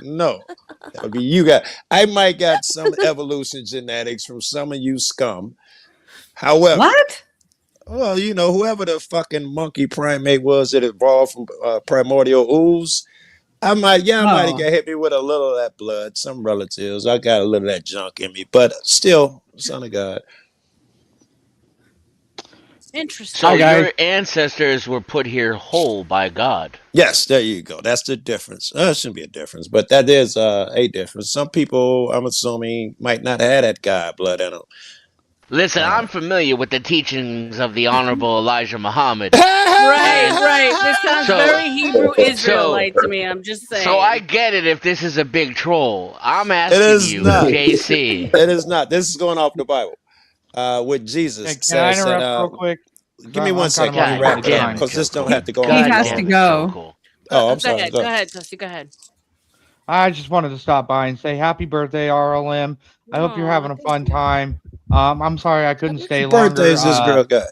No. I mean, you got. I might got some evolution genetics from some of you scum. However, What? well, whoever the fucking monkey primate was that evolved from primordial ooze, I might have got hit me with a little of that blood. Some relatives, I got a little of that junk in me, but still, son of God. Interesting. So your ancestors were put here whole by God. Yes, there you go. That's the difference. It shouldn't be a difference, but that is a difference. Some people, I'm assuming, might not have that God blood in them. Listen, I'm familiar with the teachings of the Honorable Elijah Muhammad. Right. This sounds very Hebrew Israelite to me. I'm just saying. So I get it if this is a big troll. I'm asking you, not. JC. It is not. This is going off the Bible. With Jesus. Hey, can I interrupt real quick? Give me 1 second. Let me wrap it up because this don't have to go on. He has to go. So cool. Oh, I'm sorry. Go ahead, Toasty. Go ahead. I just wanted to stop by and say happy birthday, RLM. I hope you're having a fun time. I'm sorry I couldn't stay longer. Birthdays this girl got.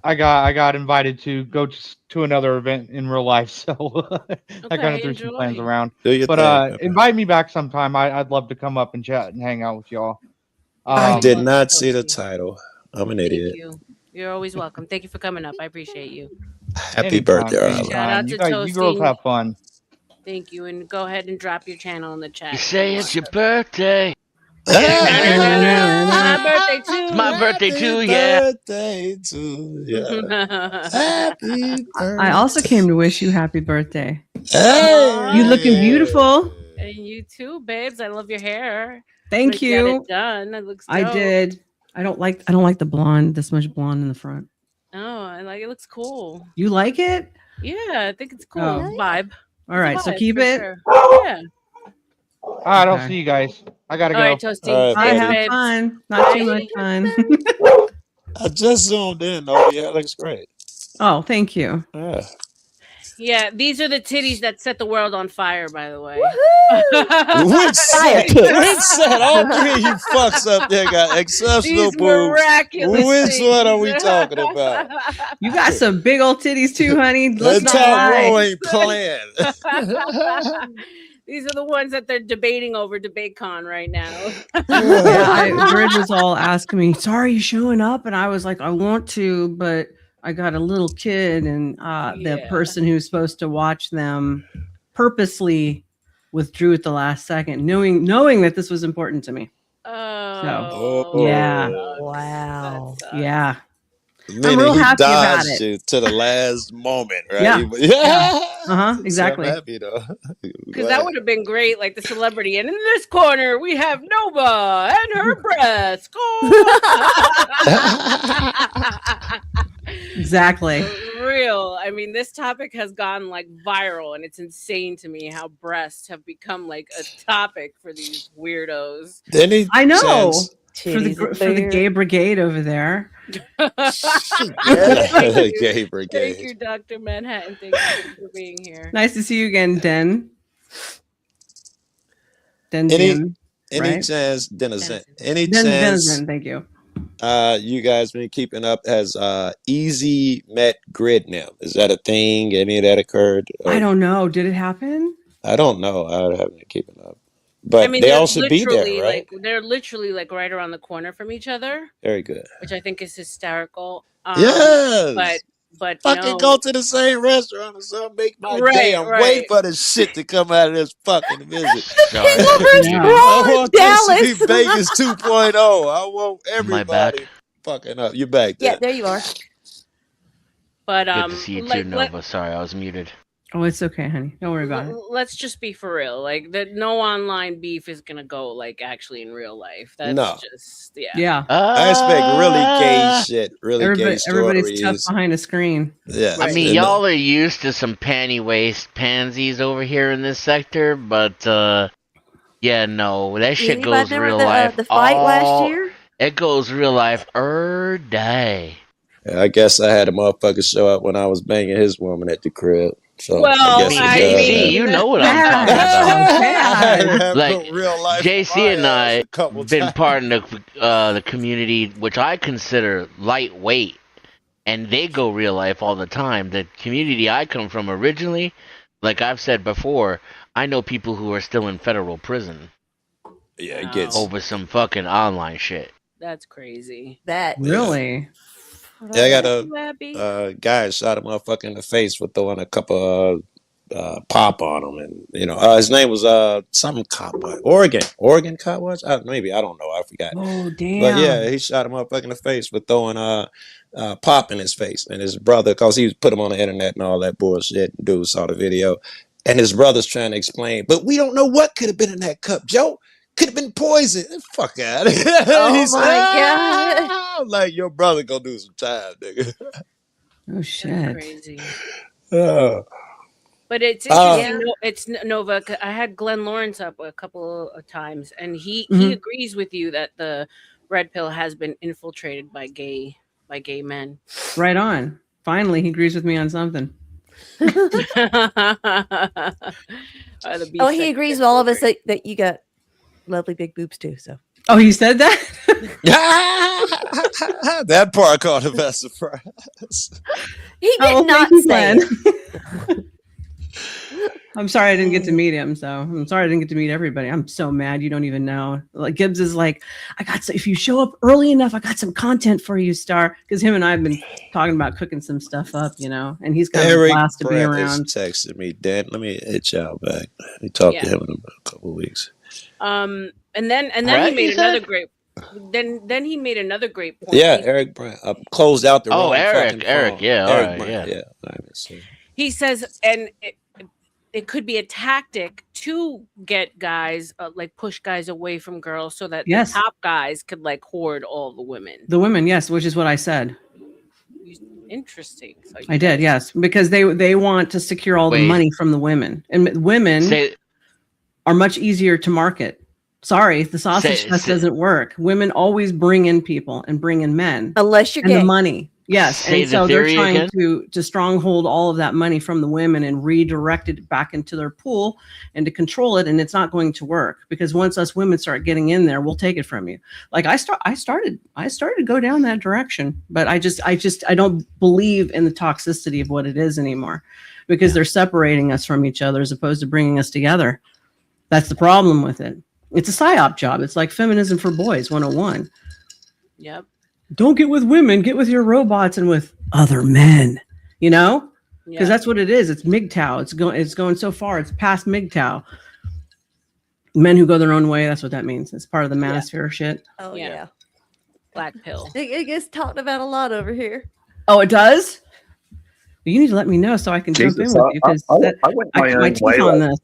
I got invited to go to another event in real life, so I kind of threw some plans around. But invite me back sometime. I'd love to come up and chat and hang out with y'all. I did not see the title. I'm an idiot. Thank you. You're always welcome. Thank you for coming up. I appreciate you. Happy birthday, Shout out to Toasty. You girls have fun. Thank you, and go ahead and drop your channel in the chat. You say it's your birthday. My birthday too. It's my birthday too, yeah. Birthday too, yeah. Happy birthday. I also came to wish you happy birthday. Hey. You looking beautiful. And you too, babes. I love your hair. Thank you. Got it done. It looks dope. I did. I don't like the blonde. This much blonde in the front. Oh, I like it. Looks cool. You like it? Yeah, I think it's cool. Vibe. All right, so keep it. Sure. Yeah. All right, I'll see you guys. I gotta go. All right, Toasty. All right, I have fun. Not too much fun. I just zoomed in. Oh, yeah, it looks great. Oh, thank you. Yeah. Yeah, these are the titties that set the world on fire, by the way. Which set? All three of you fucks up there got exceptional These boobs. miraculous Which things. one are we talking about? You got some big old titties too, honey. The Let's not top lie. row ain't playing. These are the ones that they're debating over DebateCon right now. Bridge was all asking me, "So are you showing up?" And I was like, "I want to, but I got a little kid," and the person who's supposed to watch them purposely withdrew at the last second, knowing that this was important to me. Yeah. Wow. Yeah. Meaning I'm real he happy about dodged it. you to the last moment, right? Yeah. Exactly. So I'm happy though. Because that would have been great, like the celebrity. And in this corner, we have Nova and her breasts. Exactly. For real. I mean, this topic has gone like viral, and it's insane to me how breasts have become like a topic for these weirdos. I know. For the gay brigade over there. Gay brigade. Thank you, Dr. Manhattan. Thank you for being here. Nice to see you again, Den. Any right? chance, Denizen? Any Denizen, thank you. You guys been keeping up as Easy Met Grid now? Is that a thing? Any of that occurred? I don't know. Did it happen? I don't know. I haven't been keeping up. But I mean, they all should be there, right? They're literally like right around the corner from each other. Very good. Which I think is hysterical. Yes. But fucking go to the same restaurant or something. Make my day. I'm waiting for the shit to come out of this fucking visit. I want this to be Vegas 2.0. I want everybody fucking up. You're back there. Yeah, there you are. But good to see you too, Nova. Sorry, I was muted. Oh, it's okay, honey. Don't worry about it. Let's just be for real. Like, no online beef is gonna go like actually in real life. That's just yeah. I expect really gay shit. Really gay stories. Everybody's tough behind a screen. Yeah. I mean, y'all are used to some panty waist pansies over here in this sector, but yeah, no, that shit goes real life. The fight last year. It goes real life day. I guess I had a motherfucker show up when I was banging his woman at the crib. So well, I mean, you know what I'm talking about. Like JC and I been part of the community, which I consider lightweight, and they go real life all the time. The community I come from originally, like I've said before, I know people who are still in federal prison. Yeah, it gets over some fucking online shit. That's crazy. That really. Yeah, I got a guy shot a motherfucker in the face for throwing a couple pop on him, and his name was something cop, Oregon cop watch. Maybe I don't know, I forgot. Oh damn! But yeah, he shot a motherfucker in the face for throwing pop in his face, and his brother, cause he put him on the internet and all that bullshit. Dude saw the video, and his brother's trying to explain, but we don't know what could have been in that cup, Joe. Could have been poison. Fuck out. Oh my god! Like your brother gonna do some time, nigga. Oh shit! That's crazy. But it's interesting. It's Nova. I had Glenn Lawrence up a couple of times, and he agrees with you that the red pill has been infiltrated by gay men. Right on. Finally, he agrees with me on something. He agrees with all of us that you got lovely big boobs too. So. Oh, he said that? That part caught him by surprise. He did not say it. I'm sorry I didn't get to meet him. So I'm sorry I didn't get to meet everybody. I'm so mad. You don't even know. Like Gibbs is like, if you show up early enough, I got some content for you, Star. Because him and I have been talking about cooking some stuff up, and he's got a blast to be around. Texted me, Dad. Let me hit y'all back. We talked to him in a couple of weeks. And then he made another great. Then he made another great point. Yeah, Eric Brand closed out the. Oh, Eric, yeah, all right, Brand, yeah. He says, and it could be a tactic to get guys, push guys away from girls, so that the top guys could hoard all the women. The women, yes, which is what I said. Interesting. So I did, yes, because they want to secure all the money from the women, and women are much easier to market. Sorry, the sausage fest doesn't work. Women always bring in people and bring in men, unless you're gay. The money. Yes, and so they're trying to stronghold all of that money from the women and redirect it back into their pool and to control it, and it's not going to work because once us women start getting in there, we'll take it from you. Like I started to go down that direction, but I don't believe in the toxicity of what it is anymore because they're separating us from each other as opposed to bringing us together. That's the problem with it. It's a psyop job. It's like feminism for boys 101. Yep. Don't get with women, get with your robots and with other men, because that's what it is. It's MGTOW. It's going so far. It's past MGTOW. Men who go their own way. That's what that means. It's part of the manosphere shit. Oh yeah. Black pill. It gets talked about a lot over here. Oh, it does? You need to let me know so I can jump in with you because I went my teeth on this.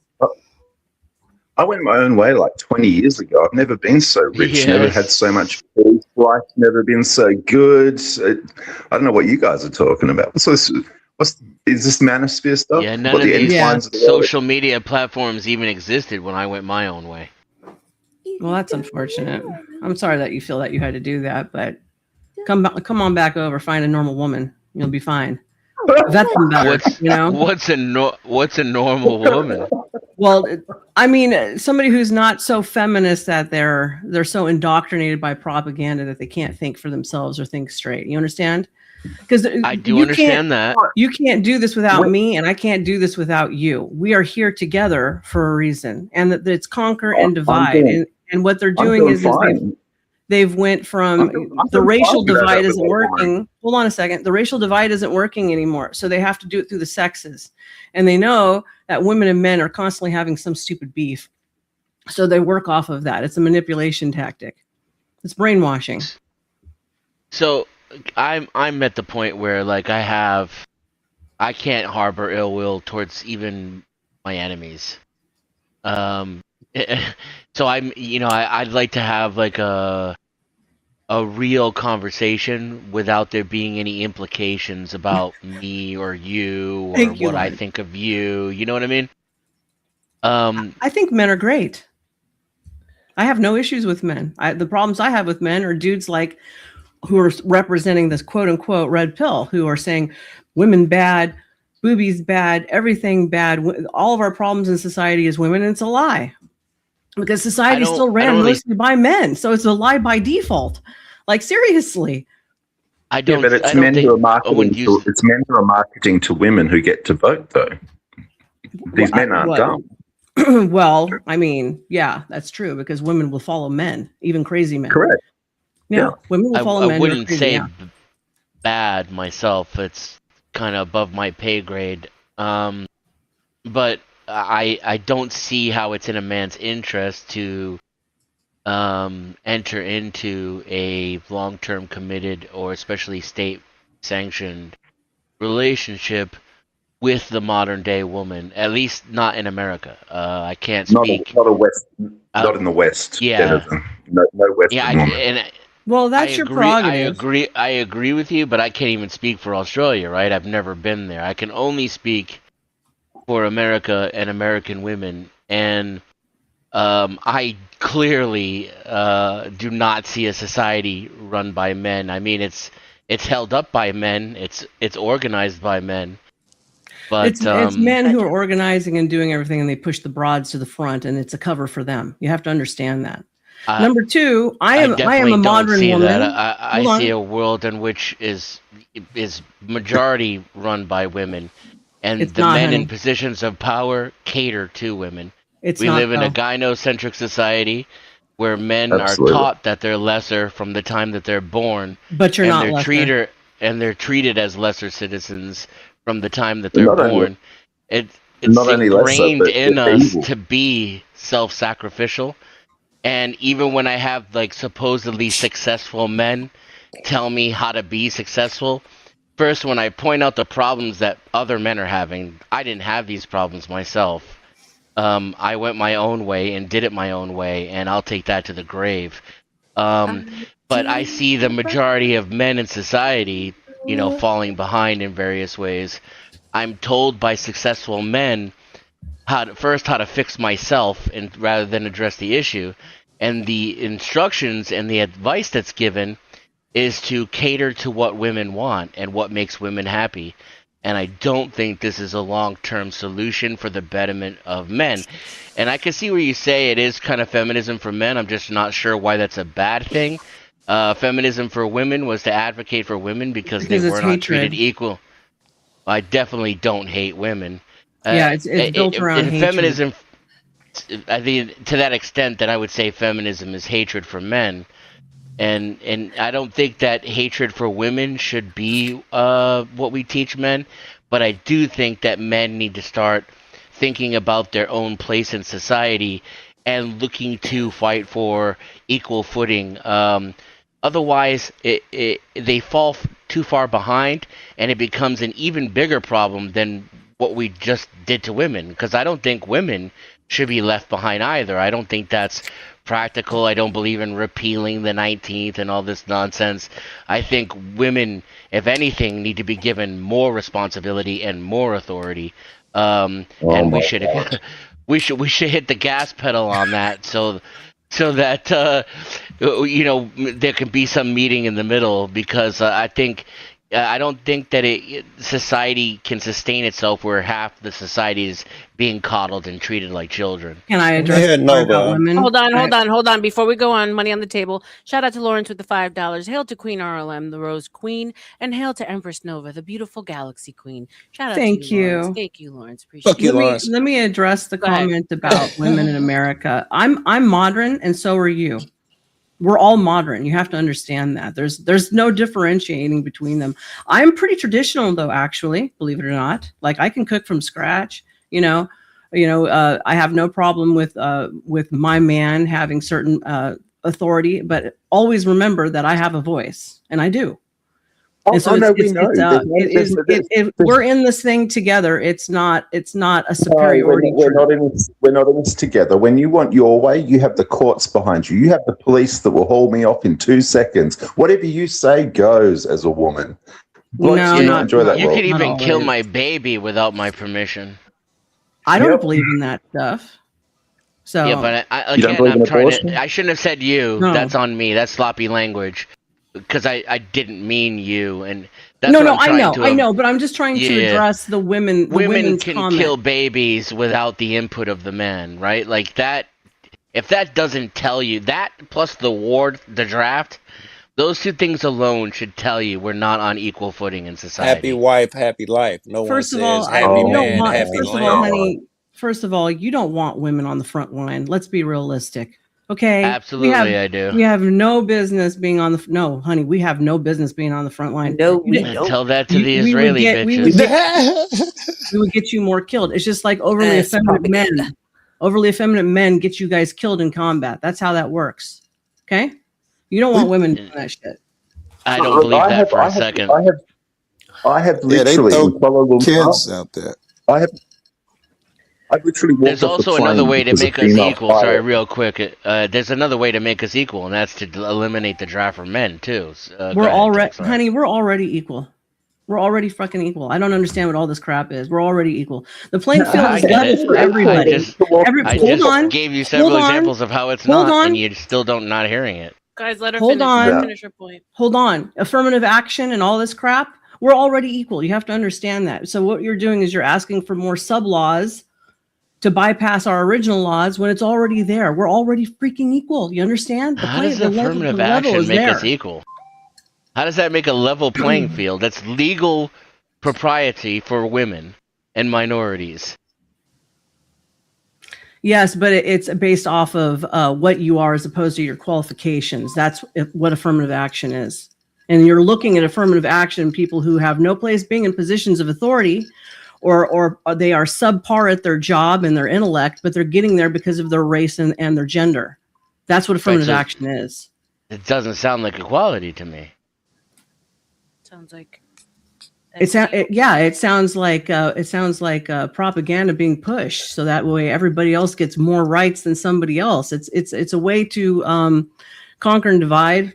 I went my own way 20 years ago. I've never been so rich, never had so much peace, life never been so good. I don't know what you guys are talking about. So is this manosphere stuff? Yeah, none of these social media platforms even existed when I went my own way. Well, that's unfortunate. I'm sorry that you feel that you had to do that, but come on back over, find a normal woman. You'll be fine. Vet them better, What's a normal woman? Well, I mean, somebody who's not so feminist that they're so indoctrinated by propaganda that they can't think for themselves or think straight. You understand? Because I do understand that. You can't do this without me, and I can't do this without you. We are here together for a reason, and that it's conquer and divide. And what they're doing is they've went from the racial divide isn't working. Hold on a second. The racial divide isn't working anymore. So they have to do it through the sexes. And they know that women and men are constantly having some stupid beef. So they work off of that. It's a manipulation tactic. It's brainwashing. So I'm at the point where I can't harbor ill will towards even my enemies. So I'd like to have a real conversation without there being any implications about me or you or what I think of you. You know what I mean? I think men are great. I have no issues with men. The problems I have with men are dudes who are representing this quote unquote red pill, who are saying women bad, boobies bad, everything bad. All of our problems in society is women, and it's a lie. Because society still ran mostly by men, so it's a lie by default. Seriously. I don't. Yeah, but it's men who are marketing. It's men who are marketing to women who get to vote, though. These men aren't dumb. Well, I mean, yeah, that's true because women will follow men, even crazy men. Correct. Yeah, women will follow men. I wouldn't say bad myself. It's kind of above my pay grade. But I don't see how it's in a man's interest to enter into a long-term committed or especially state-sanctioned relationship with the modern-day woman. At least not in America. I can't speak. Not in the West. Yeah. No Western woman. Well, that's your prerogative. I agree with you, but I can't even speak for Australia, right? I've never been there. I can only speak for America and American women, and I clearly do not see a society run by men. I mean, it's held up by men. It's organized by men. But it's men who are organizing and doing everything, and they push the broads to the front, and it's a cover for them. You have to understand that. Number two, I am a modern woman. I see a world in which is majority run by women, and the men in positions of power cater to women. We live in a gynocentric society where men are taught that they're lesser from the time that they're born, but you're not lesser. They're treated as lesser citizens from the time that they're born. It's ingrained in us to be self-sacrificial. And even when I have like supposedly successful men tell me how to be successful, first when I point out the problems that other men are having, I didn't have these problems myself. I went my own way and did it my own way, and I'll take that to the grave. But I see the majority of men in society, falling behind in various ways. I'm told by successful men how to fix myself and rather than address the issue, and the instructions and the advice that's given is to cater to what women want and what makes women happy. And I don't think this is a long-term solution for the betterment of men. And I can see where you say it is kind of feminism for men. I'm just not sure why that's a bad thing. Feminism for women was to advocate for women because they were not treated equal. I definitely don't hate women. It's built around hatred. Feminism, I think, to that extent, that I would say feminism is hatred for men, and I don't think that hatred for women should be what we teach men, but I do think that men need to start thinking about their own place in society and looking to fight for equal footing. Otherwise, they fall too far behind, and it becomes an even bigger problem than what we just did to women, because I don't think women should be left behind either. I don't think that's practical. I don't believe in repealing the 19th and all this nonsense. I think women, if anything, need to be given more responsibility and more authority. And we should hit the gas pedal on that, so that there can be some meeting in the middle, because I don't think that society can sustain itself where half the society is being coddled and treated like children. Can I address women? Hold on. Before we go on, money on the table. Shout out to Lawrence with the $5. Hail to Queen RLM, the Rose Queen, and hail to Empress Nova, the beautiful Galaxy Queen. Shout out to you, Lawrence. Thank you, Lawrence. Appreciate it. Let me address the comment about women in America. I'm modern, and so are you. We're all modern. You have to understand that. There's no differentiating between them. I'm pretty traditional, though, actually, believe it or not. Like, I can cook from scratch. I have no problem with my man having certain authority, but always remember that I have a voice, and I do. And so we're in this thing together. It's not a superiority. We're not in this together. When you want your way, you have the courts behind you. You have the police that will haul me off in 2 seconds. Whatever you say goes as a woman. You could even kill my baby without my permission. I don't believe in that stuff. So yeah, but I shouldn't have said you. No. That's on me. That's sloppy language. Because I didn't mean you, and that's I know, but I'm just trying to address the women. Women can kill babies without the input of the man, right? Like that. If that doesn't tell you that, plus the draft, those two things alone should tell you we're not on equal footing in society. Happy wife, happy life. No one says happy man, happy life. first of all, you don't want women on the front line. Let's be realistic. Okay. Absolutely, I do. We have no business being on the no, honey. We have no business being on the front line. No, we don't. Tell that to the Israeli bitches. We would get you more killed. It's just like overly effeminate men. Overly effeminate men get you guys killed in combat. That's how that works. Okay, you don't want women doing that shit. I don't believe that for a second. I have literally kids out there. I've literally walked There's also another way to make us equal. Sorry, real quick. There's another way to make us equal, and that's to eliminate the drive for men too. We're already equal. We're already fucking equal. I don't understand what all this crap is. We're already equal. The playing field is level for everybody. I just gave you several examples of how it's not, and you still not hearing it. Guys, let her finish her point. Hold on. Affirmative action and all this crap, we're already equal. You have to understand that. So what you're doing is you're asking for more sub-laws to bypass our original laws when it's already there. We're already freaking equal. You understand? How does affirmative action make us equal? How does that make a level playing field? That's legal propriety for women and minorities. Yes, but it's based off of what you are as opposed to your qualifications. That's what affirmative action is. And you're looking at affirmative action, people who have no place being in positions of authority, or they are subpar at their job and their intellect, but they're getting there because of their race and their gender. That's what affirmative action is. It doesn't sound like equality to me. Sounds like it sounds like propaganda being pushed, so that way everybody else gets more rights than somebody else. It's a way to conquer and divide,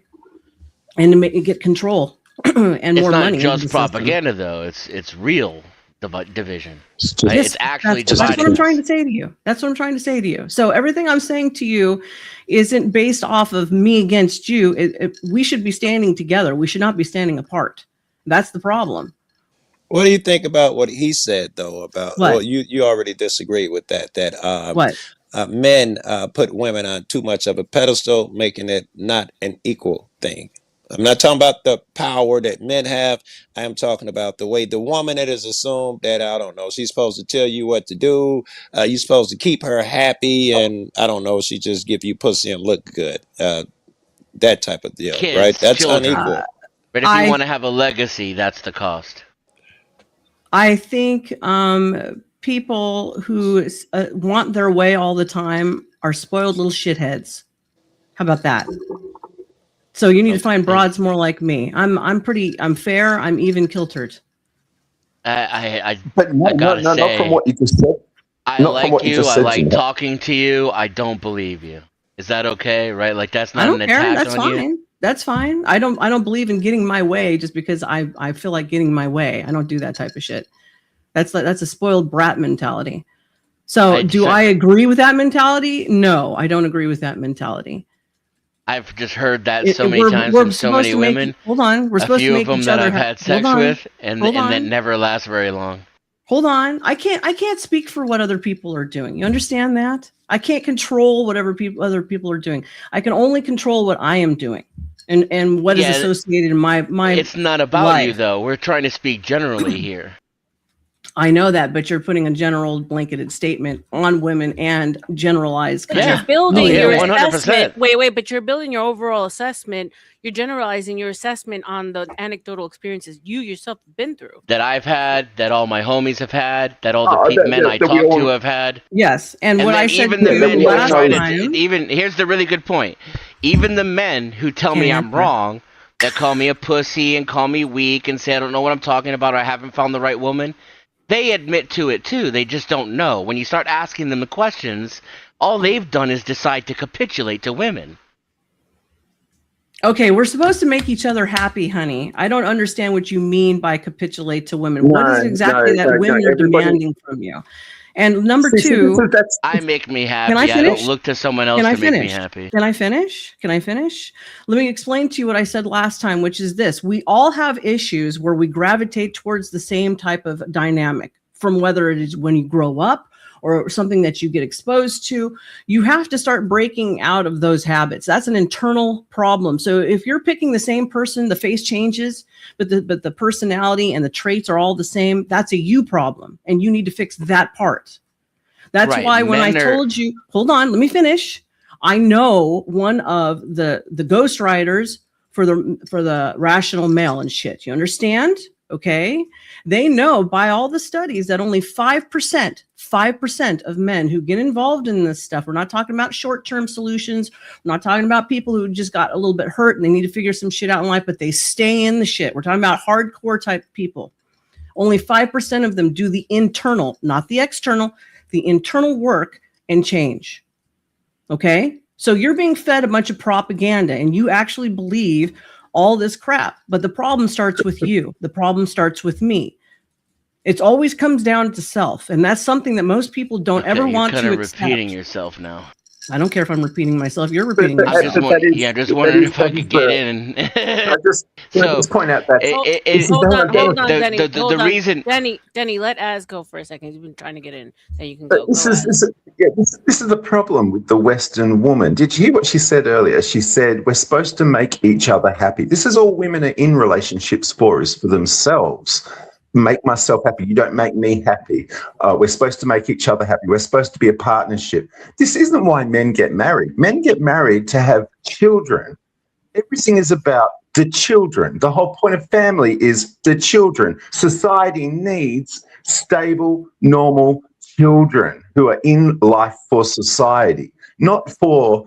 and to get control and more money. It's not just propaganda, though. It's real division. It's actually that's what I'm trying to say to you. That's what I'm trying to say to you. So everything I'm saying to you isn't based off of me against you. We should be standing together. We should not be standing apart. That's the problem. What do you think about what he said, though? About well, you already disagree with that. What? Men put women on too much of a pedestal, making it not an equal thing. I'm not talking about the power that men have. I am talking about the way the woman, it is assumed that, I don't know, she's supposed to tell you what to do. You're supposed to keep her happy. And I don't know, she just give you pussy and look good. That type of deal, kids, right? That's children. unequal. But if you want to have a legacy, that's the cost. I think people who want their way all the time are spoiled little shitheads. How about that? So you need to find broads more like me. I'm fair. I'm even kiltered. I not from what you just said. I like you. I like talking to you. I don't believe you. Is that okay? Right? Like that's not an attack on you. That's fine. I don't believe in getting my way just because I feel like getting my way. I don't do that type of shit. That's a spoiled brat mentality. So do I agree with that mentality? No, I don't agree with that mentality. I've just heard that so many times from so many women. Hold on. We're supposed to make each other. A few of them that I've had sex with and that never lasts very long. Hold on. I can't speak for what other people are doing. You understand that? I can't control whatever other people are doing. I can only control what I am doing and what is associated in my It's not about life. You though. We're trying to speak generally here. I know that, but you're putting a general blanketed statement on women and generalized. You're building your 100%. Assessment. Wait, but you're building your overall assessment. You're generalizing your assessment on the anecdotal experiences you yourself have been through. That I've had, that all my homies have had, that all the men I talk to have had. Yes, and what I said even the men last time. Even here's the really good point. Even the men who tell me I'm wrong, that call me a pussy and call me weak and say I don't know what I'm talking about or I haven't found the right woman. They admit to it too. They just don't know. When you start asking them the questions, all they've done is decide to capitulate to women. Okay, we're supposed to make each other happy, honey. I don't understand what you mean by capitulate to women. What is exactly that women are demanding from you? And number two, I make me happy. I don't look to someone else to make me happy. Can I finish? Let me explain to you what I said last time, which is this. We all have issues where we gravitate towards the same type of dynamic, from whether it is when you grow up or something that you get exposed to. You have to start breaking out of those habits. That's an internal problem. So if you're picking the same person, the face changes, but the personality and the traits are all the same, that's a you problem. And you need to fix that part. That's why when I told you, hold on, let me finish. I know one of the ghostwriters for the rational male and shit. You understand? Okay. They know by all the studies that only 5% of men who get involved in this stuff, we're not talking about short-term solutions. We're not talking about people who just got a little bit hurt and they need to figure some shit out in life, but they stay in the shit. We're talking about hardcore type people. Only 5% of them do the internal, not the external, the internal work and change. Okay? So you're being fed a bunch of propaganda and you actually believe all this crap. But the problem starts with you. The problem starts with me. It always comes down to self. And that's something that most people don't ever want to accept. You're kind of repeating yourself now. I don't care if I'm repeating myself. You're repeating yourself. Just wondering if I could get in. just point out that. Hold on, Denny. The reason. Denny, let Az go for a second. He's been trying to get in. Then you can go. This is the problem with the Western woman. Did you hear what she said earlier? She said, we're supposed to make each other happy. This is all women are in relationships for, is for themselves. Make myself happy. You don't make me happy. We're supposed to make each other happy. We're supposed to be a partnership. This isn't why men get married. Men get married to have children. Everything is about the children. The whole point of family is the children. Society needs stable, normal children who are in life for society, not for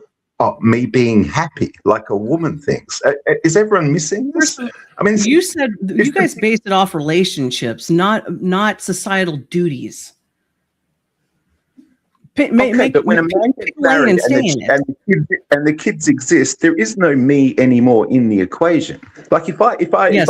me being happy like a woman thinks. Is everyone missing this? I mean, you said you guys based it off relationships, not societal duties. But when a man gets married and the kids exist, there is no me anymore in the equation. Like if I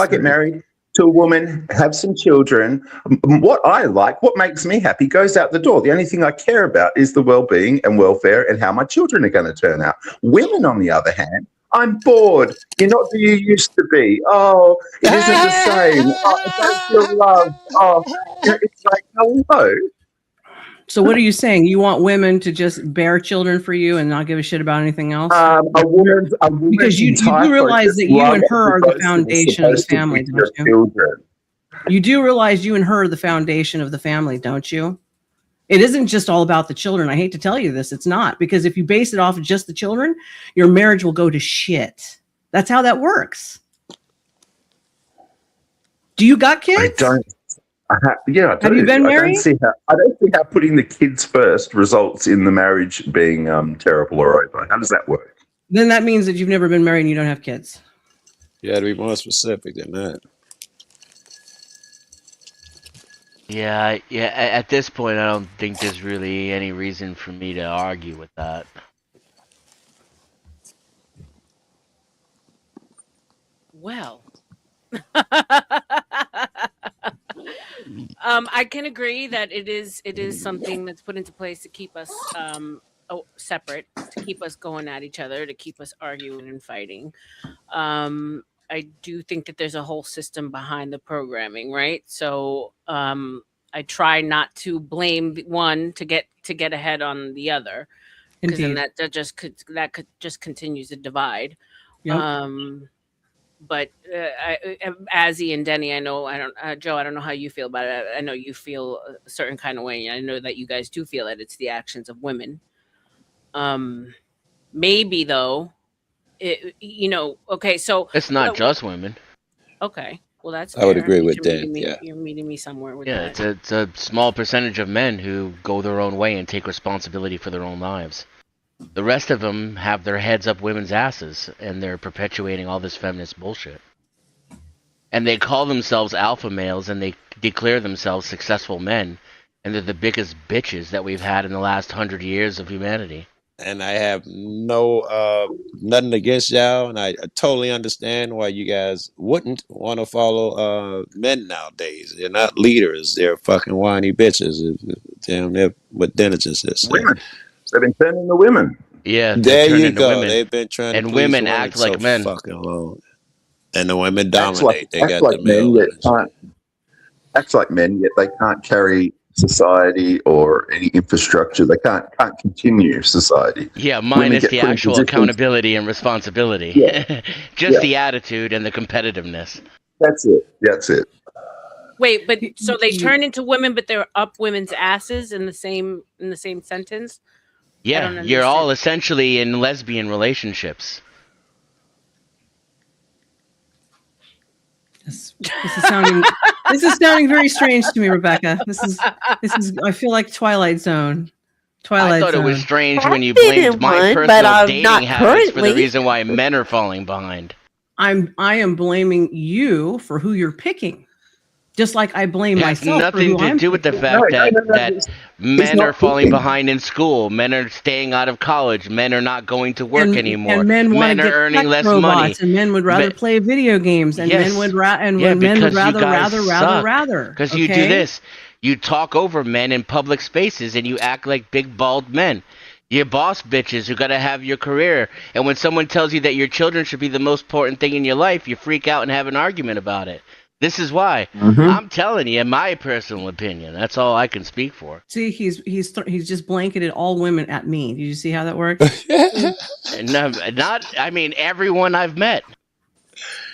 get married to a woman, have some children, what I like, what makes me happy goes out the door. The only thing I care about is the well-being and welfare and how my children are going to turn out. Women, on the other hand, I'm bored. You're not who you used to be. Oh, it isn't the same. Oh, I don't feel loved. Oh, it's like, hello. So what are you saying? You want women to just bear children for you and not give a shit about anything else? A woman's because you do realize that you and her are the foundation of the family, don't you? Children. You do realize you and her are the foundation of the family, don't you? It isn't just all about the children. I hate to tell you this. It's not. Because if you base it off of just the children, your marriage will go to shit. That's how that works. Do you got kids? I don't. I do. Have you been married? I don't see how putting the kids first results in the marriage being terrible or over. How does that work? Then that means that you've never been married and you don't have kids. You got to be more specific than that. Yeah. At this point, I don't think there's really any reason for me to argue with that. Well. I can agree that it is something that's put into place to keep us separate, to keep us going at each other, to keep us arguing and fighting. I do think that there's a whole system behind the programming, right? So I try not to blame one to get ahead on the other, because then that just continues to divide. Yep. But Azzy and Denny, Joe, I don't know how you feel about it. I know you feel a certain kind of way. I know that you guys do feel that it's the actions of women. Maybe though, okay, so it's not just women. Okay, well that's. I would agree with Dan. You're meeting me somewhere with that. Yeah, it's a small percentage of men who go their own way and take responsibility for their own lives. The rest of them have their heads up women's asses, and they're perpetuating all this feminist bullshit. And they call themselves alpha males, and they declare themselves successful men, and they're the biggest bitches that we've had in the last 100 years of humanity. And I have nothing against y'all, and I totally understand why you guys wouldn't want to follow men nowadays. They're not leaders; they're fucking whiny bitches. Damn, they're what Dennis just said. Women. They've been turning the women. Yeah, there you go. Women. They've been trying to and women act like men. Fucking long. And the women dominate. They got the male. Acts like men, yet they can't carry society or any infrastructure. They can't continue society. Yeah, minus the actual accountability and responsibility. Yeah. Just the attitude and the competitiveness. That's it. Wait, but so they turn into women, but they're up women's asses in the same sentence? Yeah, you're all essentially in lesbian relationships. This is sounding very strange to me, Rebecca. This is I feel like Twilight Zone. I thought it was strange when you blamed my personal dating habits for the reason why men are falling behind. I am blaming you for who you're picking. Just like I blame myself. Nothing to do with the fact that men are falling behind in school. Men are staying out of college. Men are not going to work anymore. And men are earning less money. And men would rather play video games. And men would rather. Because you do this. You talk over men in public spaces and you act like big bald men. You're boss bitches who got to have your career. And when someone tells you that your children should be the most important thing in your life, you freak out and have an argument about it. This is why. I'm telling you, in my personal opinion, that's all I can speak for. See, he's just blanketed all women at me. Did you see how that works? Everyone I've met.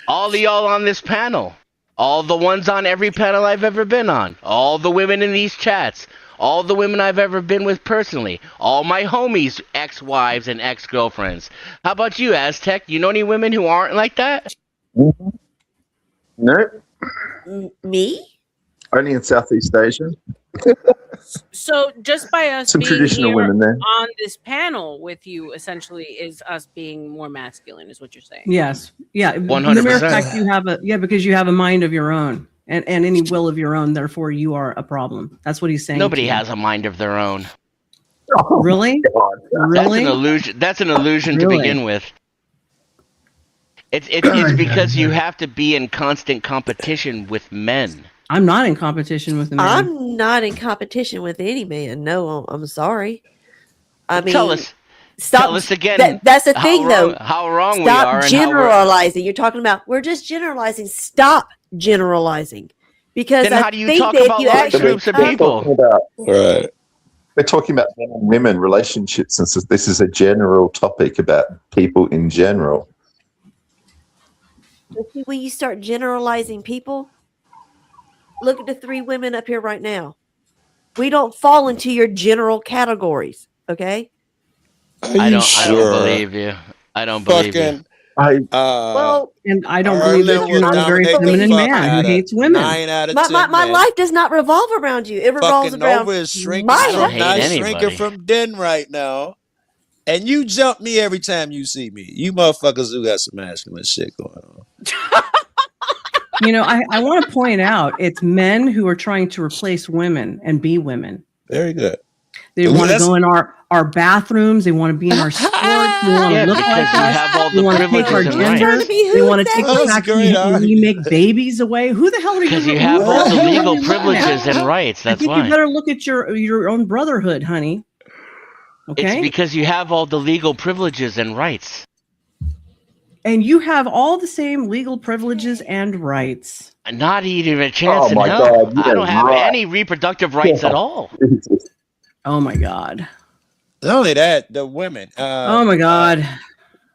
All of y'all on this panel. All the ones on every panel I've ever been on. All the women in these chats. All the women I've ever been with personally. All my homies, ex-wives and ex-girlfriends. How about you, Aztec? You know any women who aren't like that? No. Me? Only in Southeast Asia. So just by us some being traditional here women there on this panel with you, essentially, is us being more masculine, is what you're saying. Yes. Yeah. 100%. The mere fact you have because you have a mind of your own and any will of your own, therefore you are a problem. That's what he's saying. Nobody has a mind of their own. Really? Really? That's an illusion to begin with. It's because you have to be in constant competition with men. I'm not in competition with men. I'm not in competition with any man. No, I'm sorry. I mean, tell us again. That's the thing, though. How wrong we Stop are. generalizing. You're talking about we're just generalizing. Stop generalizing. Because then how do you talk about large groups of people? Right. We're talking about men and women relationships, and so this is a general topic about people in general. When you start generalizing people, look at the three women up here right now. We don't fall into your general categories, okay? I don't believe you. I don't believe you. And I don't believe that you're not a very feminine man who hates women. My life does not revolve around you. It revolves around my life. I'm not shrinking from Den right now. And you jump me every time you see me. You motherfuckers who got some masculine shit going on. I want to point out it's men who are trying to replace women and be women. Very good. They want to go in our bathrooms. They want to be in our sports. They want to look like us. They want to take our gender. They want to take the fact that we make babies away. Who the hell are you? Because you have all the legal privileges and rights. That's why. You better look at your own brotherhood, honey. Okay? It's because you have all the legal privileges and rights. And you have all the same legal privileges and rights. Not even a chance in hell. God, I don't have any reproductive rights at all. Oh my God. Not only that, the women. Oh my God.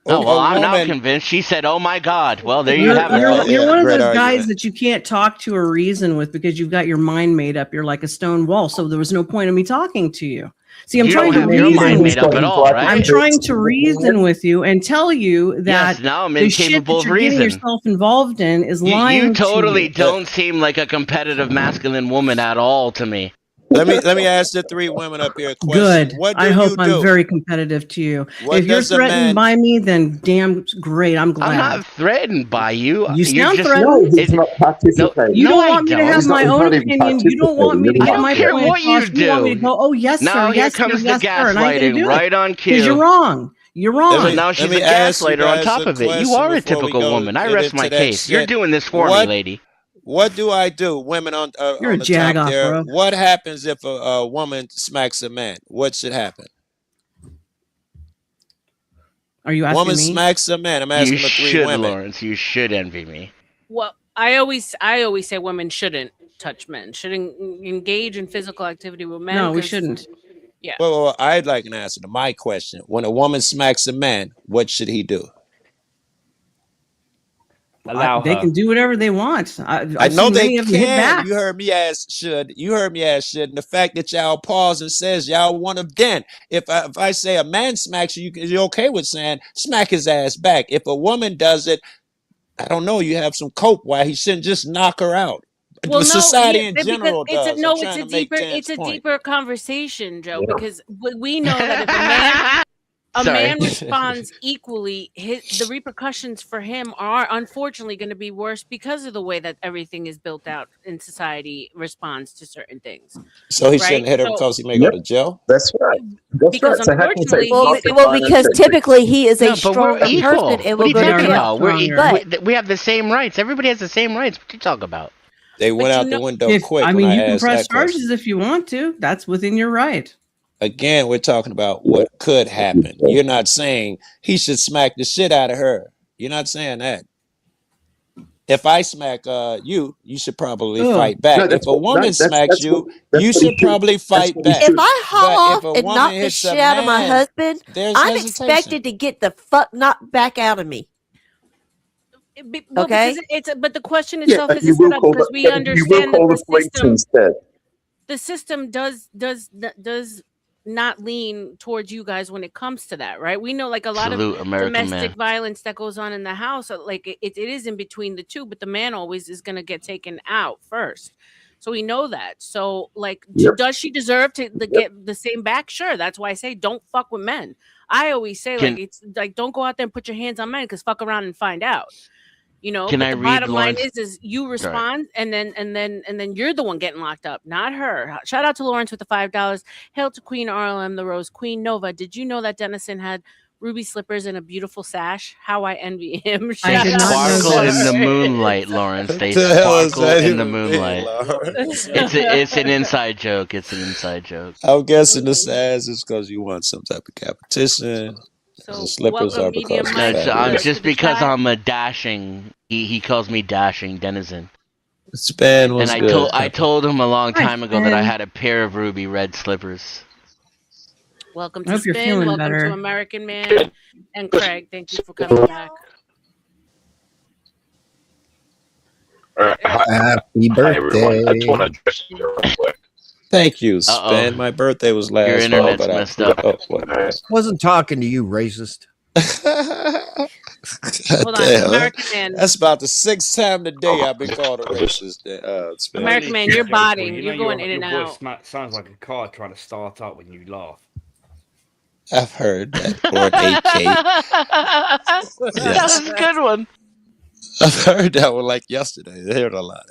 I'm now convinced. She said, "Oh my God." Well, there you have it. You're one of those guys that you can't talk to or reason with because you've got your mind made up. You're like a stone wall. So there was no point in me talking to you. See, I'm trying to reason with you. I'm trying to reason with you and tell you that now I'm the shit that you're getting yourself involved in is lying. You totally don't seem like a competitive masculine woman at all to me. Let me ask the three women up here a question. Good. I hope I'm very competitive to you. If you're threatened by me, then damn great. I'm glad. I'm not threatened by you. You sound threatened. He's not participating. You don't want me to have my own opinion. You don't want me to get my point across. You want me to go, oh, yes, sir. Now here comes the gaslighting right on cue. Because you're wrong. You're wrong. Now she's a gaslighter on top of it. You are a typical woman. I rest my case. You're doing this for me, lady. What do I do? Women on You're on a jag-off, there. bro. What happens if a woman smacks a man? What should happen? Are you asking woman me? Smacks a man. I'm asking the three women. Lawrence, you should envy me. Well, I always say women shouldn't touch men. Shouldn't engage in physical activity with men. No, we shouldn't. Yeah. Well, I'd like an answer to my question. When a woman smacks a man, what should he do? They can do whatever they want. I know they can. You heard me ask should. And the fact that y'all pause and says y'all want him then. If I say a man smacks you, you're okay with saying smack his ass back. If a woman does it, I don't know. You have some cope why he shouldn't just knock her out. Well, society in general does. It's a deeper conversation, Joe, because we know that if a man responds equally, the repercussions for him are unfortunately going to be worse because of the way that everything is built out in society responds to certain things. So he shouldn't hit her because he may go to jail? That's right. Because unfortunately, because typically he is a stronger person and will go to jail. We have the same rights. Everybody has the same rights. What you talk about? They went out the window quick. I mean, you can press charges if you want to. That's within your right. Again, we're talking about what could happen. You're not saying he should smack the shit out of her. You're not saying that. If I smack you should probably fight back. If a woman smacks you, you should probably fight back. If I haul off and knock the shit out of my husband, I'm expected to get the fuck knocked back out of me. Okay, but the question itself is set up because we understand that the system does not lean towards you guys when it comes to that, right? We know like a lot of domestic violence that goes on in the house, like it is in between the two, but the man always is going to get taken out first. So we know that. So like, does she deserve to get the same back? Sure. That's why I say don't fuck with men. I always say it's like, don't go out there and put your hands on men because fuck around and find out. You know, but the bottom line is you respond and then you're the one getting locked up, not her. Shout out to Lawrence with the $5. Hail to Queen RLM, the Rose Queen Nova. Did you know that Dennison had ruby slippers and a beautiful sash? How I envy him. They sparkle in the moonlight, Lawrence. They sparkle in the moonlight. It's an inside joke. It's an inside joke. I'm guessing the sash is because you want some type of competition. So slippers are because just because I'm a dashing. He calls me dashing denizen. Span was and I told him a long time ago that I had a pair of ruby red slippers. Welcome to Spin. Welcome to American Man and Craig. Thank you for coming back. Happy birthday! I just want to address you real quick. Thank you, Spen. My birthday was last Your internet's fall, messed up. Wasn't talking to you, racist. Hold on, American Man. That's about the 6th time today I've been called a racist. American Man, you're botting. You're going in and out. Your voice sounds like a car trying to start up when you laugh. I've heard that. Or an 8K. That's a good one. I've heard that one like yesterday. I heard a lot.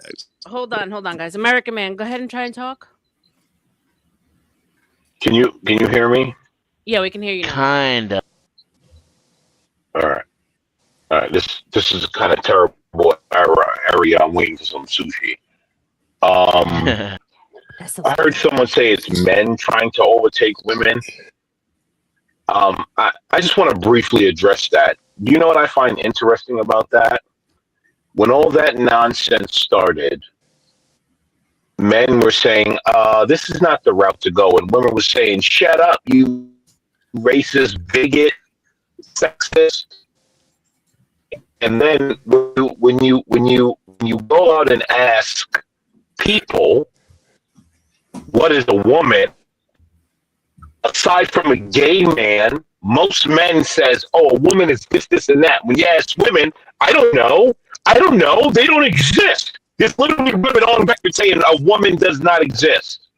Hold on, guys. American Man, go ahead and try and talk. Can you hear me? Yeah, we can hear you now. Kinda. All right. This is a kind of terrible area. I'm waiting for some sushi. I heard someone say it's men trying to overtake women. I just want to briefly address that. You know what I find interesting about that? When all that nonsense started, men were saying, this is not the route to go. And women were saying, shut up, you racist, bigot, sexist. And then when you go out and ask people, what is a woman? Aside from a gay man, most men says, oh, a woman is this, and that. When you ask women, I don't know. They don't exist. There's literally women on record saying a woman does not exist.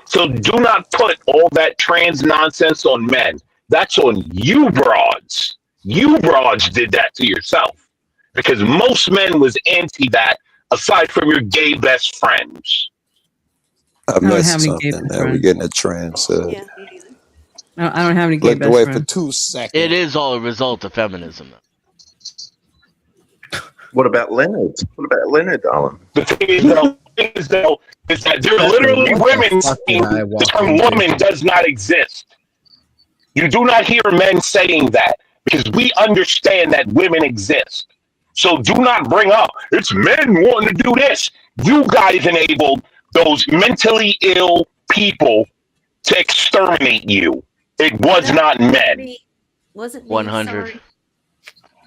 So do not put all that trans nonsense on men. That's on you broads. You broads did that to yourself. Because most men was anti that, aside from your gay best friends. I missed something. Now we're getting a trans. No, I don't have any gay best away friends. for 2 seconds. It is all a result of feminism. What about Leonard? Darling? The thing is, though, is that there are literally women saying the term woman does not exist. You do not hear men saying that because we understand that women exist. So do not bring up, it's men wanting to do this. You guys enabled those mentally ill people to exterminate you. It was not men. Was it 100.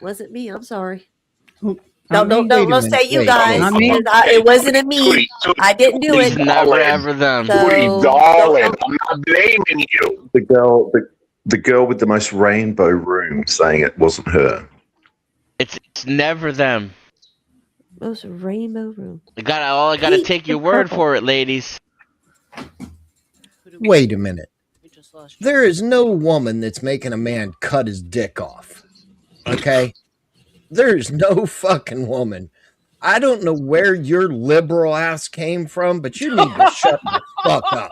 Wasn't me. I'm sorry. Don't say you guys. It wasn't me. I didn't do it. It's never ever them. Darling, I'm not blaming you. The girl with the most rainbow room saying it wasn't her. It's never them. Most rainbow room. I gotta take your word for it, ladies. Wait a minute. There is no woman that's making a man cut his dick off. Okay? There's no fucking woman. I don't know where your liberal ass came from, but you need to shut the fuck up.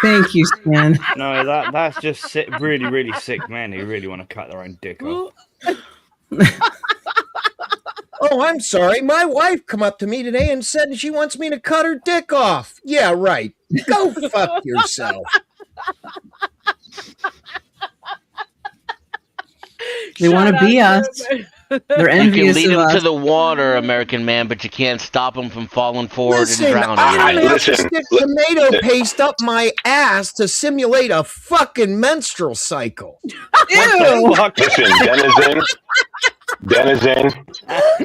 Thank you, Stan. No, that's just really, really sick men who really want to cut their own dick off. Oh, I'm sorry. My wife come up to me today and said she wants me to cut her dick off. Yeah, right. Go fuck yourself. They want to be us. They're envious you can lead of them us. to the water, American man, but you can't stop them from falling forward and drowning. I don't have to stick tomato paste up my ass to simulate a fucking menstrual cycle. Ew. Listen, Denizen,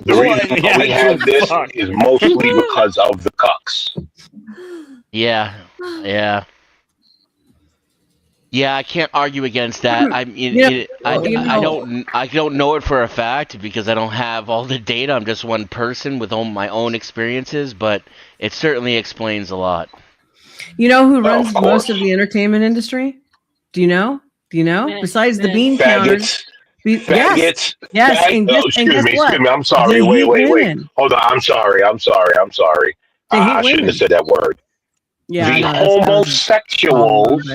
the reason why we have this is mostly because of the cucks. Yeah. Yeah, I can't argue against that. I mean, I don't know it for a fact because I don't have all the data. I'm just one person with my own experiences, but it certainly explains a lot. You know who runs most of the entertainment industry? Do you know? Besides the bean counters. Faggots. Yes. Excuse me. I'm sorry. Wait. Hold on. I'm sorry. I shouldn't have said that word. Yeah, the homosexuals.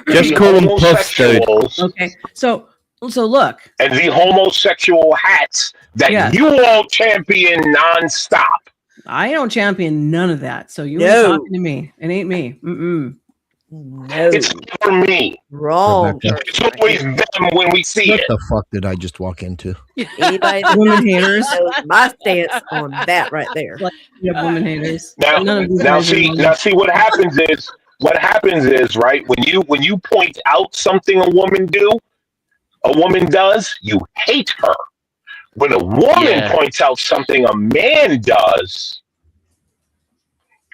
Just call them puffs, dude. Okay. So look. And the homosexual hats that you all champion nonstop. I don't champion none of that. So you ain't talking to me. It ain't me. No. It's for me. Wrong. It's always them when we see it. What the fuck did I just walk into? Anybody women haters knows my stance on that right there. Women haters. Now see what happens is right when you point out something a woman does, you hate her. When a woman points out something a man does,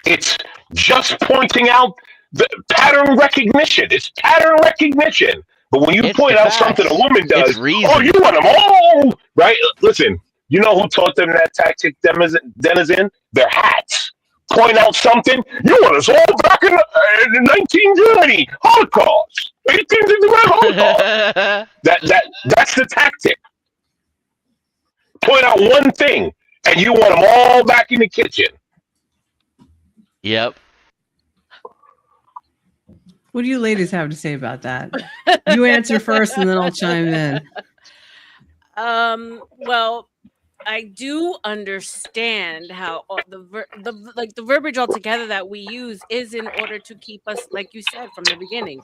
it's just pointing out the pattern recognition. It's pattern recognition. But when you point out something a woman does, you want them all, right? Listen, you know who taught them that tactic, Denizen? Their hats. Point out something, you want us all back in 1930, Holocaust. 1865 Holocaust. That's the tactic. Point out one thing, and you want them all back in the kitchen. Yep. What do you ladies have to say about that? You answer first, and then I'll chime in. Well, I do understand how the verbiage altogether that we use is in order to keep us, like you said from the beginning,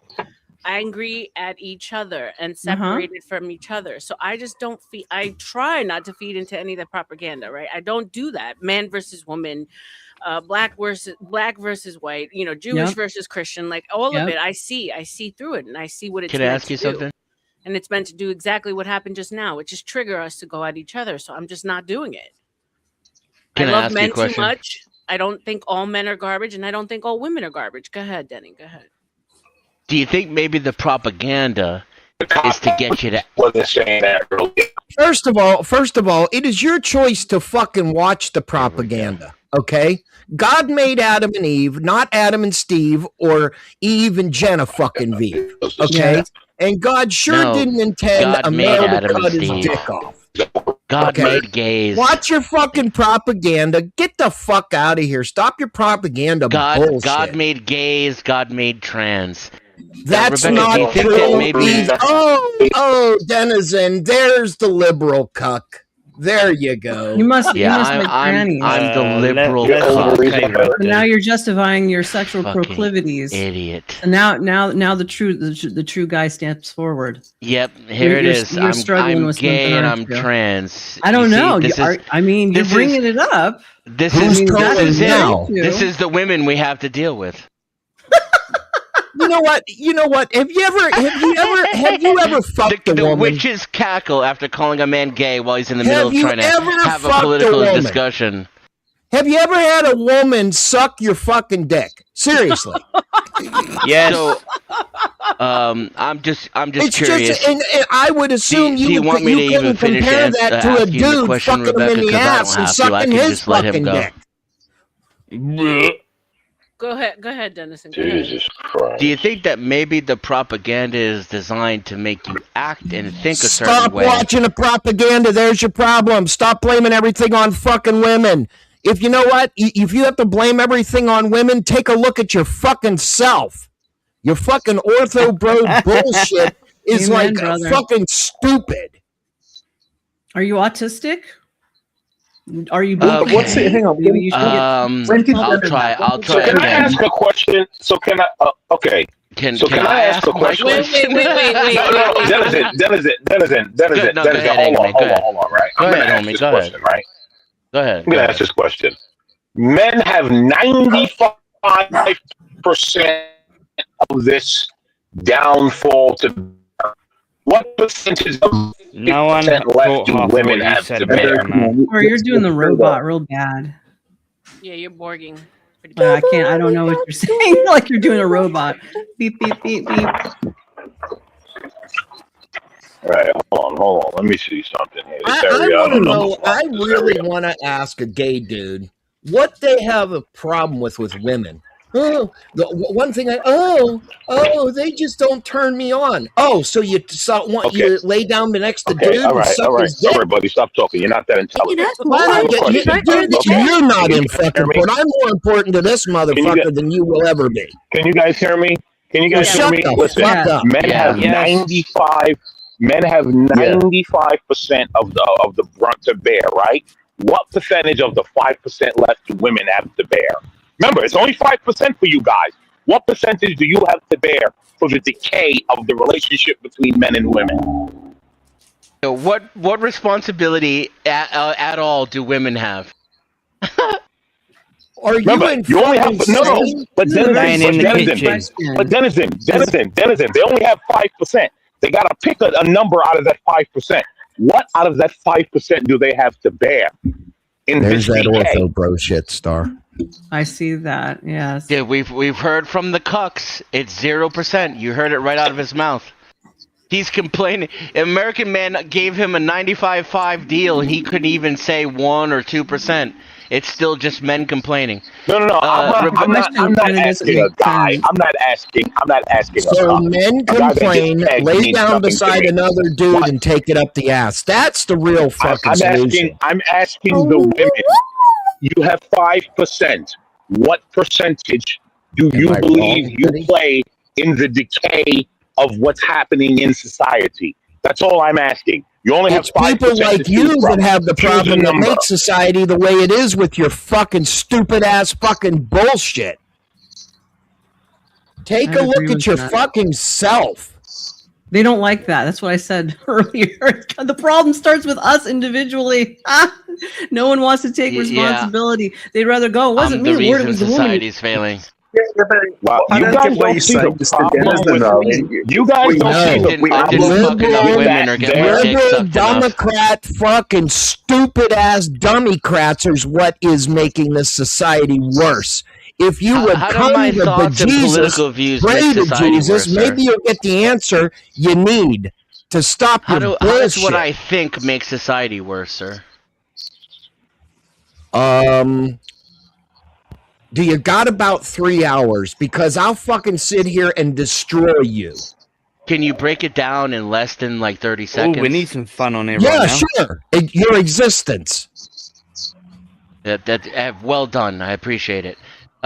angry at each other and separated from each other. So I just don't feed. I try not to feed into any of the propaganda, right? I don't do that. Man versus woman. Black versus white, Jewish versus Christian, like all of it. I see through it, and I see what it's. Can I ask you something? And it's meant to do exactly what happened just now, which is trigger us to go at each other. So I'm just not doing it. I love men too much. I don't think all men are garbage, and I don't think all women are garbage. Go ahead, Denny. Go ahead. Do you think maybe the propaganda is to get you to? Wasn't saying that earlier. First of all, it is your choice to fucking watch the propaganda. Okay? God made Adam and Eve, not Adam and Steve or Eve and Jenna fucking V. Okay? And God didn't intend a man to cut his dick off. God made gays. Watch your fucking propaganda. Get the fuck out of here. Stop your propaganda bullshit. God made gays. God made trans. That's Rebecca, not true. Oh, Denizen, there's the liberal cuck. There you go. You must. I'm the liberal. Now you're justifying your sexual proclivities. Idiot. And now the true guy steps forward. Yep, it is. You're struggling I'm with gay and I'm something, trans. I don't know. You're bringing it up. This is the women we have to deal with. You know what? Have you ever fucked a woman? The witches cackle after calling a man gay while he's in the middle of trying to have a political discussion. Have you ever had a woman suck your fucking dick? Seriously. Yes. So, I'm just curious. And I would assume you couldn't compare that to a dude fucking him in the ass and sucking his fucking dick. Go ahead, Dennison. Jesus Christ. Do you think that maybe the propaganda is designed to make you act and think a certain Stop way? watching the propaganda. There's your problem. Stop blaming everything on fucking women. If you know what, if you have to blame everything on women, take a look at your fucking self. Your fucking ortho bro bullshit is fucking stupid. Are you autistic? Are you? What's it? Hang on. I'll try. So can I ask a question? So can I? Okay. Can I ask a question? Wait. Denizen. Hold on. Right. Go ahead, homie. Go ahead. Right. Go ahead. I'm gonna ask this question. Men have 95% of this downfall to. What percentage of no one left do women have to bear? Or you're doing the robot real bad. Yeah, you're borging. I can't. I don't know what you're saying. Like you're doing a robot. Beep beep beep beep. All right, hold on. Let me see something here. I really want to ask a gay dude what they have a problem with women. Oh, the one thing they just don't turn me on. Oh, so you lay down next to dude? All right, buddy, stop talking. You're not that intelligent. You're not in fucking point. I'm more important to this motherfucker than you will ever be. Can you guys hear me? Listen, men have 95. Men have 95% of the brunt to bear, right? What percentage of the 5% left do women have to bear? Remember, it's only 5% for you guys. What percentage do you have to bear for the decay of the relationship between men and women? What responsibility at all do women have? Remember, you only have Denizen, they only have 5%. They got to pick a number out of that 5%. What out of that 5% do they have to bear? There's that ortho bro shit, Star. I see that. Yes. Yeah, we've heard from the cucks. It's 0%. You heard it right out of his mouth. He's complaining. American Man gave him a 95.5 deal, and he couldn't even say 1 or 2%. It's still just men complaining. No. I'm not asking a guy. I'm not asking. So men complain, lay down beside another dude, and take it up the ass. That's the real fucking solution. I'm asking the women. You have 5%. What percentage do you believe you play in the decay of what's happening in society? That's all I'm asking. You only have 5%. People like you that have the problem that makes society the way it is with your fucking stupid ass fucking bullshit. Take a look at your fucking self. They don't like that. That's what I said earlier. The problem starts with us individually. No one wants to take responsibility. They'd rather go, it wasn't me. The reason society's failing. Wow. You guys don't see the problem with me. You guys don't see liberal Democrat fucking stupid ass dummycrats is what is making this society worse. If you would come to Jesus, pray to Jesus, maybe you'll get the answer you need to stop your bullshit. How does what I think make society worse, sir? Do you got about 3 hours? Because I'll fucking sit here and destroy you. Can you break it down in less than like 30 seconds? Oh, we need some fun on here right now. Yeah, sure. Your existence. Well done. I appreciate it.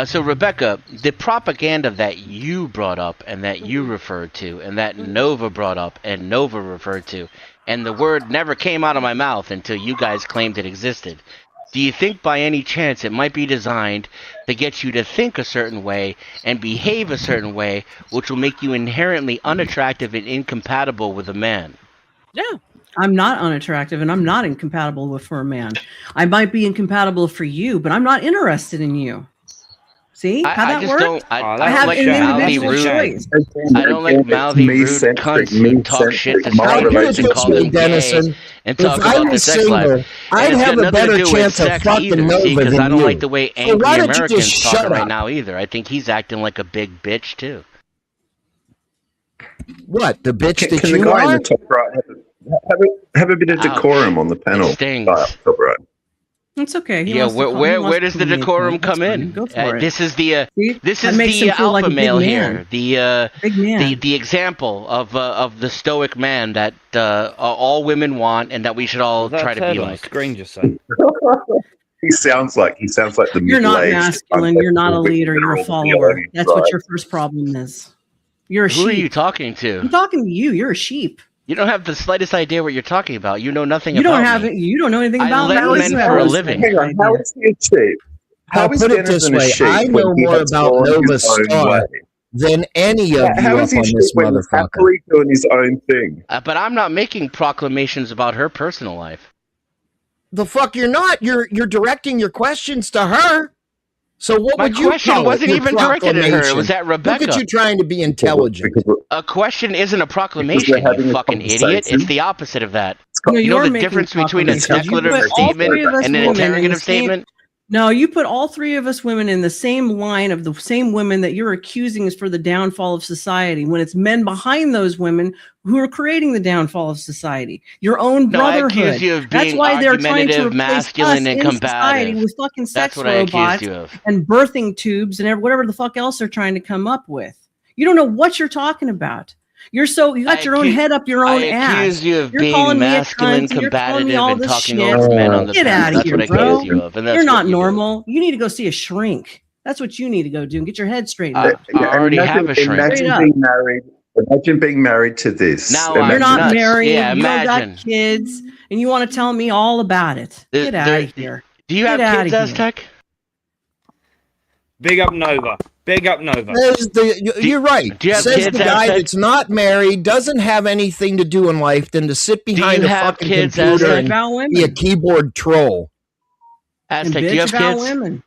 So, Rebecca, the propaganda that you brought up and that you referred to and that Nova brought up and Nova referred to, and the word never came out of my mouth until you guys claimed it existed. Do you think by any chance it might be designed to get you to think a certain way and behave a certain way, which will make you inherently unattractive and incompatible with a man? Yeah. I'm not unattractive and I'm not incompatible for a man. I might be incompatible for you, but I'm not interested in you. See how that works? I have an individual choice. I don't like mouthy, rude cunts who talk shit to strangers and call them gay and talk about their sex life. I'd have a better chance of fucking Nova because than I don't you. like the way angry Americans talking right now either. I think he's acting like a big bitch too. What, the bitch that can you the guy are? in the top right have a bit of decorum on the panel? Top right. It's okay. Where does the decorum come in? This is the alpha male here. The example of the stoic man that all women want and that we should all try to be like. He sounds like the You're not masculine. You're not a leader. You're a follower. That's what your first problem is. You're a sheep. Who are you talking to? I'm talking to you. You're a sheep. You don't have the slightest idea what you're talking about. You know nothing about me. You don't know anything about me. I let men for a living. Hang on, how is he a sheep? I'll put it this way. I know more about Nova Star than any of you up on this motherfucker. Happily doing his own thing. But I'm not making proclamations about her personal life. The fuck you're not. You're directing your questions to her. So what would you call it? My question wasn't even directed at her. It was at Rebecca. Look at you trying to be intelligent. A question isn't a proclamation, you fucking idiot. It's the opposite of that. You know the difference between a declarative statement and an interrogative statement? No, you put all three of us women in the same line of the same women that you're accusing is for the downfall of society, when it's men behind those women who are creating the downfall of society. Your own brotherhood. I accuse you of being That's why they're trying to replace masculine, us and in society combative. with fucking sex That's what I robots accused you of. and birthing tubes and whatever the fuck else they're trying to come up with. You don't know what you're talking about. You got your own head up your own ass. I accuse you of you're being masculine, combative, and talking over men on the Get panel. out of here, That's bro. what I accuse you of. And that's you're not what normal. You need to go see a shrink. That's what you need to go do and get your head straightened up. I already have a shrink. Imagine being married to this. Now you're not married. Yeah, you don't imagine. got kids, and you want to tell me all about it. Get out of here. Do you have kids, Aztec? Big up Nova. Big up Nova. You're right. Do you have Says kids, the guy Aztec? that's not married, doesn't have anything to do in life than to sit behind a fucking computer and be a keyboard troll. Aztec, do you have kids? Women.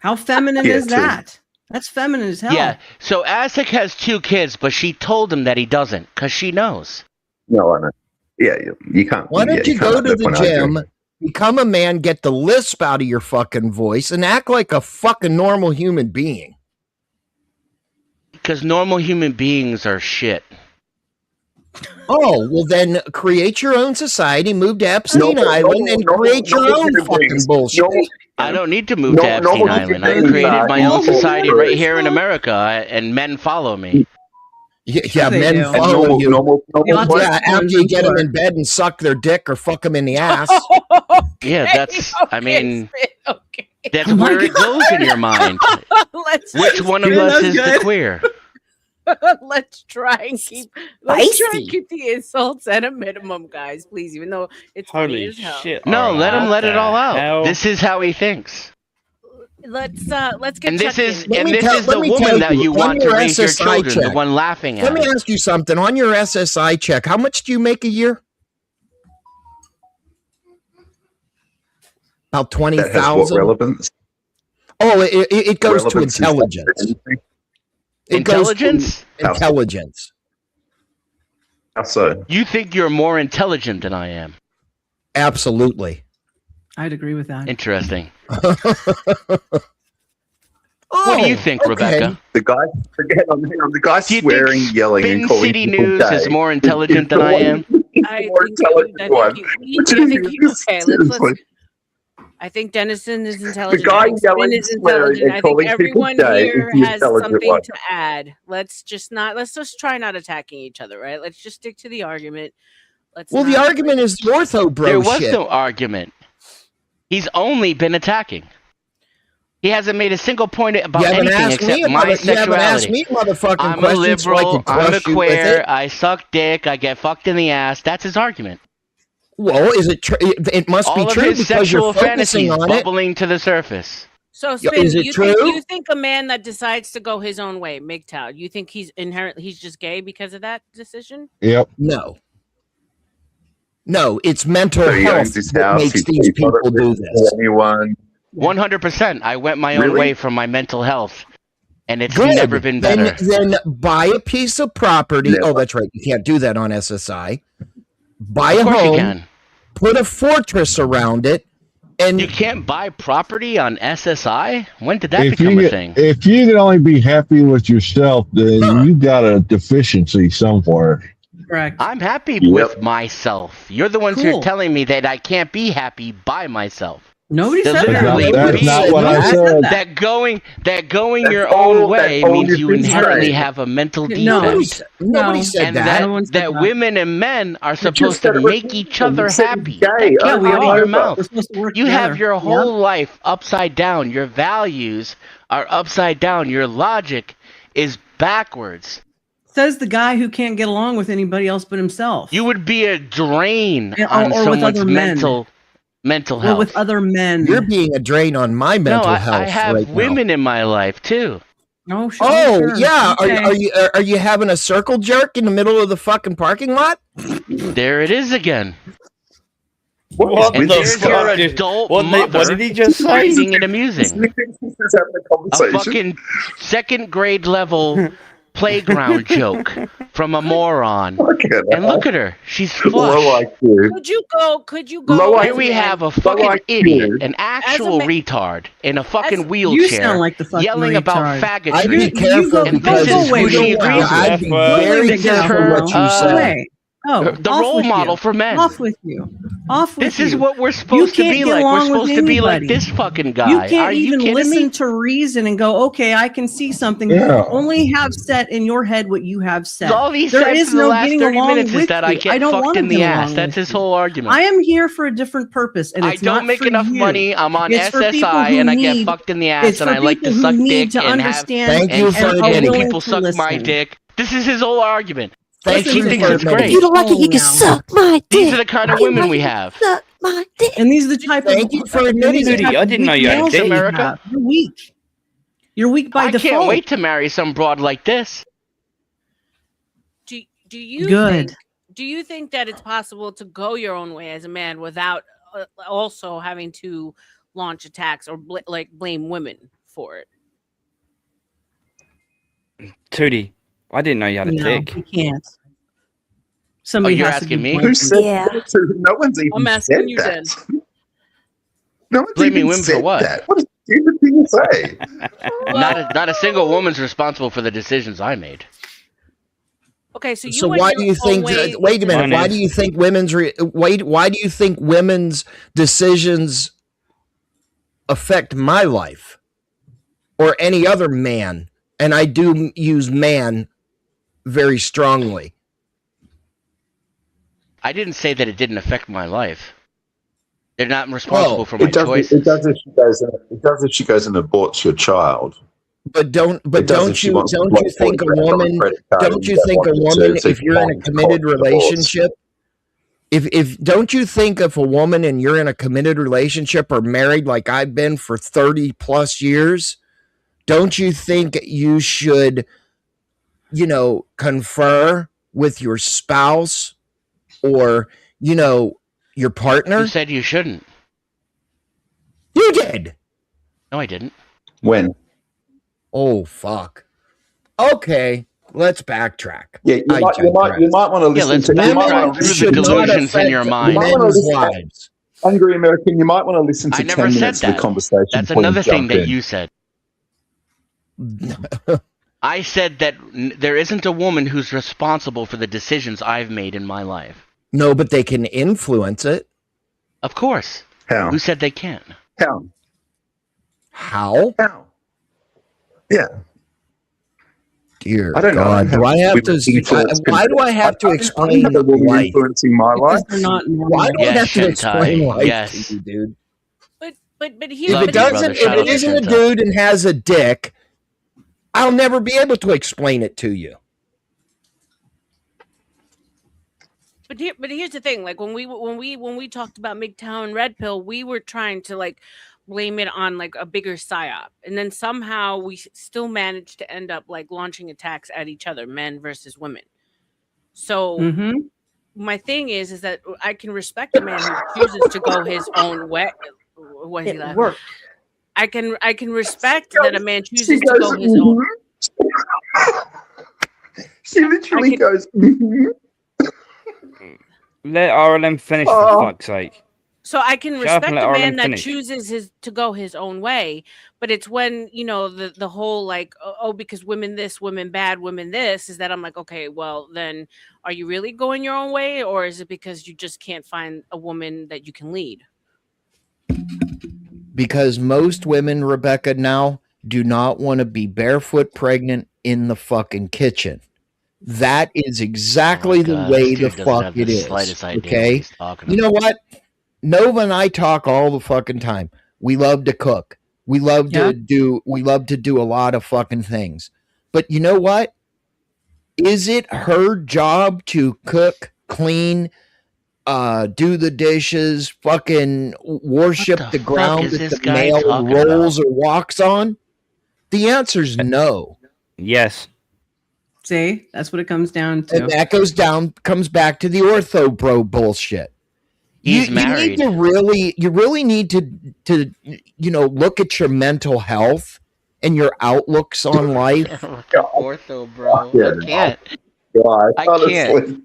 How feminine is that? That's feminine as hell. Yeah. So Aztec has 2 kids, but she told him that he doesn't because she knows. No, I know. Yeah, you can't. Why don't you go to the gym, become a man, get the lisp out of your fucking voice, and act like a fucking normal human being? Because normal human beings are shit. Oh, well then create your own society, move to Epstein Island, and create your own fucking bullshit. I don't need to move to Epstein Island. I created my own society right here in America, and men follow me. Yeah, men follow you. After you get them in bed and suck their dick or fuck them in the ass. Yeah, that's, I mean, that's where it goes in your mind. Which one of us is the queer? Let's try and keep the insults at a minimum, guys, please. Even though it's holy as hell. shit. No, let him let it all out. This is how he thinks. Let's get. And this is the woman that you want to raise your children, the one laughing at. Let me ask you something. On your SSI check, how much do you make a year? About 20,000. Relevance? Oh, it goes to intelligence. Intelligence? Intelligence. How so? You think you're more intelligent than I am? Absolutely. I'd agree with that. Interesting. What do you think, Rebecca? The guy swearing, yelling, and calling City News is more intelligent than I am. I think Dennison is intelligent. The guy yelling, is intelligent. I think everyone here has something to add. Let's just try not attacking each other, right? Let's just stick to the argument. The argument is ortho bro. There was no argument. He's only been attacking. He hasn't made a single point about anything except my sexuality. You haven't asked me motherfucking I'm questions. A liberal. So I'm a queer. I suck dick. I get fucked in the ass. That's his argument. Well, is it true? It must be true because you're focusing on it. Bubbling to the surface. So, Spin, you think a man that decides to go his own way, MGTOW, you think he's just gay because of that decision? Yep. No, it's mental health that makes these people do this. Anyone. 100%. I went my own way for my mental health, and it's Good. never been better. Then buy a piece of property. Oh, that's right. You can't do that on SSI. Buy a home. You can. Put a fortress around it. And you can't buy property on SSI? When did that become a thing? If you can only be happy with yourself, then you got a deficiency somewhere. Correct. I'm happy with myself. You're the ones who are telling me that I can't be happy by myself. Nobody said that. That's not what I said. That going your own way means you inherently have a mental defect. Nobody said that. That women and men are supposed to make each other happy. That can't be out of your mouth. You have your whole life upside down. Your values are upside down. Your logic is backwards. Says the guy who can't get along with anybody else but himself. You would be a drain on someone's mental health. Or with other men. You're being a drain on my mental health. I have women in my life too. Oh, sure. Oh, yeah. Okay. Are you having a circle jerk in the middle of the fucking parking lot? There it is again. What and there's your adult mother. What did he just say? Finding it amusing. A fucking second grade level playground joke from a moron. And look at her. She's flush. Could you go? Here we have a fucking idiot, an actual retard in a fucking wheelchair. You sound like the fucking yelling retard. about faggotry. I'd be careful and this is who she agrees with. I'd be very careful what you say. Oh, the role model for men. Off with you. Off with you. This is what we're supposed to be like. We're supposed to be like this fucking guy. You can't even listen to reason and go, okay, I can see something. Yeah. You only have set in your head what you have said. All he there said is for the no last getting 30 along minutes with is that I you. get don't fucked in the ass. That's his whole argument. I am here for a different purpose, and it's I don't make enough money. I'm on SSI, and I get fucked in the ass, and I like to suck dick and have people suck my dick. This is his whole argument. He thinks it's great. If you don't like it, you can suck my dick. These are the kind of women we have. Suck my dick. And these are the type of. Thank you for admitting it. I didn't know you had a dick. America. You're weak. You're weak by default. I can't wait to marry some broad like this. Do you think that it's possible to go your own way as a man without also having to launch attacks or blame women for it? Tootie, I didn't know you had a dick. You can't. Somebody you're has asking me? Who said that? No one's even I'm asking said you that. then. No one's Blaming even women said for what? that. What a stupid thing to say. Not a single woman's responsible for the decisions I made. Okay, so So why do you think? Wait a minute. Why do you think why do you think women's decisions affect my life or any other man? And I do use man very strongly. I didn't say that it didn't affect my life. They're not responsible for my It does, choices. it does if she goes. It does if she goes and aborts your child. But don't you think a woman? Don't you think a woman, if you're in a committed relationship, if don't you think if a woman and you're in a committed relationship or married like I've been for 30 plus years, don't you think you should, confer with your spouse or, your partner? You said you shouldn't. You did. No, I didn't. When? Oh, fuck. Okay, let's backtrack. Yeah, you might want to listen to the delusions in your mind. Angry American, you might want to listen to 10 minutes of the conversation. That's another thing that you said. I said that there isn't a woman who's responsible for the decisions I've made in my life. No, but they can influence it. Of course. How? Who said they can't? How? How? How? Yeah. Dear I don't God, know. do I have to? Why do I have to explain life? Influencing my life? Why do I have to explain life to you, dude? But If it isn't a dude and has a dick, I'll never be able to explain it to you. But here's the thing: like when we talked about MGTOW Red Pill, we were trying to blame it on a bigger psyop, and then somehow we still managed to end up launching attacks at each other, men versus women. So my thing is that I can respect a man who chooses to go his own way. It worked. I can respect that a man chooses to go his own. She literally goes. Let RLM finish, for fuck's sake. So I can respect a man that chooses to go his own way, but it's when, you know, the whole like, oh, because women this, women bad, women this, is that I'm like, okay, well then are you really going your own way, or is it because you just can't find a woman that you can lead? Because most women, Rebecca, now do not want to be barefoot pregnant in the fucking kitchen. That is exactly the way the fuck it is. Okay? You know what? Nova and I talk all the fucking time. We love to cook. We love to do a lot of fucking things. But you know what? Is it her job to cook, clean, do the dishes, fucking worship the ground that the male rolls or walks on? The answer is no. Yes. See, that's what it comes down to. And that comes back to the ortho bro bullshit. He's married. You really need to look at your mental health and your outlooks on life. Ortho, bro. I can't. God, I can't.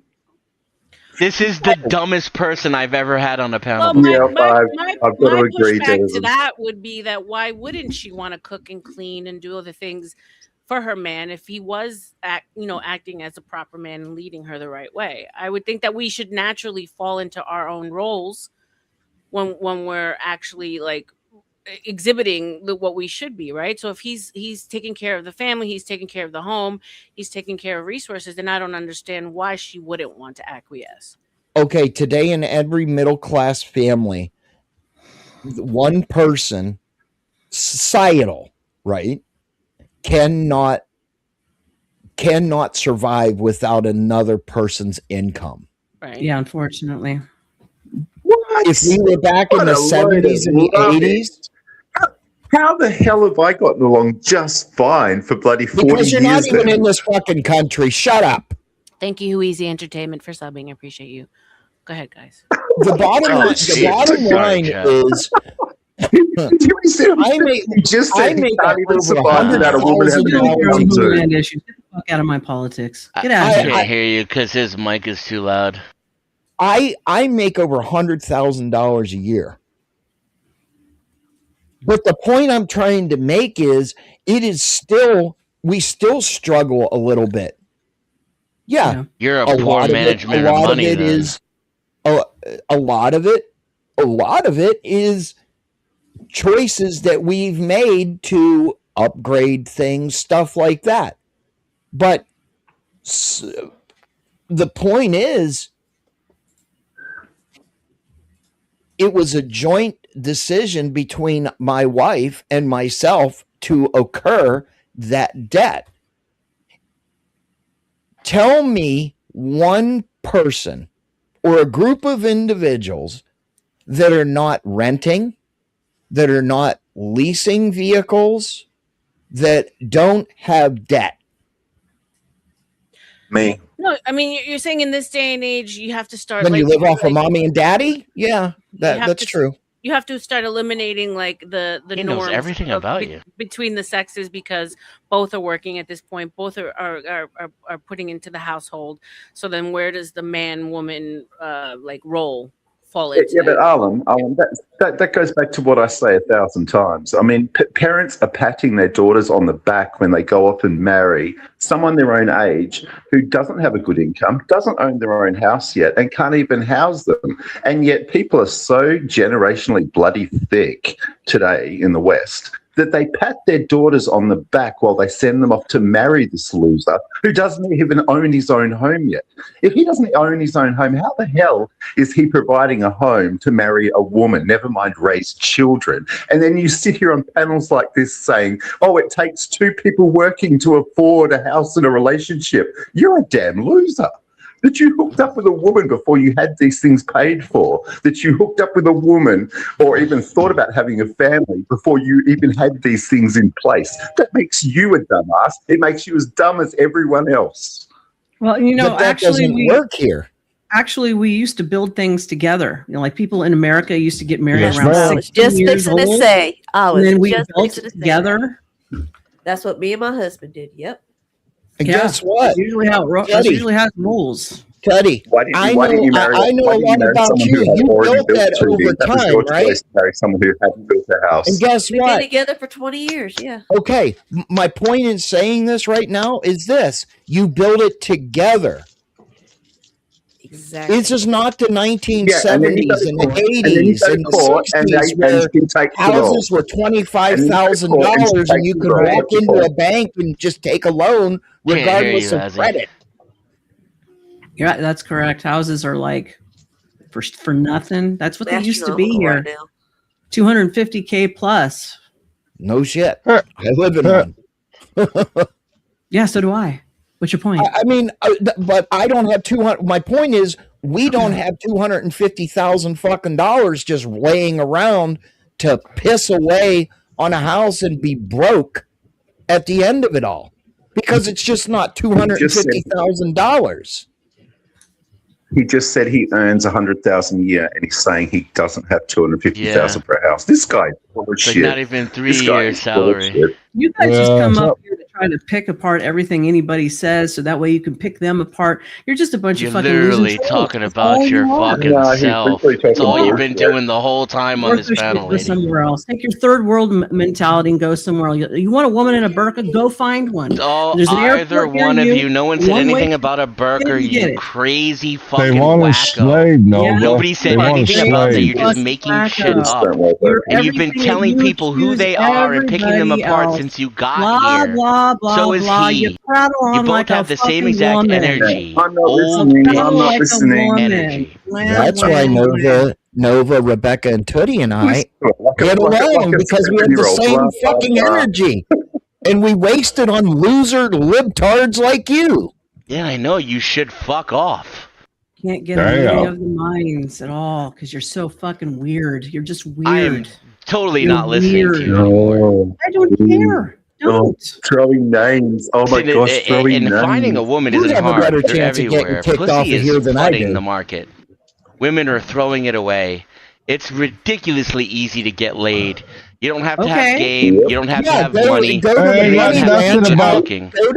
This is the dumbest person I've ever had on a panel. Well, my pushback to that would be that why wouldn't she want to cook and clean and do other things for her man if he was acting as a proper man and leading her the right way? I would think that we should naturally fall into our own roles when we're actually like exhibiting what we should be, right? So if he's taking care of the family, he's taking care of the home, he's taking care of resources, then I don't understand why she wouldn't want to acquiesce. Okay, today in every middle class family, one person, societal, right, cannot survive without another person's income. Right. Yeah, unfortunately. What? If we were back in the 70s and the 80s, how the hell have I gotten along just fine for bloody 40 years? Because you're not even in this fucking country. Shut up. Thank you, Easy Entertainment, for subbing. I appreciate you. Go ahead, guys. The bottom line is, I make over $100,000 issues. Get the fuck out of my politics. Get out of here. I can't hear you because his mic is too loud. I make over $100,000 a year. But the point I'm trying to make is we still struggle a little bit. Yeah. You're a poor management of money. A lot of it is choices that we've made to upgrade things, stuff like that. But the point is, it was a joint decision between my wife and myself to occur that debt. Tell me one person or a group of individuals that are not renting, that are not leasing vehicles, that don't have debt. Me. No, I mean, you're saying in this day and age, you have to start. When you live off of mommy and daddy? Yeah, that's true. You have to start eliminating like the He norms knows everything about you between the sexes, because both are working at this point. Both are putting into the household. So then, where does the man woman role fall into? Yeah, but Alan, that goes back to what I say 1,000 times. I mean, parents are patting their daughters on the back when they go off and marry someone their own age who doesn't have a good income, doesn't own their own house yet, and can't even house them. And yet people are so generationally bloody thick today in the West that they pat their daughters on the back while they send them off to marry this loser who doesn't even own his own home yet. If he doesn't own his own home, how the hell is he providing a home to marry a woman, never mind raise children? And then you sit here on panels like this saying, oh, it takes two people working to afford a house and a relationship. You're a damn loser. That you hooked up with a woman before you had these things paid for, that you hooked up with a woman or even thought about having a family before you even had these things in place. That makes you a dumbass. It makes you as dumb as everyone else. Well, that actually doesn't work here. Actually, we used to build things together. You know, like people in America used to get married Yes, around ma'am. I was just fixing to say. and then we built it together. That's what me and my husband did. Yep. And guess what? That's usually how it rules. Teddy, I know a lot about you. You built that over time, right? To marry someone who hadn't built their house. And guess We've what? been together for 20 years. Yeah. Okay. My point in saying this right now is this. You built it together. Exactly. This is not the 1970s and the 80s and the 60s where houses were $25,000 and you could walk into a bank and just take a loan regardless of credit. Yeah, that's correct. Houses are like for nothing. That's what they used to be here. Right now. 250K plus. No shit. I live in one. Yeah, so do I. What's your point? I mean, but I don't have 200. My point is, we don't have $250,000 fucking dollars just laying around to piss away on a house and be broke at the end of it all, because it's just not $250,000. He just said he earns $100,000 a year, and he's saying he doesn't have $250,000 per house. This guy is full of shit. Not even 3 years salary. You guys just come up here to try to pick apart everything anybody says, so that way you can pick them apart. You're just a bunch of fucking literally talking about your fucking self. That's all you've been doing the whole time on this panel. Go somewhere else. Take your third world mentality and go somewhere else. You want a woman in a burqa? Go find one. Oh, either one of you. No one said anything about a burqa. You crazy fucking they want a wacko. slave, Nova. Nobody said anything about that. You're just making shit up. And you've been telling people who they are and picking them apart since you got here. Blah, blah, so is blah. he. You prattle on you both like have the same exact woman. energy. I'm not Old listening. I'm not listening. Energy. That's why Nova, Rebecca, and Tootie and I get along, because we have the same fucking energy. And we waste it on loser libtards like you. Yeah, I know. You should fuck off. Can't get any of the minds at all because you're so fucking weird. You're just weird. I'm totally not listening to you anymore. I don't care. Don't. Throwing names. Oh my gosh, throwing names. Finding a woman isn't hard. They're everywhere. Pussy is flooding the market. Women are throwing it away. It's ridiculously easy to get laid. You don't have to have game. You don't have to have money. Go to the bunny ranch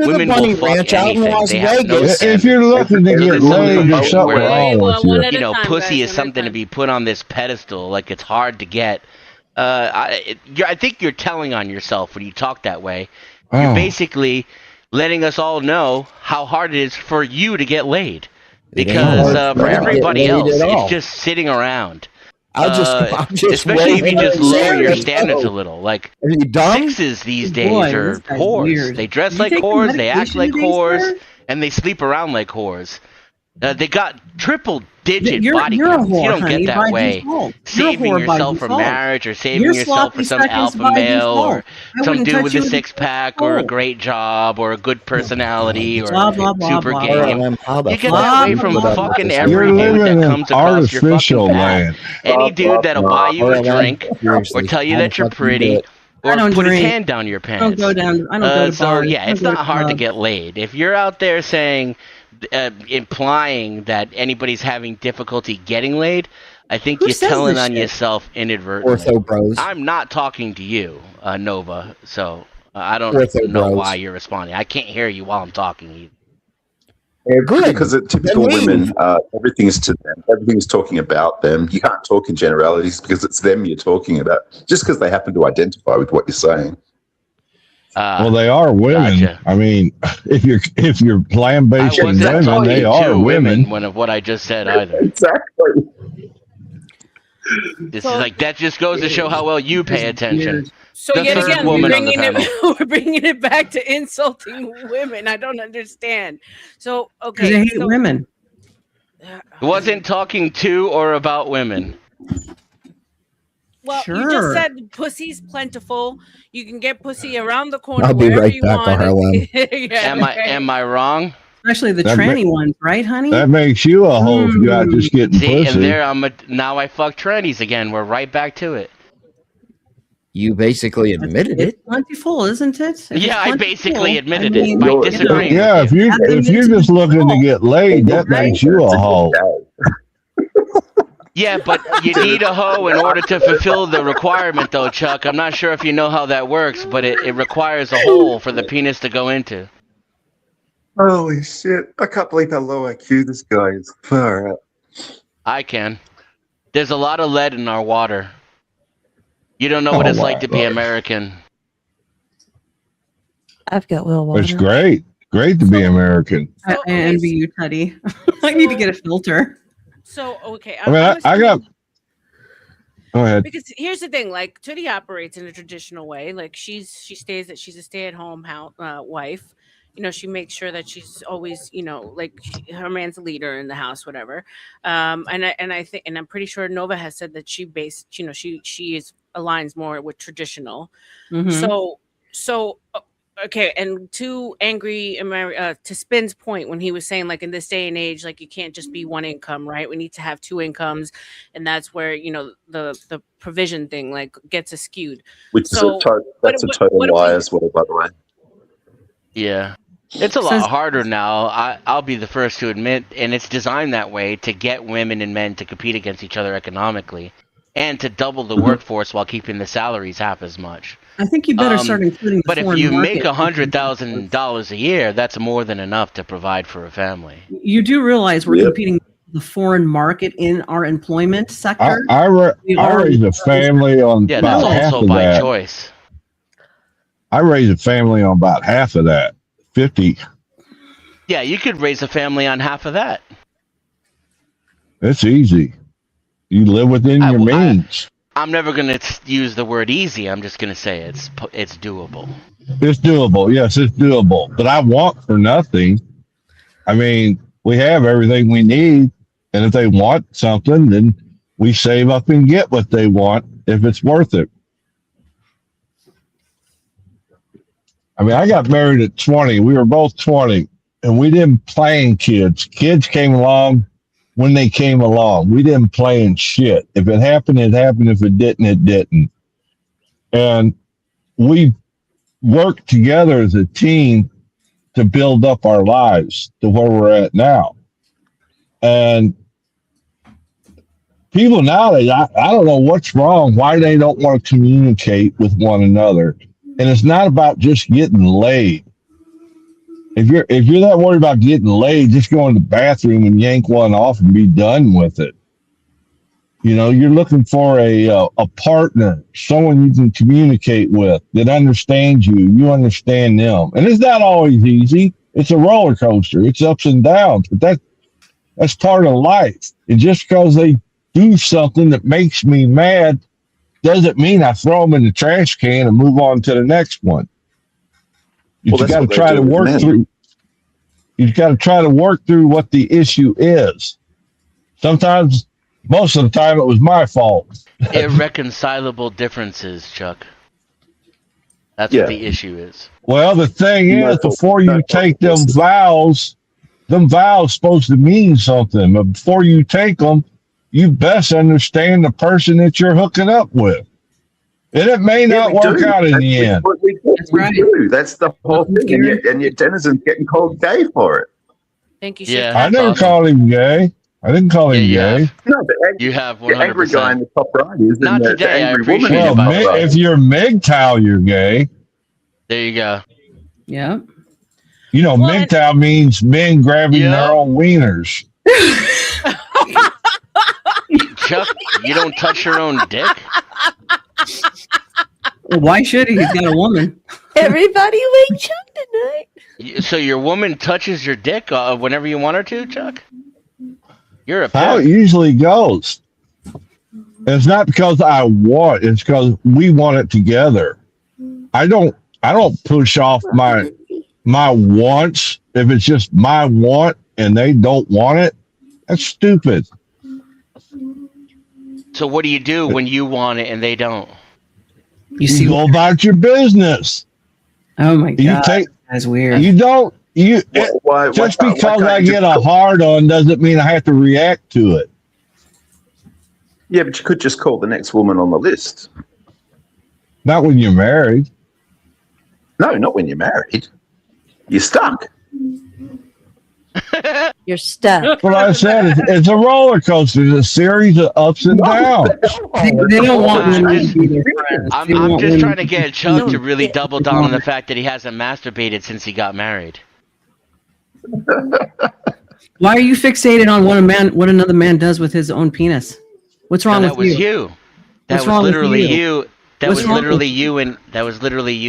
Women will fuck anything. They have no sense. If you're looking to get laid, there's something wrong with you. You know, pussy is something to be put on this pedestal, like it's hard to get. I think you're telling on yourself when you talk that way. You're basically letting us all know how hard it is for you to get laid. Because for everybody else, it's just sitting around. I'll just especially if you just lower your standards a little. Like sixes these days are whores. They dress like whores, they act like whores, and they sleep around like whores. They got triple-digit body counts. You don't get that way. Saving yourself for marriage, or saving yourself for some alpha male, or some dude with a six-pack, or a great job, or a good personality, or super game. You get that way from fucking every dude that comes across your fucking path. Any dude that'll buy you a drink, or tell you that you're pretty, or put his hand down your pants. I don't go to bars. So yeah, it's not hard to get laid. If you're out there saying, implying that anybody's having difficulty getting laid, I think you're telling on yourself inadvertently. Ortho bros. I'm not talking to you, Nova, so I don't know why you're responding. I can't hear you while I'm talking. Good, because typical women, everything is to them. Everything's talking about them. You can't talk in generalities because it's them you're talking about, just because they happen to identify with what you're saying. Well, they are women. Gotcha. I mean, if you're lambasting women, they are women. One of what I just said either. Exactly. This is like, that just goes to show how well you pay attention. So yet again, we're bringing it back to insulting women. I don't understand. So okay, they hate women. Wasn't talking to or about women. Well, you just said pussy's plentiful. You can get pussy around the corner. I'll be right back, Harlan. Am I wrong? Especially the tranny ones, right, honey? That makes you a hoe if you're not just getting pussy. And there, now I fuck trannies again. We're right back to it. You basically admitted it. It's plentiful, isn't it? I basically admitted it by disagreeing. Yeah, if you're just looking to get laid, that makes you a hoe. Yeah, but you need a hoe in order to fulfill the requirement, though, Chuck. I'm not sure if you know how that works, but it requires a hole for the penis to go into. Holy shit. I can't believe how low IQ this guy is. Far out. I can. There's a lot of lead in our water. You don't know what it's like to be American. I've got well water. It's great. Great to be American. I envy you, Teddy. I need to get a filter. So, okay. I got... Go ahead. Because here's the thing, like Tootie operates in a traditional way. Like she's a stay-at-home wife. You know, she makes sure that she's always, you know, like her man's a leader in the house, whatever. And I think, and I'm pretty sure Nova has said that she aligns more with traditional. Mm-hmm. So. Okay, and to Spin's point when he was saying, like, in this day and age, like, you can't just be one income, right? We need to have two incomes, and that's where, you know, the provision thing, like, gets skewed. Which is a total lie as well, by the way. Yeah. It's a lot harder now. I'll be the first to admit, and it's designed that way to get women and men to compete against each other economically and to double the workforce while keeping the salaries half as much. I think you better start including the But foreign if you market. make $100,000 a year, that's more than enough to provide for a family. You do realize we're competing with the foreign market in our employment sector? I raised a family on about half of that. Choice. I raised a family on about half of that, 50. Yeah, you could raise a family on half of that. It's easy. You live within your means. I'm never going to use the word easy. I'm just going to say it's doable. It's doable. Yes, it's doable. But I want for nothing. I mean, we have everything we need. And if they want something, then we save up and get what they want if it's worth it. I mean, I got married at 20. We were both 20. And we didn't plan kids. Kids came along when they came along. We didn't plan shit. If it happened, it happened. If it didn't, it didn't. And we worked together as a team to build up our lives to where we're at now. And people nowadays, I don't know what's wrong, why they don't want to communicate with one another. And it's not about just getting laid. If you're that worried about getting laid, just go in the bathroom and yank one off and be done with it. You know, you're looking for a partner, someone you can communicate with that understands you. You understand them, and it's not always easy. It's a roller coaster. It's ups and downs, but that's part of life. And just because they do something that makes me mad doesn't mean I throw them in the trash can and move on to the next one. You've got to try to work through. You've got to try to work through what the issue is. Sometimes, most of the time, it was my fault. Irreconcilable differences, Chuck. That's what the issue is. Well, the thing is, before you take them vows supposed to mean something. But before you take them, you best understand the person that you're hooking up with. And it may not work out in the end. We do. That's the whole thing. And yet Denizens getting called gay for it. Thank you. Yeah, I never called him gay. I didn't call him gay. No, but you have 100%. The angry guy in the top right is not the today. angry woman. Well, if you're MGTOW, you're gay. There you go. Yeah. You know, MGTOW means men grabbing their own wieners. Chuck, you don't touch your own dick? Why should he? He's got a woman. Everybody wake Chuck tonight. So your woman touches your dick whenever you want her to, Chuck? You're a How it usually goes. It's not because I want, it's because we want it together. I don't push off my wants if it's just my want and they don't want it. That's stupid. So what do you do when you want it and they don't? You go about your business. Oh my God, that's weird. You don't. Just because I get a hard on doesn't mean I have to react to it. Yeah, but you could just call the next woman on the list. Not when you're married. No, not when you're married. You're stuck. You're stuck. That's what I said. It's a roller coaster. It's a series of ups and downs. They don't want women to be their friends. I'm just trying to get Chuck to really double down on the fact that he hasn't masturbated since he got married. Why are you fixated on what another man does with his own penis? What's wrong with you? That was literally you. That was literally you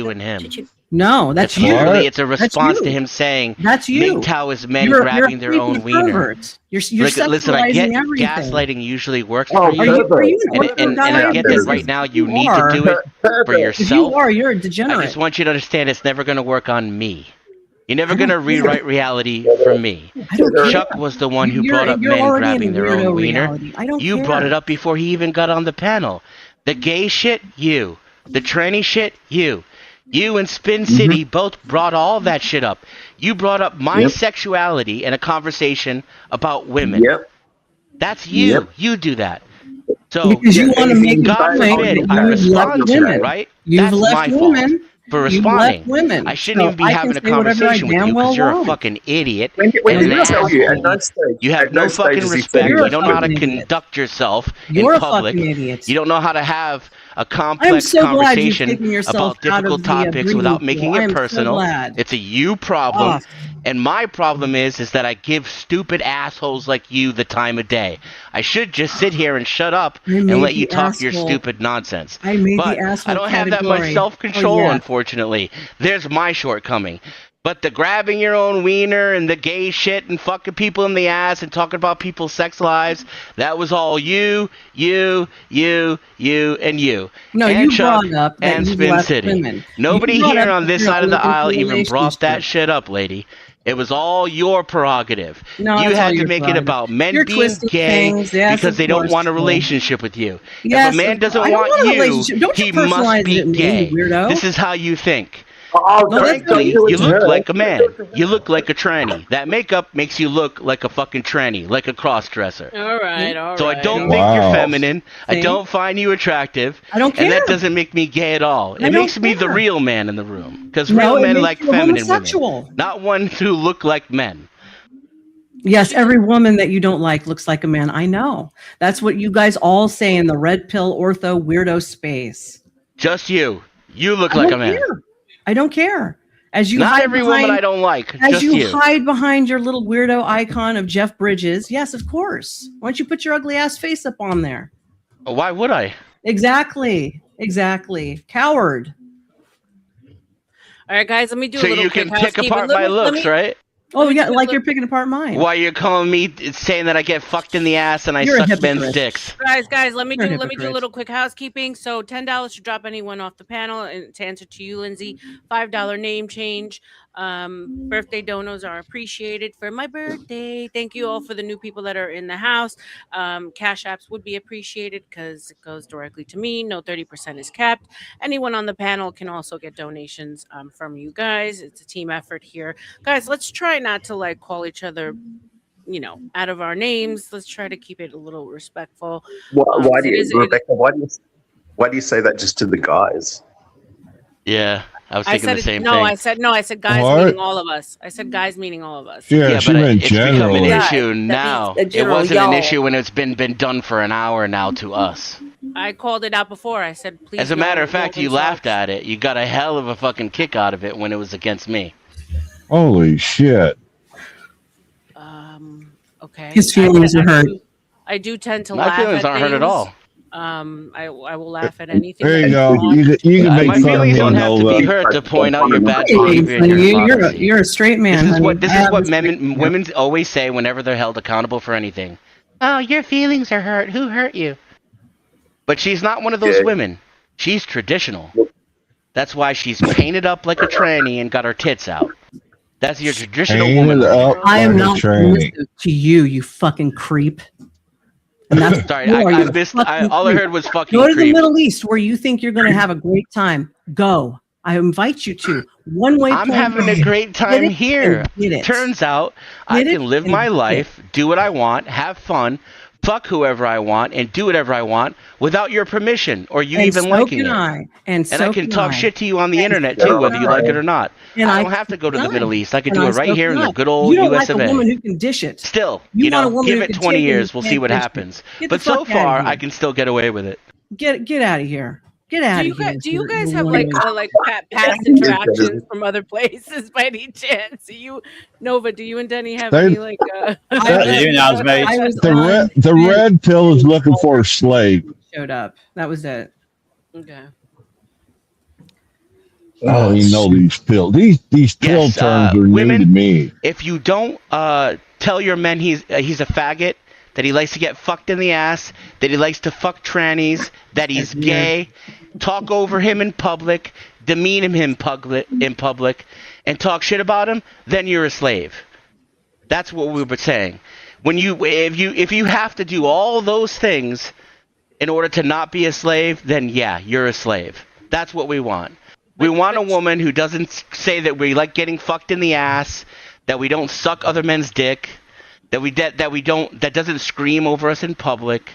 and him. No, that's you. It's a response to him saying that's you. MGTOW is men grabbing their own wiener. You're Listen, I get everything. gaslighting usually works for you, and I get that right now you need to do it for yourself. You're a degenerate. I just want you to understand it's never going to work on me. You're never going to rewrite reality for me. Chuck was the one who brought up men grabbing their own wiener. You brought it up before he even got on the panel. The gay shit, you. The tranny shit, you. You and Spin City both brought all that shit up. You brought up my sexuality in a conversation about women. That's you. You do do that. So because you want to make God forbid I respond to that, right? That's my fault for responding. Women. I shouldn't even be having a conversation with you because you're a fucking idiot. You have no fucking respect. You don't know how to conduct yourself in public. You don't know how to have a complex conversation about difficult topics without making it personal. It's a you problem. And my problem is that I give stupid assholes like you the time of day. I should just sit here and shut up and let you talk your stupid nonsense. But I don't have that much self-control, unfortunately. There's my shortcoming. But the grabbing your own wiener and the gay shit and fucking people in the ass and talking about people's sex lives, that was all you, and you. No, and you Chuck brought up that and you Spin left City. women. Nobody You brought here up on this you're side of the looking aisle for even brought that relationship. shit up, lady. It was all your prerogative. No, you it's all had to your make it prerogative. about men You're being twisting gay things. Yes, because of they don't course, want a Joel. relationship with you. Yes, if a man doesn't I don't want want a you, relationship. Don't you he must personalize be it, you gay. weirdo. This is how you think. No, Frankly, you look like a man. You look like a tranny. That makeup makes you look like a fucking tranny, like a cross-dresser. All right. So I don't think you're feminine. I don't find you attractive. I don't care. And that doesn't make me gay at all. It makes me the real man in the room. Because real men like feminine women, not ones who look like men. Yes, every woman that you don't like looks like a man. I know. That's what you guys all say in the red pill ortho weirdo space. Just you. You look like a man. I don't care. As you not hide every behind, woman I don't like. As just you hide behind your little weirdo icon of Jeff Bridges. Yes, of course. Why don't you put your ugly ass face up on there? Why would I? Exactly. Coward. All right, guys, let me do a little So you can pick apart my looks, right? Oh, yeah, like you're picking apart mine. Why you're calling me saying that I get fucked in the ass and I suck men's dicks? Guys, let me do a little quick housekeeping. So $10 to drop anyone off the panel, and to answer to you, Lindsay, $5 name change. Birthday donos are appreciated for my birthday. Thank you all for the new people that are in the house. Cash apps would be appreciated because it goes directly to me. No 30% is capped. Anyone on the panel can also get donations from you guys. It's a team effort here. Guys, let's try not to call each other out of our names. Let's try to keep it a little respectful. Why do you say that just to the guys? Yeah, I was thinking the same thing. I said guys meaning all of us. I said guys meaning all of us. Yeah, but it's become an generally. issue now. It wasn't an issue when it's been done for an hour now to us. I called it out before. I said, please. As a matter of fact, you laughed at it. You got a hell of a fucking kick out of it when it was against me. Holy shit. Okay. His feelings are hurt. I do tend to My laugh feelings at aren't hurt at all. I will laugh at anything. There you go. You can make my fun of feelings him. don't have to be hurt to point out your bad behavior. You're a straight man. This is what women always say whenever they're held accountable for anything. Oh, your feelings are hurt. Who hurt you? But she's not one of those women. She's traditional. That's why she's painted up like a tranny and got her tits out. That's your traditional woman. I am not listening to you, you fucking creep. And that's sorry, I missed. All I heard was fucking. Go to creep. the Middle East where you think you're going to have a great time. Go. I invite you to. I'm having a great time here. Turns out I can live my life, do what I want, have fun, fuck whoever I want and do whatever I want without your permission or you even liking it. And I can talk shit to you on the internet too, whether you like it or not. And I don't have to go to the Middle East. I can do it right here in the good old US of A. You don't like a woman who can dish it. Still, you know, give it 20 years. We'll see what happens. But so far, I can still get away with it. Get out of here. Get out of here. Do you guys have like past interactions from other places by any chance? Do you, Nova? Do you and Denny have any like? The red pill is looking for a slave. Showed up. That was it. Okay. Oh, you know these pills. These pill terms are new to me. If you don't tell your men he's a faggot, that he likes to get fucked in the ass, that he likes to fuck trannies, that he's gay, talk over him in public, demean him in public, and talk shit about him, then you're a slave. That's what we were saying. If you have to do all those things in order to not be a slave, then yeah, you're a slave. That's what we want. We want a woman who doesn't say that we like getting fucked in the ass, that we don't suck other men's dick, that doesn't scream over us in public,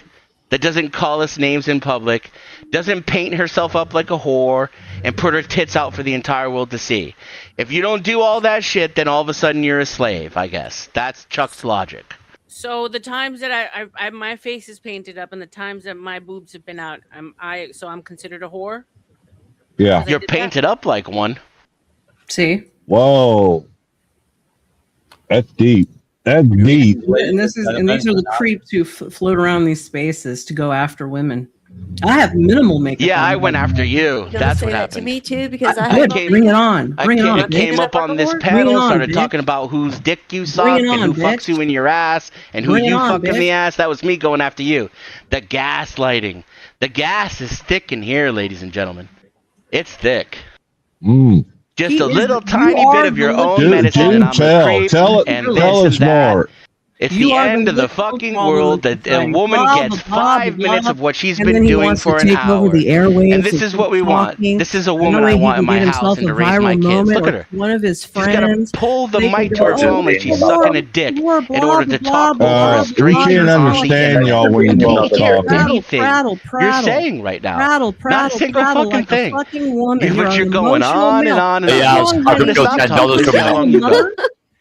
that doesn't call us names in public, doesn't paint herself up like a whore and put her tits out for the entire world to see. If you don't do all that shit, then all of a sudden you're a slave, I guess. That's Chuck's logic. So the times that I my face is painted up and the times that my boobs have been out, I'm considered a whore? Yeah. You're painted up like one. See? Whoa. That's deep. That's deep. And these are the creeps who float around these spaces to go after women. I have minimal makeup. Yeah, I went after you. That's what happened. To me too, because bring it on. I came up on this panel, started talking about whose dick you suck and who fucks you in your ass and who you fuck in the ass. That was me going after you. The gaslighting. The gas is thick in here, ladies and gentlemen. It's thick. Just a little tiny bit of your own medicine, and I'm a creep, and this and that. It's the end of the fucking world that a woman gets 5 minutes of what she's been doing for an hour. And this is what we want. This is a woman I want in my house and to raise my kids. Look at her. One of his friends. She's got to pull the mic towards home like she's sucking a dick in order to talk over a stranger. We can't understand y'all when you both talk. Anything you're saying right now. Not a single fucking thing. But you're going on and on and on. I'm going to stop talking.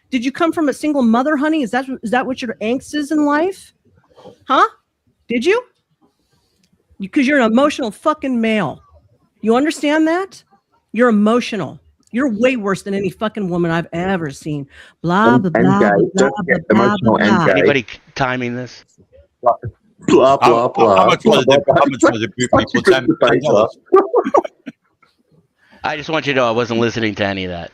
Did you come from a single mother, honey? Is that what your angst is in life? Huh? Did you? Because you're an emotional fucking male. You understand that? You're emotional. You're way worse than any fucking woman I've ever seen. Blah, blah, blah, blah, blah, blah. Anybody timing this? Blah, blah, blah. How much was it? People I just want you to know I wasn't listening to any of that.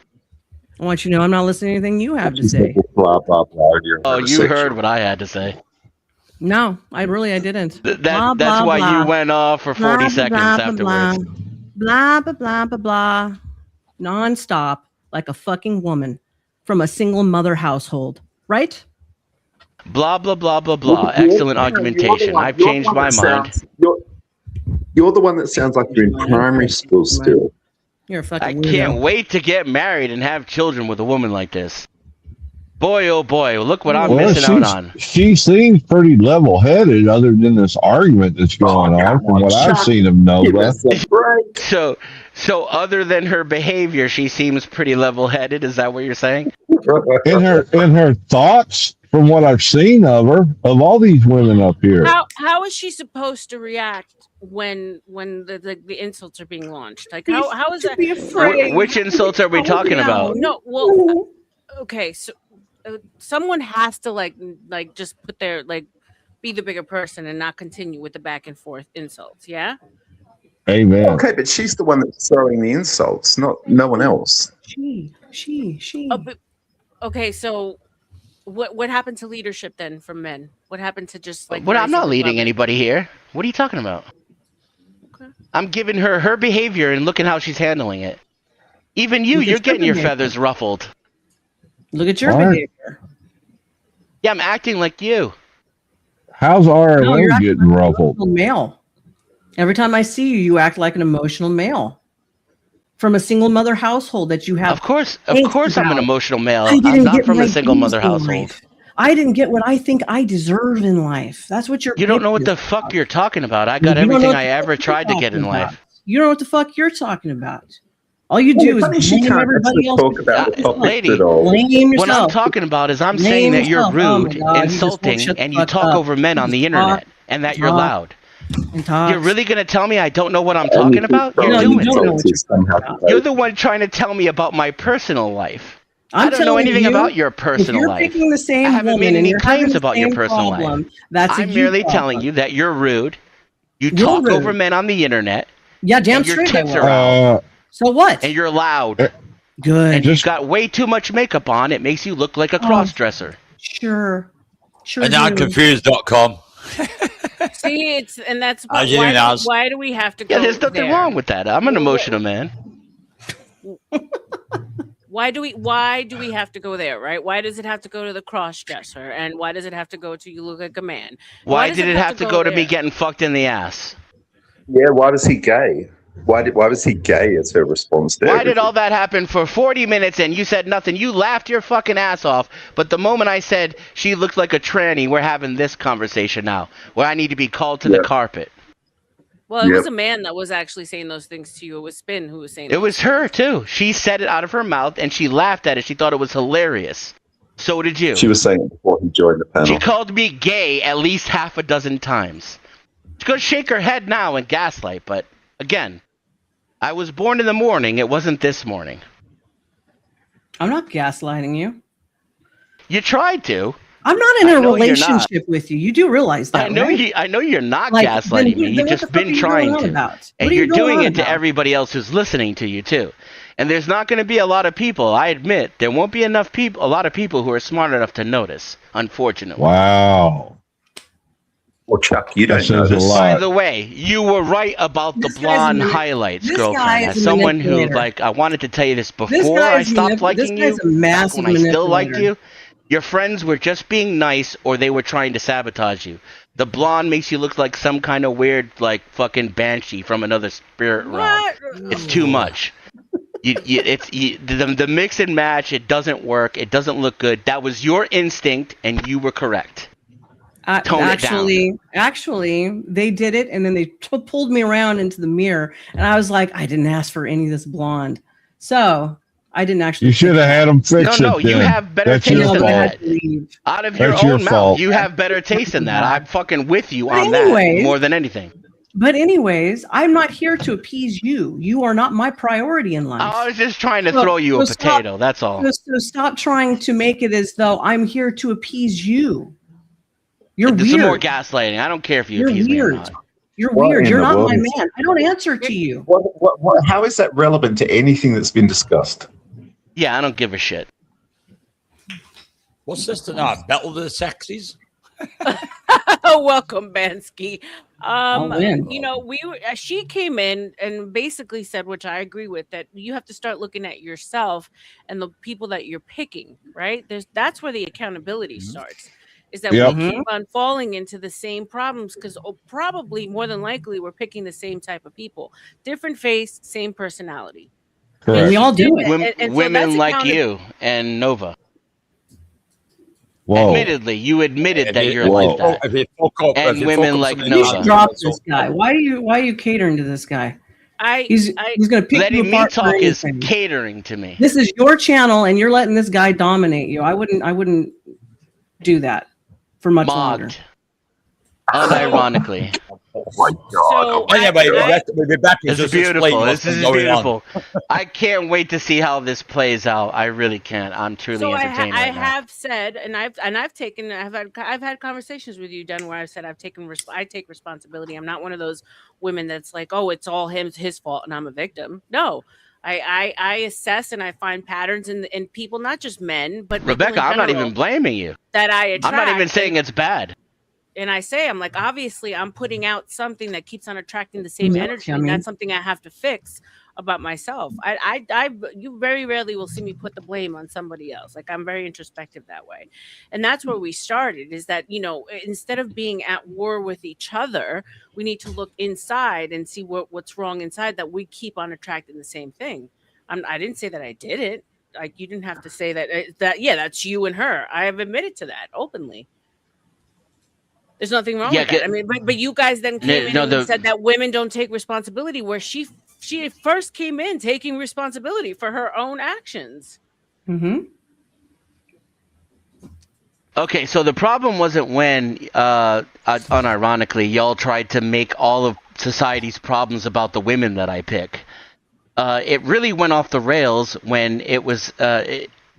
I want you to know I'm not listening to anything you have to say. Blah, blah, blah. Oh, you heard what I had to say. No, I didn't. That's why you went off for 40 seconds afterwards. Blah, blah, blah, blah, blah. Non-stop, like a fucking woman from a single mother household. Right? Blah, blah, blah, blah, blah. Excellent argumentation. I've changed my mind. You're the one that sounds like you're in primary school still. You're a fucking I can't wait to get married and have children with a woman like this. Boy, oh boy, look what I'm missing out on. She seems pretty level-headed other than this argument that's going on from what I've seen of Nova. So other than her behavior, she seems pretty level-headed. Is that what you're saying? In her thoughts, from what I've seen of her, of all these women up here. How is she supposed to react when the insults are being launched? Like how is that? Be afraid. Which insults are we talking about? No, well, okay, so someone has to like just put their be the bigger person and not continue with the back and forth insults. Yeah. Amen. Okay, but she's the one that's throwing the insults, not no one else. She. Okay, so. What happened to leadership then from men? What happened to just like? But I'm not leading anybody here. What are you talking about? Okay. I'm giving her behavior and look at how she's handling it. Even you're getting your feathers ruffled. Look at your behavior. Yeah, I'm acting like you. How's RLM getting ruffled? Male. Every time I see you, you act like an emotional male. From a single mother household that you have. Of course, I'm an emotional male. I'm not from a single mother household. I didn't get what I think I deserve in life. That's what You don't know what the fuck you're talking about. I got everything I ever tried to get in life. You don't know what the fuck you're talking about. All you do is blame everybody else. Talk about the topic lady, at all. Blame yourself. what I'm talking about is I'm saying that you're rude, insulting, and you talk over men on the internet, and that you're loud. You're really going to tell me I don't know what I'm talking about? You're doing it. You're the one trying to tell me about my personal life. I don't know anything about your personal life. You're picking the same I haven't made any claims about your personal life. I'm merely telling you that you're rude. You talk over men on the internet. Yeah, damn straight. Your tits are out. So what? And you're loud. Good. And you've got way too much makeup on. It makes you look like a cross-dresser. Sure. And I'm confused.com. See, that's why do we have to go Yeah, there's nothing wrong with that. I'm an emotional man. Why do we have to go there, right? Why does it have to go to the cross-dresser? And why does it have to go to you look like a man? Why did it have to go to me getting fucked in the ass? Yeah, why was he gay? Why was he gay as her response to Why did all that happen for 40 minutes and you said nothing? You laughed your fucking ass off. But the moment I said she looked like a tranny, we're having this conversation now where I need to be called to the carpet. Well, it was a man that was actually saying those things to you. It was Spin who was saying it was her, too. She said it out of her mouth and she laughed at it. She thought it was hilarious. So did you. She was saying it before he joined the panel. She called me gay at least half a dozen times. She's going to shake her head now and gaslight, but again, I was born in the morning. It wasn't this morning. I'm not gaslighting you. You tried to. I'm not in a relationship with you. You do realize that, right? I know you're not gaslighting me. You've just been trying to. And you're doing it to everybody else who's listening to you, too. And there's not going to be a lot of people, I admit, there won't be a lot of people who are smart enough to notice, unfortunately. Wow. Well, Chuck, you don't know this. By the way, you were right about the blonde highlights, girlfriend. As someone who, I wanted to tell you this before I stopped liking you, when I still liked you. Your friends were just being nice, or they were trying to sabotage you. The blonde makes you look like some kind of weird, fucking banshee from another spirit realm. It's too much. The mix and match. It doesn't work. It doesn't look good. That was your instinct, and you were correct. Actually, they did it, and then they pulled me around into the mirror, and I was like, I didn't ask for any of this blonde, so I didn't actually. You should have had them fix it. No, you have better taste than that. Out of your own mouth, you have better taste than that. I'm fucking with you on that more than anything. But anyways, I'm not here to appease you. You are not my priority in life. I was just trying to throw you a potato. That's all. So stop trying to make it as though I'm here to appease you. You're weird. Some more gaslighting. I don't care if you appease me or not. You're weird. You're not my man. I don't answer to you. How is that relevant to anything that's been discussed? Yeah, I don't give a shit. What's this tonight? Battle of the Sexes? Welcome, Bansky. She came in and basically said, which I agree with, that you have to start looking at yourself and the people that you're picking, right? That's where the accountability starts. Is that we keep on falling into the same problems because probably more than likely we're picking the same type of people. Different face, same personality. Correct. And we all do it. Women like you and Nova. Whoa. Admittedly, you admitted that you're like that. And women like Nova. You should drop this guy. Why are you catering to this guy? He's going to pick letting you me apart talk is catering to me. This is your channel, and you're letting this guy dominate you. I wouldn't do that for much longer. Unironically. Oh my God! We'll be back. It's beautiful. This is beautiful. I can't wait to see how this plays out. I really can't. I'm truly entertained. I have said, and I've had conversations with you, Dan, where I've said I take responsibility. I'm not one of those women that's like, oh, it's all his fault, and I'm a victim. No. I assess and I find patterns in people, not just men, but Rebecca, I'm not even blaming you. That I attract. I'm not even saying it's bad. And I say, I'm like, obviously, I'm putting out something that keeps on attracting the same energy, and that's something I have to fix about myself. You very rarely will see me put the blame on somebody else. Like, I'm very introspective that way, and that's where we started. Is that instead of being at war with each other, we need to look inside and see what's wrong inside, that we keep on attracting the same thing. I didn't say that I did it. Like, you didn't have to say that. Yeah, that's you and her. I have admitted to that openly. There's nothing wrong with that. I mean, but you guys then came in and said that women don't take responsibility, where she first came in taking responsibility for her own actions. Mm-hmm. Okay, so the problem wasn't when, unironically, y'all tried to make all of society's problems about the women that I pick. It really went off the rails when it was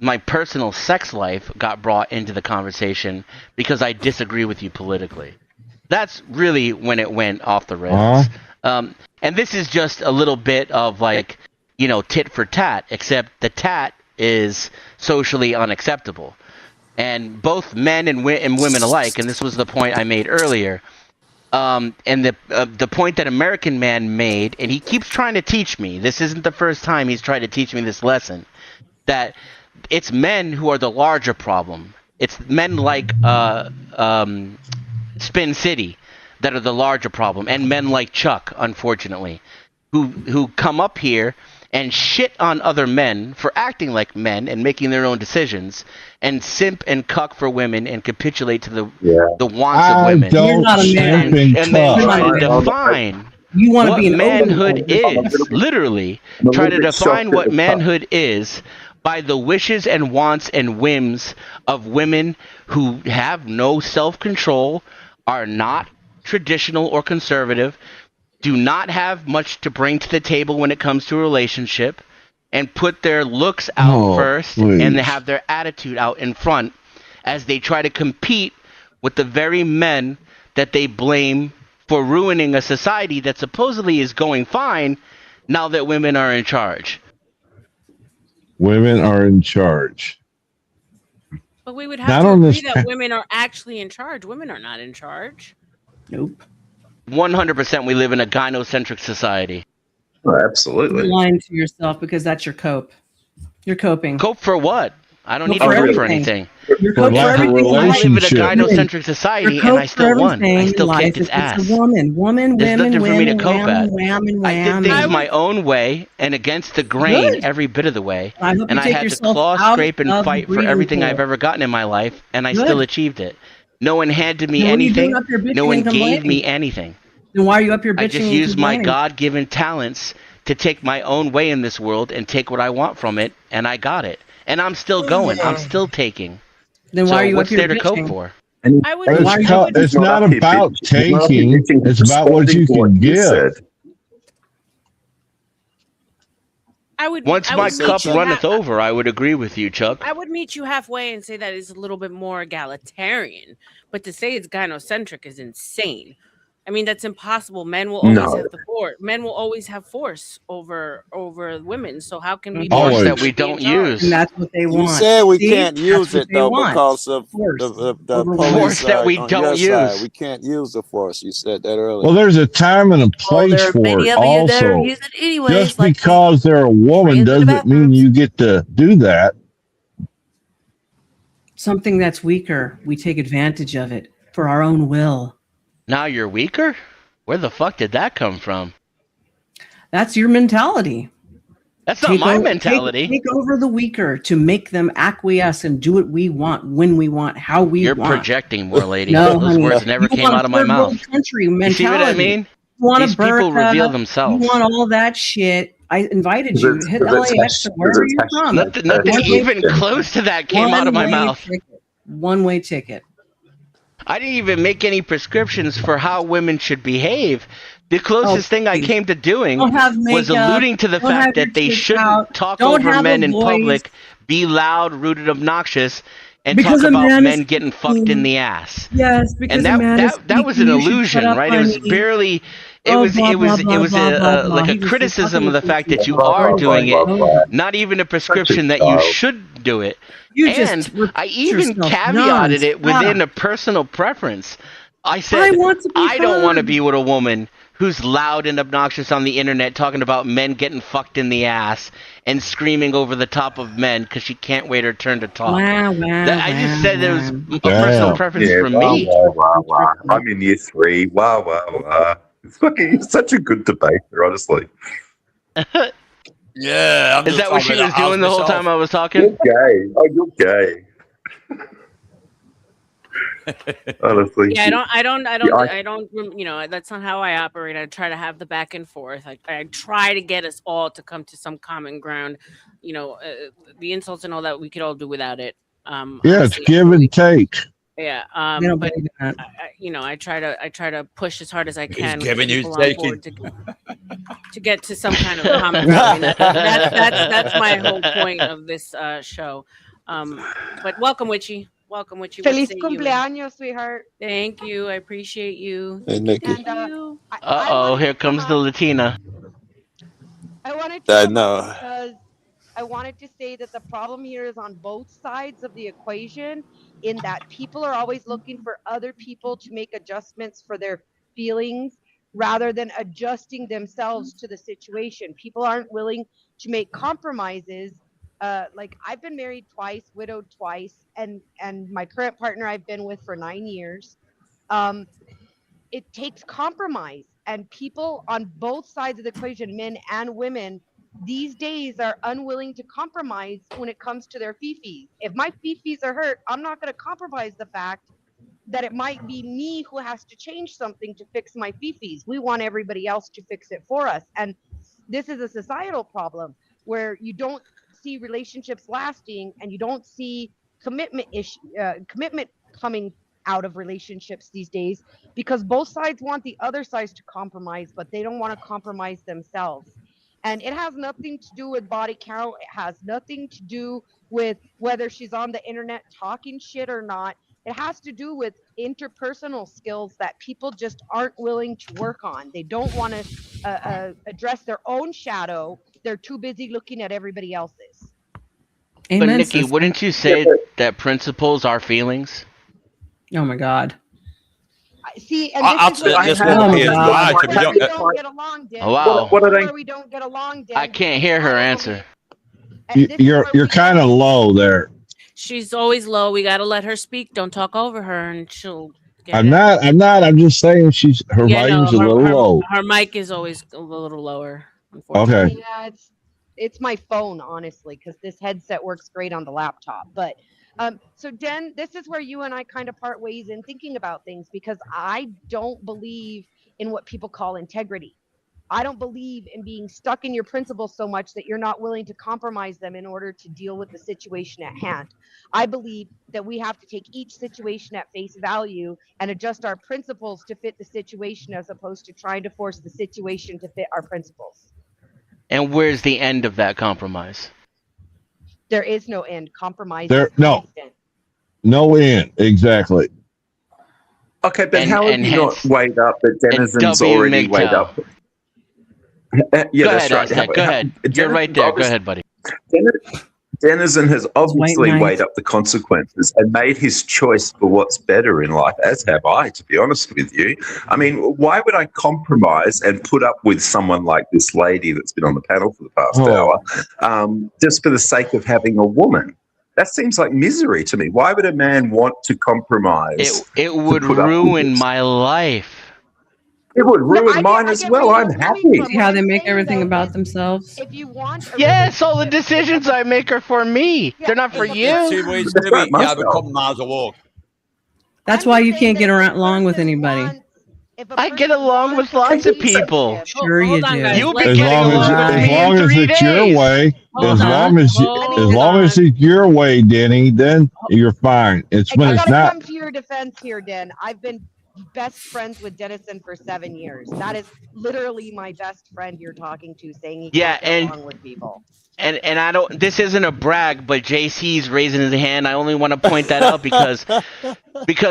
my personal sex life got brought into the conversation because I disagree with you politically. That's really when it went off the rails. And this is just a little bit of, like, you know, tit for tat, except the tat is socially unacceptable. And both men and women alike, and this was the point I made earlier, and the point that American Man made, and he keeps trying to teach me, this isn't the first time he's tried to teach me this lesson, that it's men who are the larger problem. It's men like Spin City that are the larger problem, and men like Chuck, unfortunately, who come up here and shit on other men for acting like men and making their own decisions, and simp and cuck for women and capitulate to the wants of women. You're not a man. And then try to define what manhood is. Literally, try to define what manhood is by the wishes and wants and whims of women who have no self-control, are not traditional or conservative, do not have much to bring to the table when it comes to a relationship, and put their looks out first, and they have their attitude out in front as they try to compete with the very men that they blame for ruining a society that supposedly is going fine now that women are in charge. Women are in charge. But we would have to agree that women are actually in charge. Women are not in charge. Nope. 100% we live in a gynocentric society. Oh, absolutely. You're lying to yourself because that's your cope. You're coping. Cope for what? I don't need to cope for anything. You're cope for everything. I live in a gynocentric society and I still won. I still kicked its ass. It's a woman. There's nothing for me to cope at. I did things my own way and against the grain every bit of the way. And I had to claw, scrape, and fight for everything I've ever gotten in my life, and I still achieved it. No one handed me anything. No one gave me anything. Then why are you up here bitching? I just used my God-given talents to take my own way in this world and take what I want from it, and I got it. And I'm still going. I'm still taking. Then why are you what's up here there to bitching? cope for? It's not about taking. It's about what you can give. Once my cup runneth over, I would agree with you, Chuck. I would meet you halfway and say that it's a little bit more egalitarian. But to say it's gynocentric is insane. I mean, that's impossible. Men will always have the force. Men will always have force over women. So how can we force that we don't use? And that's what they want. You said we can't use it though because of the force that we don't use. We can't use the force. You said that earlier. Well, there's a time and a place for it. Also, just because they're a woman doesn't mean you get to do that. Something that's weaker, we take advantage of it for our own will. Now you're weaker? Where the fuck did that come from? That's your mentality. That's not my mentality. Take over the weaker to make them acquiesce and do what we want, when we want, how we want. You're projecting more, lady. No, those words never came out of my mouth. Country you mentality. see what I mean? These people reveal themselves. You want all that shit. I invited you. Hit LAX to where are you from? Nothing even close to that came out of my mouth. One-way ticket. I didn't even make any prescriptions for how women should behave. The closest thing I came to doing was alluding to the fact that they shouldn't talk over men in public, be loud, rude, and obnoxious, and talk about men getting fucked in the ass. Yes, because that was an illusion, right? It was barely. It was like a criticism of the fact that you are doing it, not even a prescription that you should do it. I even caveated it within a personal preference. I said, I don't want to be with a woman who's loud and obnoxious on the internet talking about men getting fucked in the ass and screaming over the top of men because she can't wait her turn to talk. I just said there was a personal preference for me. Wow. I'm in year 3. Wow. It's such a good debate there, honestly. Yeah. Is that what she was doing the whole time I was talking? You're gay. Oh, you're gay. Honestly. Yeah, I don't. You know, that's not how I operate. I try to have the back and forth. I try to get us all to come to some common ground. You know, the insults and all that, we could all do without it. Yeah, it's give and take. Yeah. But you know, I try to push as hard as I can. He's giving you taking. To get to some kind of common ground. That's my whole point of this show. But welcome, Witchy. Welcome, Witchy. Feliz cumpleaños, sweetheart. Thank you. I appreciate you. Hey, Nikki. Here comes the Latina. I wanted to because I wanted to say that the problem here is on both sides of the equation, in that people are always looking for other people to make adjustments for their feelings rather than adjusting themselves to the situation. People aren't willing to make compromises. Like, I've been married twice, widowed twice, and my current partner I've been with for 9 years. It takes compromise, and people on both sides of the equation, men and women, these days are unwilling to compromise when it comes to their fifis. If my fifis are hurt, I'm not going to compromise the fact that it might be me who has to change something to fix my fifis. We want everybody else to fix it for us. And this is a societal problem where you don't see relationships lasting, and you don't see commitment coming out of relationships these days, because both sides want the other sides to compromise, but they don't want to compromise themselves. And it has nothing to do with body count. It has nothing to do with whether she's on the internet talking shit or not. It has to do with interpersonal skills that people just aren't willing to work on. They don't want to address their own shadow. They're too busy looking at everybody else's. Amen, but Nikki, sister. Wouldn't you say that principles are feelings? Oh my God. See, and this is where we don't get along, Dan. Oh, wow. Where we don't get along, Dan. I can't hear her answer. You're kind of low there. She's always low. We got to let her speak. Don't talk over her, and she'll. I'm not. I'm just saying her volume's a little low. Her mic is always a little lower. Okay. Yeah, it's my phone, honestly, because this headset works great on the laptop. But so Den, this is where you and I kind of part ways in thinking about things, because I don't believe in what people call integrity. I don't believe in being stuck in your principles so much that you're not willing to compromise them in order to deal with the situation at hand. I believe that we have to take each situation at face value and adjust our principles to fit the situation, as opposed to trying to force the situation to fit our principles. And where's the end of that compromise? There is no end. Compromise. No end. Exactly. Okay, but how have you not weighed up that Denizens already weighed up? Yeah, that's right. Go ahead. You're right there. Go ahead, buddy. Denizen has obviously weighed up the consequences and made his choice for what's better in life, as have I, to be honest with you. I mean, why would I compromise and put up with someone like this lady that's been on the panel for the past hour, just for the sake of having a woman? That seems like misery to me. Why would a man want to compromise? It would ruin my life. It would ruin mine as well. I'm happy. See how they make everything about themselves? If you want, yes, all the decisions I make are for me. They're not for you. 2 weeks, you have a couple miles of walk. That's why you can't get along with anybody. I get along with lots of people. Sure you do. You'll be getting along with me in 3 days. As long as it's your way, as long as it's your way, Denny, then you're fine. It's when it's not. I gotta come to your defense here, Den. I've been best friends with Denison for 7 years. That is literally my best friend you're talking to, saying he can't get along with people. And I don't. This isn't a brag, but JC's raising his hand. I only want to point that out because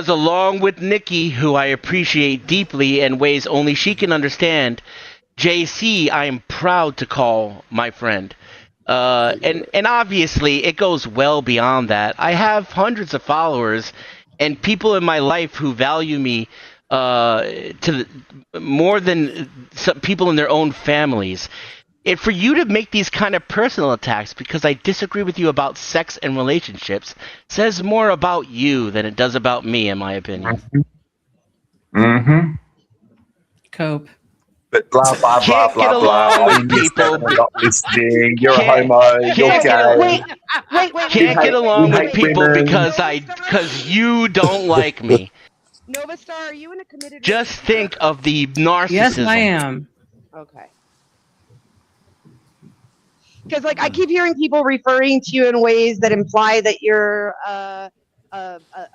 along with Nikki, who I appreciate deeply in ways only she can understand, JC, I am proud to call my friend. And obviously, it goes well beyond that. I have hundreds of followers and people in my life who value me more than some people in their own families. And for you to make these kind of personal attacks because I disagree with you about sex and relationships says more about you than it does about me, in my opinion. Mm-hmm. Cope. But Blah blah blah blah blah. with people. Not listening. You're a homo. You're gay. Wait. Can't get along with people women. because you don't like me. Nova Star, are you in a committed Just think of the narcissism. Yes, I am. Okay. Because like I keep hearing people referring to you in ways that imply that you're a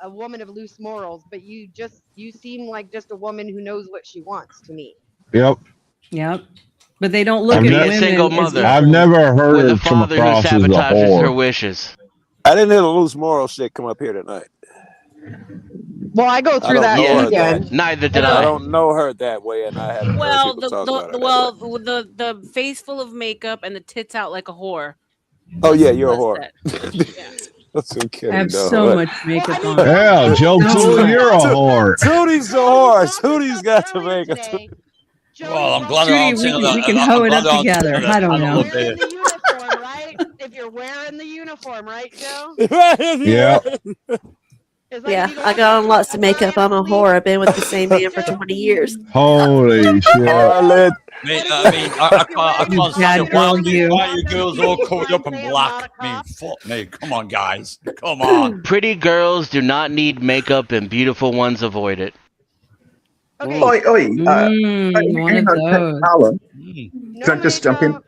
woman of loose morals, but you seem like just a woman who knows what she wants to me. Yep. But they don't look at women. A single mother. I've never heard with her a come father who across as a sabotages whore. her wishes. I didn't hear the loose moral shit come up here tonight. Well, I go through that weekend. Neither did I don't know her that way, and I haven't heard people talk about her the face full of makeup and the tits out like a whore. Oh yeah, you're a whore. That's okay. I have so much makeup on. Yeah, Joe Tooley, you're a whore. Tootie's the horse. Tootie's got the makeup. Well, I'm glad we can hoe it up together. I don't know. If you're wearing the uniform, right, Joe? Yeah. Yeah, I got on lots of makeup. I'm a whore. I've been with the same man for 20 years. Holy shit. I can't stand why you girls all covered up in black. I mean, fuck me. Come on, guys. Come on. Pretty girls do not need makeup and beautiful ones avoid it. Okay. Oi. One of those. Alan, can I just jump in?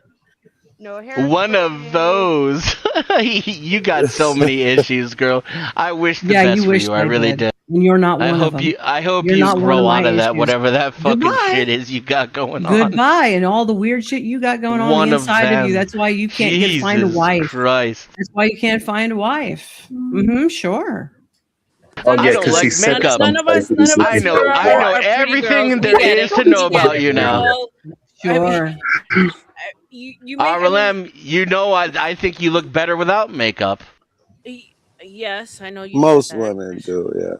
One of those. You got so many issues, girl. I wish the best for you. I really did. And you're not one of them. I hope you grow out of that, whatever that fucking shit is you got going on. Goodbye, and all the weird shit you got going on inside of you. That's why you can't find a wife. Christ. That's why you can't find a wife. Sure. Oh yeah, because he said none of us. I know everything there is to know about you now. Sure. RLM, you know, I think you look better without makeup. Yes, I know you. Most women do, yeah.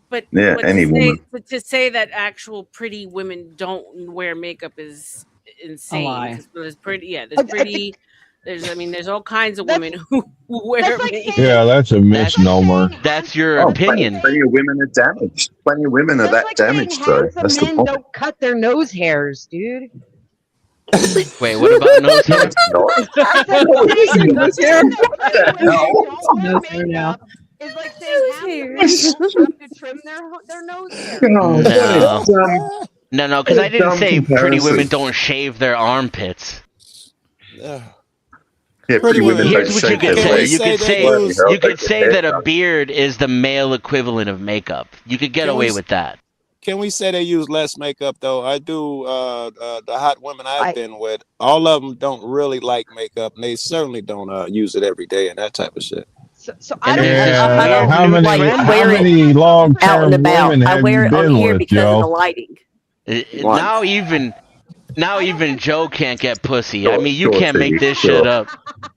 But any woman. To say that actual pretty women don't wear makeup is insane. A lie. There's pretty. There's all kinds of women who wear makeup. Yeah, that's a misnomer. That's your opinion. Plenty of women are damaged. Plenty of women are that damaged, though. That's the Men point. don't cut their nose hairs, dude. Wait, what about nose hair? Nose hair now. It's like saying to trim their nose hair. No, because I didn't say pretty women don't shave their armpits. Yeah, pretty women Here's what you could say. You could say that a haircut. beard is the male equivalent of makeup. You could get away with that. Can we say they use less makeup though? I do. The hot women I've been with, all of them don't really like makeup, and they certainly don't use it every day and that type of shit. So I don't. How many long-term women have you been with, Joe? Of the lighting. Now even Joe can't get pussy. I mean, you can't make this shit up.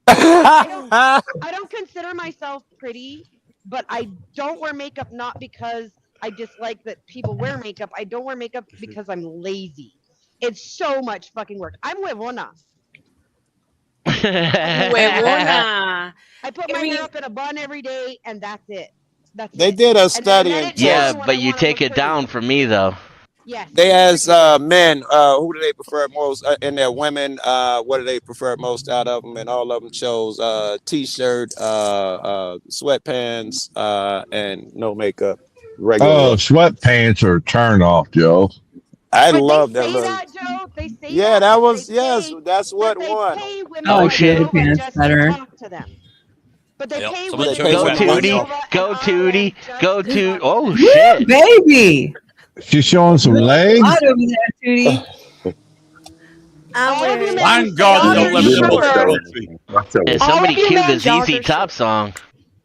I don't consider myself pretty, but I don't wear makeup not because I dislike that people wear makeup. I don't wear makeup because I'm lazy. It's so much fucking work. I'm huevona. I put my hair up in a bun every day, and that's it. They did a study. Yeah, but you take it down for me though. Yes. They asked men who do they prefer most in their women. What do they prefer most out of them? And all of them chose t-shirt, sweatpants, and no makeup. Regular. Oh, sweatpants are a turn off, Joe. I love that. Joe. They say that's what won. Oh shit, pants better. But they pay Go Tootie, go Tootie, go Toot. Oh shit, baby. She's showing some legs. Hot over there, Tootie. Thank God you don't let me know. Somebody cue the ZZ Top song.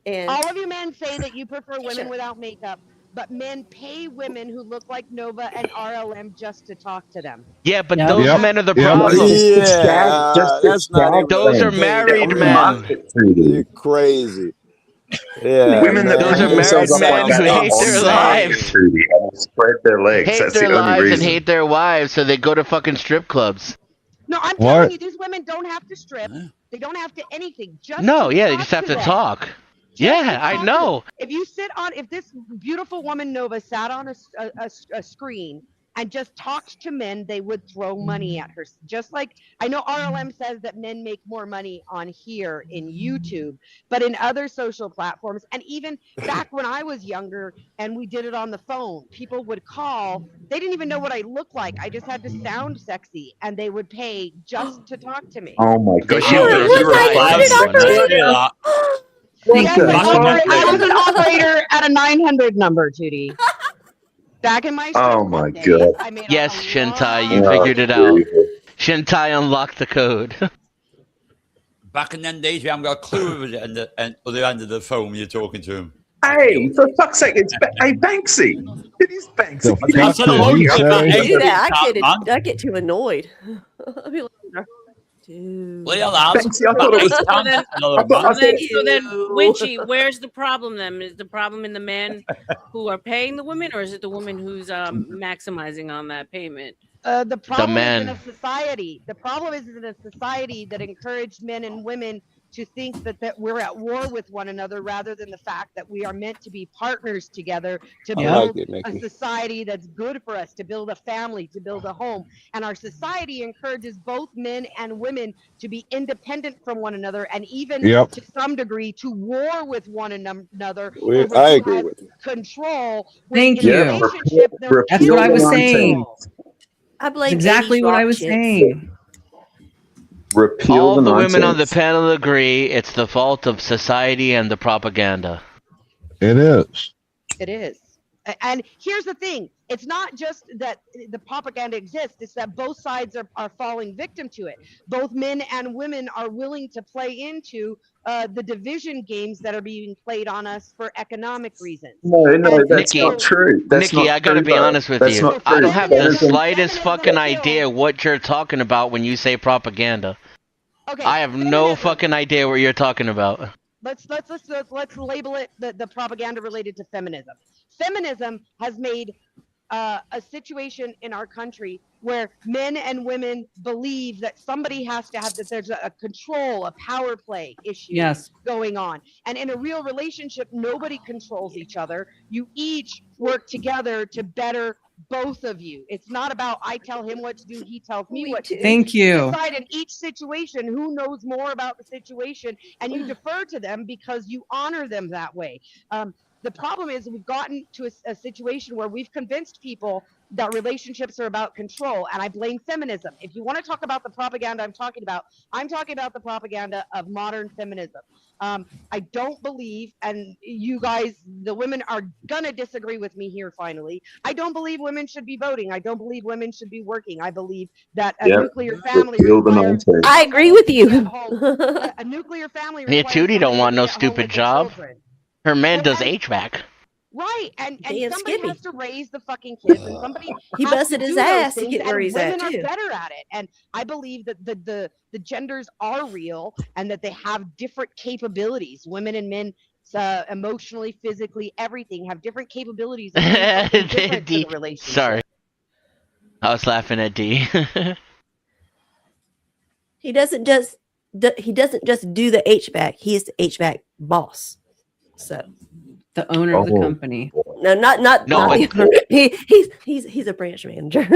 All of you men say that you prefer women without makeup, but men pay women who look like Nova and RLM just to talk to them. Yeah, but those men are the problem. Those are married men. You're crazy. Yeah, women that those are married men who hate their lives. Spread their legs. Hate That's their the only lives reason. and hate their wives, so they go to fucking strip clubs. No, I'm telling you, these women don't have to strip. They don't have to anything. They just have to talk. Yeah, I know. If this beautiful woman Nova sat on a screen and just talked to men, they would throw money at her. Just like I know RLM says that men make more money on here in YouTube, but in other social platforms, and even back when I was younger and we did it on the phone, people would call. They didn't even know what I looked like. I just had to sound sexy, and they would pay just to talk to me. Oh my gosh! Yes, I was an operator at a 900 number, Tootie. Back in my oh my god! Yes, Shintai, you figured it out. Shintai unlocked the code. Back in them days, we haven't got a clue who was at the other end of the phone when you're talking to him. Hey, for fuck's sake, it's Banksy. It is Banksy. I get too annoyed. I'll be like, dude. Banksy, I thought it was. So then, Winchy, where's the problem then? Is the problem in the men who are paying the women, or is it the woman who's maximizing on that payment? The problem is in a society. The problem is in a society that encouraged men and women to think that we're at war with one another, rather than the fact that we are meant to be partners together to build a society that's good for us, to build a family, to build a home. And our society encourages both men and women to be independent from one another, and even to some degree to war with one another. I agree with you. Control. Thank you. That's what I was saying. I blame exactly what I was saying. Repeal all the nonsense. women on the panel agree it's the fault of society and the propaganda. It is. It is. And here's the thing. It's not just that the propaganda exists. It's that both sides are falling victim to it. Both men and women are willing to play into the division games that are being played on us for economic reasons. No, that's not true. That's Nikki, not I gotta true, be though. honest with That's you. not true. I don't have the slightest fucking idea what you're talking about when you say propaganda. Okay, I have no fucking idea what you're talking about. Let's label it the propaganda related to feminism. Feminism has made a situation in our country where men and women believe that somebody has to have, that there's a control, a power play issue going on. And in a real relationship, nobody controls each other. You each work together to better both of you. It's not about I tell him what to do, he tells me what to do. Thank you. You decide in each situation who knows more about the situation, and you defer to them because you honor them that way. The problem is we've gotten to a situation where we've convinced people that relationships are about control, and I blame feminism. If you want to talk about the propaganda I'm talking about the propaganda of modern feminism. I don't believe, and you guys, the women are gonna disagree with me here finally. I don't believe women should be voting. I don't believe women should be working. I believe that a nuclear family requires, I agree with you. a nuclear family Yeah, requires Tootie don't want no somebody to be at home stupid with the job. children. Her man does HVAC. Right, and Damn somebody Skippy. has to raise the fucking kids, and somebody He has busted to his do those ass to things, get where and he's at, women too. are better at it. And I believe that the genders are real, and that they have different capabilities. Women and men, emotionally, physically, everything have different capabilities. And different to the relationship. Sorry, I was laughing at D. He doesn't just do the HVAC. He is the HVAC boss. So the owner of the company. No, not No, the owner. He's a branch manager.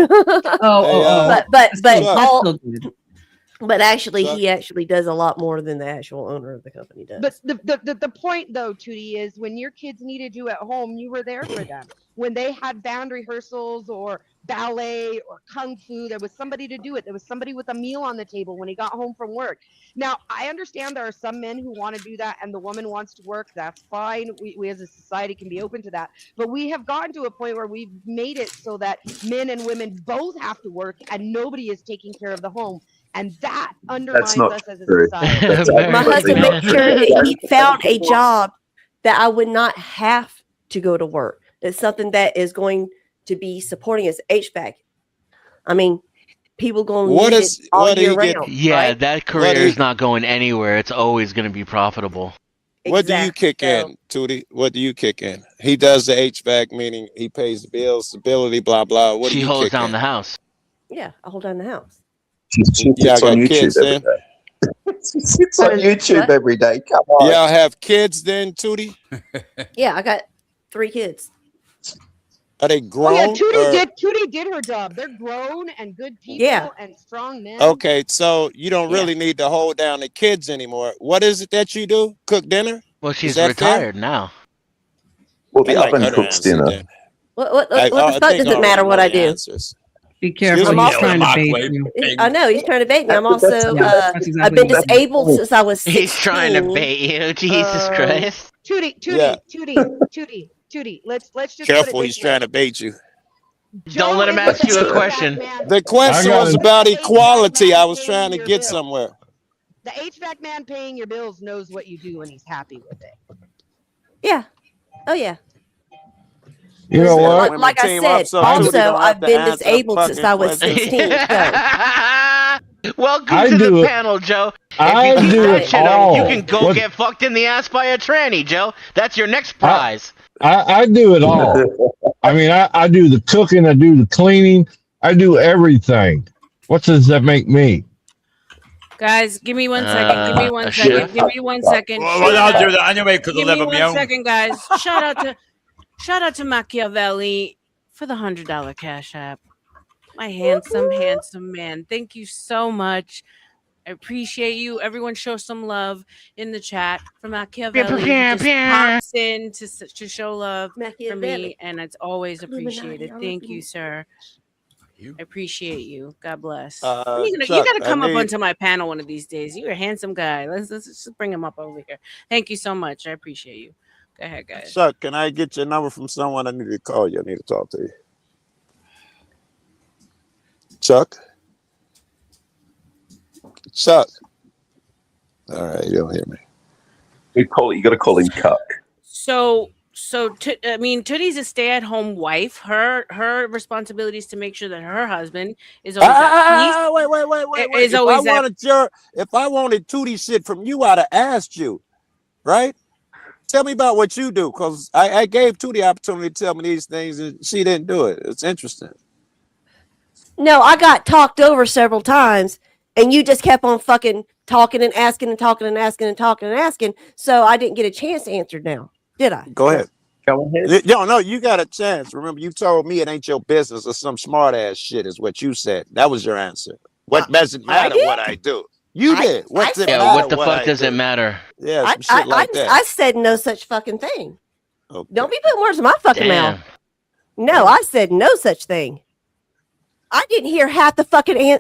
But actually, he actually does a lot more than the actual owner of the company does. But the point, though, Tootie, is when your kids needed you at home, you were there for them. When they had band rehearsals or ballet or kung fu, there was somebody to do it. There was somebody with a meal on the table when he got home from work. Now, I understand there are some men who want to do that, and the woman wants to work. That's fine. We as a society can be open to that. But we have gotten to a point where we've made it so that men and women both have to work, and nobody is taking care of the home. And that undermines us as a society. My husband made sure that he found a job that I would not have to go to work. It's something that is going to be supporting us. HVAC. I mean, people going to need it all year round. Yeah, right? that career is not going anywhere. It's always going to be profitable. What do you kick in, Tootie? What do you kick in? He does the HVAC, meaning he pays the bills, stability, blah, blah. What She do you holds kick down in? the house. Yeah, I hold down the house. It's on YouTube every day. It's on YouTube every day. Come on. Y'all have kids then, Tootie? Yeah, I got 3 kids. Are they grown? Oh yeah, Tootie did her job. They're grown and good people and strong men. Okay, so you don't really need to hold down the kids anymore. What is it that you do? Cook dinner? Well, she's retired now. Well, the oven cooks dinner. What the fuck does it matter what I do? Answers. Be careful. He's trying to bait you. I know he's trying to bait me. I'm also I've been disabled since I was 16. He's trying to bait you. Jesus Christ. Tootie. Let's just careful. He's trying to bait you. Don't let him ask you a question. The question was about equality. I was trying to get somewhere. The HVAC man paying your bills knows what you do and he's happy with it. Yeah. Oh yeah. You know what? Like I said, also I've been disabled since I was 16. Welcome to the panel, Joe. I do it all. You can go get fucked in the ass by a tranny, Joe. That's your next prize. I do it all. I mean, I do the cooking, I do the cleaning, I do everything. What does that make me? Guys, give me 1 second. Give me 1 second. Give me 1 second. Well, I'll do that anyway because I live on my own. 1 second, guys. Shout out to Machiavelli for the $100 Cash App. My handsome man. Thank you so much. I appreciate you. Everyone show some love in the chat for Machiavelli. Just pops in to show love for me, and it's always appreciated. Thank you, sir. I appreciate you. God bless. You got to come up onto my panel one of these days. You're a handsome guy. Let's just bring him up over here. Thank you so much. I appreciate you. Go ahead, guys. Chuck, can I get your number from someone? I need to call you. I need to talk to you. Chuck? All right, you don't hear me. You got to call him Cuck. So Tootie's a stay-at-home wife. Her responsibility is to make sure that her husband is always at peace. Wait. If I wanted Tootie shit from you, I'd have asked you, right? Tell me about what you do, because I gave Tootie the opportunity to tell me these things, and she didn't do it. It's interesting. No, I got talked over several times, and you just kept on fucking talking and asking and talking and asking and talking and asking, so I didn't get a chance to answer now, did I? Go ahead. No, you got a chance. Remember, you told me it ain't your business or some smart ass shit is what you said. That was your answer. What doesn't matter what I do? You did. What the fuck does it matter? Yeah, shit like that. I said no such fucking thing. Okay. Don't be putting words in my fucking mouth. No, I said no such thing. I didn't hear half the fucking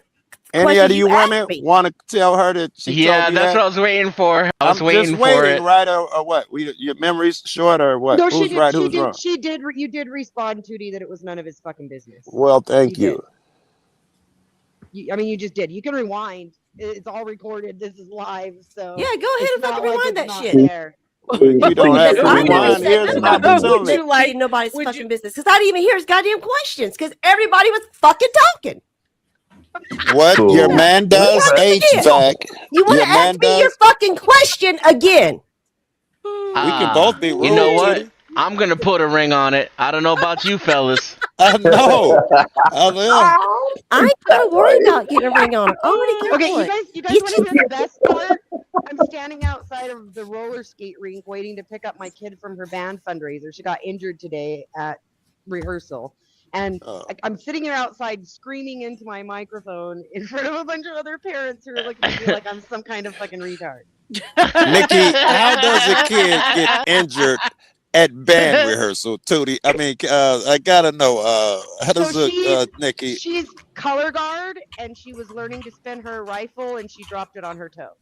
Any of you women want to tell her that she told me that's what I was waiting for. I was waiting for it. Right or what? Your memory's short or what? No, who's right? Who's wrong? You did respond, Tootie, that it was none of his fucking business. Well, thank you. You just did. You can rewind. It's all recorded. This is live. So yeah, go ahead and fucking rewind that shit. There. We don't have to rewind. Here's an opportunity. Would you like nobody's fucking business? Because I didn't even hear his goddamn questions because everybody was fucking talking. What your man does, HVAC. You want to ask me your fucking question again? We can both be rude. You know what? I'm gonna put a ring on it. I don't know about you fellas. I know. I ain't gonna worry about getting a ring on it. Okay, you guys want to hear the best part? I'm standing outside of the roller skate rink waiting to pick up my kid from her band fundraiser. She got injured today at rehearsal. And I'm sitting here outside screaming into my microphone in front of a bunch of other parents who are looking at me like I'm some kind of fucking retard. Nikki, how does a kid get injured at band rehearsal, Tootie? I mean, I gotta know. How does Nikki? She's color guard, and she was learning to spin her rifle, and she dropped it on her toe.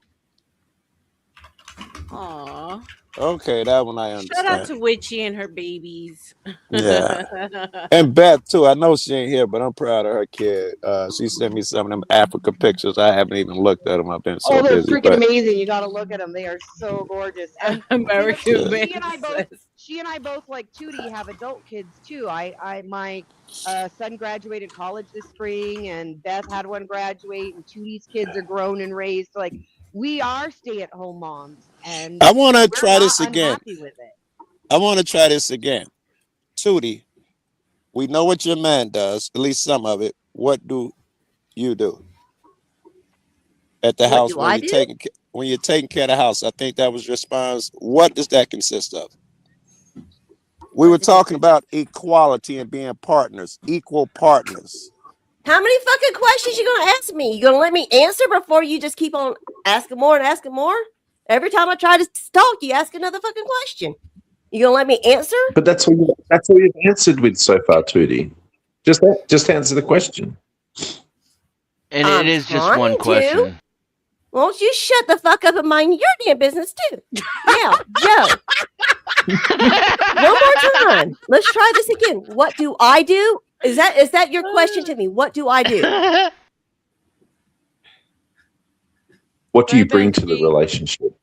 Aww. Okay, that one I understand. Shout out to Witchy and her babies. Yeah. And Beth, too. I know she ain't here, but I'm proud of her kid. She sent me some of them Africa pictures. I haven't even looked at them. I've been so they're busy. Freaking amazing. You got to look at them. They are so gorgeous. And American she and I both, like Tootie, have adult kids, too. My son graduated college this spring, and Beth had one graduate, and Tootie's kids are grown and raised. Like, we are stay-at-home moms, and I want to try this again. With it. I want to try this again. Tootie, we know what your man does, at least some of it. What do you do at the house when you're taking care of the house? I think that was your response. What does that consist of? We were talking about equality and being partners, equal partners. How many fucking questions you gonna ask me? You gonna let me answer before you just keep on asking more and asking more? Every time I try to talk, you ask another fucking question. You gonna let me answer? But that's all you've answered with so far, Tootie. Just answer the question. And it is just one question. Won't you shut the fuck up and mind your damn business too? Now, Joe. One more time. Let's try this again. What do I do? Is that your question to me? What do I do? What do you bring to the relationship?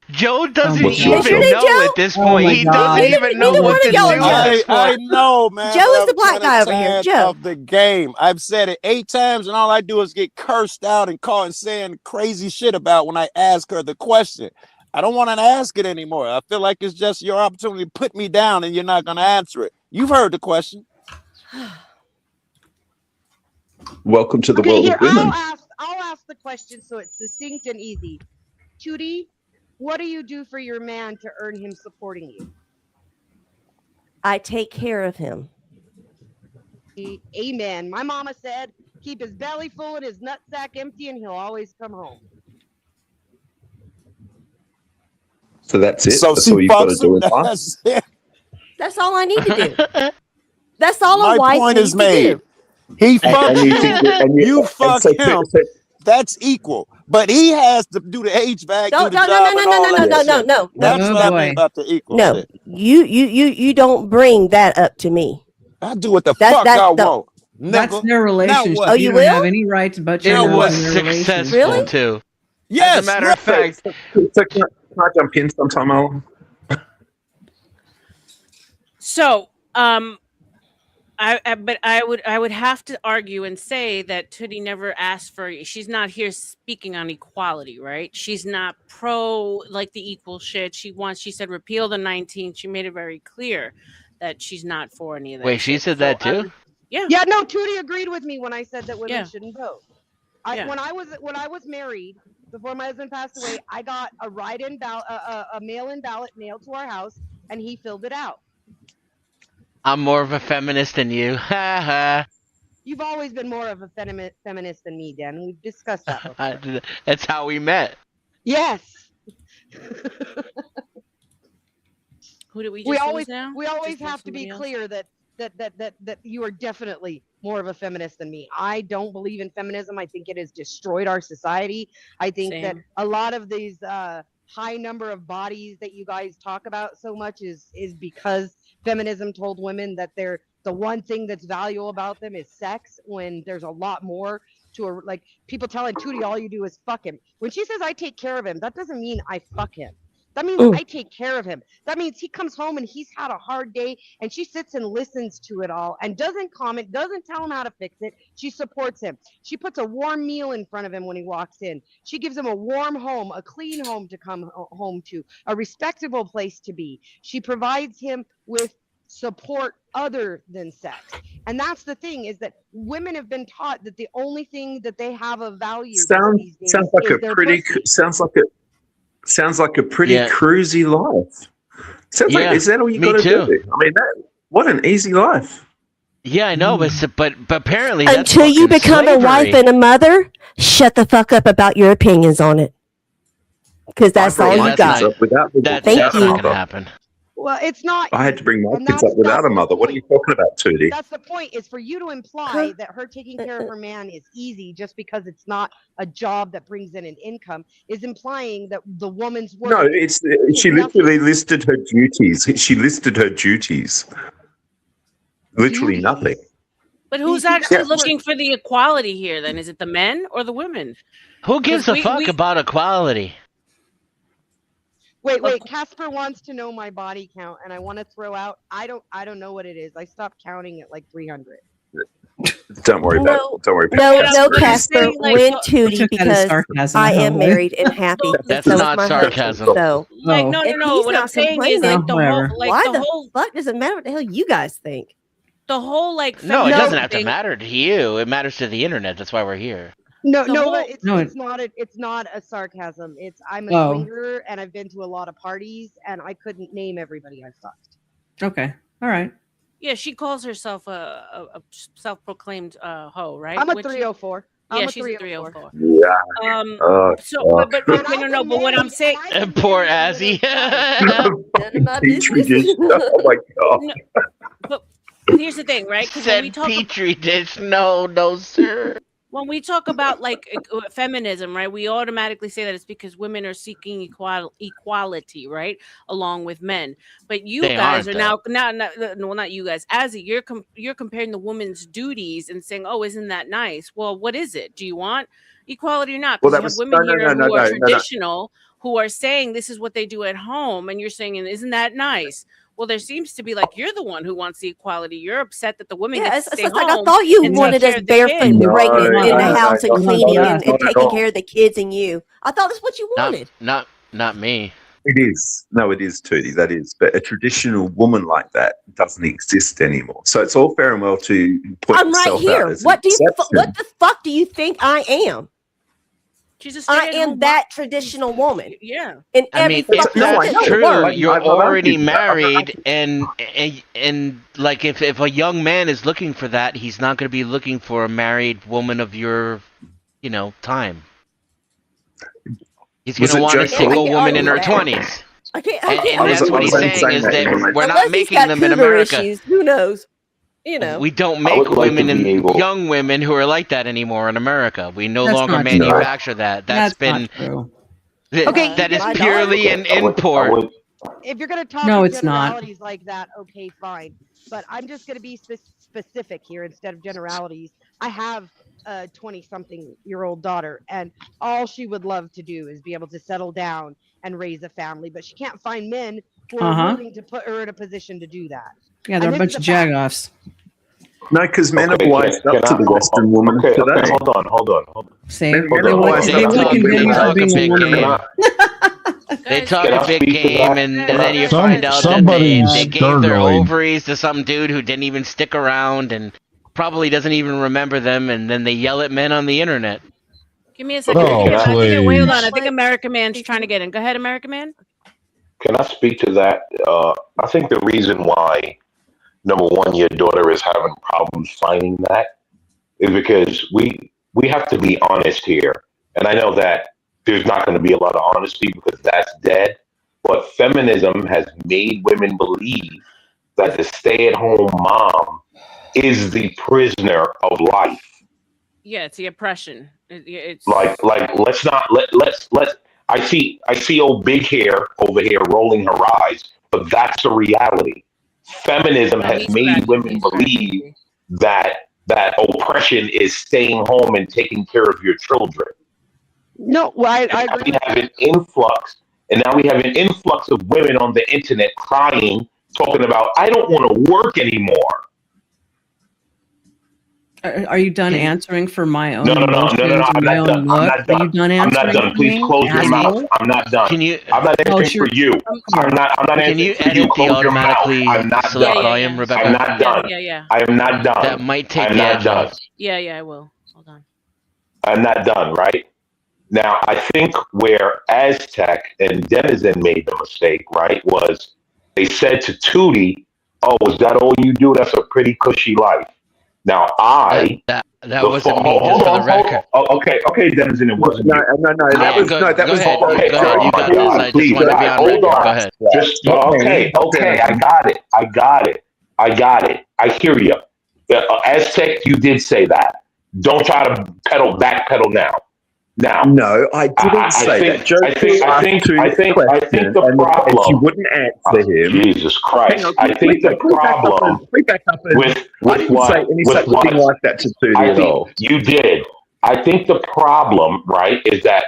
Joe doesn't even know at this point. He doesn't even know what to do. I know, man. Joe is the black guy over here. Joe of the game. I've said it 8 times, and all I do is get cursed out and caught and saying crazy shit about when I ask her the question. I don't want to ask it anymore. I feel like it's just your opportunity to put me down, and you're not going to answer it. You've heard the question. Welcome to the world of women. I'll ask the question so it's succinct and easy. Tootie, what do you do for your man to earn him supporting you? I take care of him. Amen. My mama said, keep his belly full and his nutsack empty, and he'll always come home. So that's it. So that's all you've got to do in life. That's all I need to do. That's all a wife point needs is made. To do. He fucked him. You fuck him. That's equal. But he has to do the HVAC. No. That's what I mean about the equal. No, shit. You don't bring that up to me. I do what the fuck I want. That's their relationship. Oh, you don't will? have any right to butt your It was nose in their successful relationship. too. Yes. As a matter of fact. So can I jump in sometime, Alan? So, I would have to argue and say that Tootie never asked for. She's not here speaking on equality, right? She's not pro like the equal shit. She said repeal the 19th. She made it very clear that she's not for any of that. Wait, she said that too? Yeah. No, Tootie agreed with me when I said that women shouldn't vote. When I was married, before my husband passed away, I got a write-in ballot, a mail-in ballot mailed to our house, and he filled it out. I'm more of a feminist than you. Ha ha. You've always been more of a feminist than me, Dan. We've discussed that before. That's how we met. Yes. Who did we just lose now? We always have to be clear that you are definitely more of a feminist than me. I don't believe in feminism. I think it has destroyed our society. I think that a lot of these high number of bodies that you guys talk about so much is because feminism told women that the one thing that's valuable about them is sex, when there's a lot more to like people telling Tootie all you do is fuck him. When she says I take care of him, that doesn't mean I fuck him. That means I take care of him. That means he comes home and he's had a hard day, and she sits and listens to it all and doesn't comment, doesn't tell him how to fix it. She supports him. She puts a warm meal in front of him when he walks in. She gives him a warm home, a clean home to come home to, a respectable place to be. She provides him with support other than sex. And that's the thing, is that women have been taught that the only thing that they have of value these days sounds like is a their pretty pussy. sounds like a pretty cruisy life. Sounds like, is that all you got to do? I mean, what an easy life. Yeah, I know, but apparently until you become a wife and a mother, shut the fuck up about your opinions on it, because that's all you got. That's Thank you. not gonna happen. Well, it's not. I had to bring my kids up without a mother. What are you talking about, Tootie? That's the point, is for you to imply that her taking care of her man is easy just because it's not a job that brings in an income, is implying that the woman's work. No, she literally listed her duties. She listed her duties. Literally nothing. But who's actually looking for the equality here then? Is it the men or the women? Who gives a fuck about equality? Wait, Casper wants to know my body count, and I want to throw out, I don't know what it is. I stopped counting at like 300. Don't worry about it. Don't worry about it. No, Casper, win Tootie, because I am married and happy. That's not sarcasm. So, like, no. What I'm saying is, like, why the fuck does it matter what the hell you guys think? The whole no, it doesn't have to matter to you. It matters to the internet. That's why we're here. It's not a sarcasm. I'm a swinger, and I've been to a lot of parties, and I couldn't name everybody I've fucked. Okay. All right. Yeah, she calls herself a self-proclaimed hoe, right? I'm a 304. Yeah, she's a 304. Yeah. But no. But what I'm saying, poor Azzy. Petri dish. Oh my god. no, but here's the thing, right? Because when we talk Petri dish, no, sir. when we talk about like feminism, right, we automatically say that it's because women are seeking equality, right, along with men. But you guys are now, well, not you guys, Azzy, you're comparing the woman's duties and saying, oh, isn't that nice? Well, what is it? Do you want equality or not? Because you have women here who are traditional, who are saying this is what they do at home, and you're saying, isn't that nice? Well, there seems to be like you're the one who wants the equality. You're upset that the women get to stay home. Like I thought you wanted us barefoot and pregnant in the house and cleaning and taking care of the kids and you. I thought that's what you wanted. Not me. It is. No, it is, Tootie. That is. But a traditional woman like that doesn't exist anymore. So it's all fair and well to put I'm right here. What the fuck do you think I am? I am that traditional woman. Yeah. And if that's true, you're already married, and like if a young man is looking for that, he's not going to be looking for a married woman of your, time. He's going to want a single woman in her 20s. And that's what he's saying is that we're not making them in America. Issues, who knows? We don't make women and young women who are like that anymore in America. We no longer manufacture that. That's been okay. That is purely an import. If you're going to talk generalities like that, okay, fine. But I'm just going to be specific here instead of generalities. I have a 20-something-year-old daughter, and all she would love to do is be able to settle down and raise a family, but she can't find men who are willing to put her in a position to do that. Yeah, they're a bunch of jagoffs. No, because men are wised up to the Western woman today. Hold on. Same. They talk a big game, and then you find out that they gave their ovaries to some dude who didn't even stick around and probably doesn't even remember them, and then they yell at men on the internet. Give me a second. Wait, hold on. I think American Man's trying to get in. Go ahead, American Man. Can I speak to that? I think the reason why, number one, your daughter is having problems finding that is because we have to be honest here. And I know that there's not going to be a lot of honesty because that's dead. But feminism has made women believe that the stay-at-home mom is the prisoner of life. Yeah, it's the oppression. It's like let's. I see old big hair over here rolling her eyes, but that's the reality. Feminism has made women believe that oppression is staying home and taking care of your children. No, I agree. We have an influx, and now we have an influx of women on the internet crying, talking about, I don't want to work anymore. Are you done answering for my own? No. I'm not done. Are you done answering? I'm not done. Please close your mouth. I'm not done. I'm not answering for you. I'm not answering for you. Close your mouth. I'm not done. Volume, Rebecca? I'm not done. Yeah. I am not done. That might take I'm the not edge done. off. Yeah, I will. Hold on. I'm not done, right? Now, I think where Aztec and Denizen made the mistake, right, was they said to Tootie, oh, is that all you do? That's a pretty cushy life. Now, that wasn't me, just for the record. Okay, Denizen, it wasn't No, that was go ahead. okay. You got this. I just want to be on record. Go ahead. Okay, I got it. I hear you. Aztec, you did say that. Don't try to backpedal now. No, I didn't say that. Joe I think the problem. And she wouldn't answer him. Jesus Christ! I think the problem with what say any such thing like that to Tootie at all. You did. I think the problem, right, is that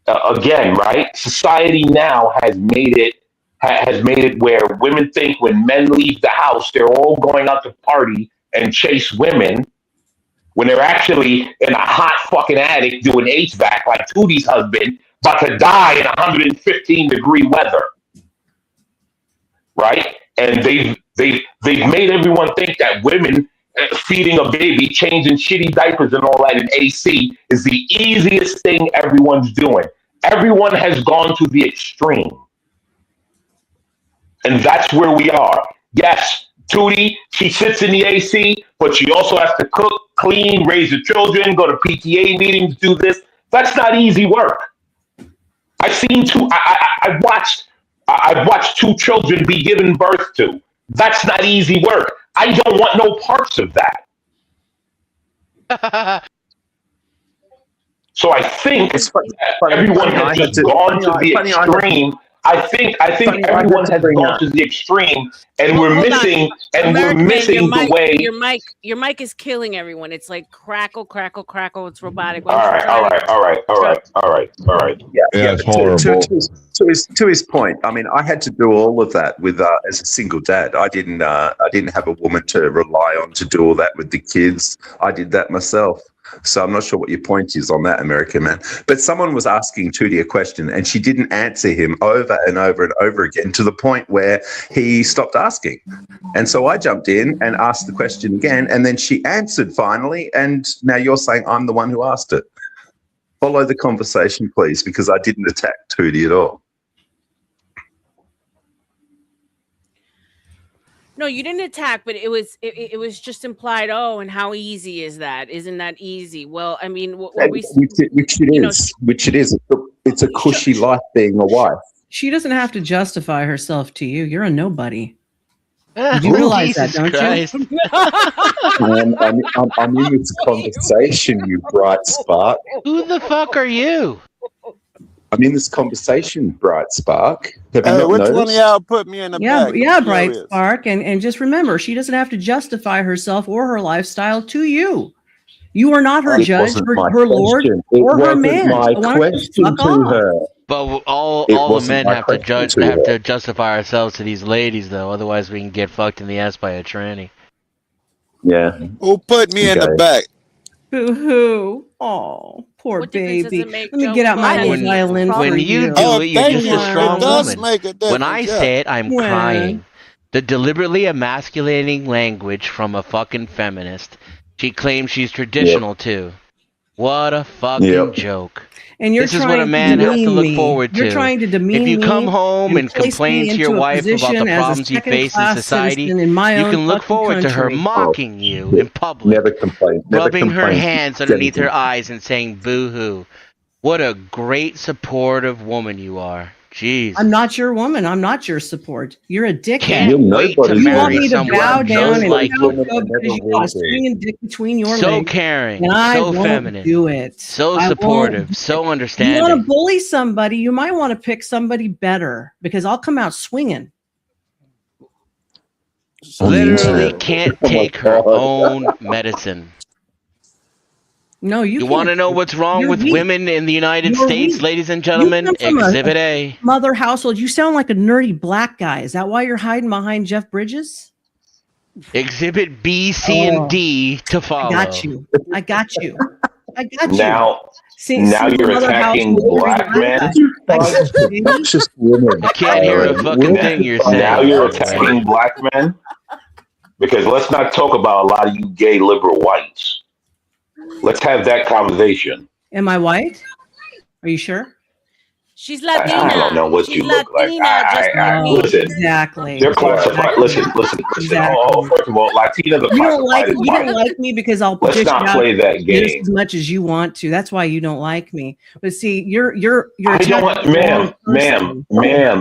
again, right, society now has made it where women think when men leave the house, they're all going out to party and chase women, when they're actually in a hot fucking attic doing HVAC like Tootie's husband, about to die in 115-degree weather, right? And they've made everyone think that women feeding a baby, changing shitty diapers and all that in AC is the easiest thing everyone's doing. Everyone has gone to the extreme. And that's where we are. Yes, Tootie, she sits in the AC, but she also has to cook, clean, raise the children, go to PTA meetings, do this. That's not easy work. I've seen two. I've watched two children be given birth to. That's not easy work. I don't want no parts of that. So I think everyone has just gone to the extreme. I think everyone has gone to the extreme, and we're missing the way. Your mic is killing everyone. It's like crackle, crackle, crackle. It's robotic. All right. Yeah, it's horrible. To his point, I mean, I had to do all of that with as a single dad. I didn't have a woman to rely on to do all that with the kids. I did that myself. So I'm not sure what your point is on that, American man. But someone was asking Tootie a question and she didn't answer him over and over and over again to the point where he stopped asking. And so I jumped in and asked the question again, and then she answered finally. And now you're saying I'm the one who asked it. Follow the conversation, please, because I didn't attack Tootie at all. No, you didn't attack, but it was just implied. Oh, and how easy is that? Isn't that easy? Well, I mean, which it is. It's a cushy life being a wife. She doesn't have to justify herself to you. You're a nobody. You realize that, don't you? I'm in this conversation, you bright spark. Who the fuck are you? I'm in this conversation, Bright Spark. Have you not which noticed? one of y'all put me in the back? Yeah, Bright Spark. And just remember, she doesn't have to justify herself or her lifestyle to you. You are not her judge, her lord, or her man. My question to her. But all the men have to justify ourselves to these ladies, though. Otherwise, we can get fucked in the ass by a tranny. Yeah. Who put me in the back? Boo-hoo. Oh, poor baby. Let me get out my violin for when you do it, you're just a strong woman. When I say it, I'm crying. The deliberately emasculating language from a fucking feminist. She claims she's traditional, too. What a fucking joke. And you're this is what a man has to look forward to. You're trying to demean me. If you come me home and complain to your wife about the problems you face in society, you can look forward to her mocking you in public. Never complain. Rubbing her hands underneath her eyes and saying boo-hoo. What a great supportive woman you are. Jeez. I'm not your woman. I'm not your support. You're a dickhead. Can't wait to marry someone bow down and like you. Because you got a swinging dick between your legs. So caring, so feminine, do it. So supportive, so understanding. You want to bully somebody, you might want to pick somebody better because I'll come out swinging. Literally can't take her own medicine. No, you want to know what's wrong with women in the United States, ladies and gentlemen? Exhibit A. Mother household. You sound like a nerdy black guy. Is that why you're hiding behind Jeff Bridges? Exhibit B, C, and D to follow. I got you. Now you're attacking black men. I can't hear a fucking thing you're saying. Now you're attacking black men? Because let's not talk about a lot of you gay liberal whites. Let's have that conversation. Am I white? Are you sure? She's Latina. I don't know what you look like. Listen, exactly. They're classified. Listen. Exactly. Oh, first of all, Latinas are classified. You don't like me because I'll let's not play that game as much as you want to. That's why you don't like me. But see, you're. I don't, ma'am.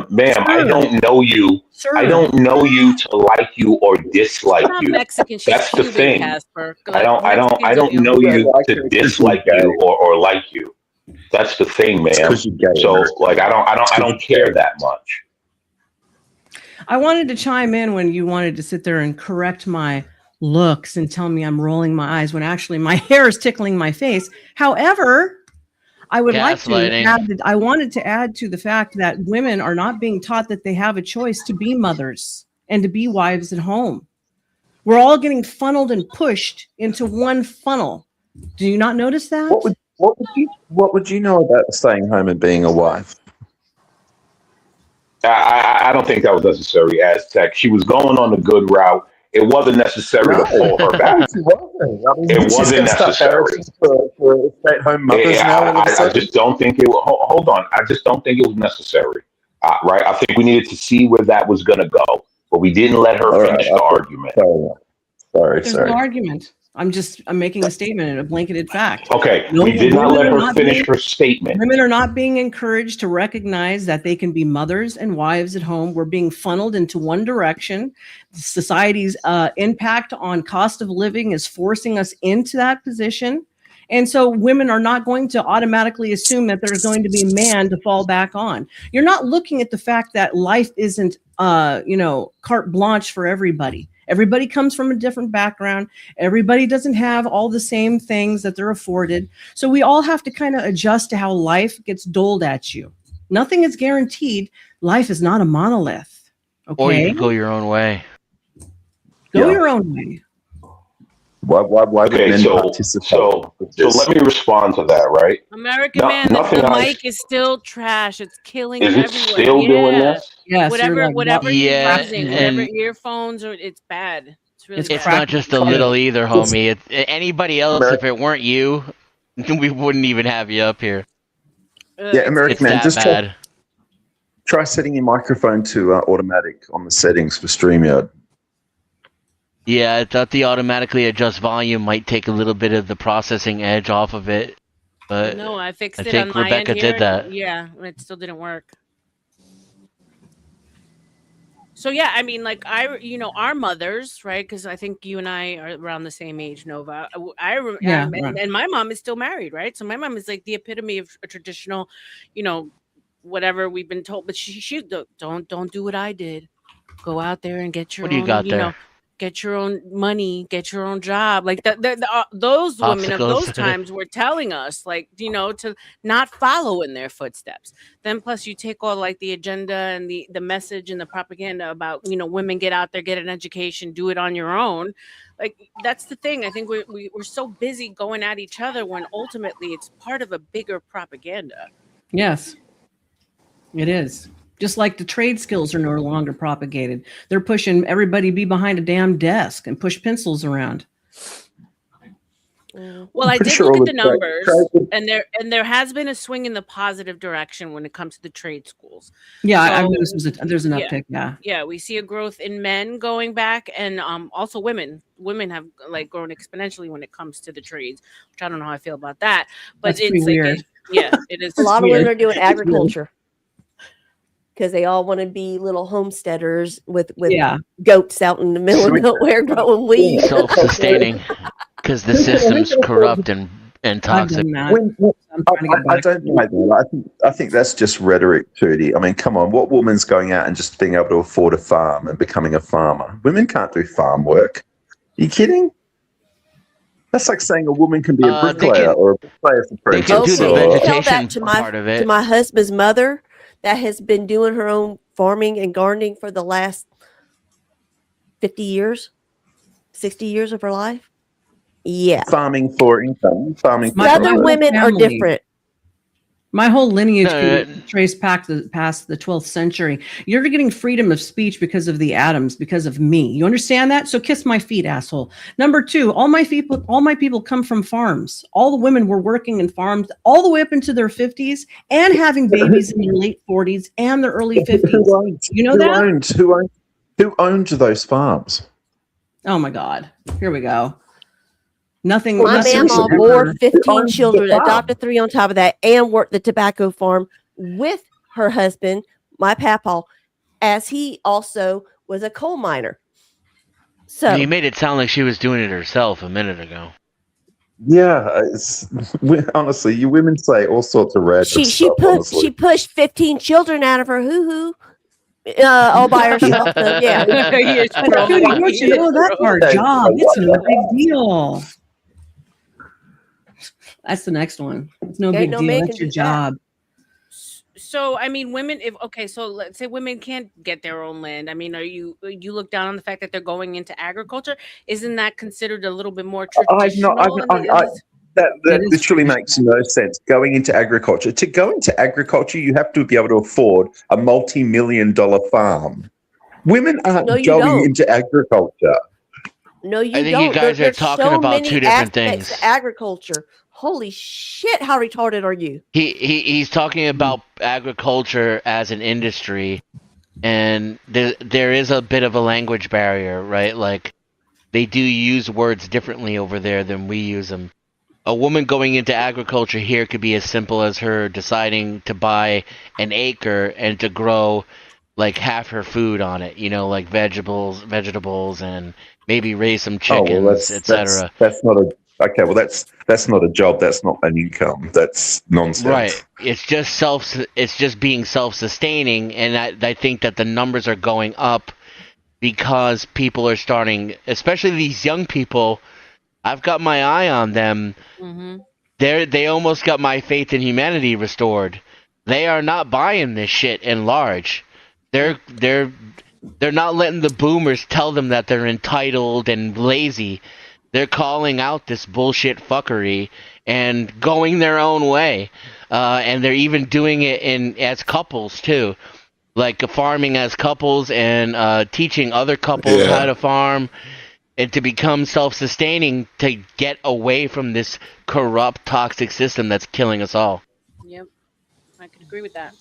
I don't know you. Sir. I don't know you to like you or dislike you. Mexican. That's the thing. Casper. I don't know you to dislike you or like you. That's the thing, man. So, like, I don't care that much. I wanted to chime in when you wanted to sit there and correct my looks and tell me I'm rolling my eyes when actually my hair is tickling my face. However, I would like to add I wanted to add to the fact that women are not being taught that they have a choice to be mothers and to be wives at home. We're all getting funneled and pushed into one funnel. Do you not notice that? What would you know about staying home and being a wife? I don't think that was necessary, Aztec. She was going on the good route. It wasn't necessary to pull her back. It wasn't necessary. For stay-at-home mothers I just don't think it. Hold on. I just don't think it was necessary. Right? I think we needed to see where that was going to go. but we didn't let her finish the argument. There's no argument. I'm making a statement, a blanketed fact. Okay, we did not let her finish her statement. Women are not being encouraged to recognize that they can be mothers and wives at home. We're being funneled into one direction. Society's impact on cost of living is forcing us into that position. And so women are not going to automatically assume that there's going to be a man to fall back on. You're not looking at the fact that life isn't, carte blanche for everybody. Everybody comes from a different background. Everybody doesn't have all the same things that they're afforded. So we all have to kind of adjust to how life gets doled at you. Nothing is guaranteed. Life is not a monolith. Okay? Or you can go your own way. Go your own way. Why okay, so let me respond to that, right? American man, the mic is still trash. It's killing everyone. Is it still doing this? Yes. Whatever you're using, whatever and earphones, or it's bad. It's really bad. It's not just a little either, homie. Anybody else, if it weren't you, we wouldn't even have you up here. Yeah, American man, just bad. Try setting your microphone to automatic on the settings for StreamYard. Yeah, I thought the automatically adjust volume might take a little bit of the processing edge off of it, but no, I fixed it I think on my Rebecca end here. did that. Yeah, it still didn't work. So yeah, I mean, like our mothers, right? Because I think you and I are around the same age, Nova. And my mom is still married, right? So my mom is like the epitome of a traditional, whatever we've been told. But she don't do what I did. Go out there and get your What do you got there? Get your own money, get your own job. Like those women of those times were telling us, like, to not follow in their footsteps. Then plus you take all like the agenda and the message and the propaganda about, women get out there, get an education, do it on your own. Like, that's the thing. I think we're so busy going at each other when ultimately it's part of a bigger propaganda. Yes, it is. Just like the trade skills are no longer propagated. They're pushing everybody be behind a damn desk and push pencils around. Well, I did look at the numbers, and there has been a swing in the positive direction when it comes to the trade schools. Yeah, I noticed there's an uptick. Yeah, we see a growth in men going back, and also women. Women have like grown exponentially when it comes to the trades, which I don't know how I feel about that, but it's weird. It is. A lot of women are doing agriculture. Because they all want to be little homesteaders with goats out in the middle of nowhere growing weed. Self-sustaining, because the system's corrupt and toxic. I don't like that. I think that's just rhetoric, Tootie. I mean, come on, what woman's going out and just being able to afford a farm and becoming a farmer? Women can't do farm work. Are you kidding? That's like saying a woman can be a bricklayer or a bricklayer's apprentice. They can do the vegetation part of it. To my husband's mother, that has been doing her own farming and gardening for the last 50 years, 60 years of her life. Yeah. Farming for income. Southern women are different. My whole lineage can trace past the 12th century. You're getting freedom of speech because of the Adams, because of me. You understand that? So kiss my feet, asshole. Number two, all my people come from farms. All the women were working in farms all the way up into their 50s and having babies in their late 40s and their early 50s. You know that? Who owned those farms? Oh my God. Here we go. Nothing. My mama bore 15 children, adopted 3 on top of that, and worked the tobacco farm with her husband, my papa, as he also was a coal miner. So you made it sound like she was doing it herself a minute ago. Yeah, honestly, you women say all sorts of random stuff. She pushed 15 children out of her hoo-hoo. All by herself. So, yeah. You know that part, job. It's no big deal. That's the next one. It's no big deal. That's your job. So, I mean, women, so let's say women can't get their own land. I mean, you look down on the fact that they're going into agriculture? Isn't that considered a little bit more traditional? That literally makes no sense. Going into agriculture. To go into agriculture, you have to be able to afford a multi-million-dollar farm. Women aren't going into agriculture. No, you don't. I think you guys are talking about two different things. Agriculture. Holy shit! How retarded are you? He's talking about agriculture as an industry, and there is a bit of a language barrier, right? Like they do use words differently over there than we use them. A woman going into agriculture here could be as simple as her deciding to buy an acre and to grow like half her food on it, like vegetables, and maybe raise some chickens, etc. That's not a okay. Well, that's not a job. That's not an income. That's nonsense. Right. It's just being self-sustaining, and I think that the numbers are going up because people are starting, especially these young people. I've got my eye on them. Mm-hmm. They almost got my faith in humanity restored. They are not buying this shit in large. They're not letting the boomers tell them that they're entitled and lazy. They're calling out this bullshit fuckery and going their own way. And they're even doing it as couples too, like farming as couples and teaching other couples how to farm and to become self-sustaining, to get away from this corrupt, toxic system that's killing us all. Yep, I could agree with that.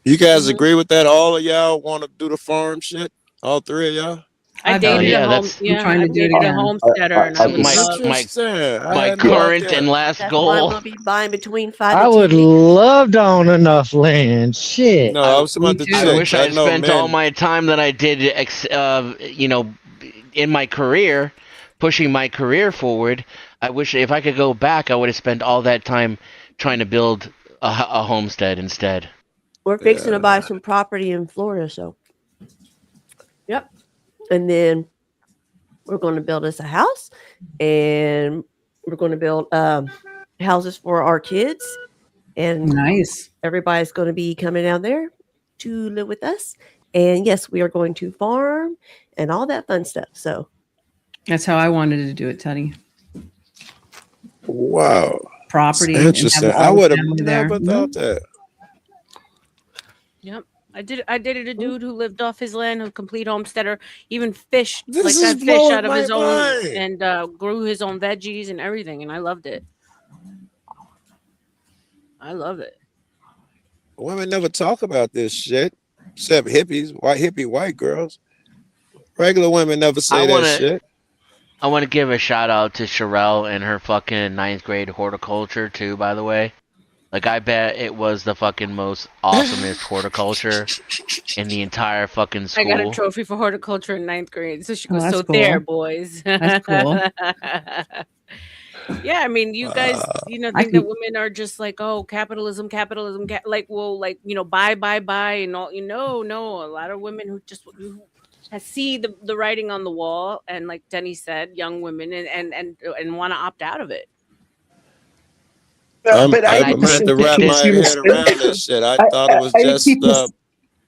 You guys agree with that? All of y'all want to do the farm shit? All three of y'all? I dated a homesteader, and I would my current and last goal. I'm gonna be buying between 5 and I 10 would love to own enough land. Shit. No, I was about to check. I wish I spent all my time that I did, in my career, pushing my career forward. I wish if I could go back, I would have spent all that time trying to build a homestead instead. We're fixing to buy some property in Florida, so. Yep. And then we're going to build us a house, and we're going to build houses for our kids. And nice. Everybody's going to be coming down there to live with us. And yes, we are going to farm and all that fun stuff. So that's how I wanted to do it, Teddy. Wow. Property. Interesting. I would have never thought that. Yep. I dated a dude who lived off his land, a complete homesteader, even fished, got fish out of his own and grew his own veggies and everything. And I loved it. I love it. Women never talk about this shit, except hippies, white girls. Regular women never say that shit. I want to give a shout out to Sherelle and her fucking 9th grade horticulture too, by the way. Like, I bet it was the fucking most awesomest horticulture in the entire fucking school. I got a trophy for horticulture in 9th grade. So she goes, so cool. There, boys. That's cool. Yeah, I mean, you guys, think that women are just like, oh, capitalism, buy, and all. No, a lot of women who just see the writing on the wall, and like Denny said, young women, and want to opt out of it. I'm going to have to wrap my head around this shit. I thought it was just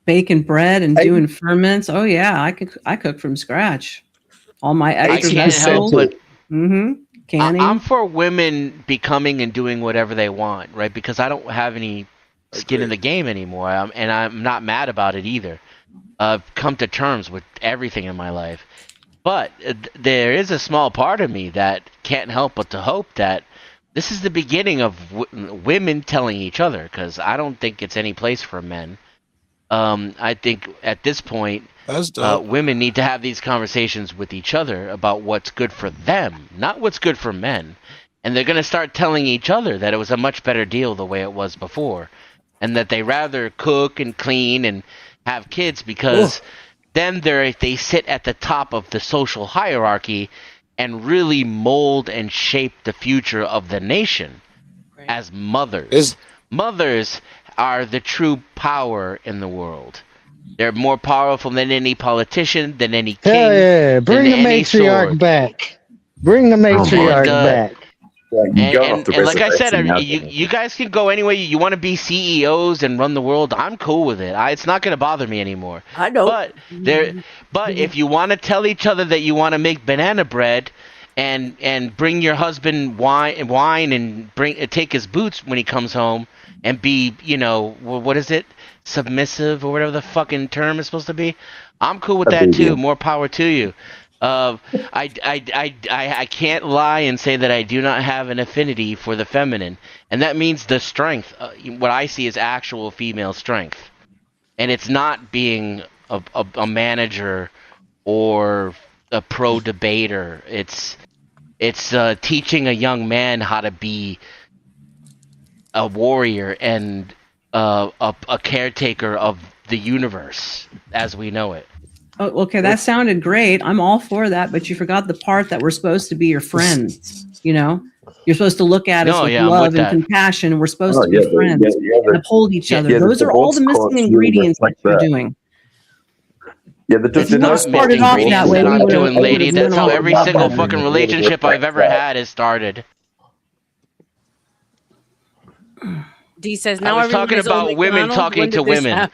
baking bread and doing ferments. Oh yeah, I cook from scratch. All my extra vegetables. Canning. I'm for women becoming and doing whatever they want, right? Because I don't have any skin in the game anymore, and I'm not mad about it either. I've come to terms with everything in my life. But there is a small part of me that can't help but to hope that this is the beginning of women telling each other, because I don't think it's any place for men. I think at this point, women need to have these conversations with each other about what's good for them, not what's good for men. And they're going to start telling each other that it was a much better deal the way it was before, and that they rather cook and clean and have kids because then they sit at the top of the social hierarchy and really mold and shape the future of the nation as mothers. Mothers are the true power in the world. They're more powerful than any politician, than any king. Hell yeah, bring the matriarch back. Bring the matriarch back. And like I said, you guys can go any way you want to be CEOs and run the world. I'm cool with it. It's not going to bother me anymore. I know. But if you want to tell each other that you want to make banana bread and bring your husband wine and take his boots when he comes home and be, what is it? Submissive or whatever the fucking term is supposed to be. I'm cool with that too. More power to you. I can't lie and say that I do not have an affinity for the feminine, and that means the strength. What I see is actual female strength, and it's not being a manager or a pro debater. It's teaching a young man how to be a warrior and a caretaker of the universe as we know it. Oh, okay, that sounded great. I'm all for that, but you forgot the part that we're supposed to be your friends. You know, you're supposed to look at us with love and compassion. We're supposed to be friends and uphold each other. Those are all the missing ingredients that you're doing. Yeah, the started off that way. I'm doing, lady. That's how every single fucking relationship I've ever had has started. D says, now I was talking about women talking to women.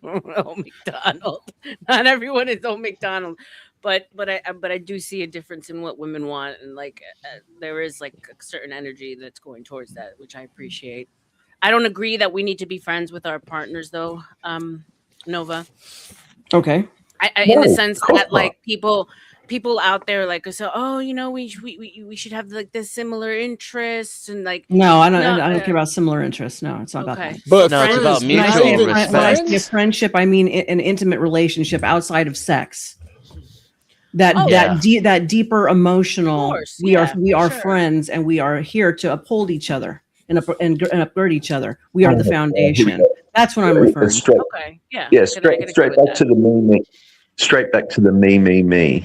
Oh, McDonald. Not everyone is old McDonald, but I do see a difference in what women want, and like there is like a certain energy that's going towards that, which I appreciate. I don't agree that we need to be friends with our partners, though, Nova. Okay. In the sense that like people out there like so, oh, you know, we should have like this similar interests and like. No, I don't care about similar interests. No, it's not about that. But no, it's about mutual respect. When I say a friendship, I mean an intimate relationship outside of sex. That deeper emotional. Course, we are friends, and we are here to uphold each other and upgird each other. We are the foundation. That's what I'm referring to. Okay. Yeah. Yeah. Straight back to the me. Straight back to the me.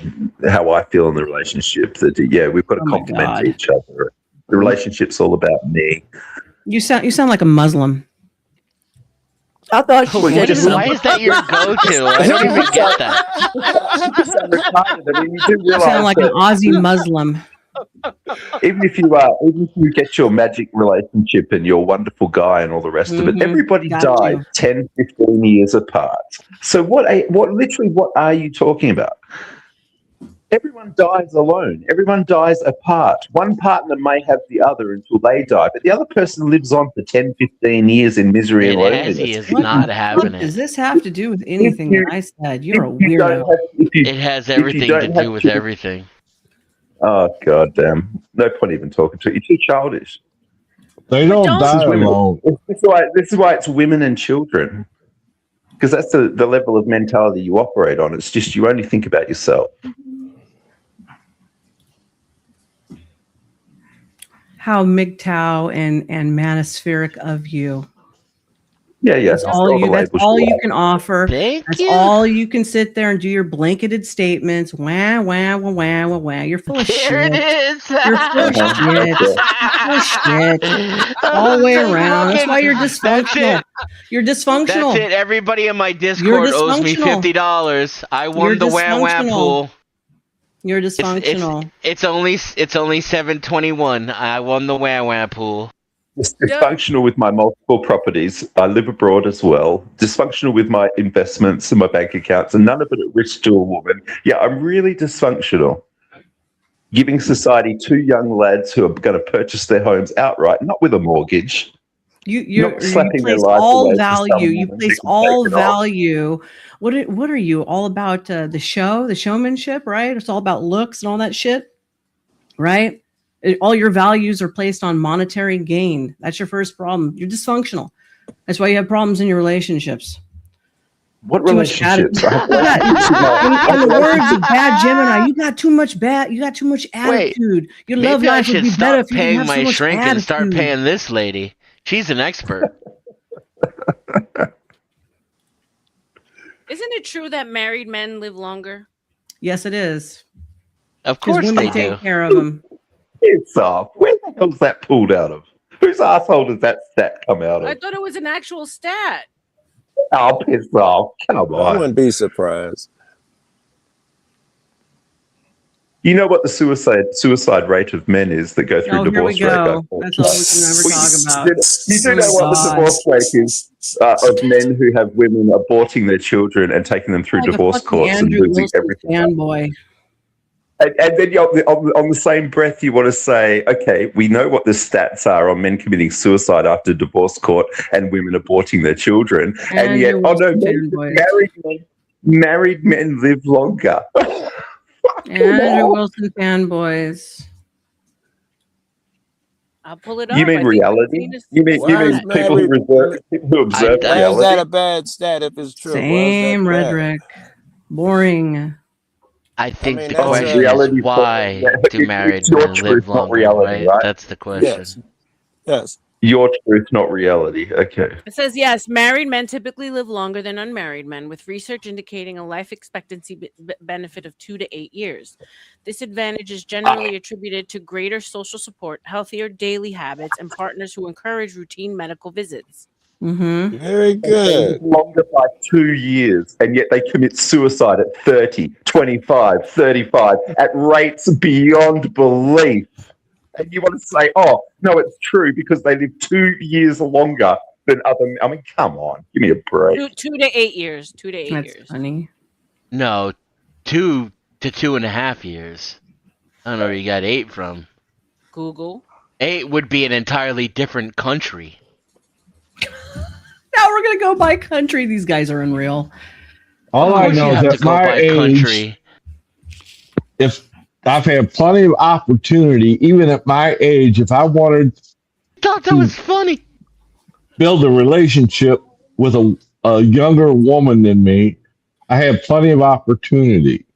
How I feel in the relationship. That we've got to complement each other. The relationship's all about me. You sound like a Muslim. I thought you why is that your go-to? I don't even get that. You sound like an Aussie Muslim. Even if you get your magic relationship and you're a wonderful guy and all the rest of it, everybody died 10, 15 years apart. So what are you talking about? Everyone dies alone. Everyone dies apart. One partner may have the other until they die, but the other person lives on for 10, 15 years in misery and loneliness. He is not having it. Does this have to do with anything that I said? You're a weirdo. It has everything to do with everything. Oh, God damn. No point even talking to you. You're too childish. They don't die alone. This is why it's women and children. Because that's the level of mentality you operate on. It's just you only think about yourself. How MGTOW and manospheric of you. Yeah. That's all you can offer. That's all you can sit there and do your blanketed statements. Wah, wah, wah, wah, wah, wah. You're full of shit. Here it is. You're full of shit. Full of shit. All the way around. That's why you're dysfunctional. You're dysfunctional. That's it. Everybody in my Discord owes me $50. I won the wah wah pool. You're dysfunctional. It's only 721. I won the wah wah pool. Dysfunctional with my multiple properties. I live abroad as well. Dysfunctional with my investments and my bank accounts, and none of it at risk to a woman. Yeah, I'm really dysfunctional. Giving society 2 young lads who are going to purchase their homes outright, not with a mortgage. You place all value. You place all value. What are you all about? The showmanship, right? It's all about looks and all that shit, right? All your values are placed on monetary gain. That's your first problem. You're dysfunctional. That's why you have problems in your relationships. What relationships? In the words of Bad Gemini, you got too much attitude. Your love life would be better if you didn't have so much attitude. Maybe I should stop paying my shrink and start paying this lady. She's an expert. Isn't it true that married men live longer? Yes, it is. Of course women they take care of them. It's off. Where the hell's that pulled out of? Whose asshole does that stat come out of? I thought it was an actual stat. Oh, piss off. Come on. I wouldn't be surprised. You know what the suicide rate of men is that go through divorce rate? That's all we can ever talk about. You do know what the divorce rate is of men who have women aborting their children and taking them through divorce courts and losing everything. Fanboy. And then on the same breath, you want to say, okay, we know what the stats are on men committing suicide after divorce court and women aborting their children. And yet, married men live longer. Andrew Wilson fanboys. I'll pull it up. You mean reality? You mean people who observe reality? Why is that a bad stat if it's true? Same rhetoric. Boring. I think the question is why do married men live longer, right? That's the question. Yes. Your truth, not reality. Okay. It says, yes, married men typically live longer than unmarried men, with research indicating a life expectancy benefit of 2 to 8 years. This advantage is generally attributed to greater social support, healthier daily habits, and partners who encourage routine medical visits. Mm-hmm. Very good. Longer by 2 years, and yet they commit suicide at 30, 25, 35, at rates beyond belief. And you want to say, oh, no, it's true because they live 2 years longer than other. I mean, come on, give me a break. 2 to 8 years. 2 to 8 That's years. Funny. No, 2 to 2.5 years. I don't know where you got 8 from. Google. 8 would be an entirely different country. Now we're gonna go by country. These guys are unreal. All I know is that my age, if I've had plenty of opportunity, even at my age, if I wanted thought that was funny, build a relationship with a younger woman than me, I had plenty of opportunity.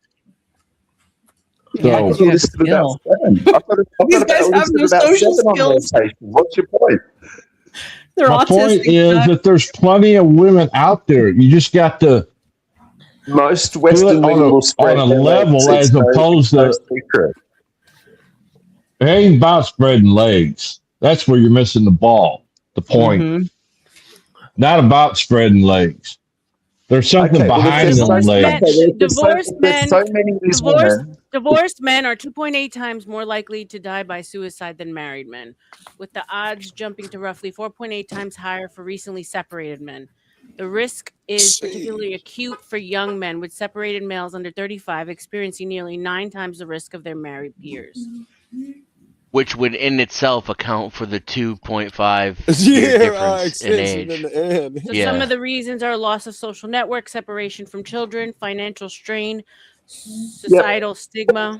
Yeah, So, these guys have no social skills. What's your point? My point is that there's plenty of women out there. You just got to most Western women will spread on a level as opposed to. It ain't about spreading legs. That's where you're missing the ball. The point. Mm-hmm. Not about spreading legs. There's something behind them legs. Divorced men are 2.8 times more likely to die by suicide than married men, with the odds jumping to roughly 4.8 times higher for recently separated men. The risk is particularly acute for young men, with separated males under 35 experiencing nearly 9 times the risk of their married peers. Which would in itself account for the 2.5 year difference in age. So some of the reasons are loss of social network, separation from children, financial strain, societal stigma.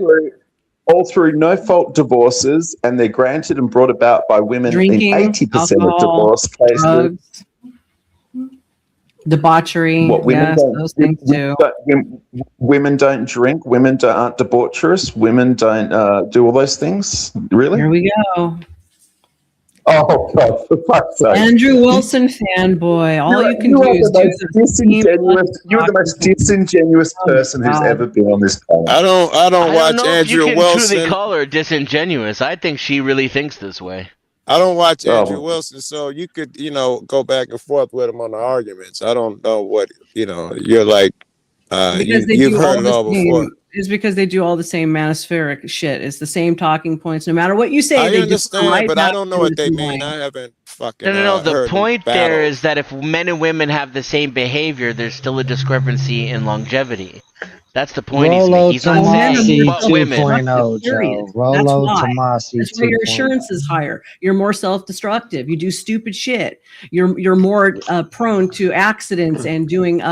All through no-fault divorces, and they're granted and brought about by women Drinking, in 80% alcohol, of divorce cases. Drugs, debauchery. What women don't, those things too. Women don't drink. Women aren't debaucherous. Women don't do all those things. Really? Here we go. Oh God! For fuck's sake. Andrew Wilson fanboy. All you can do is You're the most disingenuous person who's ever been on this planet. I don't watch know Andrew if you can Wilson. truly call her disingenuous. I think she really thinks this way. I don't watch Andrew Wilson, so you could, go back and forth with him on the arguments. I don't know what, you're like, you've heard it all before. It's because they do all the same manospheric shit. It's the same talking points. No matter what you say, I they understand, just but I don't know what they mean. I haven't fucking. No. The point there is that if men and women have the same behavior, there's still a discrepancy in longevity. That's the point he's making. He's not saying but women. That's why your assurance is higher. You're more self-destructive. You do stupid shit. You're more prone to accidents and doing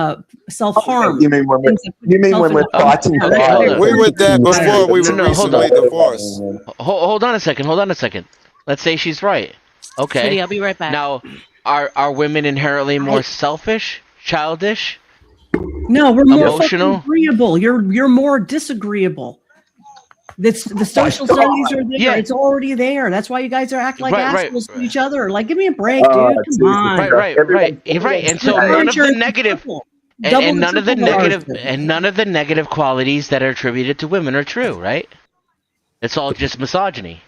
self-harm. You mean when we're fighting? We were that before we were recently divorced. Hold on a second. Let's say she's right. Okay. Sweetie, I'll be right back. Now, are women inherently more selfish, childish? No, we're more emotional, agreeable. You're more disagreeable. The social studies are there. Yeah. It's already there. That's why you guys are acting like assholes to each other. Like, give me a break, dude. Come on. Right. And so none of the negative and none of the negative qualities that are attributed to women are true, right? It's all just misogyny.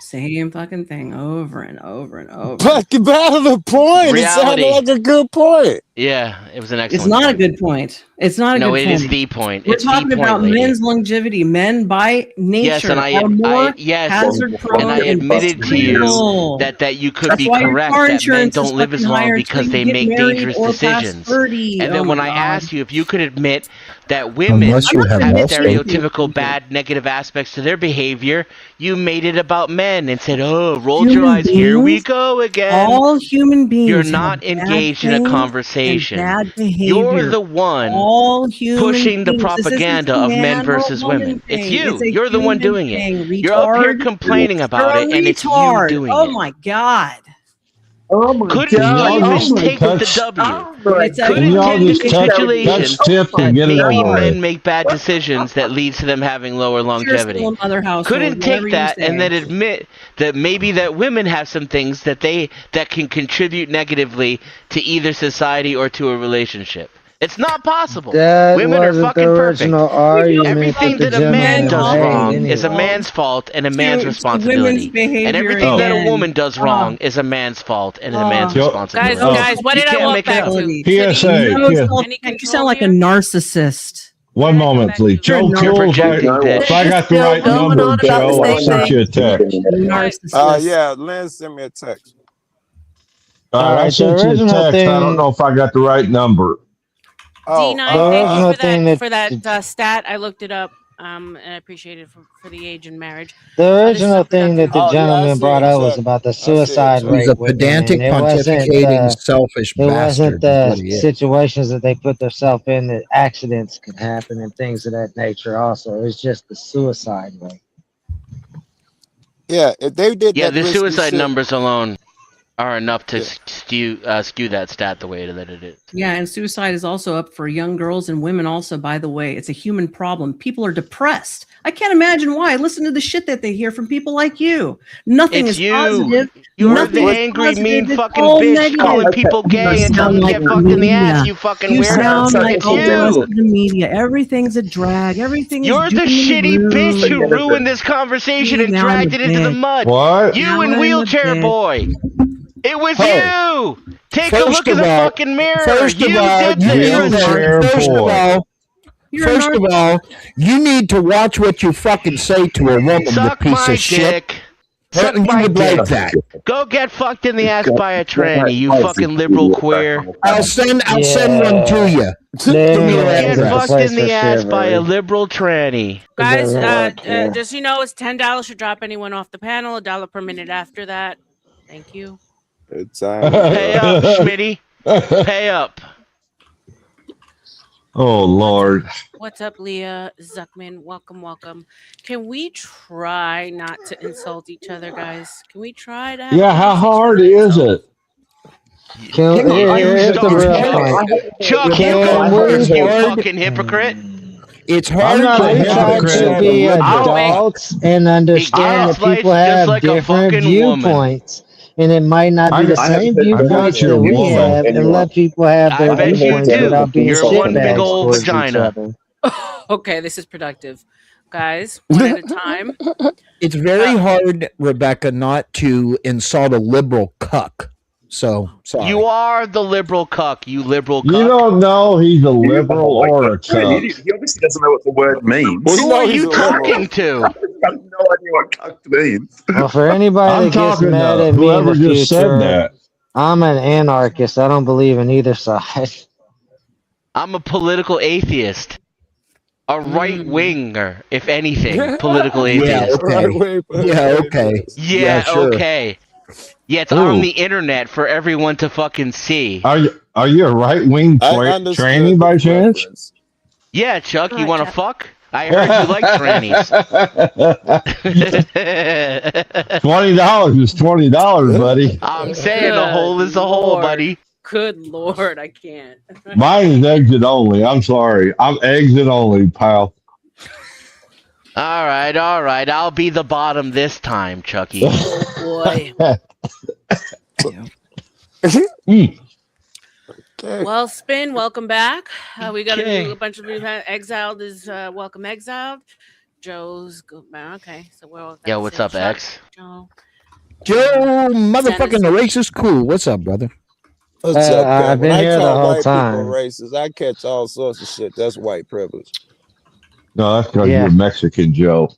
Same fucking thing over and over and over. But battle the point. Reality. It sounded like a good point. Yeah, it was an excellent It's not point. A good point. It's not a good point. No, it is the point. We're talking about men's longevity. Men by nature are more hazard prone. And I admitted to you that you could be correct that men don't live as long because they make dangerous decisions. And then when I asked you if you could admit that women have stereotypical bad negative aspects to their behavior, you made it about men and said, oh, rolled your eyes, here we go again. All human beings. You're not engaged in a conversation. You're the one all human pushing the beings. propaganda of men versus women. It's you. You're the one doing it. You're up here complaining about it, and it's you doing it. Oh my God. Oh my Couldn't God. you just take the W? Couldn't y'all take the just touch capitulation tips that and get it maybe over men with? make bad decisions that leads to them having lower longevity? Couldn't take that and then admit that maybe that women have some things that can contribute negatively to either society or to a relationship. It's not possible. Women are fucking perfect. Everything that a man does wrong is a man's fault and a man's responsibility. And everything that a woman does wrong is a man's fault and a man's responsibility. Guys, what did I walk back to? PSA. You sound like a narcissist. One moment, please. Joe Kills, if I got the right number, Joe, I sent you a text. Yeah, Lynn sent me a text. All right, I sent you a text. I don't know if I got the right number. D9, thank you for that stat. I looked it up, and I appreciate it for the age and marriage. The original thing that the gentleman brought up was about the suicide rate. He's a pedantic, pontificating, selfish bastard. It wasn't the situations that they put themselves in, that accidents could happen and things of that nature also. It's just the suicide rate. Yeah, if they did yeah, that the suicide numbers alone are enough to skew that stat the way that it is. Yeah, and suicide is also up for young girls and women also, by the way. It's a human problem. People are depressed. I can't imagine why. Listen to the shit that they hear from people like you. Nothing is positive. You're the angry, mean fucking bitch calling people gay and telling them to get fucked in the ass, you fucking weirdo. You sound like all the rest of the media. Everything's a drag. Everything is You're the shitty bitch who ruined this conversation and dragged it into the mud. What? You and Wheelchair Boy. It was you! Take a look in the fucking mirror! First of all, you need to watch what you fucking say to a woman, Suck you piece my of shit. dick. Suck my would dick. like that. Go get fucked in the ass by a tranny, you fucking liberal queer. I'll send one to you. Get fucked in the ass by a liberal tranny. Guys, just so you know, it's $10 to drop anyone off the panel, $1 per minute after that. Thank you. Good time. Pay up, Schmitty. Pay up. Oh, Lord. What's up, Leah Zuckman? Welcome. Can we try not to insult each other, guys? Can we try to? Yeah, how hard is it? Chuck, you go first, you fucking hypocrite. It's hard to be adults and understand that people have different viewpoints. And it might not be the same viewpoints that we have, and let people have their viewpoints without being shitbags towards each other. Okay, this is productive. Guys, one at a time. It's very hard, Rebecca, not to insult a liberal cuck. So, sorry. You are the liberal cuck, you liberal cuck. You don't know he's a liberal or a cuck. He obviously doesn't know what the word means. Who are you talking to? I have no idea what cuck means. Well, for anybody that gets mad at me in the future, I'm an anarchist. I don't believe in either side. I'm a political atheist. A right-winger, if anything. Political atheist. Yeah, okay. Yeah, it's on the internet for everyone to fucking see. Are you a right-wing tranny by chance? Yeah, Chuck, you want to fuck? I heard you like trannies. $20 is $20, buddy. I'm saying a hole is a hole, buddy. Good Lord, I can't. Mine is exit only. I'm sorry. I'm exit only, pal. All right. I'll be the bottom this time, Chucky. Oh, boy. Well, Spin, welcome back. We got a bunch of new exiled is welcome exiled. Joe's good man. Okay, so well. Yeah, what's up, X? Joe, motherfucking the race is cool. What's up, brother? What's up, I've been here the whole time. Racist, I catch all sorts of shit. That's white privilege. No, that's because you're Mexican, Joe.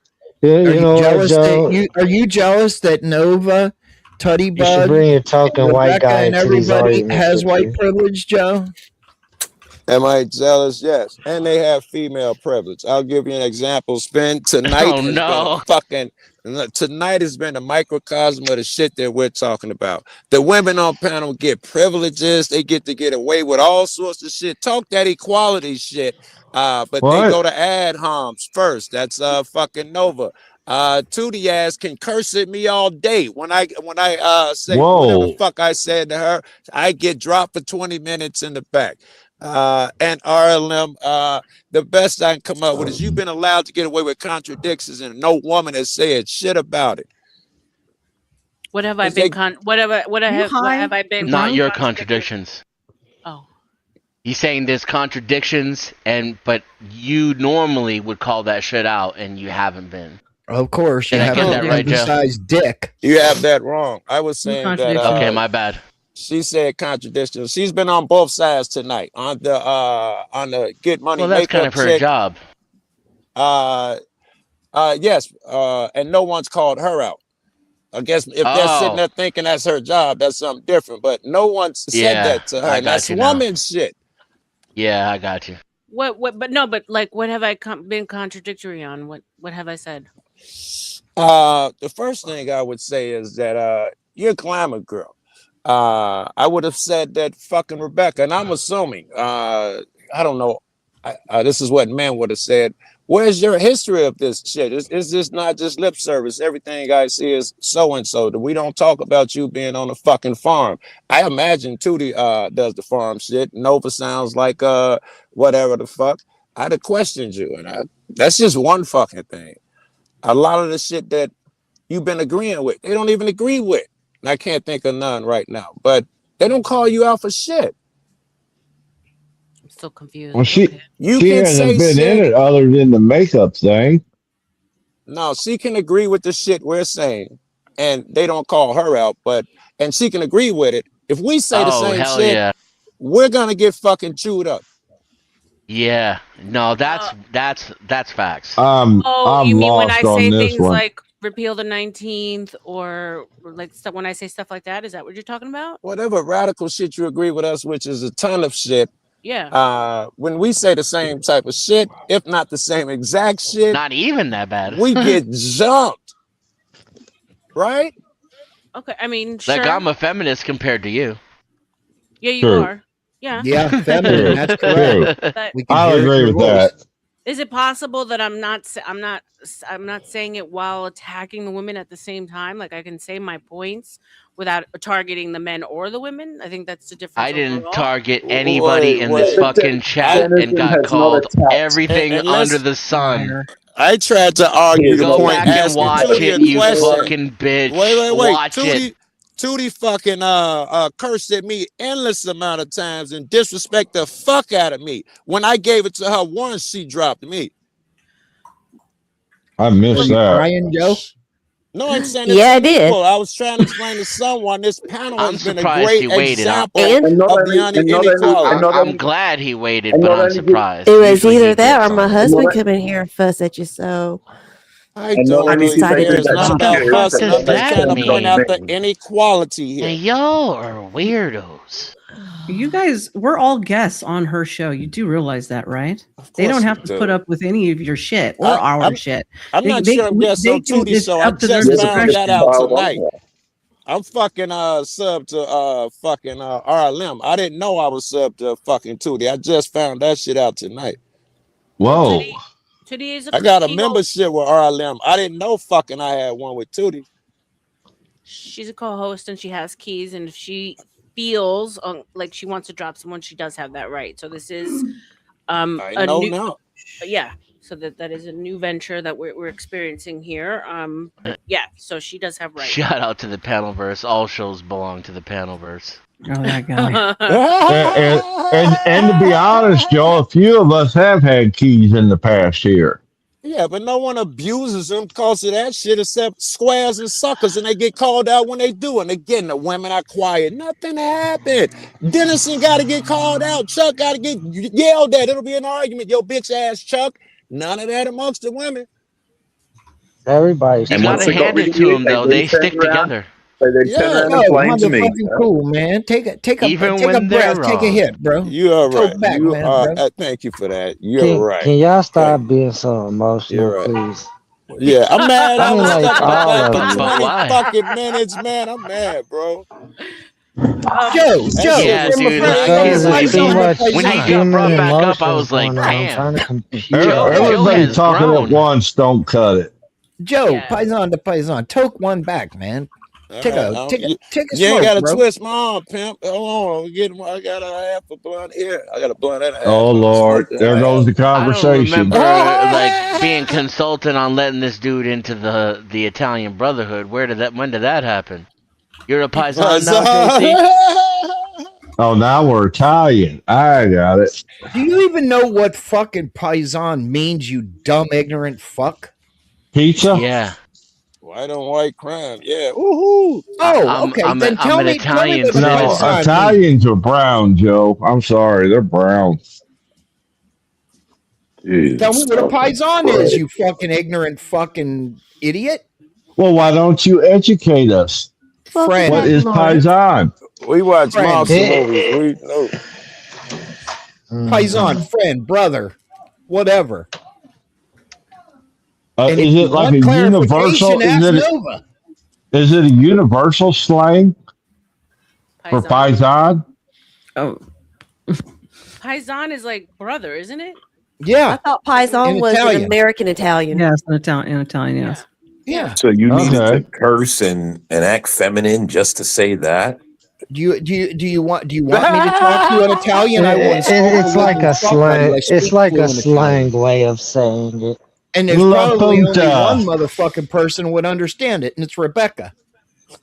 Are you jealous that Nova, Tutty Bud, you should bring your token white guy and everybody has white privilege, Joe? Am I jealous? Yes. And they have female privilege. I'll give you an example. Spin tonight. Tonight has been a microcosm of the shit that we're talking about. The women on panel get privileges. They get to get away with all sorts of shit. Talk that equality shit. But they go to ad homs first. That's fucking Nova. Tootie ass can curse at me all day. When I say whatever the fuck I said to her, I get dropped for 20 minutes in the back. And RLM, the best I can come up with is you've been allowed to get away with contradictions and no woman has said shit about it. What have I been what have I been? Not your contradictions. Oh. He's saying there's contradictions but you normally would call that shit out and you haven't been. Of course, you haven't that right, besides dick. You have that wrong. I was saying that okay, my bad. She said contradiction. She's been on both sides tonight on the get money. Well, that's kind of her job. Yes. And no one's called her out. I guess if they're sitting there thinking that's her job, that's something different. But no one said that to her. And that's woman shit. Yeah, I got you. But like, what have I been contradictory on? What have I said? The first thing I would say is that you're a glamour girl. I would have said that fucking Rebecca, and I'm assuming, I don't know, this is what men would have said. Where's your history of this shit? Is this not just lip service? Everything I see is so-and-so. We don't talk about you being on a fucking farm. I imagine Tootie does the farm shit. Nova sounds like whatever the fuck. I'd have questioned you, and that's just one fucking thing. A lot of the shit that you've been agreeing with, they don't even agree with. And I can't think of none right now, but they don't call you out for shit. I'm still confused. Well, she hasn't been in it other than the makeup thing. No, she can agree with the shit we're saying, and they don't call her out, and she can agree with it. If we say the same shit, we're gonna get fucking chewed up. Yeah, no, that's facts. I'm you mean when lost I on say this things one. like repeal the 19th or like stuff, when I say stuff like that, is that what you're talking about? Whatever radical shit you agree with us, which is a ton of shit. Yeah. When we say the same type of shit, if not the same exact shit, not even that bad. We get jumped. Right? Okay, I mean, sure. Like, I'm a feminist compared to you. Yeah, you are. Yeah. Yeah, feminine. That's correct. I'll agree with that. Is it possible that I'm not saying it while attacking the women at the same time? Like, I can say my points without targeting the men or the women. I think that's the difference. I didn't target anybody in this fucking chat and got called everything under the sun. I tried to argue the Go point. back and watch it, you fucking bitch. Wait. Watch it. Tootie fucking cursed at me endless amount of times and disrespect the fuck out of me. When I gave it to her once, she dropped me. I missed that. Ryan Joe? No, I'm saying I did. I was trying to explain to someone this panel has been a surprised great he waited. example of the inequality. I'm glad he waited, but I'm surprised. It was either that or my husband come in here and fuss at you. So I don't really care. It's not about fussing. I'm just trying to point out the inequality here. Hey, y'all are weirdos. You guys, we're all guests on her show. You do realize that, right? They don't have to put up with any of your shit or our shit. I'm not sure I'm guest on Tootie's show. I just found that out tonight. I'm fucking sub to fucking RLM. I didn't know I was sub to fucking Tootie. I just found that shit out tonight. Whoa. I got a membership with RLM. I didn't know fucking I had one with Tootie. She's a co-host and she has keys, and if she feels like she wants to drop someone, she does have that right. So this is yeah. So that is a new venture that we're experiencing here. But yeah, so she does have rights. Shout out to the Panelverse. All shows belong to the Panelverse. Oh, that guy. and to be honest, Joe, a few of us have had keys in the past year. Yeah, but no one abuses them because of that shit except squares and suckers, and they get called out when they do. And again, the women are quiet. Nothing happened. Dennison got to get called out. Chuck got to get yelled at. It'll be an argument. Yo, bitch ass Chuck. None of that amongst the women. Everybody's gotta hand it to them though. They stick together. They turn around and blame to me. Cool, man. Take a breath. Take a hit, bro. You are right. Back, you man, are, thank you for that. You're right. Can y'all stop being so emotional, You're right. please? Yeah, I'm mad. I was like stuck all like of for them. 20 why? fucking minutes, man. I'm mad, bro. Joe, Yeah, dude. Because there's too much When he got human brought back up, I emotions was like, going on. I'm damn. trying to compute. Joe Everybody has talking grown. at once don't cut it. Joe, Paisan to Paisan. Toke one back, man. Take a You smoke, ain't got to bro. twist my arm, pimp. Hold on. I got a half a blunt here. I got a blunt and a half. Oh, Lord. There goes the I don't conversation. remember like being consultant on letting this dude into the Italian Brotherhood. When did that happen? You're a Paisan now, JC? Oh, now we're Italian. I got it. Do you even know what fucking Paisan means, you dumb, ignorant fuck? Pizza? Yeah. White on white crime. Yeah. Woohoo. Oh, okay. Then tell me what No, Italians are brown, Joe. I'm sorry. They're brown. Jeez. Tell me what a Paisan is, you fucking ignorant fucking idiot. Well, why don't you educate us? Friend. What is Paisan? We watch mobster movies. We know. Paisan, friend, brother, whatever. Is it like a universal? Is it a universal slang for Paisan? Oh, Paisan is like brother, isn't it? Yeah, I thought Paisan was an American Italian. Yes, in Italian, yes. Yeah. So you needed to curse and act feminine just to say that? Do you want me to talk to you in Italian? It's like a slang. It's like a slang way of saying it. And there's probably only one motherfucking person would understand it, and it's Rebecca.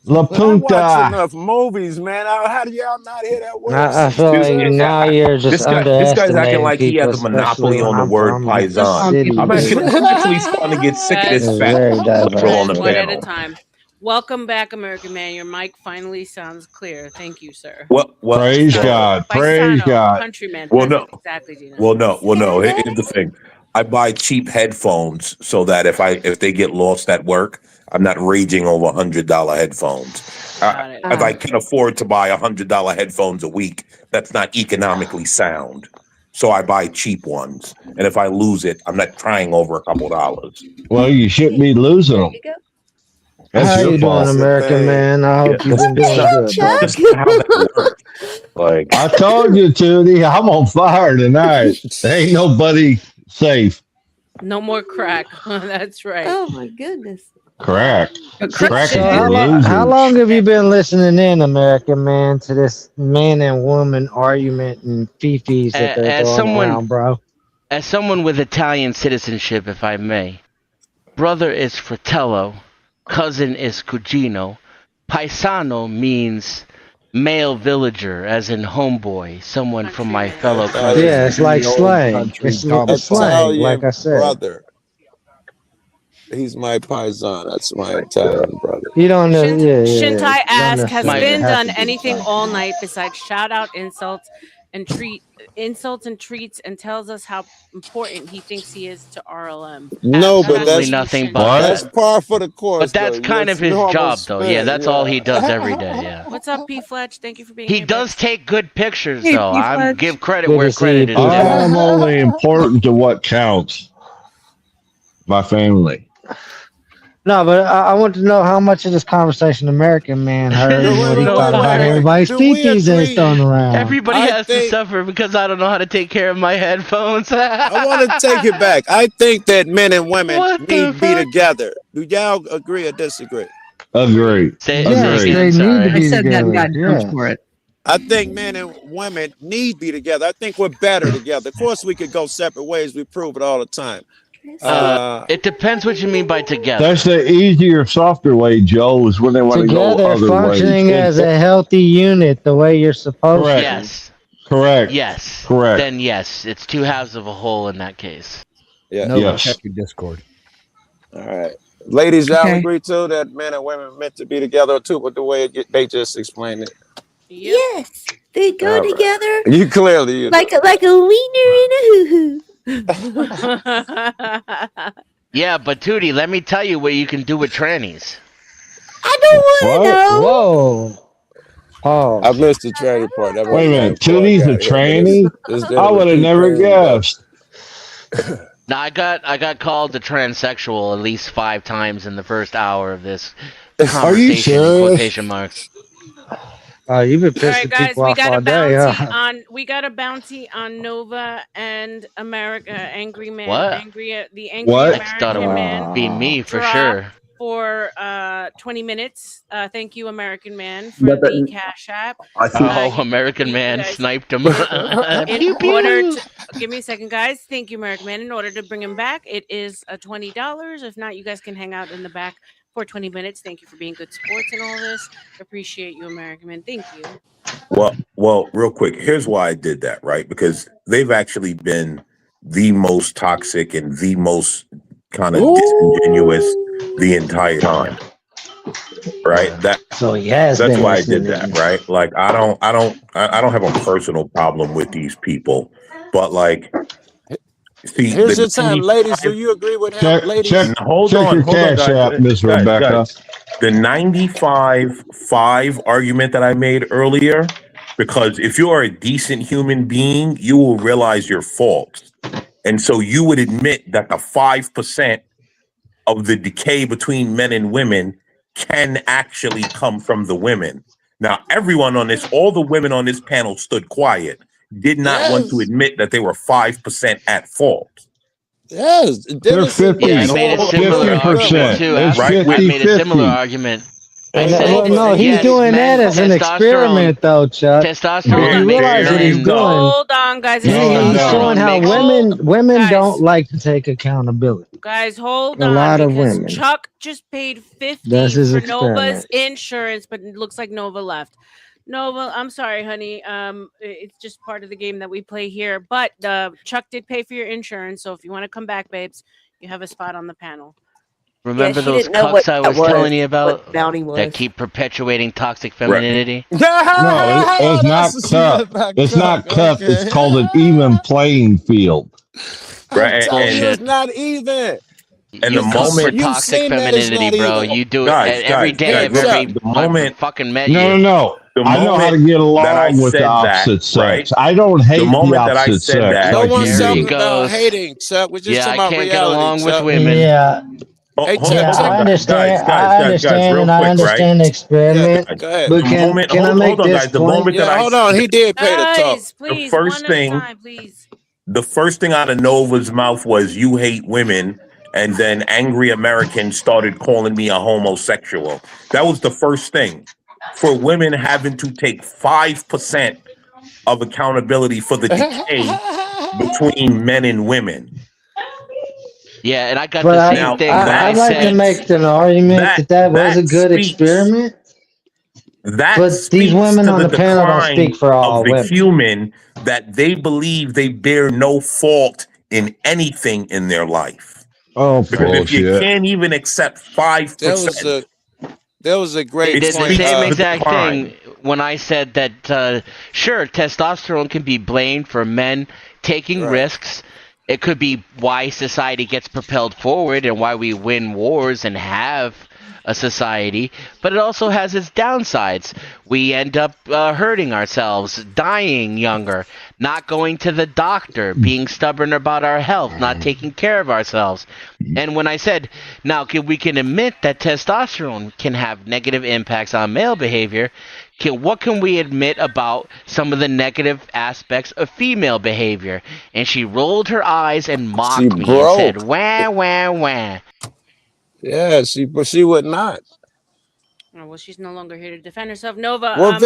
La Punta. I watch enough movies, man. How do y'all not hear that word? I feel like now you're just this guy's acting like he has a monopoly on the word Paisan. I'm actually starting to get sick of this fat control on the one panel. at a time. Welcome back, American Man. Your mic finally sounds clear. Thank you, sir. Praise God. Praise God. Countryman. Well, no. Exactly, Gina. Well, no. Here's the thing. I buy cheap headphones so that if they get lost at work, I'm not raging over $100 headphones. If I can afford to buy $100 headphones a week, that's not economically sound. So I buy cheap ones, and if I lose it, I'm not crying over a couple dollars. Well, you shouldn't be losing them. That's How your you fault. doing, American Man? I hope you've been doing good. That's not how that works. Like I told you, Tootie, I'm on fire tonight. Ain't nobody safe. No more crack. That's right. Oh my goodness. Crack. So how long have you been listening in, American Man, to this man and woman argument and fifis that they're throwing around, bro? As someone with Italian citizenship, if I may, brother is fratello, cousin is cugino, paisano means male villager, as in homeboy, someone from my fellow country. Yeah, it's like slang. It's slang, like I said. Brother. He's my Paisan. That's my Italian brother. You don't know. Shintai asks, has Finn done anything all night besides shout out insults and treats, and tells us how important he thinks he is to RLM? No, but that's nothing but that's par for the course. But that's kind of his job, though. Yeah, that's all he does every day. Yeah. What's up, P. Fletch? Thank you for being here. He does take good pictures, though. I give credit where credit is due. I'm only important to what counts. My family. No, but I want to know how much of this conversation American Man heard and what he thought about everybody's fifis that's thrown around. Everybody has to suffer because I don't know how to take care of my headphones. I want to take it back. I think that men and women need to be together. Do y'all agree or disagree? Agree. They need to be together. For it. I think men and women need to be together. I think we're better together. Of course, we could go separate ways. We prove it all the time. It depends what you mean by together. That's the easier, softer way, Joe, is when they want to go other ways. Together, functioning as a healthy unit, the way you're supposed to. Yes. Correct. Yes. Correct. Then yes, it's two halves of a whole in that case. Yeah. No, check your Discord. All right. Ladies, y'all agree too that men and women are meant to be together too, with the way they just explained it? Yes. They go together. You clearly like a wiener and a hoo-hoo. Yeah, but Tootie, let me tell you what you can do with trannies. I don't want to know. Whoa. Oh. I missed the tranny part. Wait a minute. Tootie's a tranny? I would have never guessed. Now I got called a transsexual at least 5 times in the first hour of this Are you conversation. In serious? quotation marks. You've been All pissing right, guys, people off all day, huh? we got a bounty on Nova and America. Angry man, What? the angry What? I thought it American would man be me for dropped sure. for 20 minutes. Thank you, American man, for the Cashapp. I think American man guys- sniped him. In order to give me a second, guys. Thank you, American man. In order to bring him back, it is $20. If not, you guys can hang out in the back for 20 minutes. Thank you for being good sports and all this. Appreciate you, American man. Thank you. Well, real quick, here's why I did that, right? Because they've actually been the most toxic and the most kind of disingenuous the entire time. Right? So yes, That's why I did that, right? Like I don't have a personal problem with these people, but like see, here's your time, ladies. Do you agree with him, ladies? Hold on, your Cash App, Miss Rebecca. Guys. The 95-5 argument that I made earlier, because if you are a decent human being, you will realize your faults. And so you would admit that the 5% of the decay between men and women can actually come from the women. Now, everyone on this, all the women on this panel stood quiet, did not want to admit that they were 5% at fault. Yes, they're 50. Yeah, I made a similar argument too. I made a similar argument. I said, no, he's doing that as an experiment, though, Chuck. Testosterone. You realize what he's doing? Hold on, guys. He's showing how women don't like to take accountability. Guys, hold A on. lot of because women. Chuck just paid $50 That's his for experiment. Nova's insurance, but it looks like Nova left. Nova, I'm sorry, honey. It's just part of the game that we play here. But Chuck did pay for your insurance, so if you want to come back, babes, you have a spot on the panel. Remember those cucks I was telling you about that keep perpetuating toxic femininity? No, it's not cuck. It's not cuck. It's called an even playing field. Right. It's not even. And you the moment for toxic femininity, bro, you do it every day. The moment fucking met you. No. I know how to get along with the opposite sex. Right? I don't hate the moment that I opposite said sex. that, No like one's you talking do. about hating, Chuck. We're just talking I about can't reality, get along Chuck. with women. Yeah. Hey, Chuck, Yeah, I understand. I understand, and I understand the experiment. Go ahead. But can I make this point? Hold on. He did pay to talk. Please, the first thing, the first thing out of Nova's mouth was "you hate women," and then angry Americans started calling me a homosexual. That was the first thing. For women having to take 5% of accountability for the decay between men and women. Yeah, and I got the same thing. I'd like to make an argument that was a good experiment. But these women on the panel don't speak for all women. Human that they believe they bear no fault in anything in their life. Oh, because if you can't even accept 5%, that was a great. They did the same exact thing when I said that. Sure, testosterone can be blamed for men taking risks. It could be why society gets propelled forward and why we win wars and have a society, but it also has its downsides. We end up hurting ourselves, dying younger, not going to the doctor, being stubborn about our health, not taking care of ourselves. And when I said, now we can admit that testosterone can have negative impacts on male behavior, what can we admit about some of the negative aspects of female behavior? And she rolled her eyes and mocked me and said, wah, wah, wah. Yeah, but she would not. Oh, well, she's no longer here to defend herself. Nova, Well,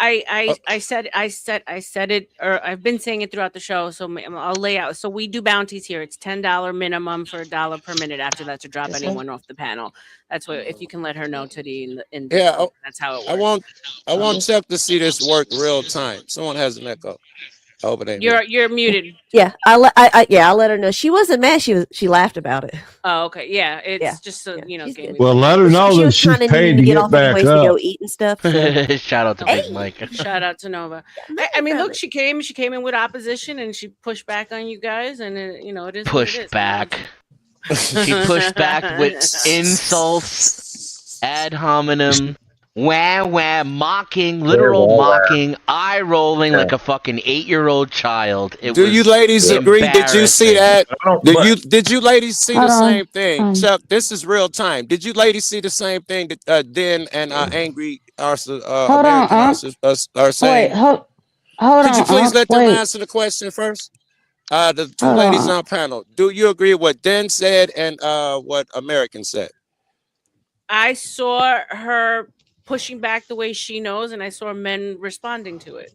I said it, or I've been saying it throughout the show, so I'll lay out. So we do bounties here. It's $10 minimum for $1 per minute. After that, to drop anyone off the panel. That's what, if you can let her know to the in that's how it works. I want Chuck to see this work real time. Someone has an echo. I hope it ain't. You're muted. Yeah, I'll let her know. She wasn't mad. She laughed about it. Oh, okay. Yeah, it's just so Well, let her know that she's paid to get back up. To go eat and stuff. So. Shout out to Big Mike. Shout out to Nova. I mean, look, she came in with opposition and she pushed back on you guys, and it is pushed back. She pushed back with insults, ad hominem. wah, mocking, literal mocking, eye rolling like a fucking 8-year-old child. Do you ladies agree? Did you see that? Did you ladies see the same thing? Chuck, this is real time. Did you ladies see the same thing that Den and Angry American are saying? Wait, hold on. Could you please let them answer the question first? The two ladies on panel. Do you agree with what Den said and what American said? I saw her pushing back the way she knows, and I saw men responding to it.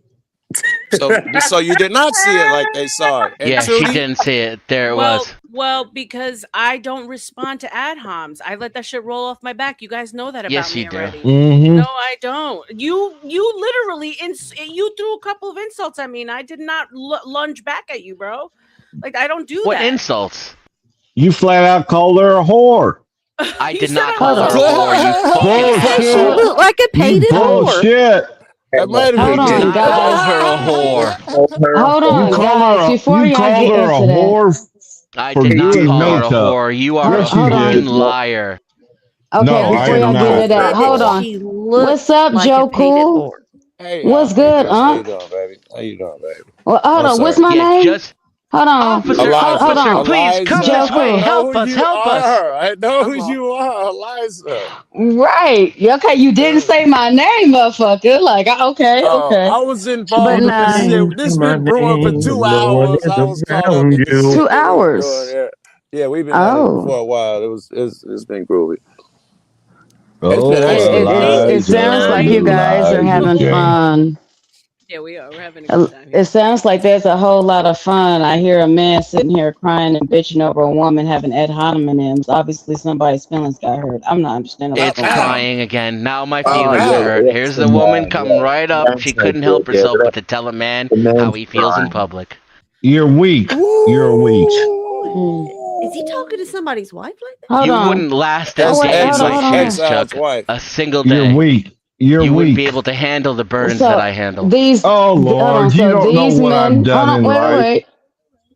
So you did not see it like they saw it. And yeah, Trudy? She didn't see it. There it was. Well, because I don't respond to ad homs. I let that shit roll off my back. You guys know that about me already. Mm-hmm. No, I don't. You literally you threw a couple of insults at me, and I did not lunge back at you, bro. Like, I don't do that. What insults? You flat out called her a whore. I did not call her a whore. She looked like a painted whore. Bullshit. Hold on, guys. Call her a whore. Hold on, guys. Before y'all get into that. I did not call her a whore. You are a fucking liar. Okay, before y'all get into that, hold on. What's up, Joe Cool? Hey, what's good, How you doing, baby? How you doing, baby? Well, hold on. What's my name? Hold on. Hold on. Please come this way. Help us. Help us. I know who you are, Eliza. Right. Okay, you didn't say my name, motherfucker. Like, okay. I was involved in this shit. This been brewing for 2 hours. I was caught up in this 2 hours. Yeah, we've been at it for a while. It's been groovy. It sounds like you guys are having fun. Yeah, we are. We're having a good time. It sounds like there's a whole lot of fun. I hear a man sitting here crying and bitching over a woman having ad hominems. Obviously, somebody's feelings got hurt. I'm not understanding. It's crying again. Now my feelings are hurt. Here's the woman coming right up. She couldn't help herself but to tell a man how he feels in public. You're weak. You're weak. Is he talking to somebody's wife like that? Hold on. Wouldn't last a day in my shoes, Chuck. A single day. You're weak. You wouldn't be able to handle the burdens that I handle. Lord, you don't know what I've done in life. Wait.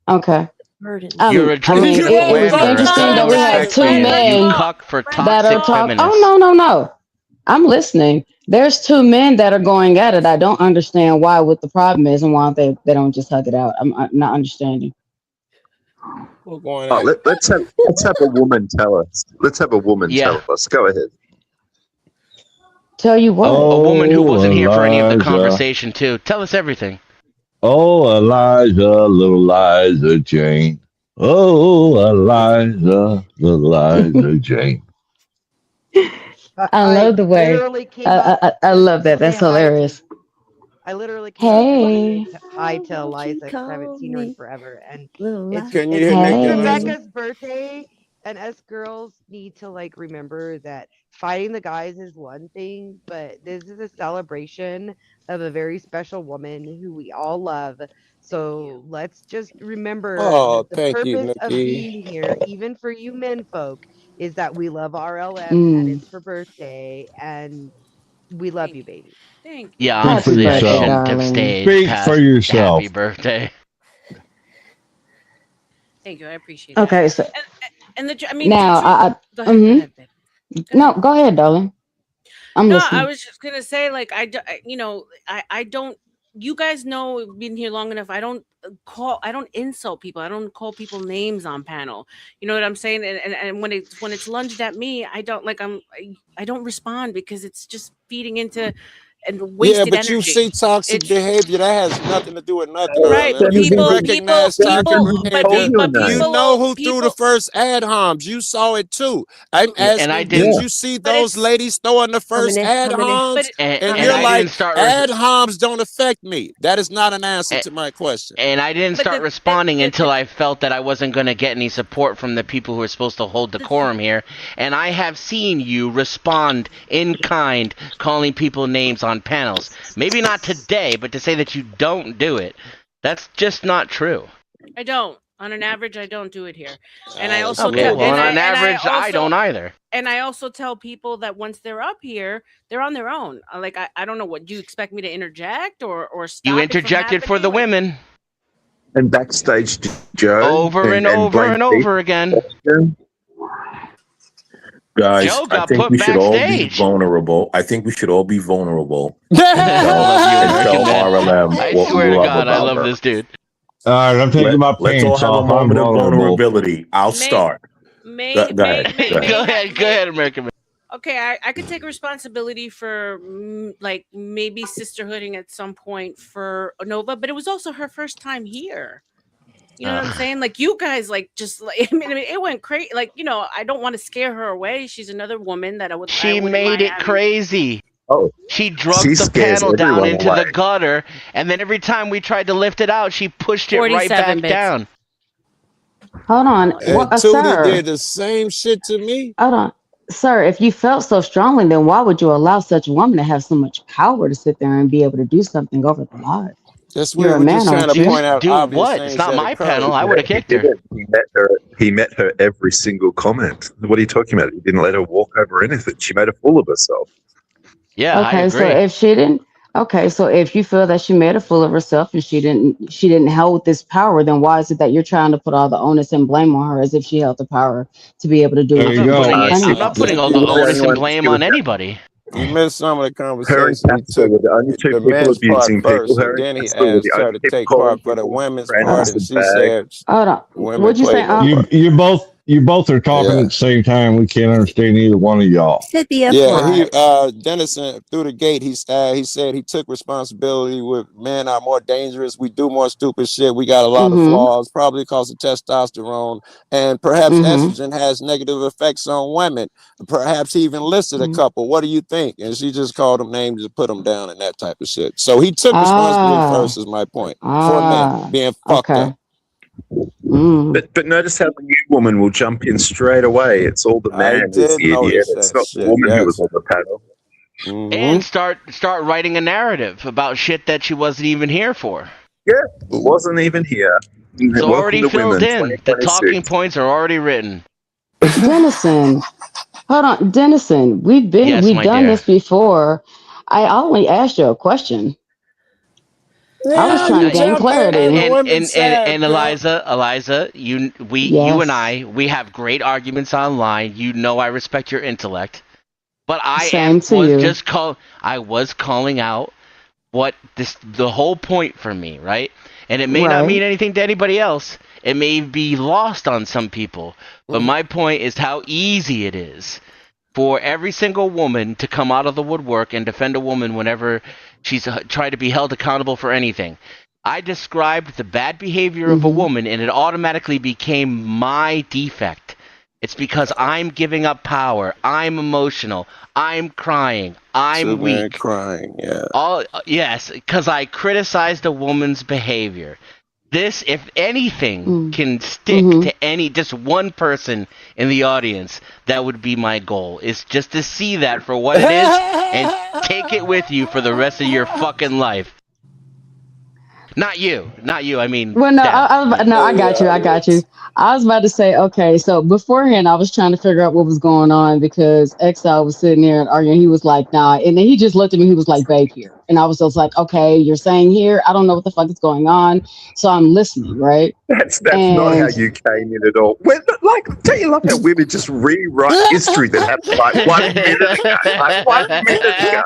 Okay. You're a true it's interesting that we have 2 men that are talking. Oh, no. I'm listening. There's 2 men that are going at it. I don't understand what the problem is and why they don't just hug it out. I'm not understanding. Let's have a woman tell us. Let's have a woman tell us. Go ahead. Tell you what. A woman who wasn't here for any of the conversation too. Tell us everything. Oh, Eliza, little Liza Jane. Oh, Eliza, little Liza Jane. I love the way. I love that. That's hilarious. I literally came up with hi to Eliza because I haven't seen her in forever. And it's Rebecca's birthday, and us girls need to remember that fighting the guys is one thing, but this is a celebration of a very special woman who we all love. So let's just remember that the purpose of being here, even for you men folk, is that we love RLM and it's her birthday, and we love you, baby. Thank you. Yeah, honestly, I shouldn't have stayed. Speak for yourself. Happy birthday. Thank you. I appreciate it. Okay, so and I mean, now go ahead, babe. No, go ahead, darling. I'm listening. I was just gonna say, I don't. You guys know, been here long enough. I don't insult people. I don't call people names on panel. You know what I'm saying? And when it's lunged at me, I don't respond because it's just feeding into and wasted energy. You see toxic behavior that has nothing to do with nothing. Right, but people, you know who threw the first ad homs. You saw it too. I'm asking, did you see those ladies throwing the first ad homs? And you're like, ad homs don't affect me. That is not an answer to my question. And I didn't start responding until I felt that I wasn't going to get any support from the people who are supposed to hold decorum here. And I have seen you respond in kind, calling people names on panels. Maybe not today, but to say that you don't do it, that's just not true. I don't. On an average, I don't do it here. And I also on an average, I don't either. And I also tell people that once they're up here, they're on their own. I don't know, what do you expect me to interject or stop? You interjected for the women. And backstage, Joe. Over and over and over again. Guys, Joe I got think put we should all be backstage. vulnerable. I think we should all be vulnerable. I love you, and American tell man. RLM I what swear we to love God, I about love her. this dude. All right, I'm taking my Let's all pants have a off. I'm moment of vulnerable. vulnerability. I'll start. Go ahead, American man. Okay, I could take responsibility for like maybe sisterhooding at some point for Nova, but it was also her first time here. You know what I'm saying? Like you guys, like just like I mean, it went crazy. Like I don't want to scare her away. She's another woman that I would. She made it crazy. Oh, she drugged the panel down into the gutter, and then every time we tried to lift it out, she pushed it right back down. Hold on, And Tootie sir. did the same shit to me. Hold on, sir. If you felt so strongly, then why would you allow such a woman to have so much power to sit there and be able to do something over the live? That's You're weird. a We're man, just trying aren't to you? point out Do obvious what? things It's not that my occur. panel. I would have kicked her. He met her every single comment. What are you talking about? He didn't let her walk over anything. She made a fool of herself. Yeah, I Okay, so agree. if she didn't, okay, so if you feel that she made a fool of herself and she didn't hold this power, then why is it that you're trying to put all the onus and blame on her as if she held the power to be able to do There what you she go. was I'm not putting all the onus and blame on anybody. You missed some of the Her and conversation. He Casper took were the only two the people men's part abusing people. first, Her and and then he Casper were the asked her only to people take calling part for the people women's friends part, and and she bag. said Hold on. women What'd you play say, that part. You both are talking at the same time. We can't understand either one of y'all. Said the F Yeah, he word. Dennison through the gate. He said he took responsibility. With men are more dangerous. We do more stupid shit. We got a lot of flaws, probably because of testosterone, and perhaps estrogen has negative effects on women. Perhaps he even listed a couple. What do you think? And she just called them names to put them down and that type of shit. So he took responsibility first. Is my point for men being fucked up. But notice how the new woman will jump in straight away. It's all the I man who's did the idiot. notice It's that not the shit. woman who Yes. was on the panel. And start writing a narrative about shit that she wasn't even here for. Yeah, wasn't even here. It's Welcome already to filled women, in. The talking 2026. points are already written. Dennison, hold on, Dennison. We've done this before. I only asked you a question. I was trying to gain clarity. And Eliza, you and I, we have great arguments online. You know I respect your intellect. But I was calling out what the whole point for me, right? And it may not mean anything to anybody else. It may be lost on some people. But my point is how easy it is for every single woman to come out of the woodwork and defend a woman whenever she's tried to be held accountable for anything. I described the bad behavior of a woman, and it automatically became my defect. It's because I'm giving up power. I'm emotional. I'm crying. I'm weak. Crying, yeah. Yes, because I criticized a woman's behavior. This, if anything, can stick to just one person in the audience. That would be my goal. Is just to see that for what it is and take it with you for the rest of your fucking life. Not you. I mean, well, no, I got you. I was about to say, okay, so beforehand, I was trying to figure out what was going on because Exile was sitting there and arguing. He was like, nah. And then he just looked at me. He was like, babe, here. And I was just like, okay, you're saying here. I don't know what the fuck is going on. So I'm listening, right? That's not how you came in at all. Don't you love how women just rewrite history that happened like 1 minute ago?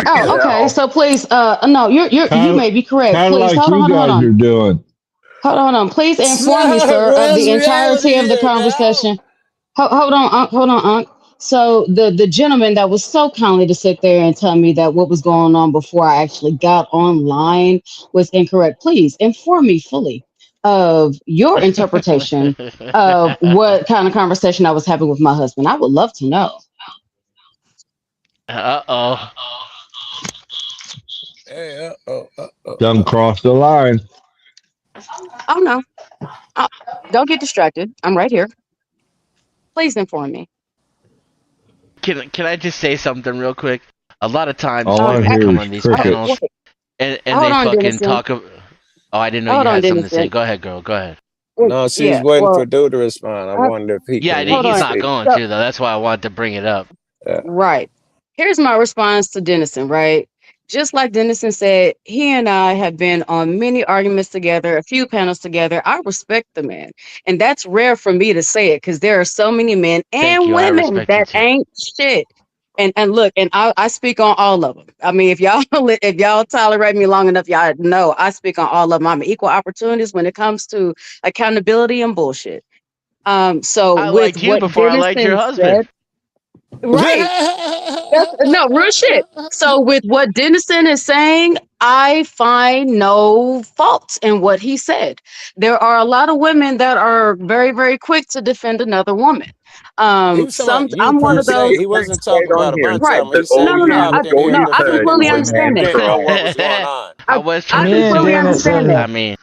Oh, okay. So please, no, you may be correct. Please, hold on. You're doing. Hold on. Please inform me, sir, of the entirety of the conversation. Hold on, Unc. So the gentleman that was so kindly to sit there and tell me that what was going on before I actually got online was incorrect. Please inform me fully of your interpretation of what kind of conversation I was having with my husband. I would love to know. Done crossed the line. Oh no. Don't get distracted. I'm right here. Please inform me. Can I just say something real quick? A lot of times I come on these panels and they fucking Dennison. talk. I didn't know you had something to say. Go ahead, girl. Go ahead. No, she's waiting for Dude to respond. I wonder if he can. Yeah, he's not going to though. That's why I wanted to bring it up. Right. Here's my response to Dennison, right? just like Dennison said, he and I have been on many arguments together, a few panels together. I respect the man. And that's rare for me to say it because there are so many men and women that ain't shit. And look, and I speak on all of them. I mean, if y'all tolerate me long enough, y'all know I speak on all of them. I'm an equal opportunist when it comes to accountability and bullshit. So I with liked you what before I liked your Dennison husband. said, right. No, real shit. So with what Dennison is saying, I find no faults in what he said. There are a lot of women that are very, very quick to defend another woman. He was talking about you I'm one per of those. se. He wasn't talking about a bunch Right. of them. He No, said no, you no. hopped in here No, I defending completely women. understand You it. didn't know what was going on. I Me and completely understand Dennison, that. me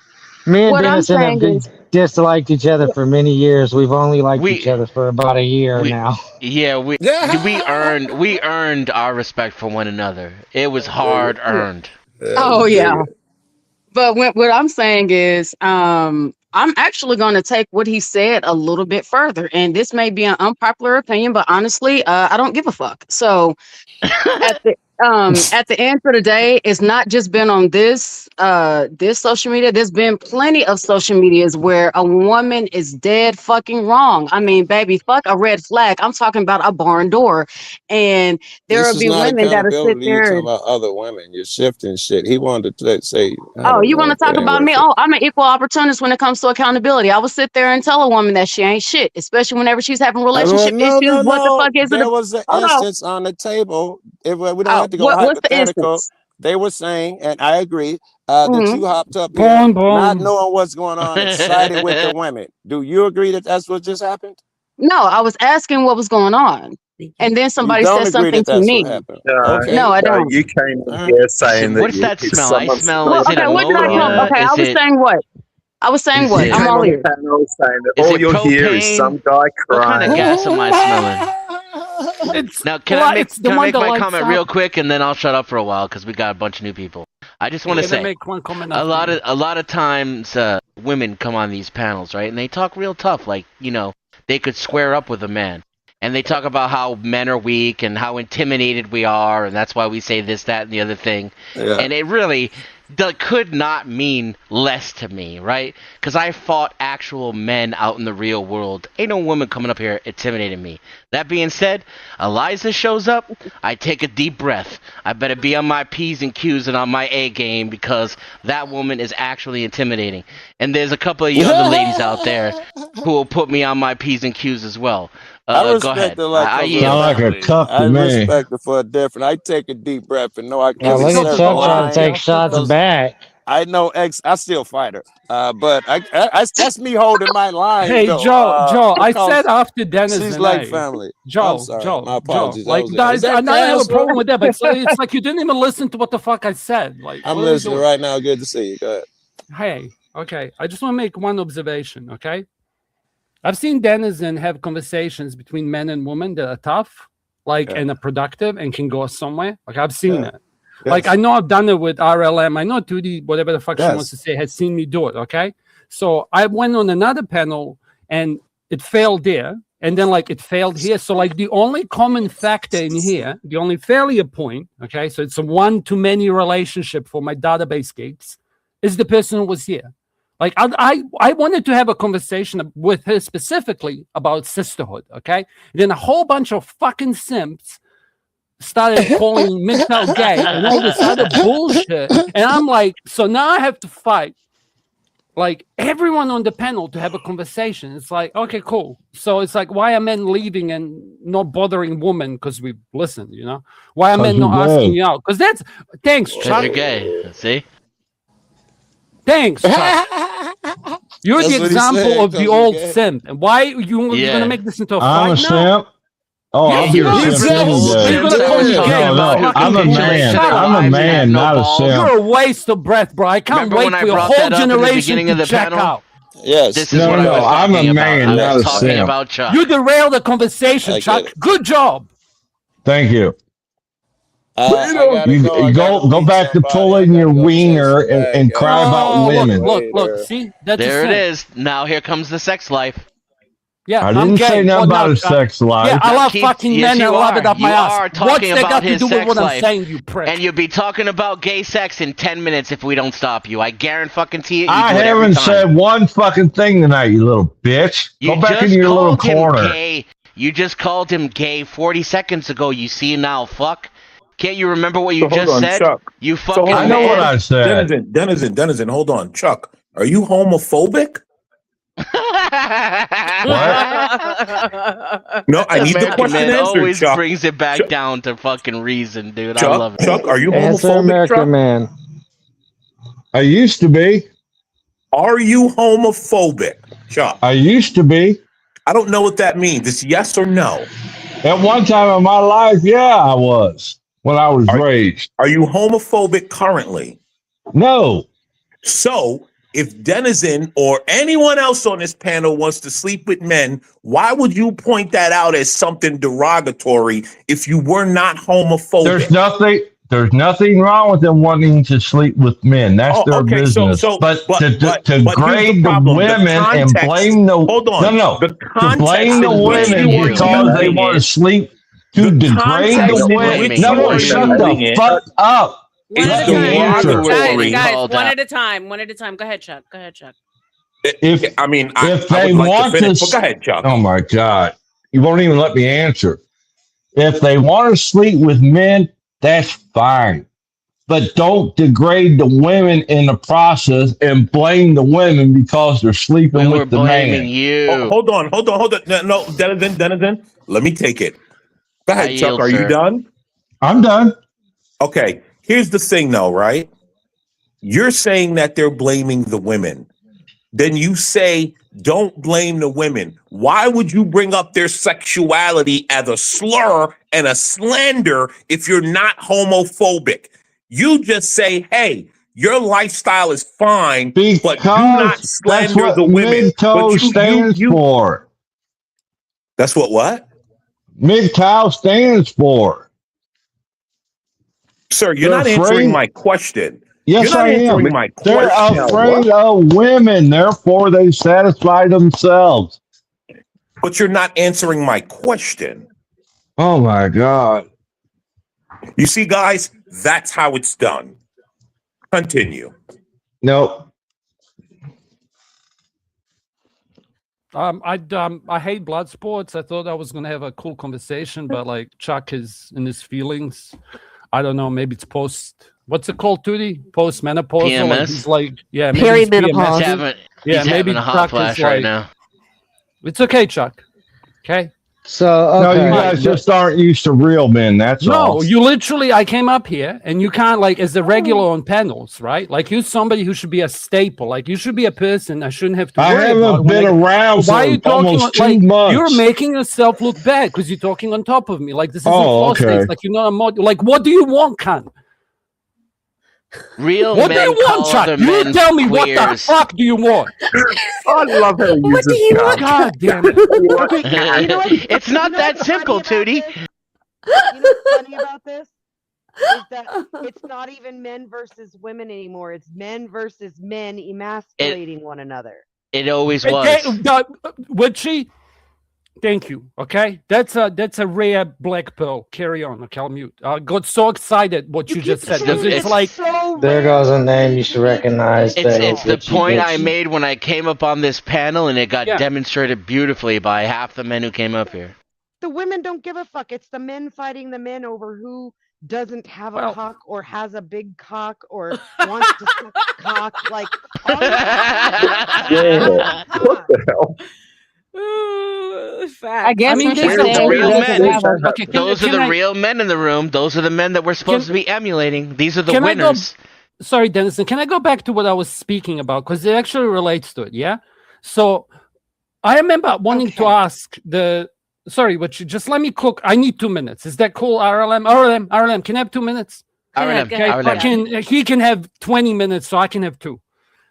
and What I'm Dennison have saying is, disliked each other for many years. We've only liked each other for about a year now. Yeah, we earned our respect for one another. It was hard earned. oh yeah. But what I'm saying is, I'm actually going to take what he said a little bit further, and this may be an unpopular opinion, but honestly, I don't give a fuck. So at the end of the day, it's not just been on this social media. There's been plenty of social medias where a woman is dead fucking wrong. I mean, baby, fuck a red flag. I'm talking about a barn door, and there This will is be not women that'll sit accountability. You're there. talking about other women. You're shifting shit. He wanted to say, I Oh, don't you know want to if that talk ain't about me? worth it. Oh, I'm an equal opportunist when it comes to accountability. I will sit there and tell a woman that she ain't shit, especially whenever she's having relationship No, issues. no, What the no. fuck is it? There was an Hold on. instance on the table. If we don't Oh, have to go what's the hypothetical. instance? They were saying, and I agree, that you hopped up here, Boom, boom. not knowing what's going on, and sided with the women. Do you agree that that's what just happened? No, I was asking what was going on, and then You somebody don't said agree something that to that's what me. happened. Okay. No, I don't. You came in here saying that What's that it's smell? I someone's smell. Well, Is it okay, what did I come? ammonia? Okay, I Is was it? saying what? I was saying Is what? it? I'm came all on the ears. panel saying that Is all it you'll hear is propane? some guy What kind of crying. gas am I smelling? It's Now, can I make my lights comment up. real quick, and then I'll shut up for a while because we got a bunch of new people. I just want to say, make one comment a lot of times women come on these panels, right, and they talk real tough, like they could square up with a man, and they talk about how men are weak and how intimidated we are, and that's why we say this, that, and the other thing, and it really could not mean less to me, right? Because I fought actual men out in the real world. Ain't no woman coming up here intimidating me. That being said, Eliza shows up, I take a deep breath. I better be on my P's and Q's and on my A game because that woman is actually intimidating. And there's a couple of you other ladies out there who will put me on my P's and Q's as well. I Go respect ahead. her like I a yield. Sound like a cup I to me. respect her for a different. I take a deep breath and know I Yeah, can look at reserve a Chuck trying to line take shots because back. I know I still fight her. But I that's me holding my line Hey, though. Joe, I said Because after Dennis she's and like family. I'm sorry. My Joe. apologies. Like, Is that I don't have a Casper? problem with that, but it's like you didn't even listen to what the fuck I said. Like, I'm what are we listening doing? right now. Good to see you. Go ahead. Hey, okay. I just want to make one observation, okay? I've seen Denizen have conversations between men and women that are tough, and are productive and can go somewhere. Like, I've seen it. Yes. Like, I know I've done it with RLM. I know 2D, whatever the fuck she wants to say, has seen me do it, okay? So I went on another panel, and it failed there. And then, it failed here. So, the only common factor in here, the only failure point, okay? So it's a one-to-many relationship for my database gigs, is the person who was here. Like, I wanted to have a conversation with her specifically about sisterhood, okay? And then a whole bunch of fucking simps started calling mental gay and all this other bullshit. And I'm like, so now I have to fight everyone on the panel to have a conversation. It's like, okay, cool. So it's like, why are men leaving and not bothering women because we listened, Why are men not asking you out? Because that's, thanks, Chuck. You're gay, see? Thanks, Chuck. You're the example of the old simp. And why you're going to make this into a fight I'm a now? simp. Oh, I'll be a simp any day. You're going to call me gay. No, I'm a man. I'm a man, not a simp. You're a waste of breath, bro. I can't wait for your whole generation to check out. Yes. This is what I was I'm talking a man, about. not I was a talking simp. about Chuck. You derailed the conversation, Chuck. Good job. Thank you. You go back to pulling your wiener and cry about women. Look. See, that's there it is. Now here comes the sex life. Yeah, I didn't say nothing about his sex life. Yeah, I love fucking men and I love it up my ass. What's that got to do with what I'm saying, you prick? And you'll be talking about gay sex in 10 minutes if we don't stop you. I guarantee you. I haven't said one fucking thing tonight, you little bitch. Go back in your little corner. You just called him gay 40 seconds ago, you see now, fuck. Can't you remember what you just said? Chuck. You fucking I know what I said. Denizen, hold on. Chuck, are you homophobic? No, I need the question answered, always Chuck. brings it back down to fucking reason, dude. Chuck, I love it. Chuck, are you Answer homophobic, America, Chuck? man. I used to be. Are you homophobic, Chuck? I used to be. I don't know what that means. It's yes or no. At one time in my life, yeah, I was. When I was raised. Are you homophobic currently? No. So, if Denizen or anyone else on this panel wants to sleep with men, why would you point that out as something derogatory if you were not homophobic? There's nothing wrong with them wanting to sleep with men. That's their business. But to grade the women and blame the to blame the women because they want to sleep to degrade the women. No, shut the fuck up. One at a time. Guys, one at a time. One at a time. Go ahead, Chuck. If they want to finish, go ahead, Chuck. Oh my God. You won't even let me answer. If they want to sleep with men, that's fine. But don't degrade the women in the process and blame the women because they're sleeping with the man. You. Hold on. No, Denizen, let me take it. Go ahead, Chuck. Are you done? I'm done. Okay. Here's the thing, though, right? You're saying that they're blaming the women. Then you say, don't blame the women. Why would you bring up their sexuality as a slur and a slander if you're not homophobic? You just say, hey, your lifestyle is fine, but do not slander the women. MGTOW stands for. That's what? MGTOW stands for. Sir, you're not answering my question. Yes, I am. They're afraid of women, therefore they satisfy themselves. But you're not answering my question. Oh my God. You see, guys, that's how it's done. Continue. Nope. I hate blood sports. I thought I was gonna have a cool conversation, but like Chuck is in his feelings. I don't know. Maybe it's what's it called, Tootie? Post-menopausal. PMS? He's like, yeah, perimenopause. He's having a hot flash right now. It's okay, Chuck. Okay. So no, you guys just aren't used to real men. That's all. No, you literally. I came up here, and you can't as a regular on panels, right? Like you're somebody who should be a staple. Like you should be a person I shouldn't have to. I haven't been around for almost 2 months. You're making yourself look bad because you're talking on top of me. Like this isn't okay. Like you're not a mod. Like what do you want, cunt? Real what men do you want, Chuck? You tell me what the fuck do you want? I love how you what do you want? God damn it. It's not that simple, Tootie. You know what's funny about this? Is that it's not even men versus women anymore. It's men versus men emasculating one another. It always was. Would she? Thank you. Okay, that's a rare black pearl. Carry on. Okay, I'll mute. I got so excited what you just said. It's like there goes a name you should recognize. It's the point I made when I came up on this panel, and it got demonstrated beautifully by half the men who came up here. The women don't give a fuck. It's the men fighting the men over who doesn't have a cock or has a big cock or wants to suck cock. Like, what the hell? I guess those are the real men. Those are the real men in the room. Those are the men that we're supposed to be emulating. These are the winners. Sorry, Dennison. Can I go back to what I was speaking about? Because it actually relates to it, yeah? So I remember wanting to ask sorry, but just let me cook. I need 2 minutes. Is that cool, RLM? Can I have 2 minutes? He can have 20 minutes, so I can have 2.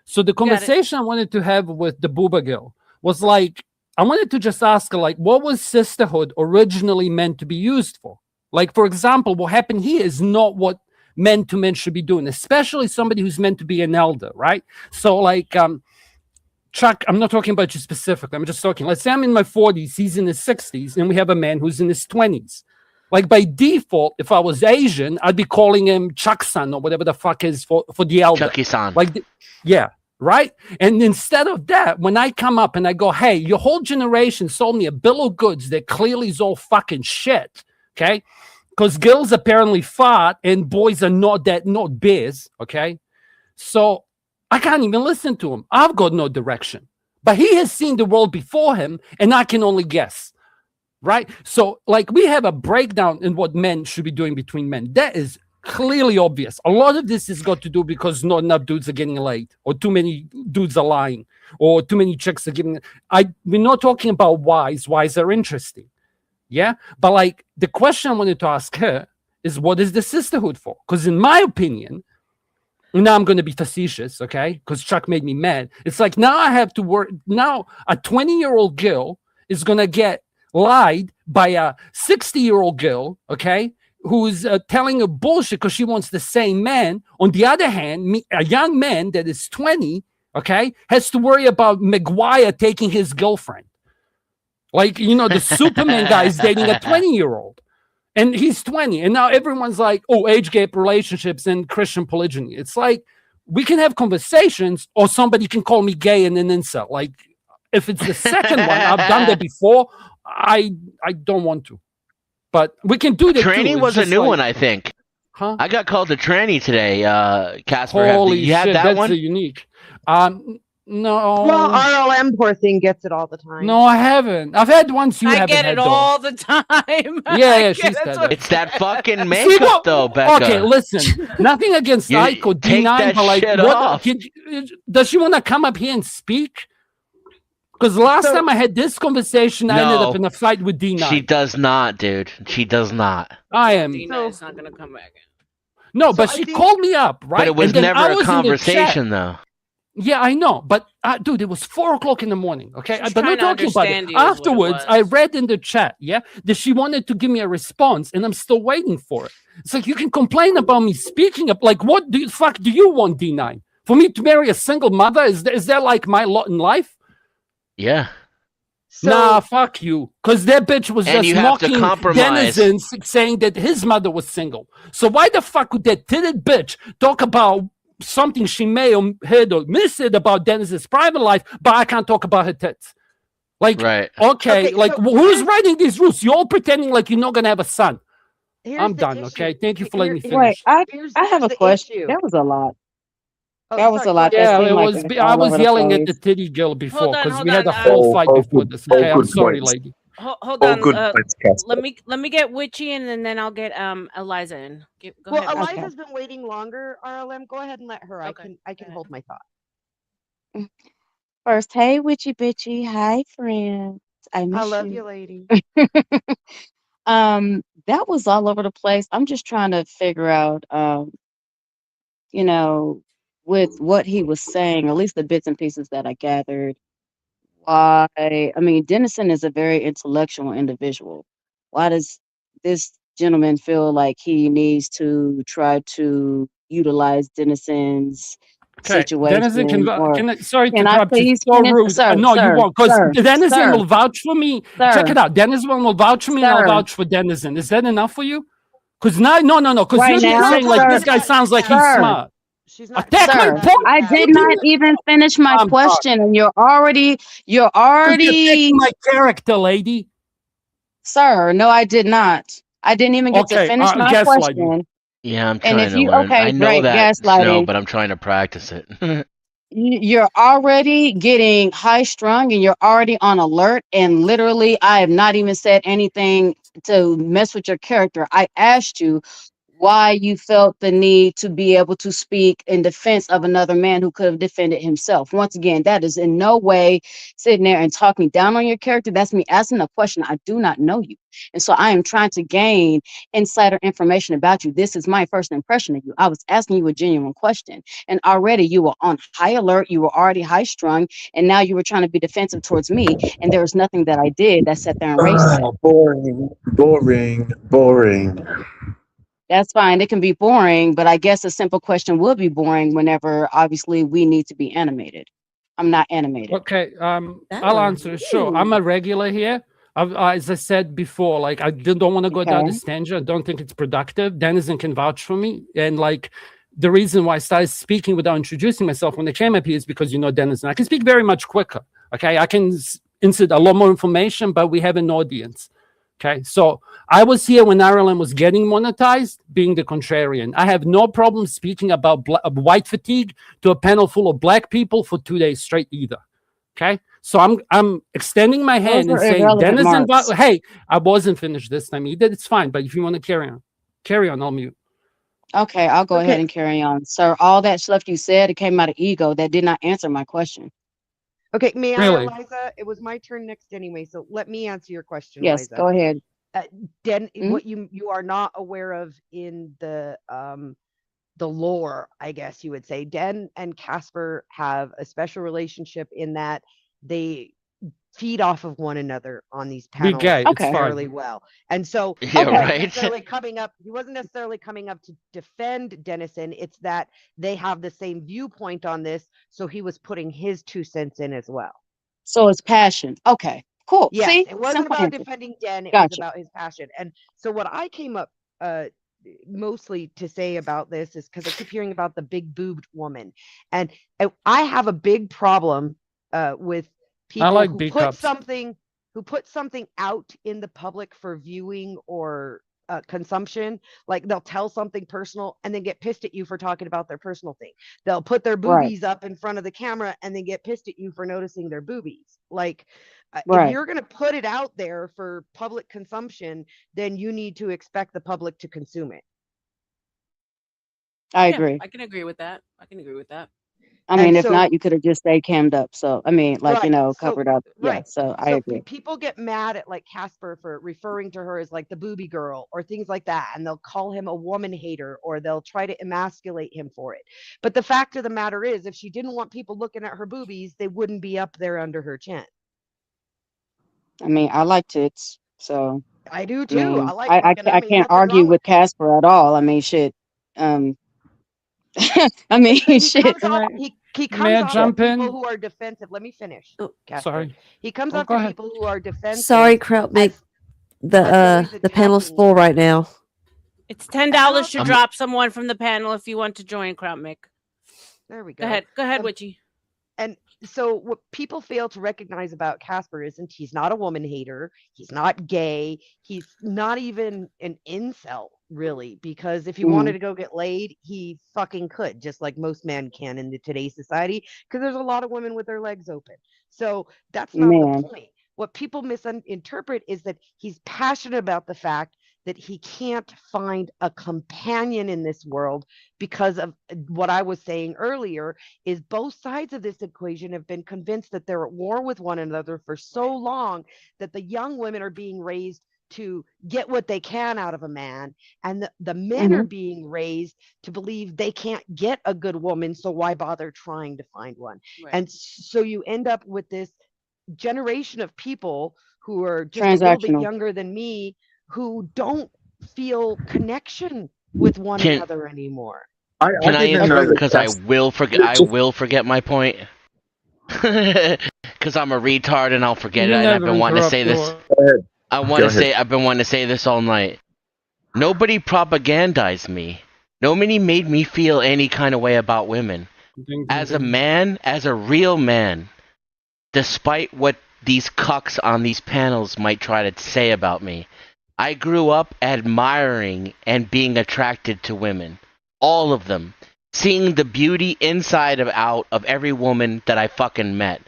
So the conversation I wanted to have with the Booba girl was like, I wanted to just ask her, like, what was sisterhood originally meant to be used for? Like, for example, what happened here is not what men to men should be doing, especially somebody who's meant to be an elder, right? So, like, Chuck, I'm not talking about you specifically. I'm just talking. Let's say I'm in my 40s, he's in his 60s, and we have a man who's in his 20s. Like by default, if I was Asian, I'd be calling him Chuck-san or whatever the fuck is for the elder. Chucky-san. Like, yeah, right? And instead of that, when I come up and I go, hey, your whole generation sold me a bill of goods that clearly is all fucking shit, okay? Because girls apparently fart and boys are not bears, okay? So I can't even listen to him. I've got no direction. But he has seen the world before him, and I can only guess. Right? So, like, we have a breakdown in what men should be doing between men. That is clearly obvious. A lot of this has got to do because not enough dudes are getting laid, or too many dudes are lying, or too many chicks are giving. We're not talking about whys. Whys are interesting. Yeah? But, like, the question I wanted to ask her is, what is the sisterhood for? Because in my opinion, now I'm going to be facetious, okay? Because Chuck made me mad. It's like, now I have to work. Now a 20-year-old girl is going to get lied by a 60-year-old girl, okay, who's telling her bullshit because she wants the same man. On the other hand, a young man that is 20, okay, has to worry about McGuire taking his girlfriend. Like, you know, the Superman guy is dating a 20-year-old. And he's 20. And now everyone's like, oh, age gap relationships and Christian polygyny. It's like, we can have conversations, or somebody can call me gay and an incel. Like, if it's the second one, I've done that before. I don't want to, but we can do that. Tranny was a new one, I think. Huh? I got called a tranny today. Casper, holy you shit, have that that's one? Unique. No. Well, RLM poor thing gets it all the time. No, I haven't. I've had ones you I haven't get had it all the time. Yeah, she's dead. It's that fucking makeup, though, Becca. Okay, listen. Nothing against Ike or take D9, that but like, shit off. Does she want to come up here and speak? Because last time I had this conversation, I ended up in a fight with D9. She does not, dude. She does not. I am. D9's not going to come back. No, but she called me up, right? But it was And then never I a was in the conversation, chat. though. Yeah, I know, but dude, it was 4:00 in the morning. Okay, She's but trying not to talking about understand it. you is what it Afterwards, was. I read in the chat, yeah, that she wanted to give me a response, and I'm still waiting for it. It's like, you can complain about me speaking up. Like, what do you want, D9? For me to marry a single mother? Is that like my lot in life? Yeah. Nah, fuck you. Because that bitch was And just you have to mocking compromise. denizens, saying that his mother was single. So why the fuck would that titted bitch talk about something she may have heard or missed about Deniz's private life, but I can't talk about her tits? Like, right. Okay, like, so who's writing these rules? You're all pretending like you're not going to have a son. Here's I'm the done, issue. okay? Thank you for letting me finish. Wait, I have a the question. issue. That was a lot. Oh, That was sorry, a lot. Yeah, That it seemed like was. it was I all was over the yelling at the place. titty girl before Hold on, because hold we had on, a whole fight all before good- this. all Okay, I'm good sorry, points. lady. Hold All on. good points, Casper. Let me get Witchy and then I'll get Eliza in. Go Well, ahead. Eliza's been waiting longer. RLM, go ahead and let her. I can hold my thought. First, hey, witchy bitchy. Hi, friends. I miss I love you. you, lady. That was all over the place. I'm just trying to figure out, you know, with what he was saying, or at least the bits and pieces that I gathered. Why? I mean, Dennison is a very intellectual individual. Why does this gentleman feel like he needs to try to utilize Dennison's Okay, Denizen situation? Or sorry to can I interrupt you. please So finish? rude. Sir, No, you sir, won't, because sir, Denizen sir, will vouch for me. Check sir, it out. Denizen will vouch for me, and I'll sir. vouch for Denizen. Is that enough for you? Because now, no, because Right you're now, saying like sir, this guy sounds like he's sir, smart. She's not. Attack my sir, point. I did not even finish my I'm done. question, and you're already, You're attacking my character, lady. sir. No, I did not. I didn't even get to Okay, finish my gaslighting. question. Yeah, I'm And trying if to you, learn. okay, I know great, that, Snow, gaslighting. but I'm trying to practice it. You're already getting high strung, and you're already on alert. And literally, I have not even said anything to mess with your character. I asked you why you felt the need to be able to speak in defense of another man who could have defended himself. Once again, that is in no way sitting there and talking down on your character. That's me asking a question. I do not know you. And so I am trying to gain insider information about you. This is my first impression of you. I was asking you a genuine question, and already you were on high alert. You were already high strung, and now you were trying to be defensive towards me. And there was nothing that I did that sat there and raised that. Boring. That's fine. It can be boring, but I guess a simple question will be boring whenever obviously we need to be animated. I'm not animated. Okay, I'll answer. Sure, I'm a regular here. As I said before, like I don't want to go down this tangent. I don't think it's productive. Denizen can vouch for me, and like the reason why I started speaking without introducing myself when I came up here is because Denizen. I can speak very much quicker. Okay, I can insert a lot more information, but we have an audience. Okay, so I was here when Ireland was getting monetized, being the contrarian. I have no problem speaking about white fatigue to a panel full of black people for 2 days straight either. Okay, so I'm extending my hand and saying, Denizen, hey, I wasn't finished this time either. It's fine, but if you want to carry on, I'll mute. Okay, I'll go ahead and carry on. Sir, all that stuff you said, it came out of ego. That did not answer my question. Okay, may I, Eliza? It was my turn next anyway, so let me answer your question, yes, Eliza. Go ahead. What you are not aware of in the lore, I guess you would say, Den and Casper have a special relationship in that they feed off of one another on these panels fairly well. And so he wasn't necessarily coming up to defend Denizen. It's that they have the same viewpoint on this, so he was putting his 2 cents in as well. So it's passion. Okay, cool. Yes, see, it wasn't about defending Den, it was about his passion. And so what I came up mostly to say about this is because I keep hearing about the big boobed woman, and I have a big problem with people who put something out in the public for viewing or consumption. Like they'll tell something personal and then get pissed at you for talking about their personal thing. They'll put their boobies up in front of the camera and then get pissed at you for noticing their boobies. Like if you're going to put it out there for public consumption, then you need to expect the public to consume it. I agree. I can agree with that. I mean, if not, you could have just stayed cammed up. So, I mean, like, covered up. Yeah, so I agree. People get mad at like Casper for referring to her as like the booby girl or things like that. And they'll call him a woman hater or they'll try to emasculate him for it. But the fact of the matter is, if she didn't want people looking at her boobies, they wouldn't be up there under her chin. I mean, I like tits. So I do too. I can't argue with Casper at all. I mean, shit. I mean, shit. He comes off of people who are defensive. Let me finish. Sorry. He comes off to people who are defensive. Sorry, Krautnik. The panel's full right now. It's $10 to drop someone from the panel if you want to join, Krautnik. There we go. Go ahead, Witchy. And so what people fail to recognize about Casper isn't he's not a woman hater. He's not gay. He's not even an incel, really, because if he wanted to go get laid, he fucking could, just like most men can in today's society, because there's a lot of women with their legs open. So that's not the point. What people misinterpret is that he's passionate about the fact that he can't find a companion in this world because of what I was saying earlier, is both sides of this equation have been convinced that they're at war with one another for so long that the young women are being raised to get what they can out of a man, and the men are being raised to believe they can't get a good woman, so why bother trying to find one? And so you end up with this generation of people who are just a little bit younger than me, who don't feel connection with one another anymore. Can I interrupt because I will forget my point. Because I'm a retard and I'll forget it. And I've been wanting to say this. I've been wanting to say this all night. Nobody propagandized me. Nobody made me feel any kind of way about women. As a man, as a real man, despite what these cucks on these panels might try to say about me, I grew up admiring and being attracted to women. All of them. Seeing the beauty inside and out of every woman that I fucking met.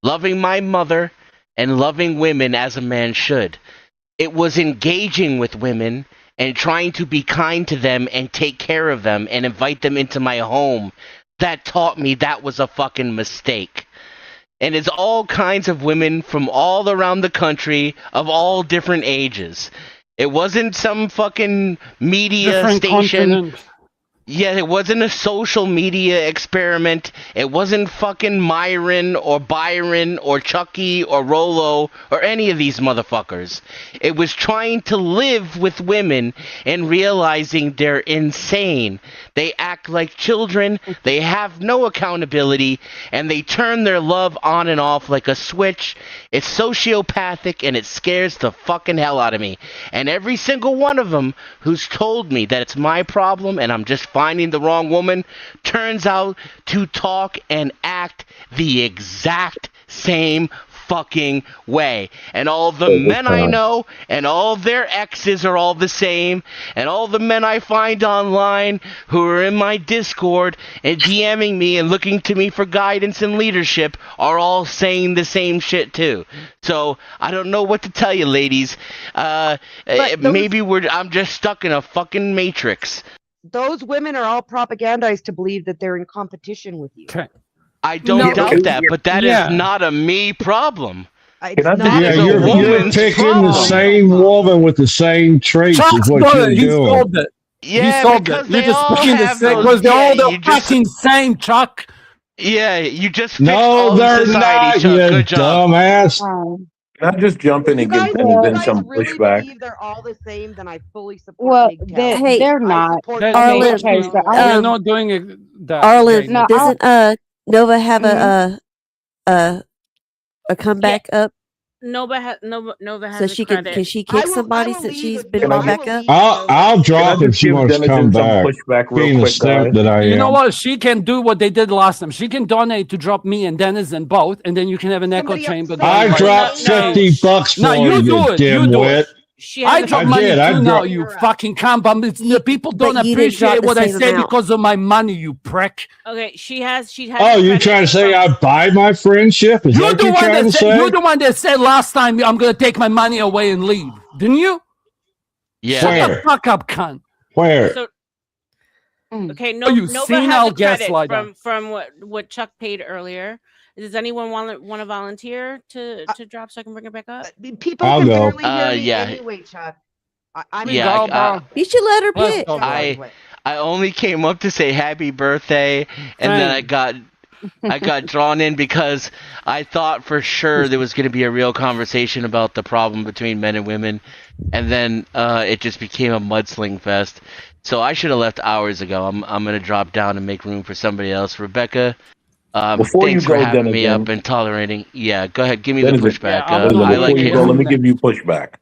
Loving my mother and loving women as a man should. It was engaging with women and trying to be kind to them and take care of them and invite them into my home that taught me that was a fucking mistake. And it's all kinds of women from all around the country of all different ages. It wasn't some fucking media station. Yeah, it wasn't a social media experiment. It wasn't fucking Myron or Byron or Chucky or Rolo or any of these motherfuckers. It was trying to live with women and realizing they're insane. They act like children, they have no accountability, and they turn their love on and off like a switch. It's sociopathic and it scares the fucking hell out of me. And every single one of them who's told me that it's my problem and I'm just finding the wrong woman turns out to talk and act the exact same fucking way. And all the men I know and all their exes are all the same, and all the men I find online who are in my Discord and DMing me and looking to me for guidance and leadership are all saying the same shit too. So I don't know what to tell you, ladies. Maybe I'm just stuck in a fucking matrix. Those women are all propagandized to believe that they're in competition with you. Okay. I don't doubt that, but that is not a me problem. You're picking the same woman with the same traits is what you're doing. Solved it. Yeah, he solved because it. You're they just all picking the have same those. because they're all the you just- fucking same, Chuck. Yeah, you just fixed No, all they're of society, not, Chuck. you Good job. dumbass. Can I just jump in and give Guys, Denizen if some really pushback? believe they're all the same, then I fully support Well, MGTOW. they're not. Arlen, Okay, so we're not doing it. That. Arlen, Okay, doesn't Nova have a comeback up? Nova has So she can she kick somebody since she's been brought back up? I'll drop Can I if just she give wants to Denizen come some back. pushback real Being the quick, simp guys? that I You know am. what? She can do what they did last time. She can donate to drop me and Denizen both, and then you can have an echo chamber. I dropped $50 for No, you, you do it. You do dimwit. it. I drop money too now, dropped. you fucking cunt. But the people don't But you didn't drop appreciate the what I same say amount. because of my money, you prick. Okay, she has. Oh, you trying to say I buy my friendship? Is that what you're trying to say? You're the one that said last time I'm going to take my money away and leave. Didn't you? Yeah. Shut the fuck up, cunt. Where? So, okay, you Nova senile has the credit gaslighter. from what Chuck paid earlier. Does anyone want to volunteer to drop so I can bring it back up? People I'll can go. barely hear me Yeah. anyway, Chuck. I mean, You should let her pick. I only came up to say happy birthday, and then I got drawn in because I thought for sure there was going to be a real conversation about the problem between men and women, and then it just became a mudsling fest. So I should have left hours ago. I'm going to drop down and make room for somebody else. Rebecca, Before thanks you for go, having me Denizen. up and tolerating. Yeah, go ahead, give me the Denizen, pushback. Denizen, I like before you it. go, let me give you pushback.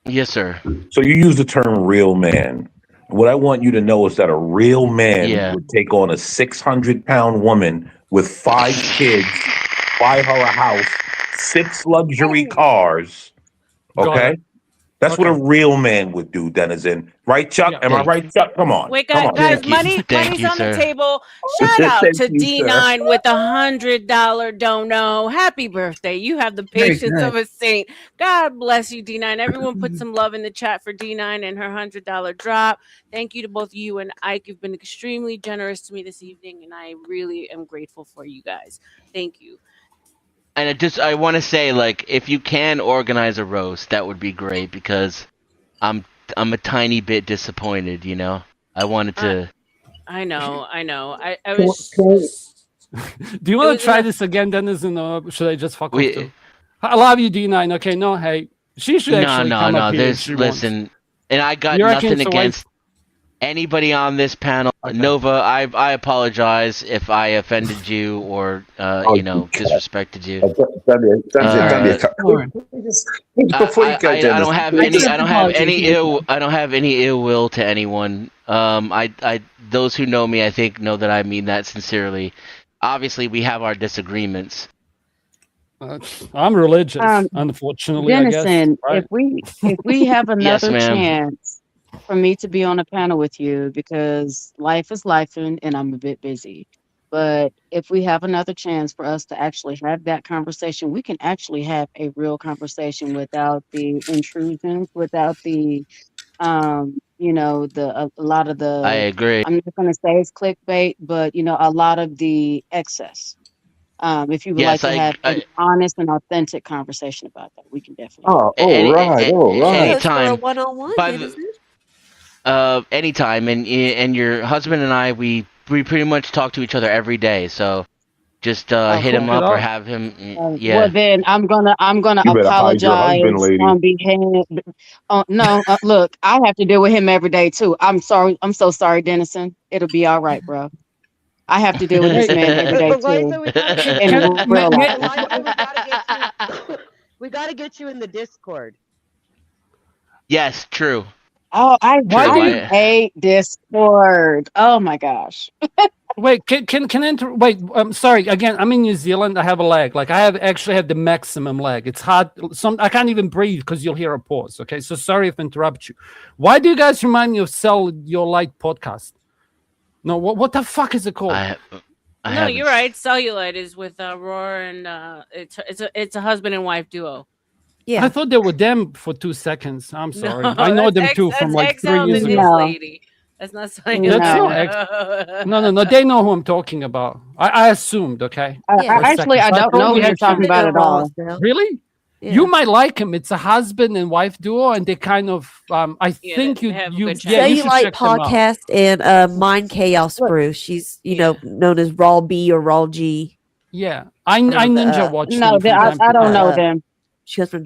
Yes, sir. So you use the term real man. What I want you to know is that a real man would take on a 600-pound woman with 5 kids, buy her a house, 6 luxury cars. Okay? That's what a real man would do, Denizen. Right, Chuck? Am I right, Chuck? Come on. Wait, Come guys, on. money's on the table. Shout out Thank to you, D9 with $100 dono. Happy birthday. You have the patience of a saint. God bless you, D9. Everyone put some love in the chat for D9 and her $100 drop. Thank you to both you and Ike. You've been extremely generous to me this evening, and I really am grateful for you guys. Thank you. And I want to say, like, if you can organize a roast, that would be great because I'm a tiny bit disappointed. You know, I wanted to. I know. I was. Do you want to try this again, Denizen, or should I just fuck off too? I love you, D9. Okay, no, hey, she should actually come up here. Listen, and I got nothing against anybody on this panel. Okay. Nova, I apologize if I offended you or disrespected you. Before you go, I don't have any ill will to anyone. Those who know me, I think, know that I mean that sincerely. Obviously, we have our disagreements. I'm religious, unfortunately. Denizen, I guess. Right? if we have another Yes, chance for me to be on a panel with you, because life is life and I'm a bit busy. But if we have another chance for us to actually have that conversation, we can actually have a real conversation without the intrusions, without the, a lot of the. I agree. I'm not going to say it's clickbait, but a lot of the excess. If you would like to have an honest and authentic conversation about that, we can definitely. All right. Anytime. For a one-on-one, anytime, and your husband and I, we pretty much talk to each other every day. So just hit him up or have him. Yeah. Well, then I'm gonna You better hide your apologize husband, lady. on behalf. No, look, I have to deal with him every day too. I'm sorry. I'm so sorry, Dennison. It'll be all right, bro. I have to deal with this man every day too. In real life. We got to get you in the Discord. Yes, true. Oh, I hate Discord. Oh my gosh. Wait, wait, I'm sorry. Again, I'm in New Zealand. I have a lag. Like I actually have the maximum lag. It's hard. I can't even breathe because you'll hear a pause. Okay, so sorry if I interrupt you. Why do you guys remind me of Sell Your Light podcast? No, what the fuck is it called? No, you're right. Cellulite is with Roar, and it's a husband and wife duo. Yeah, I thought they were them for 2 seconds. I'm sorry. No, I know them too from like 3 years ago. Lady. That's not something. No. They know who I'm talking about. I assumed. Okay. Actually, I don't know who you're talking about at all. Really? Yeah. You might like him. It's a husband and wife duo, and they kind of. I think you Cellulite podcast and Mind Chaos Brew. She's known as Raw B or Raw G. Yeah, I ninja watch. No, I don't know them.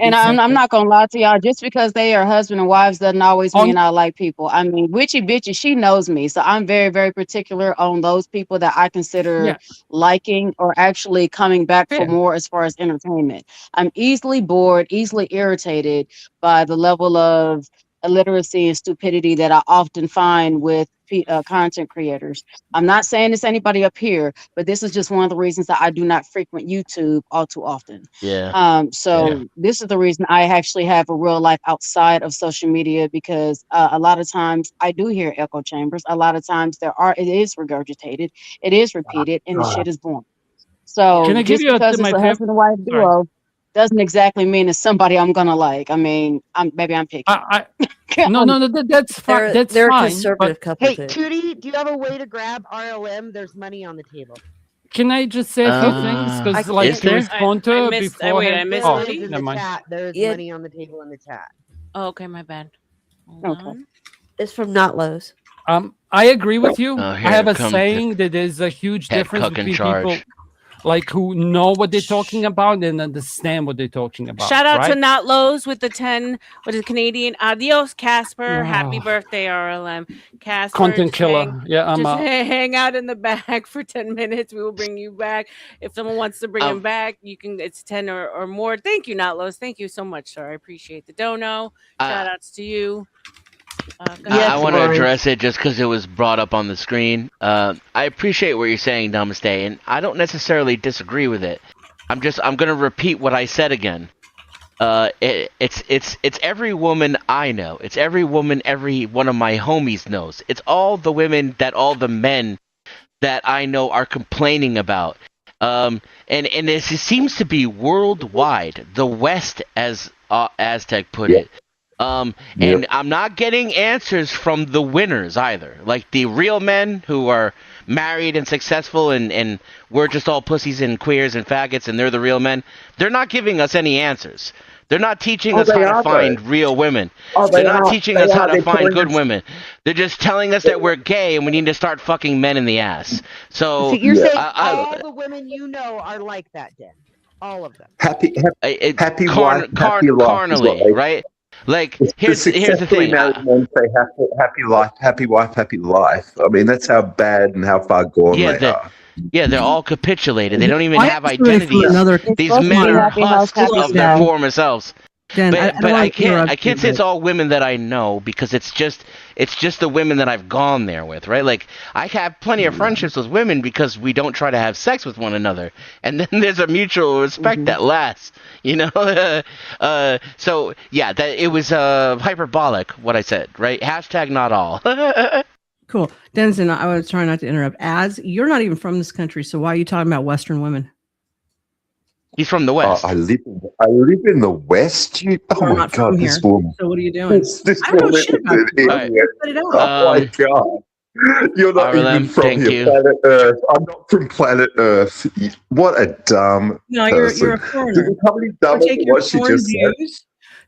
And I'm not gonna lie to y'all. Just because they are husband and wives doesn't always mean I like people. I mean, Witchy Bitchy, she knows me, so I'm very, very particular on those people that I consider liking or actually coming back for more as far as entertainment. I'm easily bored, easily irritated by the level of illiteracy and stupidity that I often find with content creators. I'm not saying it's anybody up here, but this is just one of the reasons that I do not frequent YouTube all too often. Yeah. This is the reason I actually have a real life outside of social media, because a lot of times I do hear echo chambers. A lot of times it is regurgitated, it is repeated, and the shit is boring. So can I give you because it's a husband and wife duo doesn't exactly mean it's somebody I'm gonna like. I mean, maybe I'm picky. No, that's fine. They're a conservative couple. Hey, Tootie, do you have a way to grab RLM? There's money on the table. Can I just say a few things? Because like to respond to before. I missed in the chat. There's money on the table in the chat. Oh, okay, my bad. Okay. It's from Not Lowe's. I agree with you. I have a comes saying that there's a huge difference between people like who know what they're talking about and understand what they're talking about. Shout out to Not Lowe's with the 10, what is Canadian? Adios, Casper. Happy birthday, RLM. Casper. Content killer. Hang out in the back for 10 minutes. We will bring you back. If someone wants to bring him back, you can. It's 10 or more. Thank you, Not Lowe's. Thank you so much, sir. I appreciate the dono. Shout outs to you. I want to address it just because it was brought up on the screen. I appreciate what you're saying, Namaste, and I don't necessarily disagree with it. I'm going to repeat what I said again. It's every woman I know. It's every woman every one of my homies knows. It's all the women that all the men that I know are complaining about. And this seems to be worldwide. The West, as Aztec put it. And I'm not getting answers from the winners either. Like the real men who are married and successful and we're just all pussies and queers and faggots and they're the real men. They're not giving us any answers. They're not teaching us how to find real women. They're not teaching us how to find good women. They're just telling us that we're gay and we need to start fucking men in the ass. So you're saying all the women you know are like that, Dan. All of them. Happy wife, happy life, carnally, right? Like here's the thing. Men say happy life, happy wife, happy life. I mean, that's how bad and how far gone they are. Yeah, they're all capitulated. They don't even have identities. These men are husks of their former selves. Dan, but I can't say it's all women that I know because it's just the women that I've gone there with, right? Like I have plenty of friendships with women because we don't try to have sex with one another, and then there's a mutual respect that lasts, you know. So yeah, that it was hyperbolic what I said, right? Hashtag not all. Cool, Denison. I was trying not to interrupt. As you're not even from this country, so why are you talking about Western women? He's from the West. I live in the West. Oh my God, this woman. So what are you doing? This woman is an idiot. Oh my God. You're not even from planet Earth. I'm not from planet Earth. What a dumb person. You're a foreigner. How many dumb what she just said?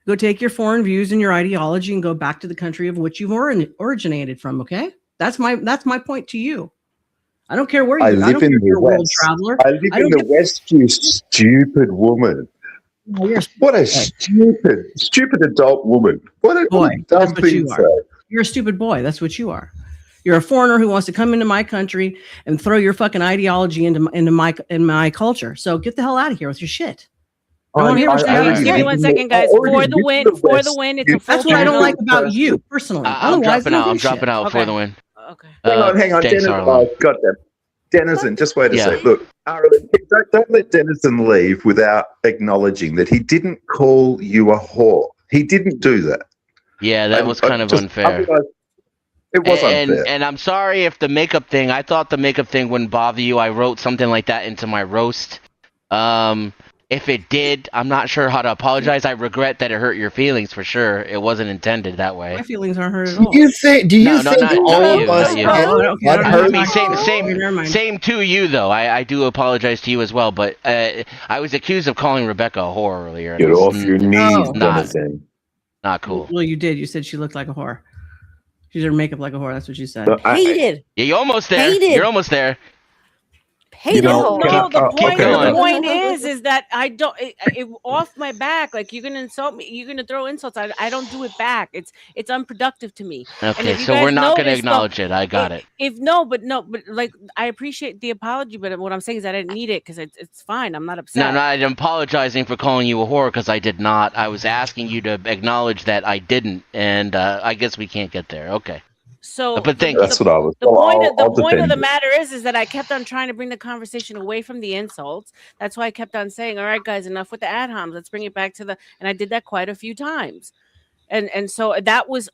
Go take your foreign views and your ideology and go back to the country of which you've originated from. Okay, that's my point to you. I don't care where you. I don't care if you're a world traveler. I live in the West, you stupid woman. What a stupid adult woman. What a dumb thing to say. You're a stupid boy. That's what you are. You're a foreigner who wants to come into my country and throw your fucking ideology into my culture. So get the hell out of here with your shit. Give me 1 second, guys. For the win. It's a full. That's what I don't like about you personally. I'm dropping out for the win. Okay. Hang on. Goddamn. Denizen, just wait a sec. Look, don't let Denizen leave without acknowledging that he didn't call you a whore. He didn't do that. Yeah, that was kind of unfair. It was unfair. And I'm sorry if the makeup thing, I thought the makeup thing wouldn't bother you. I wrote something like that into my roast. If it did, I'm not sure how to apologize. I regret that it hurt your feelings for sure. It wasn't intended that way. My feelings aren't hurt at all. Do you think all of us Same to you, though. I do apologize to you as well, but I was accused of calling Rebecca a whore earlier. Get off your knees, not cool. Well, you did. You said she looked like a whore. She did her makeup like a whore. That's what you said. Hated. Yeah, you're almost there. You're almost there. The point is that I don't off my back. Like, you're gonna insult me, you're gonna throw insults. I don't do it back. It's unproductive to me. Okay, so we're not gonna acknowledge it. I got it. But like, I appreciate the apology, but what I'm saying is I didn't need it because it's fine. I'm not upset. No, I'm apologizing for calling you a whore because I did not. I was asking you to acknowledge that I didn't, and I guess we can't get there. Okay. So, but that's what I was. The point of the matter is that I kept on trying to bring the conversation away from the insults. That's why I kept on saying, "All right, guys, enough with the ad homs. Let's bring it back to the." And I did that quite a few times, and so that was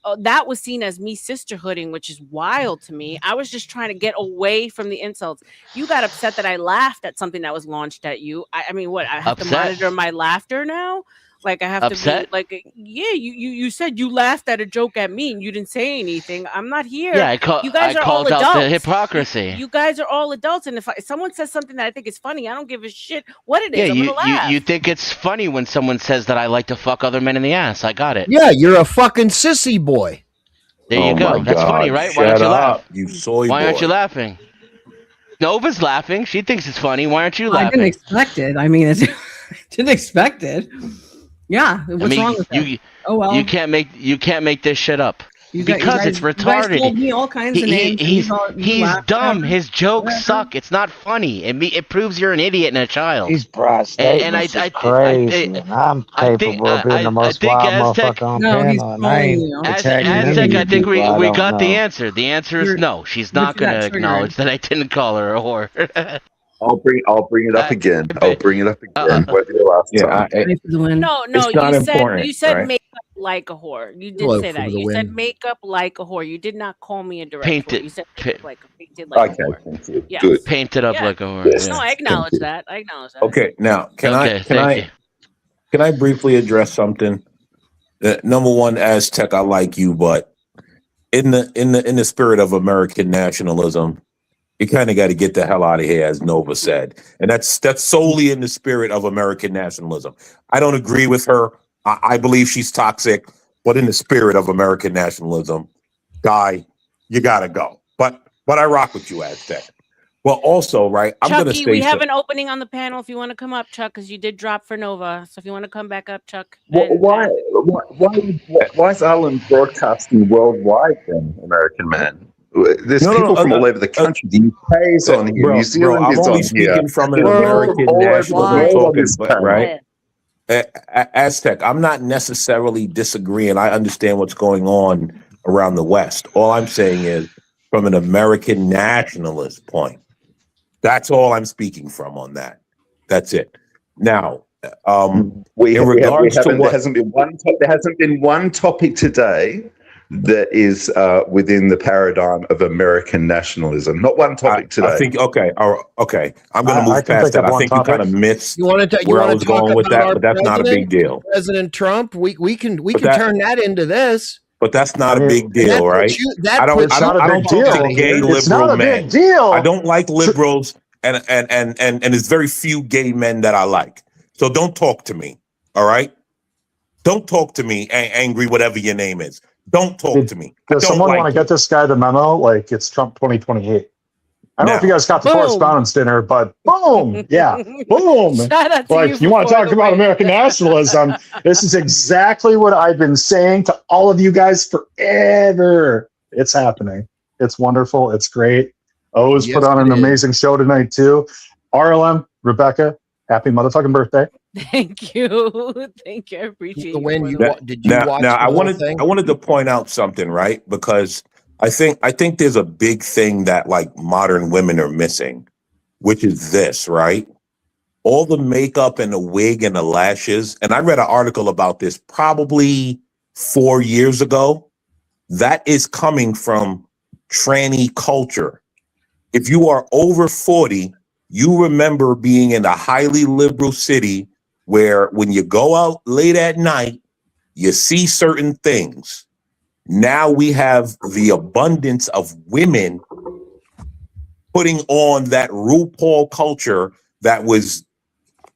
seen as me sisterhooding, which is wild to me. I was just trying to get away from the insults. You got upset that I laughed at something that was launched at you. I mean, what? I have to monitor my laughter now. Like, I have to be like, yeah, you said you laughed at a joke at me and you didn't say anything. I'm not here. Yeah, you guys are all called out adults. the hypocrisy. You guys are all adults, and if someone says something that I think is funny, I don't give a shit what it is. I'm gonna laugh. You think it's funny when someone says that I like to fuck other men in the ass. I got it. Yeah, you're a fucking sissy boy. There you go. That's funny, right? Why don't you laugh? You soy Why boy. aren't you laughing? Nova's laughing. She thinks it's funny. Why aren't you laughing? I didn't expect it. I mean, didn't expect it. Yeah, what's wrong with that? Oh well, you can't make this shit up because it's retarded. You guys told me all kinds of names. He's dumb. His jokes suck. It's not funny. It proves you're an idiot and a child. He's prostate. And I crazy. I'm capable of being the most wild motherfucker on panel. Aztec, I think we got the answer. The answer is no. She's not going to acknowledge that I didn't call her a whore. I'll bring it up again. Whether you last time. No. You said makeup like a whore. You did say that. You said makeup like a whore. You did not call me a direct whore. You said painted like a whore. Yes. Good. Painted up like a whore. Yes. No, I acknowledge that. Okay, now can I briefly address something? Number one, Aztec, I like you, but in the spirit of American nationalism, you kind of got to get the hell out of here, as Nova said. And that's solely in the spirit of American nationalism. I don't agree with her. I believe she's toxic, but in the spirit of American nationalism, Guy, you got to go. But I rock with you, Aztec. Well, also, right, I'm going to say we have an opening on the panel if you want to come up, Chuck, because you did drop for Nova. So if you want to come back up, Chuck. Why is Alan broadcasting worldwide then, American Man? There's people from all over the country. The UK is on here. New Zealand is on here. I'm only speaking from an American nationalism, right? Aztec, I'm not necessarily disagreeing. I understand what's going on around the West. All I'm saying is from an American nationalist point. That's all I'm speaking from on that. That's it. Now, there hasn't been one topic today that is within the paradigm of American nationalism. Not one topic today. I think okay. I'm going to move past that. I think you kind of missed where I was going with that, but that's not a big deal. President Trump, we can turn that into this. But that's not a big deal, right? I don't like gay liberal men. I don't like liberals, and there's very few gay men that I like. So don't talk to me. All right. Don't talk to me, angry, whatever your name is. Don't talk to me. Does someone want to get this guy the memo? Like, it's Trump 2028. I don't know if you guys got the correspondence dinner, but boom, yeah, boom. Shout out to like, you want to talk about American nationalism? This is exactly what I've been saying to all of you guys forever. It's happening. It's wonderful. It's great. O's put on an amazing show tonight too. RLM, Rebecca, happy motherfucking birthday. Thank you. Thank you. I appreciate Did you watch now I wanted to point out something, right? Because I think there's a big thing that like modern women are missing, which is this, right? All the makeup and the wig and the lashes. And I read an article about this probably 4 years ago. That is coming from tranny culture. If you are over 40, you remember being in a highly liberal city where when you go out late at night, you see certain things. Now we have the abundance of women putting on that RuPaul culture that was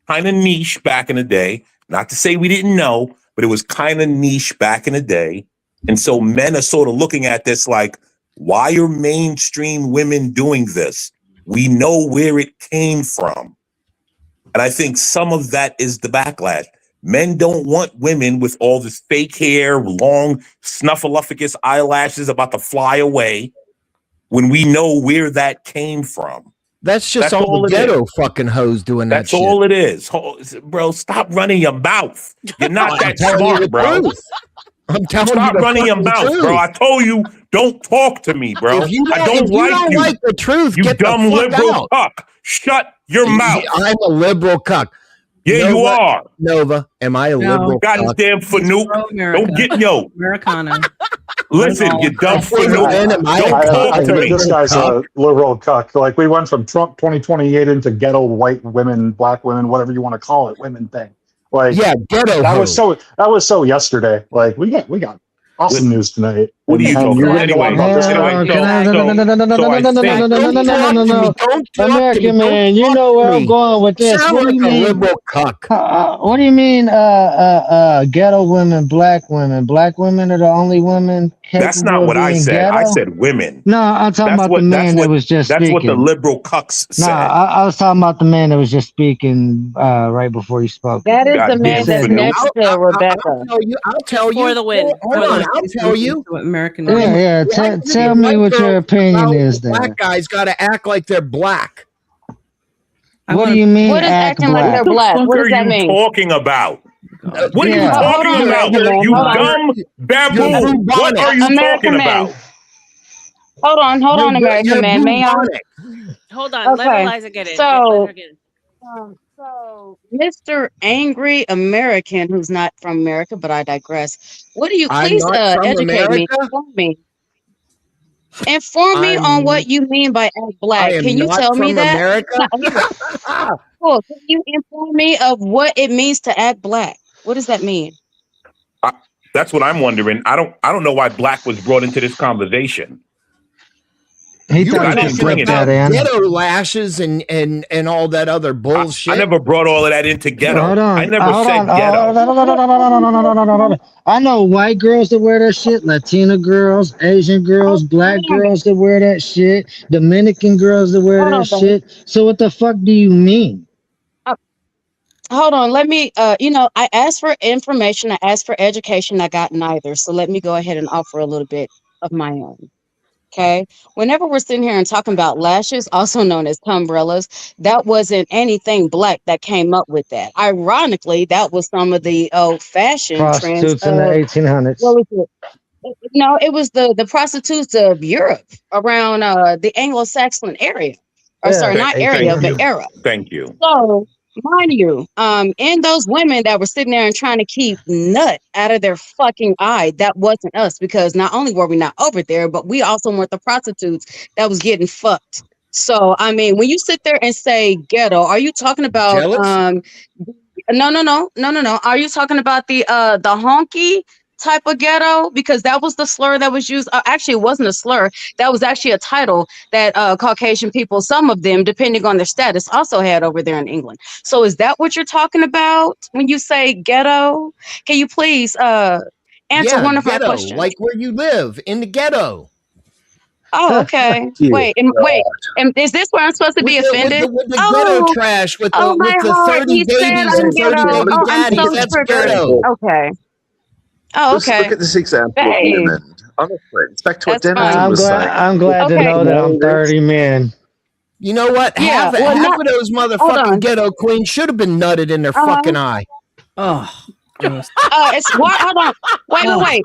kind of niche back in the day. Not to say we didn't know, but it was kind of niche back in the day. And so men are sort of looking at this like, why are mainstream women doing this? We know where it came from. And I think some of that is the backlash. Men don't want women with all this fake hair, long snuffleupagus eyelashes about to fly away when we know where that came from. That's just all the ghetto fucking hoes doing that shit. That's all it is. Bro, stop running your mouth. You're not that smart, bro. I'm telling Stop you running your mouth, bro. I told you, don't talk to me, bro. I don't like the truth. You get dumb the fuck liberal out. cuck. Shut your mouth. I'm a liberal cuck. Yeah, you are. Nova, am I a liberal cuck? Goddamn fanook. Don't get Americana. Listen, you dumb fanook. Don't talk to me. This guy's a liberal cuck. Like, we went from Trump 2028 into ghetto white women, black women, whatever you want to call it, women thing. Like, yeah, ghetto. That was so yesterday. Like, we got awesome news tonight. What are you talking about? Anyway, American man, you know where I'm going with this. What do you mean? Liberal cuck. What do you mean? Ghetto women, black women. Black women are the only women. That's not what I said. Ghetto? I said women. No, I'm talking about the man that was just speaking. That's what the liberal cucks said. No, I was talking about the man that was just speaking right before you spoke. That is the man that's next to Rebecca. I'll tell you. For the win. I'll tell you. American. Yeah. Tell me what your opinion is there. Black guys got to act like they're black. What do you mean? What is acting like they're black? What does that mean? What are you talking about? What are you talking about? You dumb baboon. What are you talking about? Hold on, American man. May I? Hold on. Let Eliza get it. So, Mr. Angry American, who's not from America, but I digress. What do you please educate me? Inform me on what you mean by act black. Can you tell me that? America? Cool. Can you inform me of what it means to act black? What does that mean? That's what I'm wondering. I don't know why black was brought into this conversation. He thought he could bring that in. Ghetto lashes and all that other bullshit. I never brought all of that into ghetto. I never said ghetto. I know white girls that wear that shit, Latina girls, Asian girls, black girls that wear that shit, Dominican girls that wear that shit. So what the fuck do you mean? Hold on, let me, I asked for information, I asked for education, I got neither. So let me go ahead and offer a little bit of my own. Okay. Whenever we're sitting here and talking about lashes, also known as umbrellas, that wasn't anything black that came up with that. Ironically, that was some of the fashion prostitutes trends in the 1800s. What was it? No, it was the prostitutes of Europe around the Anglo-Saxon area. Or sorry, not area, but era. Thank you. So, mind you, and those women that were sitting there and trying to keep nut out of their fucking eye, that wasn't us, because not only were we not over there, but we also weren't the prostitutes that was getting fucked. So, I mean, when you sit there and say ghetto, are you talking about no. Are you talking about the honky type of ghetto? Because that was the slur that was used. Actually, it wasn't a slur. That was actually a title that Caucasian people, some of them, depending on their status, also had over there in England. So is that what you're talking about when you say ghetto? Can you please answer one of my questions? Like where you live, in the ghetto. Oh, okay. Wait, and is this where I'm supposed to be offended? With the ghetto trash, with the 30 babies and 30 baby daddies. I'm so That's triggered. ghetto. Okay. Oh, okay. Look at this example of women. Honestly, it's back to what Dennis was saying. I'm glad to know that I'm 30 men. You know what? Yeah, half of those motherfucking ghetto queens should have been nutted in their fucking eye. Oh. It's what? Hold on. Wait.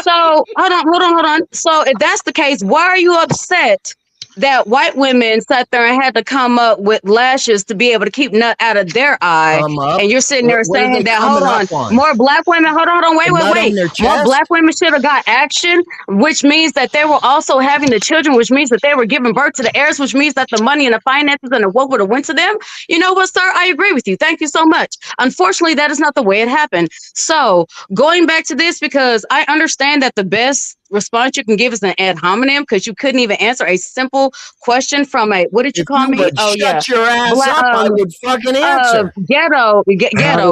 So hold on. So if that's the case, why are you upset that white women sat there and had to come up with lashes to be able to keep nut out of their eye? And you're sitting there saying that, hold on, more black women, hold on, wait. More black women should have got action, which means that they were also having the children, which means that they were giving birth to the heirs, which means that the money and the finances and the what would have went to them. You know what, sir? I agree with you. Thank you so much. Unfortunately, that is not the way it happened. So going back to this, because I understand that the best response you can give is an ad hominem, because you couldn't even answer a simple question from a, what did you call me? Oh, shut your ass up. I would fucking answer. Ghetto,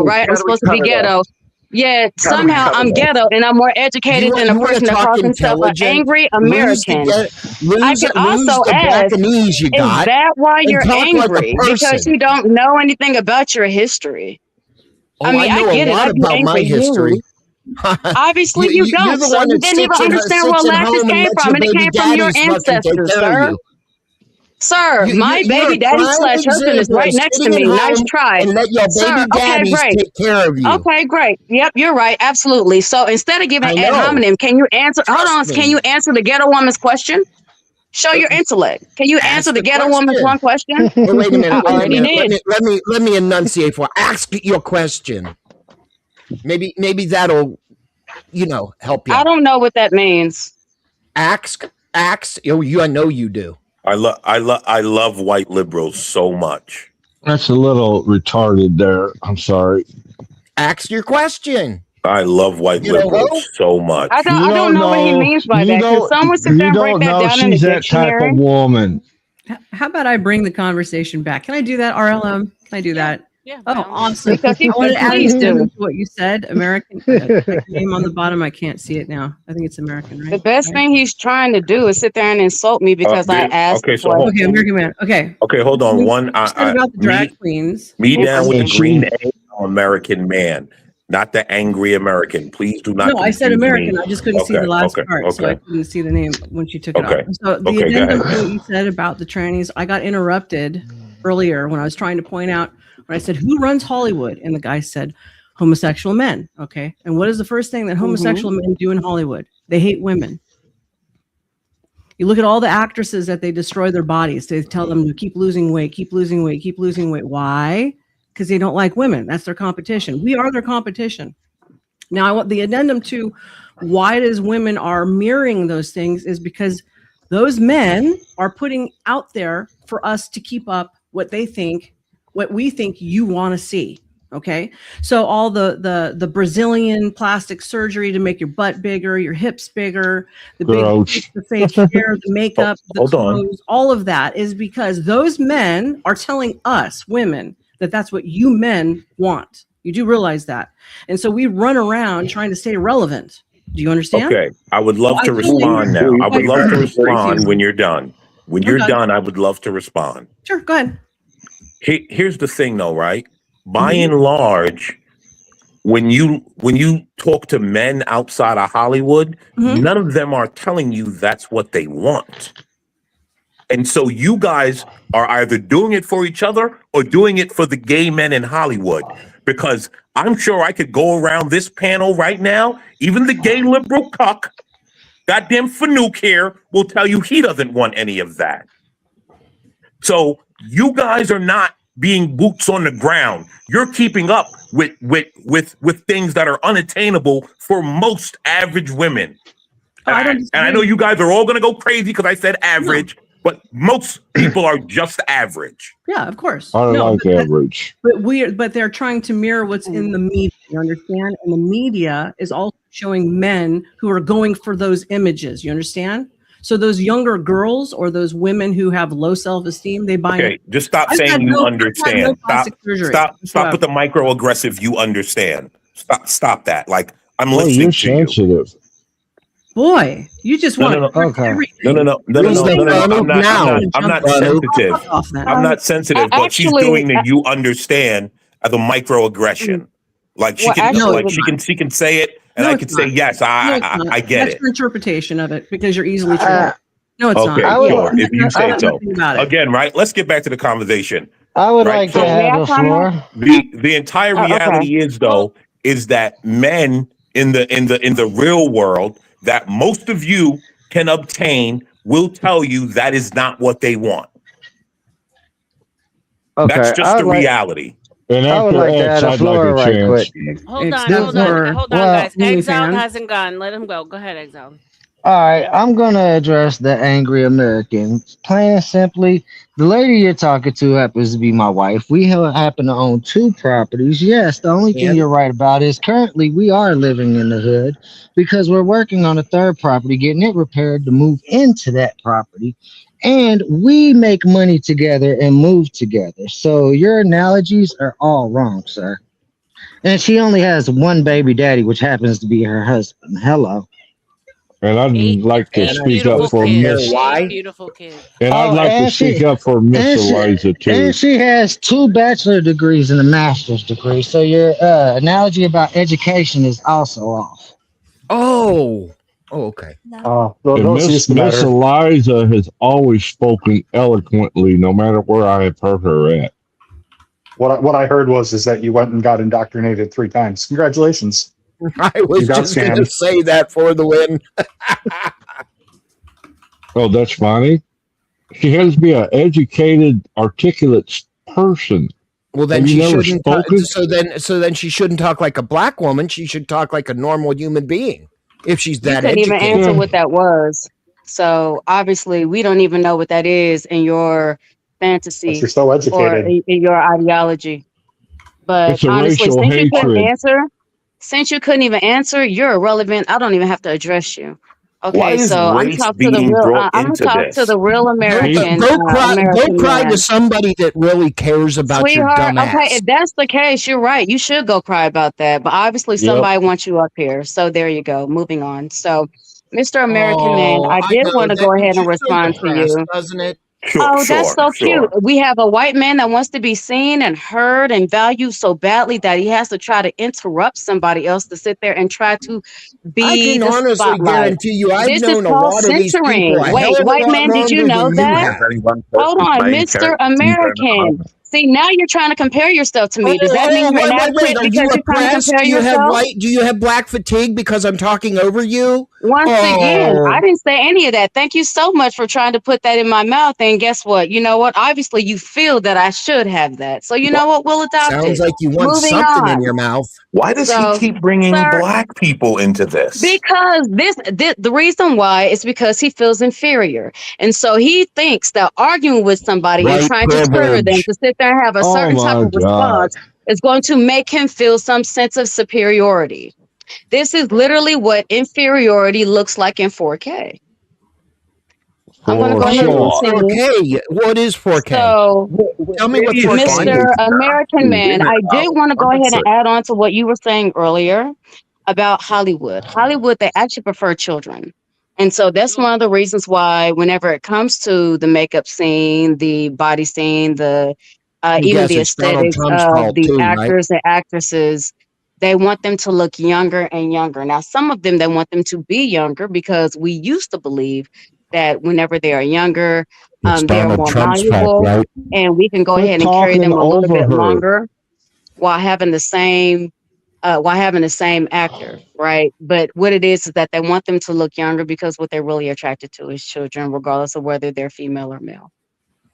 right? I'm supposed to be ghetto. Yeah, somehow I'm ghetto and I'm more educated than a person that calls himself an angry American. I could also ask, is that why you're angry? Because you don't know anything about your history. I mean, I get it. I do angry history. Obviously, you don't. So you didn't even understand where lashes came from, and it came from your ancestors, sir. Sir, my baby daddy / husband is right next to me. Nice try. And let your baby daddies take care of you. Okay, great. Yep, you're right. Absolutely. So instead of giving ad hominem, can you answer? Hold on. Can you answer the ghetto woman's question? Show your intellect. Can you answer the ghetto woman's one question? Wait a minute. Let me enunciate for. Ask your question. Maybe that'll, help you. I don't know what that means. Ask. I know you do. I love white liberals so much. That's a little retarded there. I'm sorry. Ask your question. I love white liberals so much. I don't know what he means by that. Can someone sit there and break that down in the dictionary? She's that type of woman. How about I bring the conversation back? Can I do that, RLM? Can I do that? Yeah. Oh, awesome. Because I want to add what you said. American name on the bottom. I can't see it now. I think it's American, right? The best thing he's trying to do is sit there and insult me because I asked. Okay, American man. Okay. Okay, hold on. About the drag queens. Me down with the green American man, not the angry American. Please do not. No, I said American. Me. I just couldn't see the last part, so I couldn't see the name when she took it off. So the addendum to what you said about the trannies, I got interrupted earlier when I was trying to point out. When I said, who runs Hollywood? And the guy said, homosexual men. Okay. And what is the first thing that homosexual men do in Hollywood? They hate women. You look at all the actresses that they destroy their bodies. They tell them to keep losing weight, keep losing weight, keep losing weight. Why? Because they don't like women. That's their competition. We are their competition. Now, I want the addendum to why it is women are mirroring those things is because those men are putting out there for us to keep up what they think, what we think you want to see. Okay. So all the Brazilian plastic surgery to make your butt bigger, your hips bigger, the face hair, the makeup, the clothes, all of that is because those men are telling us women that that's what you men want. You do realize that. And so we run around trying to stay relevant. Do you understand? Okay. I would love to respond now. I would love to respond when you're done. When you're done, I would love to respond. Sure. Go ahead. Here's the thing though, right? By and large, when you talk to men outside of Hollywood, none of them are telling you that's what they want. And so you guys are either doing it for each other or doing it for the gay men in Hollywood. Because I'm sure I could go around this panel right now, even the gay liberal cuck, goddamn Fanuc here, will tell you he doesn't want any of that. So you guys are not being boots on the ground. You're keeping up with things that are unattainable for most average women. And I know you guys are all going to go crazy because I said average, but most people are just average. Yeah, of course. I like average. But they're trying to mirror what's in the media, you understand? And the media is also showing men who are going for those images. You understand? So those younger girls or those women who have low self-esteem, they buy. Okay, just stop saying you understand. Stop with the microaggressive. You understand. Stop that. Like I'm listening to you. Sensitive. Boy, you just want No. I'm not sensitive. I'm not sensitive, but she's doing the you understand as a microaggression. Like she can say it, and I can say yes. I get That's it. your interpretation of it because you're easily triggered. No, it's okay, not. sure. If you say so. Again, right? Let's get back to the conversation. I would like to have the floor. The entire reality is that men in the real world that most of you can obtain will tell you that is not what they want. Okay, that's just the reality. And I would like to add a floor right quick. Hold on, guys. Exile hasn't gone. Let him go. Go ahead, Exile. All right, I'm gonna address the angry American. Plain and simply, the lady you're talking to happens to be my wife. We happen to own 2 properties. Yes, the only thing you're right about is currently we are living in the hood because we're working on a 3rd property, getting it repaired to move into that property. And we make money together and move together. So your analogies are all wrong, sir. And she only has 1 baby daddy, which happens to be her husband. Hello. And I'd like to speak up for Miss. Beautiful kid. And I'd like to speak up for Miss Eliza too. And she has 2 bachelor degrees and a master's degree. So your analogy about education is also off. Oh, okay. Miss Eliza has always spoken eloquently, no matter where I have heard her at. What I heard is that you went and got indoctrinated 3 times. Congratulations. I was just going to say that for the win. Oh, that's funny. She has to be an educated, articulate person. Well, then she shouldn't. So then she shouldn't talk like a black woman. She should talk like a normal human being. If she's that educated. You couldn't educated. even answer what that was. So obviously, we don't even know what that is in your fantasy you're so educated. Or in your ideology. But honestly, since you couldn't even answer, you're irrelevant. I don't even have to address you. Okay, so I'm talking to the real American. Go cry to somebody that really cares about your dumb ass. Okay, if that's the case, you're right. You should go cry about that. But obviously, somebody wants you up here. So there you go. Moving on. So, Mr. American Man, I did want to go ahead and respond to you. Doesn't it? That's so cute. We have a white man that wants to be seen and heard and valued so badly that he has to try to interrupt somebody else to sit there and try to be I can the honestly spotlight. guarantee you, I've This known is a called lot of these people. censoring. Wait, white man, did you know that? Hold on, Mr. American. See, now you're trying to compare yourself to me. Does that mean you're inadequate because you're trying to compare yourself? Do you have black fatigue because I'm talking over you? Once again, I didn't say any of that. Thank you so much for trying to put that in my mouth. And guess what? You know what? Obviously, you feel that I should have that. So you know what? We'll adopt it. Sounds like you want something in your mouth. Why does he keep bringing black people into this? Because the reason why is because he feels inferior. And so he thinks that arguing with somebody and trying to trigger them to sit there and have a certain type of response is going to make him feel some sense of superiority. This is literally what inferiority looks like in 4K. I'm going to go ahead and continue. 4K. What is 4K? So, tell me what Mr. American Man, I did want to go ahead and add on to what you were saying earlier about Hollywood. Hollywood, they actually prefer children. And so that's one of the reasons why whenever it comes to the makeup scene, the body scene, the even the aesthetics of the actors and actresses, they want them to look younger and younger. Now, some of them, they want them to be younger because we used to believe that whenever they are younger, they are more malleable, and we can go ahead and carry them a little bit longer while having the same actor, right? But what it is that they want them to look younger because what they're really attracted to is children, regardless of whether they're female or male.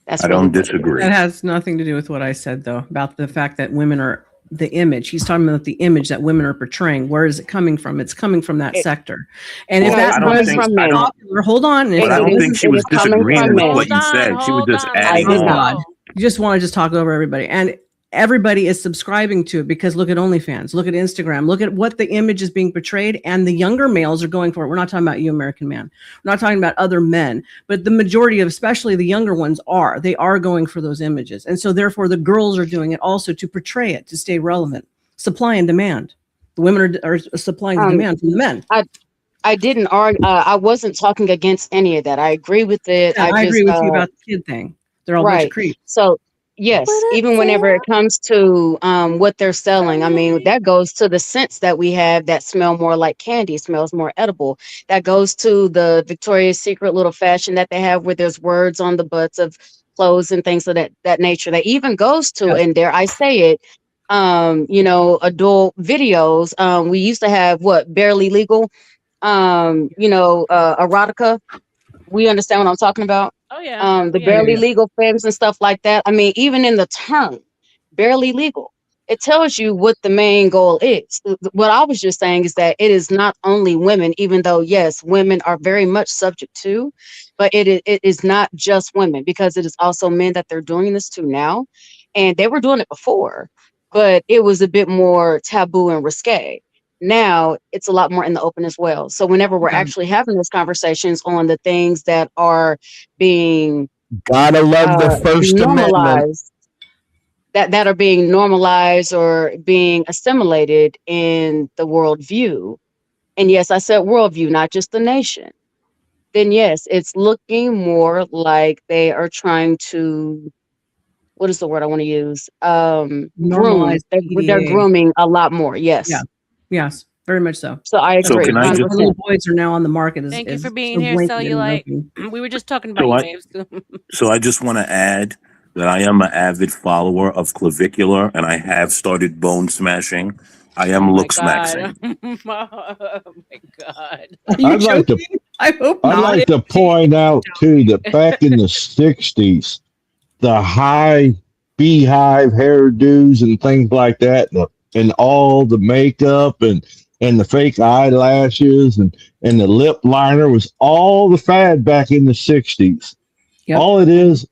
I don't disagree. That has nothing to do with what I said, though, about the fact that women are the image. He's talking about the image that women are portraying. Where is it coming from? It's coming from that sector. And if that was popular, hold on. But I don't think she was disagreeing with what you said. She was just adding on. You just want to just talk over everybody. And everybody is subscribing to it because look at OnlyFans, look at Instagram, look at what the image is being portrayed, and the younger males are going for it. We're not talking about you, American man. We're not talking about other men, but the majority of, especially the younger ones, they are going for those images. And so therefore the girls are doing it also to portray it, to stay relevant. Supply and demand. The women are supplying the demand from the men. I didn't argue. I wasn't talking against any of that. I agree with it. Yeah, I agree with you about the kid thing. They're all a bunch of creeps. So yes, even whenever it comes to what they're selling, I mean, that goes to the scents that we have that smell more like candy, smells more edible. That goes to the Victoria's Secret little fashion that they have where there's words on the butts of clothes and things of that nature. That even goes to, and dare I say it, adult videos. We used to have barely legal, erotica. We understand what I'm talking about. Oh yeah. The barely legal films and stuff like that. I mean, even in the term barely legal, it tells you what the main goal is. What I was just saying is that it is not only women, even though yes, women are very much subject to, but it is not just women, because it is also men that they're doing this to now, and they were doing it before, but it was a bit more taboo and risque. Now it's a lot more in the open as well. So whenever we're actually having these conversations on the things that are being gotta love the First Amendment, that are being normalized or being assimilated in the worldview, and yes, I said worldview, not just the nation, then yes, it's looking more like they are trying to, what is the word I want to use? Groom. They're grooming a lot more. Yes. Yeah. Yes, very much so. So I agree. So little boys are now on the market. Thank you for being here, Cellulite. We were just talking about waves. So I just want to add that I am an avid follower of Clavicular, and I have started bone smashing. I am look smashing. Oh my God. I hope not. I'd like to point out too that back in the 60s, the high beehive hairdos and things like that, and all the makeup and the fake eyelashes and the lip liner was all the fad back in the 60s. Yep. All it is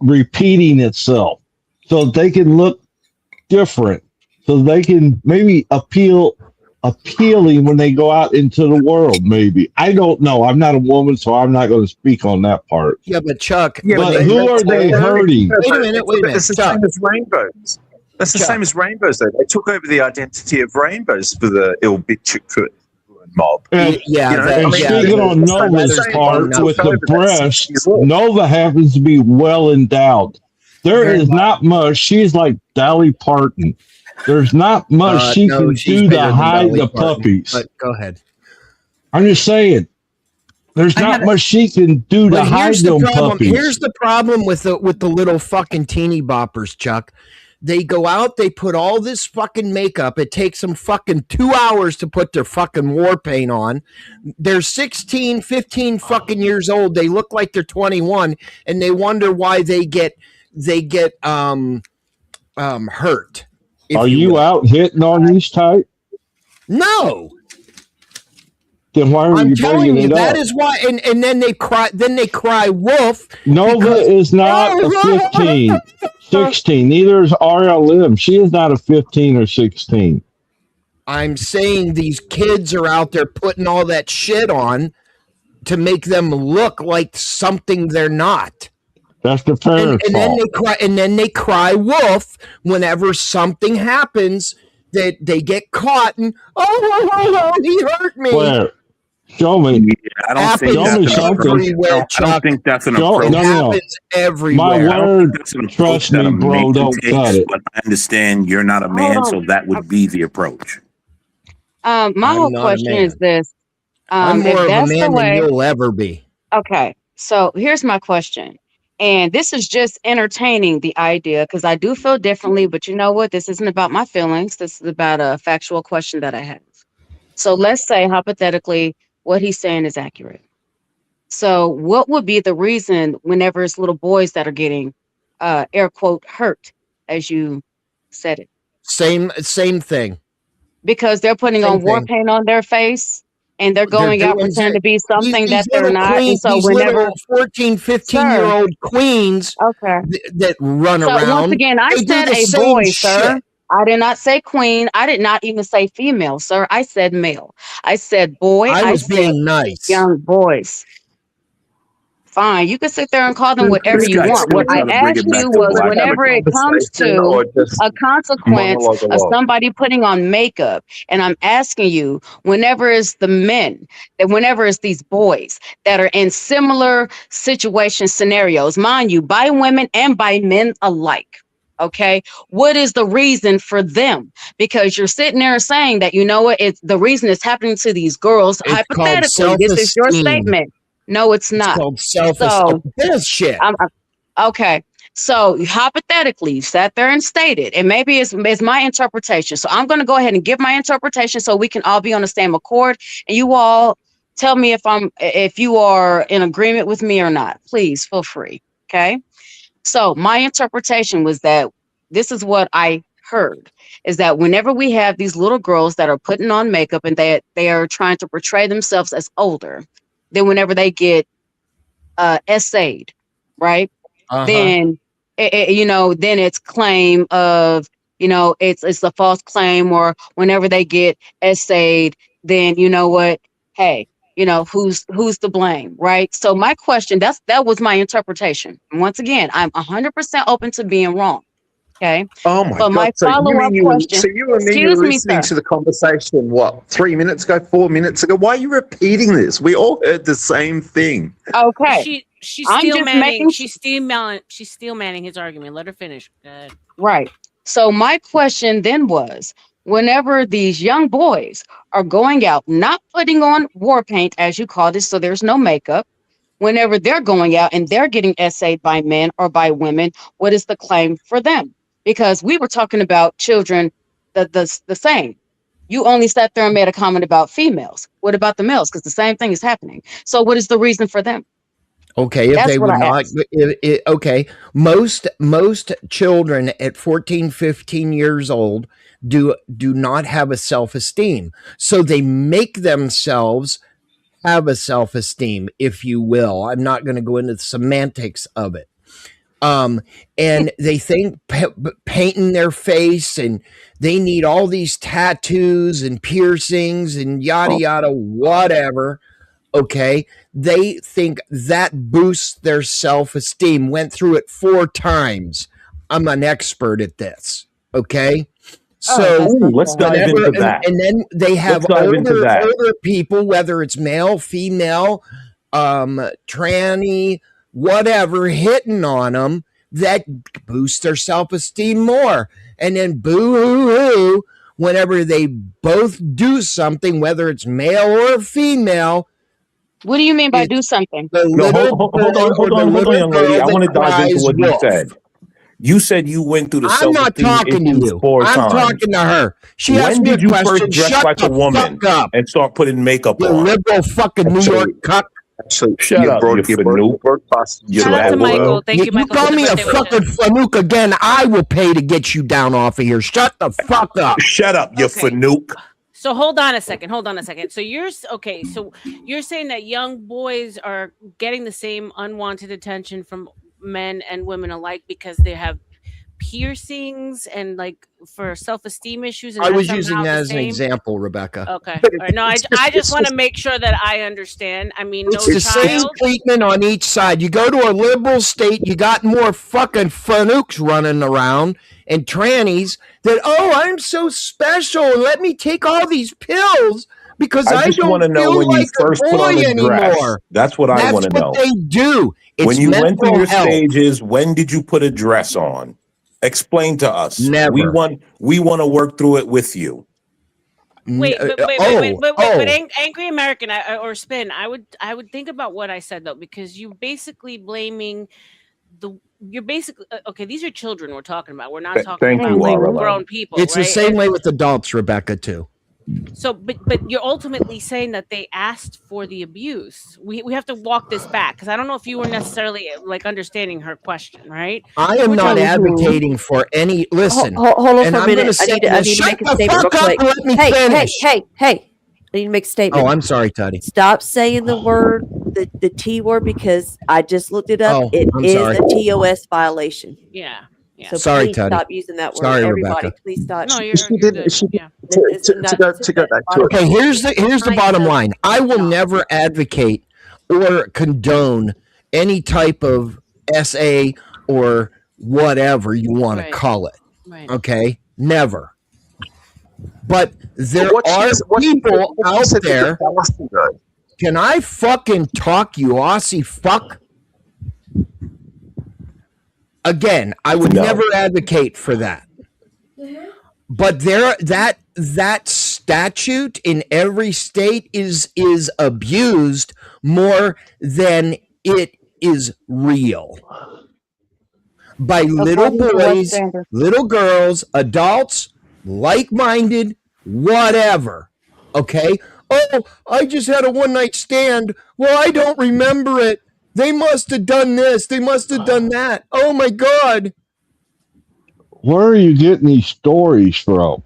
repeating itself so they can look different, so they can maybe appealing when they go out into the world. Maybe, I don't know, I'm not a woman, so I'm not going to speak on that part. Yeah, but Chuck, but who are they hurting? Wait a minute. It's the same as rainbows. That's the same as rainbows, though. They took over the identity of rainbows for the Ilbitchikut mob. Speaking on Nova's part with the breast, Nova happens to be well endowed. There is not much. She's like Dolly Parton. There's not much she can do to hide the puppies. But go ahead. I'm just saying. There's not much she can do to hide them puppies. Here's the problem with the little fucking teeny boppers, Chuck. They go out, they put all this fucking makeup. It takes them fucking 2 hours to put their fucking war paint on. They're 16, 15 fucking years old. They look like they're 21, and they wonder why they get hurt. Are you out hitting on these type? No. Then why are you bringing it up? That is why, and then they cry. Then they cry wolf. Nova is not a 15, 16. Neither is Ariel Lim. She is not a 15 or 16. I'm saying these kids are out there putting all that shit on to make them look like something they're not. That's the parents' fault. And then they cry wolf whenever something happens that they get caught and he hurt me. Where? Show me. I don't think that's an approach. It happens everywhere. My word, trust me, bro, don't cut it. But I understand you're not a man, so that would be the approach. My whole question is this. I'm more of a man than you'll ever be. Okay, so here's my question. And this is just entertaining the idea, because I do feel differently, but you know what? This isn't about my feelings. This is about a factual question that I have. So let's say, hypothetically, what he's saying is accurate. So what would be the reason whenever it's little boys that are getting, air quote, hurt, as you said it? Same thing. Because they're putting on war paint on their face? and they're going out pretending to be something these that they're not. And so these whenever 14, 15-year-old queens that run around. Once again, I said a boy, sir. I did not say queen. I did not even say female, sir. I said male. I said boy. I was being nice. Young boys. Fine, you can sit there and call them whatever you want. What I asked you was whenever it comes to a consequence of somebody putting on makeup, and I'm asking you, whenever it's the men, that whenever it's these boys that are in similar situation scenarios, mind you, by women and by men alike. Okay, what is the reason for them? Because you're sitting there saying that, you know what, it's the reason it's happening to these girls. It's hypothetically, this is your statement. No, it's not. It's called self-esteem. Bullshit. Okay. So hypothetically, you sat there and stated, and maybe it's my interpretation. So I'm going to go ahead and give my interpretation so we can all be on the same accord. And you all tell me if you are in agreement with me or not. Please feel free. Okay. So my interpretation was that this is what I heard, is that whenever we have these little girls that are putting on makeup and they are trying to portray themselves as older, then whenever they get essayed, right? Then then it's claim of, it's a false claim, or whenever they get essayed, then you know what? Hey, who's to blame, right? So my question, that was my interpretation. And once again, I'm 100% open to being wrong. Okay. Oh my God. My follow-up question. So you and me were listening to the conversation, 3 minutes ago, 4 minutes ago? Why are you repeating this? We all heard the same thing. Okay. She's still manning. She's still manning his argument. Let her finish. Right. So my question then was, whenever these young boys are going out, not putting on war paint, as you called it, so there's no makeup, whenever they're going out and they're getting essayed by men or by women, what is the claim for them? Because we were talking about children the same. You only sat there and made a comment about females. What about the males? Because the same thing is happening. So what is the reason for them? Okay, if they would not, okay. Most children at 14, 15 years old do not have a self-esteem. So they make themselves have a self-esteem, if you will. I'm not going to go into the semantics of it. And they think painting their face, and they need all these tattoos and piercings and yada, yada, whatever. Okay. They think that boosts their self-esteem. Went through it 4 times. I'm an expert at this. Okay. So let's dive into that. And then they have older people, whether it's male, female, tranny, whatever, hitting on them, that boosts their self-esteem more. And then boo-hoo-hoo whenever they both do something, whether it's male or female. What do you mean by do something? No, hold on, young lady. I want to dive into what you said. You said you went through the I'm not talking to you. I'm talking to her. She asked me a question. When did you first dress like a woman and start putting makeup on? Liberal fucking New York cuck. Actually, shut up, you fanook. Shout out to Michael. Thank you, Michael. You call me a fucking fanook again, I will pay to get you down off of here. Shut the fuck up. Shut up, you fanook. So hold on a second. So you're saying that young boys are getting the same unwanted attention from men and women alike because they have piercings and like for self-esteem issues. And I was using that as an example, Rebecca. Okay. All right. No, I just want to make sure that I understand. I mean, it's the same treatment on each side. You go to a liberal state, you got more fucking fanooks running around and trannies that, I'm so special. Let me take all these pills because I don't want to know when you first put on a dress. That's what I want to know. That's what they do. When you went through your stages, when did you put a dress on? Explain to us. Never. We want to work through it with you. Wait, Angry American or Spin, I would think about what I said though, because you're basically blaming okay, these are children we're talking about. We're not talking about like grown people. It's right? The same way with adults, Rebecca, too. So, but you're ultimately saying that they asked for the abuse. We have to walk this back because I don't know if you were necessarily like understanding her question, right? I am not advocating for any. Listen, hold on for a minute. I need to make a statement real quick. Let me finish. Hey! I need to make a statement. Oh, I'm sorry, Tutty. Stop saying the word, the T word, because I just looked it up. Oh, It I'm is sorry. a TOS violation. Yeah. Yeah. So Sorry, please Tutty. stop using that word. Sorry, Everybody, Rebecca. please stop. No, you're good. Yeah. To go back to it. Okay, here's the bottom line. I will never advocate or condone any type of SA or whatever you want to call it. Right. Okay? Never. But there are people out there. Can I fucking talk, you Aussie fuck? Again, I would never advocate for that. But that statute in every state is abused more than it is real. By little boys, little girls, adults, like-minded, whatever. Okay? Oh, I just had a one-night stand. Well, I don't remember it. They must have done this. They must have done that. Oh, my God. Where are you getting these stories from?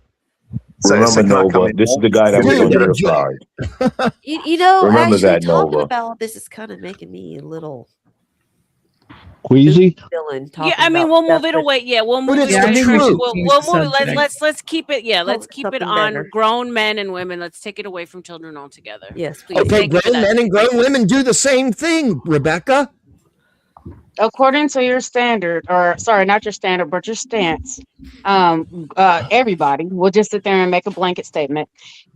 Remember, Nova, this is the guy that was on your side. You know, Remember actually that, talking Nova. about this is kind of making me a little queasy. Yeah, I mean, we'll move it away. Yeah, we'll move it away. We'll move it. Let's keep it. Yeah, let's keep it on grown men and women. Let's take it away from children altogether. Yes, please. Okay, grown men and grown women do the same thing, Rebecca. According to your standard, or sorry, not your standard, but your stance, everybody will just sit there and make a blanket statement.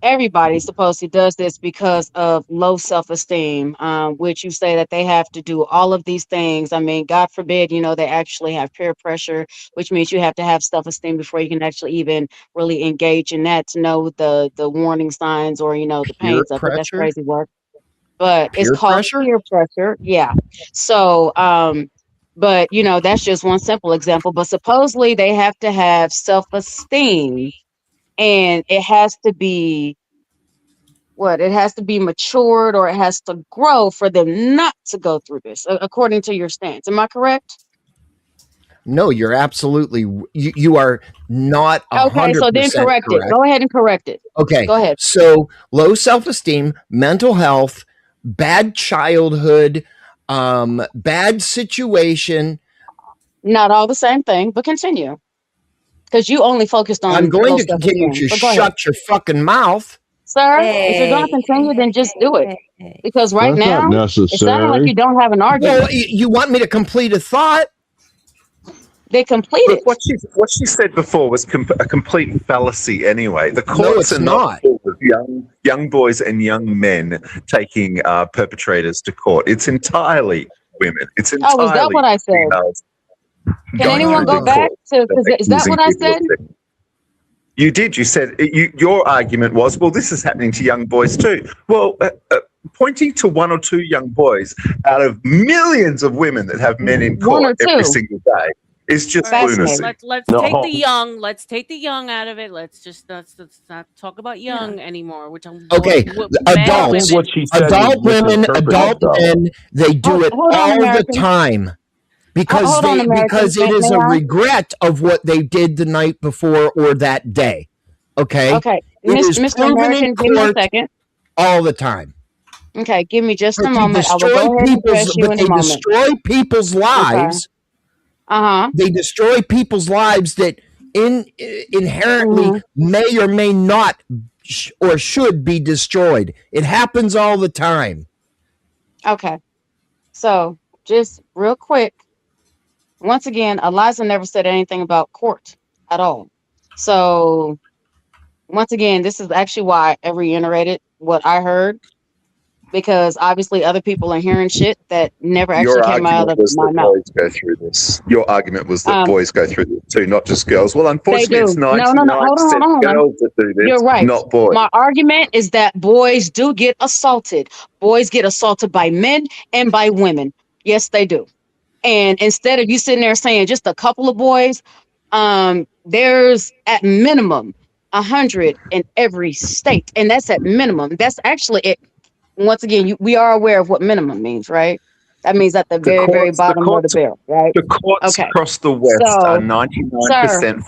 Everybody supposedly does this because of low self-esteem, which you say that they have to do all of these things. I mean, God forbid, they actually have peer pressure, which means you have to have self-esteem before you can actually even really engage in that to know the warning signs or, the pains of it. That's crazy work. But it's called peer pressure. Yeah. So, but that's just one simple example. But supposedly they have to have self-esteem, and it has to be it has to be matured, or it has to grow for them not to go through this, according to your stance. Am I correct? No, you're absolutely, you are not 100% okay, so then correct it. Go ahead and correct it. Okay. Go ahead. So low self-esteem, mental health, bad childhood, bad situation. Not all the same thing, but continue. Because you only focused on. I'm going to continue to shut your fucking mouth. Sir, if you're going to continue, then just do it. Because right now, it's sounding like you don't have an argument. Well, you want me to complete a thought? They completed. What she said before was a complete fallacy. Anyway, the courts are not full of young boys and young men taking perpetrators to court. It's entirely women. It's entirely. Oh, is that what I said? Can anyone go back to? Is that what I said? You did. You said your argument was, well, this is happening to young boys too. Well, pointing to one or two young boys out of millions of women that have men in court every single day. It's just lunacy. Let's take the young out of it. Let's not talk about young anymore. Which I'm okay. Adults, adult women, adult men, they do it all the time because it is a regret of what they did the night before or that day. Okay. Okay, Mr. American, give me a second. All the time. Okay, give me just a moment. I will go ahead and press you in a moment. They destroy people's lives. They destroy people's lives that inherently may or may not or should be destroyed. It happens all the time. Okay. So just real quick. Once again, Eliza never said anything about court at all. So once again, this is actually why I reiterated what I heard. Because obviously other people are hearing shit that never actually came out of my mouth. Boys go through this. Your argument was that boys go through this too, not just girls. Well, unfortunately, it's 99% girls that do this. You're right. Not boys. My argument is that boys do get assaulted. Boys get assaulted by men and by women. Yes, they do. And instead of you sitting there saying just a couple of boys, there's at minimum 100 in every state, and that's at minimum. That's actually it. Once again, we are aware of what minimum means, right? That means at the very, very bottom of the barrel, right? The courts Okay. across the West are 99% Sir, filled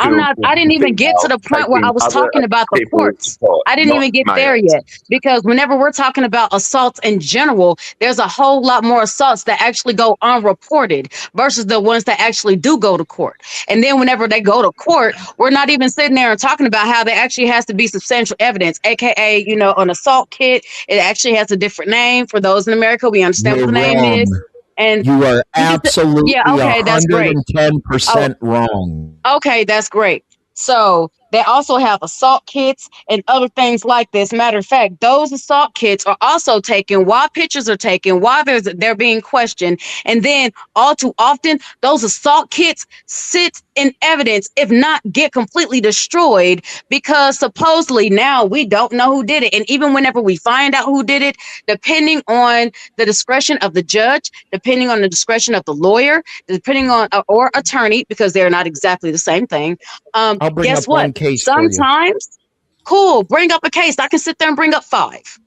I didn't even get to the point where I was talking about the courts. I didn't even get there yet, because whenever we're talking about assaults in general, there's a whole lot more assaults that actually go unreported versus the ones that actually do go to court. And then whenever they go to court, we're not even sitting there and talking about how there actually has to be substantial evidence, aka, an assault kit. It actually has a different name. For those in America, we understand what the name is. And you are absolutely that's great. 110% wrong. Okay, that's great. So they also have assault kits and other things like this. Matter of fact, those assault kits are also taken while pictures are taken, while they're being questioned. And then all too often, those assault kits sit in evidence, if not get completely destroyed, because supposedly now we don't know who did it. And even whenever we find out who did it, depending on the discretion of the judge, depending on the discretion of the lawyer, depending on or attorney, because they're not exactly the same thing. I'll bring guess up what? one case Sometimes, cool, bring up a case. I can sit there and bring up 5.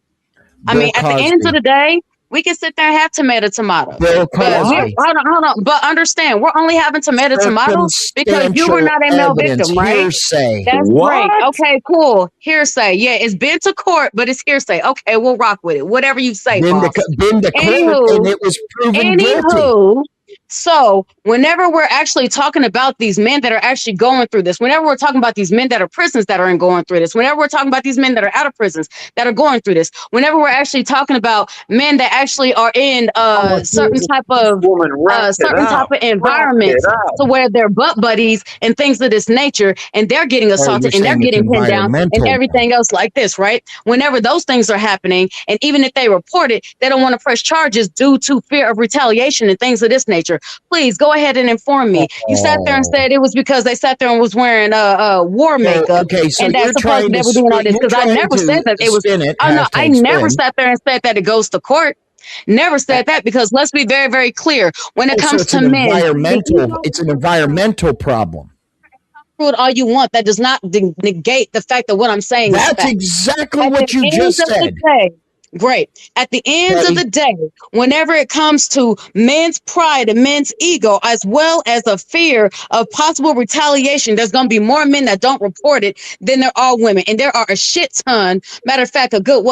I mean, at the end of the day, we can sit there and have tomato. Bill But hold on. But understand, we're only having tomato because you were not a male victim, right? Hearsay. That's great. Okay, cool. Hearsay. Yeah, it's been to court, but it's hearsay. Okay, we'll rock with it. Whatever you say, Been boss. to court and it was proven guilty. So whenever we're actually talking about these men that are actually going through this, whenever we're talking about these men that are prisons that are going through this, whenever we're talking about these men that are out of prisons that are going through this, whenever we're actually talking about men that actually are in certain type of environments to where they're butt buddies and things of this nature, and they're getting assaulted and they're getting pinned down and everything else like this, right? Whenever those things are happening, and even if they report it, they don't want to press charges due to fear of retaliation and things of this nature. Please go ahead and inform me. You sat there and said it was because they sat there and was wearing war makeup. Okay, so and that's supposed to never doing all this, because I never said that it was. I never sat there and said that it goes to court. Never said that, because let's be very, very clear. When it comes to men, it's an environmental problem. All you want, that does not negate the fact that what I'm saying. That's exactly what you just said. Great. At the end of the day, whenever it comes to men's pride and men's ego, as well as a fear of possible retaliation, there's going to be more men that don't report it than there are women. And there are a shit ton. Matter of fact, a good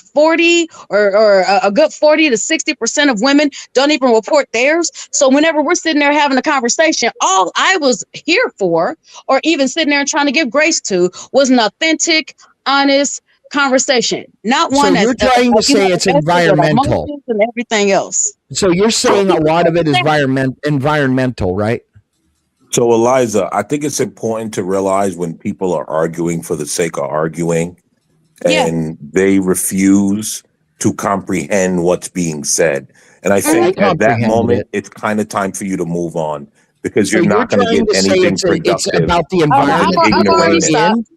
40 or a good 40 to 60% of women don't even report theirs. So whenever we're sitting there having a conversation, all I was here for, or even sitting there and trying to give grace to, was an authentic, honest conversation, not one that's trying to say it's environmental and everything else. So you're saying a lot of it is environmental, right? So Eliza, I think it's important to realize when people are arguing for the sake of arguing and they refuse to comprehend what's being said. And I think at that moment, it's kind of time for you to move on, because you're not going to get anything productive. It's about the environment. I've already stopped.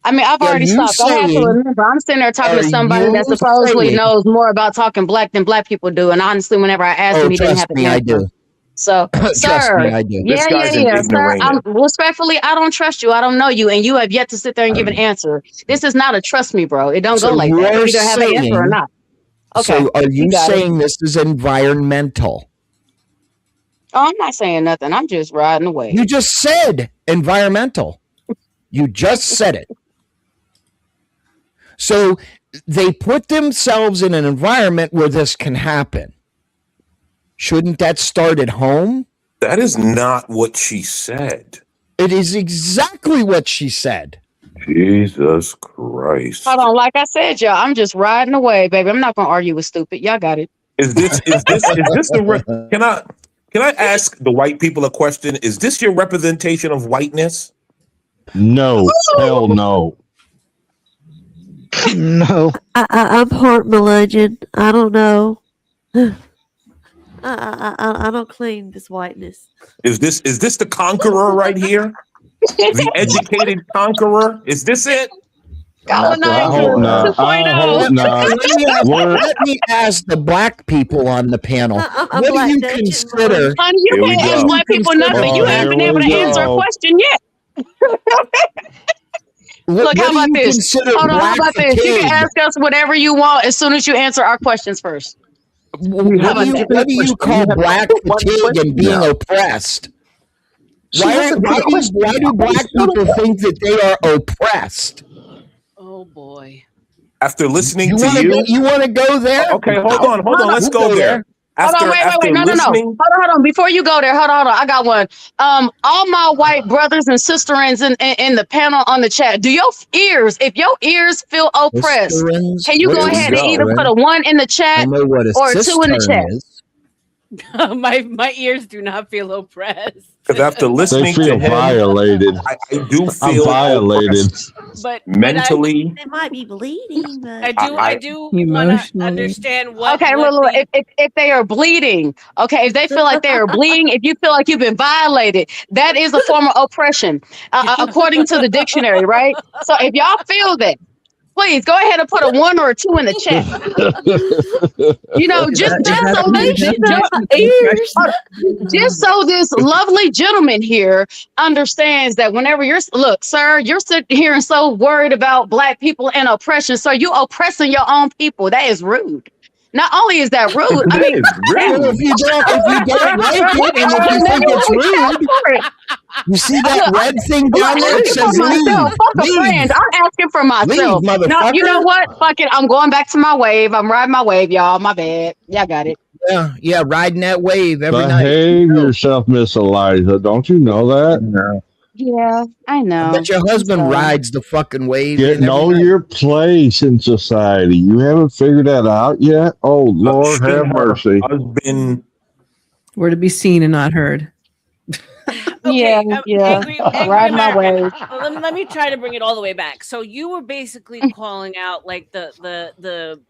I've already stopped. I have to remember, I'm sitting there talking to somebody that supposedly knows more about talking black than black people do. And honestly, whenever I asked him, he didn't have an answer. I do. So, sir, me, I do. Sir, respectfully, I don't trust you. I don't know you, and you have yet to sit there and give an answer. This is not a trust me, bro. It don't go like that. You either have an answer or not. Okay. So, are you saying this is environmental? Oh, I'm not saying nothing. I'm just riding away. You just said environmental. You just said it. So they put themselves in an environment where this can happen. Shouldn't that start at home? That is not what she said. It is exactly what she said. Jesus Christ. Hold on, like I said, y'all, I'm just riding away, baby. I'm not gonna argue with stupid. Y'all got it. Is this the can I ask the white people a question? Is this your representation of whiteness? No, hell no. No. I'm heart malingering. I don't know. I don't claim this whiteness. Is this the conqueror right here? The educated conqueror? Is this it? Let me ask the black people on the panel. What do you consider? Honey, you can't ask black people nothing. You haven't been able to answer a question yet. Look, how about this? Hold on, how about this? You can ask us whatever you want as soon as you answer our questions first. What do you call black fatigue and being oppressed? Why do black people think that they are oppressed? Oh boy! After listening to you, you want to go there? Okay, hold on. Let's go there. Hold on, wait. No. Hold on. Before you go there, hold on. I got one. All my white brothers and sisters in the panel on the chat, if your ears feel oppressed, can you go ahead and either put a 1 in the chat or a 2 in the chat? My ears do not feel oppressed. Because after listening to him, violated. I do feel violated. But mentally, they might be bleeding. But I do want to understand what. Okay, look, if they are bleeding, okay, if they feel like they are bleeding, if you feel like you've been violated, that is a form of oppression, according to the dictionary, right? So if y'all feel that, please go ahead and put a 1 or a 2 in the chat. Just so this lovely gentleman here understands that whenever sir, you're sitting here and so worried about black people and oppression, so you oppressing your own people. That is rude. Not only is that rude, I mean, if you don't like it and if you think it's rude, you see that red thing down there? It says leave. Fuck a friend. I'm asking for myself. Leave, no, you know what? Fuck it. I'm going back to my wave. I'm riding my wave, y'all. My bad. Y'all got it. Yeah, riding that wave every night. Behave yourself, Miss Eliza. Don't you know that? No. Yeah, I know. But your husband rides the fucking wave. Know your place in society. You haven't figured that out yet? Oh, Lord have mercy. Husband. We're to be seen and not heard. Yeah. Ride my wave. Let me try to bring it all the way back. So you were basically calling out like the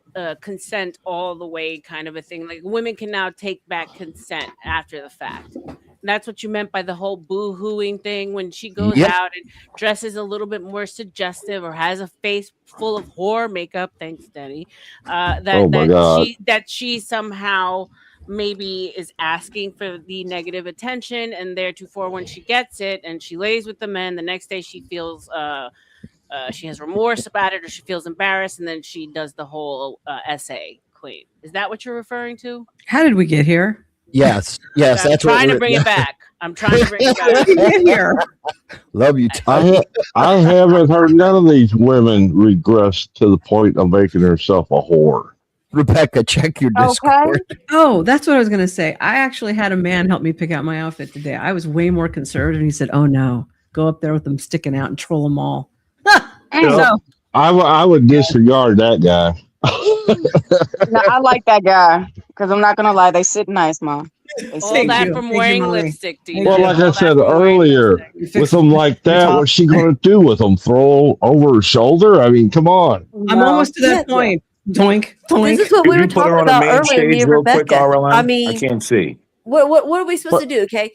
consent all the way kind of a thing. Like women can now take back consent after the fact. And that's what you meant by the whole boo-hooing thing when she goes out and dresses a little bit more suggestive or has a face full of whore makeup. Thanks, Denny. That she somehow maybe is asking for the negative attention, and theretofore when she gets it and she lays with the men, the next day she feels she has remorse about it or she feels embarrassed, and then she does the whole essay claim. Is that what you're referring to? How did we get here? Yes. I'm trying to bring it back. I'm trying to bring it back. Love you, I haven't heard none of these women regress to the point of making herself a whore. Rebecca, check your Discord. Okay. Oh, that's what I was going to say. I actually had a man help me pick out my outfit today. I was way more conservative. He said, "Oh no, go up there with them sticking out and troll them all." So, I would disregard that guy. No, I like that guy because I'm not gonna lie, they sit nice, Mom. All that from wearing lipstick. Well, like I said earlier, with them like that, what's she gonna do with them? Throw over her shoulder? I mean, come on. I'm almost to that point. Doink, doink. This is what we were talking about earlier, me and Rebecca. I mean, I can't see. What are we supposed to do? Okay,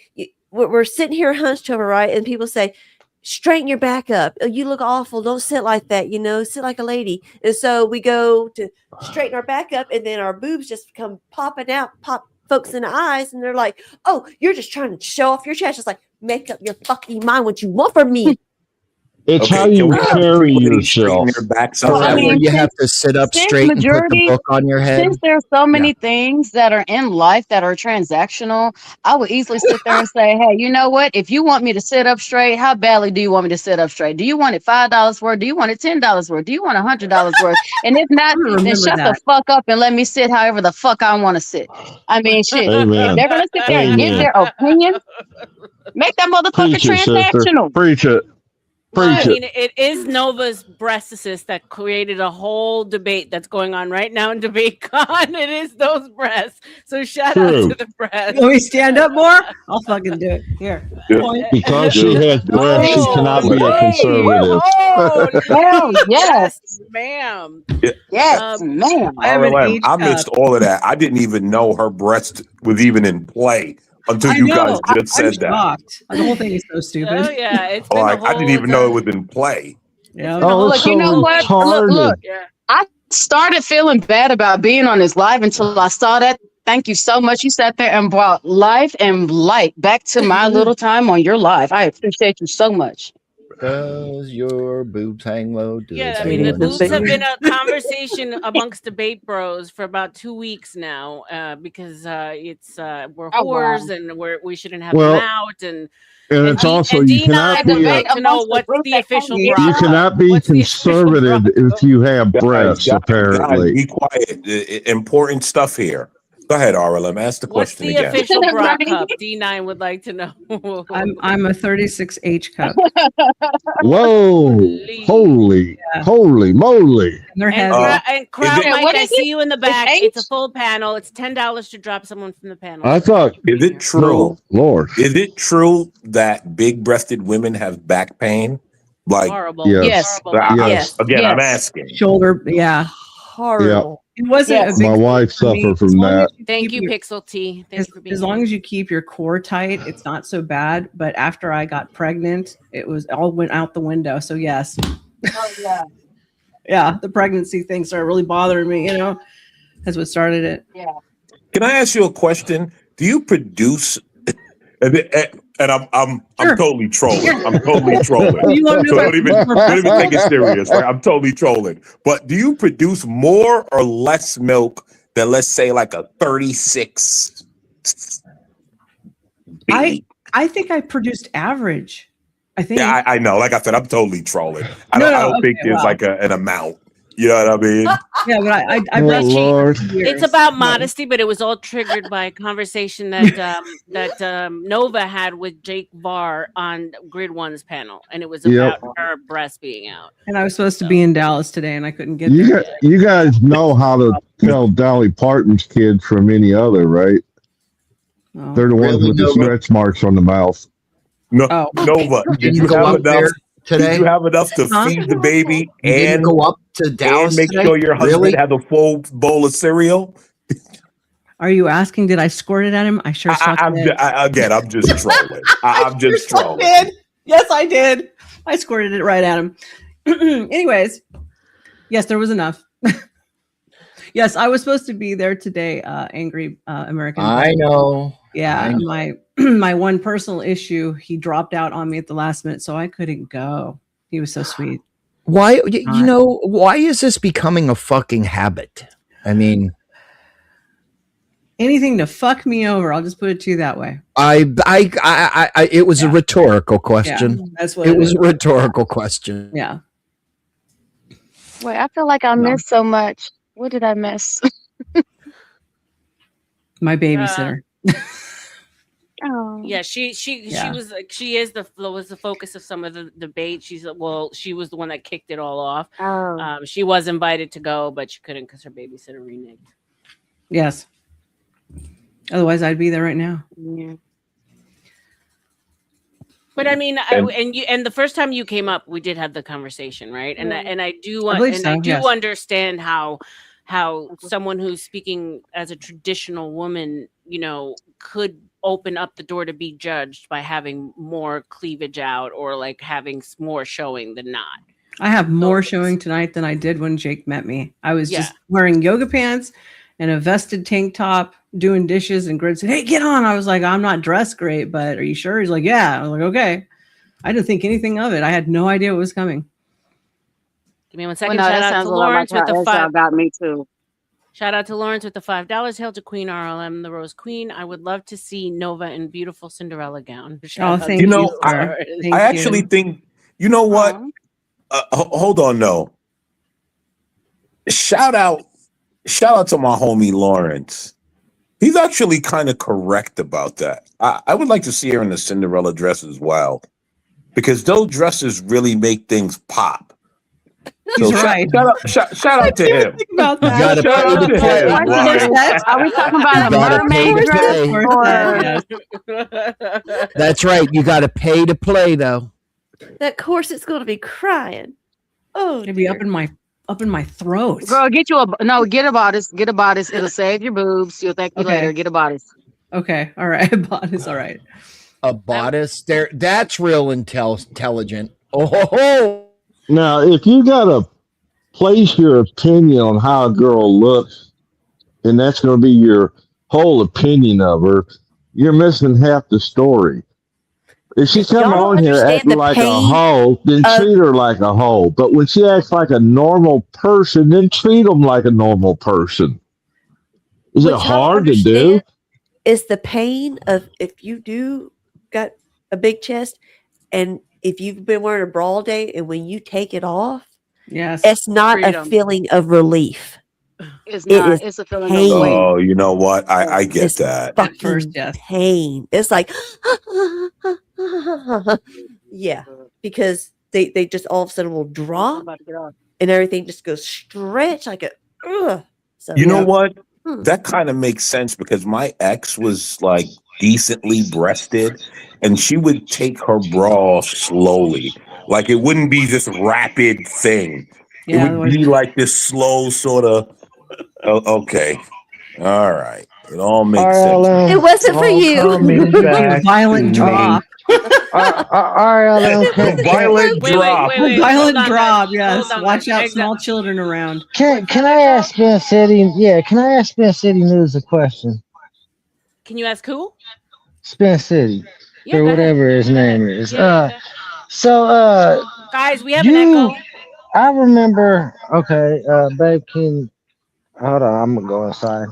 we're sitting here hunched over, right? And people say, straighten your back up. Oh, you look awful. Don't sit like that. Sit like a lady. And so we go to straighten our back up, and then our boobs just come popping out, pop folks in the eyes, and they're like, "Oh, you're just trying to show off your chest." It's like, make up your fucking mind what you want from me. It's how you carry yourself. You have to sit up straight and put the book on your head. Since there's so many things that are in life that are transactional, I would easily sit there and say, "Hey, you know what? If you want me to sit up straight, how badly do you want me to sit up straight? Do you want it $5 worth? Do you want it $10 worth? Do you want $100 worth? And if not, then shut the fuck up and let me sit however the fuck I want to sit." I mean, shit. Amen. They're gonna sit there and give their opinion. Make that motherfucker transactional. Preach it. I mean, it is Nova's breast assist that created a whole debate that's going on right now in DebateCon. It is those breasts. So shout out to the breasts. Can we stand up more? I'll fucking do it. Here. Because she has breasts, she cannot be a conservative. Yes, ma'am. Yes, ma'am. I missed all of that. I didn't even know her breast was even in play until you guys just said that. The whole thing is so stupid. Oh yeah, it's been I didn't even know it was in play. Yeah. Look, you know what? Look. I started feeling bad about being on this live until I saw that. Thank you so much. You sat there and brought life and light back to my little time on your live. I appreciate you so much. Does your boobs hang low? Yeah, I mean, the boobs have been a conversation amongst debate bros for about 2 weeks now, because we're whores and we shouldn't have them out, and it's also and you cannot would be like to know what's the official you bra cannot be conservative if you have breasts. Apparently, be quiet. Important stuff here. Go ahead, RLM. Ask the What's question the again. official bra cup? D9 would like to know. I'm a 36H cup. whoa, holy moly! And crowd Mike, I see you in the back. It's a full panel. It's $10 to drop someone from the panel. I thought, is it true? No, Lord, is it true that big-breasted women have back pain? Like horrible. Yes. Yes. Again, I'm asking. Shoulder, yeah. Horrible. It wasn't a big my wife suffered from that. Thank you, Pixel T. Thanks for being as long as you keep your core tight, it's not so bad. But after I got pregnant, it was all went out the window. So yes. Oh yeah. Yeah, the pregnancy thing started really bothering me, That's what started it. Yeah. Can I ask you a question? Do you produce and I'm totally trolling. I'm totally trolling. So don't even take it serious. Right? I'm totally trolling. But do you produce more or less milk than, let's say, like a 36? I think I produced average. I think. Yeah, I know. Like I said, I'm totally trolling. I don't think there's like an amount. You know what I mean? Yeah, but I it's about modesty, but it was all triggered by a conversation that Nova had with Jake Varr on Grid One's panel, and it was about her breast being out. And I was supposed to be in Dallas today, and I couldn't get there. You guys know how to tell Dolly Parton's kids from any other, right? Oh. They're the ones with the stretch marks on the mouth. No, Nova, did you have enough? Today? Did you have enough to feed the baby and go up to Dallas and make today? sure your husband had a full bowl of cereal? Are you asking? Did I squirt it at him? I sure. I'm just trolling. I'm just trolling. Did. Yes, I did. I squirted it right at him. Anyways, yes, there was enough. Yes, I was supposed to be there today. Angry American. I know. Yeah, my one personal issue, he dropped out on me at the last minute, so I couldn't go. He was so sweet. Why, why is this becoming a fucking habit? I mean, anything to fuck me over. I'll just put it to you that way. It was a rhetorical question. Yeah, that's what it was. A rhetorical question. Yeah. Wait, I feel like I missed so much. What did I miss? My babysitter. Oh. Yeah, she was the focus of some of the debate. She was the one that kicked it all off. Oh. She was invited to go, but she couldn't because her babysitter reneged. Yes. Otherwise, I'd be there right now. Yeah. But I mean, and the first time you came up, we did have the conversation, right? And I do understand how someone who's speaking as a traditional woman, could open up the door to be judged by having more cleavage out or like having more showing than not. I have more showing tonight than I did when Jake met me. I was just wearing yoga pants and a vested tank top, doing dishes, and Grid said, "Hey, get on." I was like, "I'm not dressed great, but are you sure?" He's like, "Yeah." I was like, "Okay." I didn't think anything of it. I had no idea what was coming. Give me 1 second. Shout out to Lawrence with the $5. Got me too. Shout out to Lawrence with the $5. Hail to Queen RLM, the Rose Queen. I would love to see Nova in beautiful Cinderella gown. Thank you. I actually think, you know what? Hold on, no. Shout out to my homie Lawrence. He's actually kind of correct about that. I would like to see her in the Cinderella dress as well, because those dresses really make things pop. He's right. Shout out to him. You gotta pay to play. Are we talking about a mermaid dress? That's right. You got to pay to play, though. That corset's going to be crying. Oh, it'd be up in my throat. Girl, get a bodice. Get a bodice. It'll save your boobs. You'll thank you later. Get a bodice. Okay. All right. A bodice. All right. A bodice. That's real intelligent. Oh. Now, if you got to place your opinion on how a girl looks, and that's going to be your whole opinion of her, you're missing half the story. If she come Y'all don't on here understand acting the like a pain hoe, then of treat her like a hoe. But when she acts like a normal person, then treat them like a normal person. Is it what y'all don't hard to do? understand is the pain of if you do got a big chest and if you've been wearing a bra all day and when you take it off, yes, it's not a Freedom. feeling of relief. It's It not. is It's a feeling of weight. pain. Oh, you know what? I get It's that. at first, fucking yes. pain. It's like yeah, because they just all of a sudden will I'm drop about to get off. and everything just goes stretch like a so You know yeah. what? That kind of makes sense because my ex was like decently breasted and she would take her bra off slowly. Like it wouldn't be this rapid thing. It Yeah, would be like this slow sort of, okay. All right. It all makes sense. It wasn't for all you. coming back violent to drop. me. RLM, The violent drop. Wait. Violent Hold on, drop. guys. Yes. Hold on, Watch guys. out, small children around. can I ask Spin City? Yeah, can I ask Spin City News a question? Can you ask who? Spin City, Yeah, or go ahead. whatever his name is. Yeah. So Guys, we have an echo. I remember. Okay, babe, hold on? I'm gonna go inside.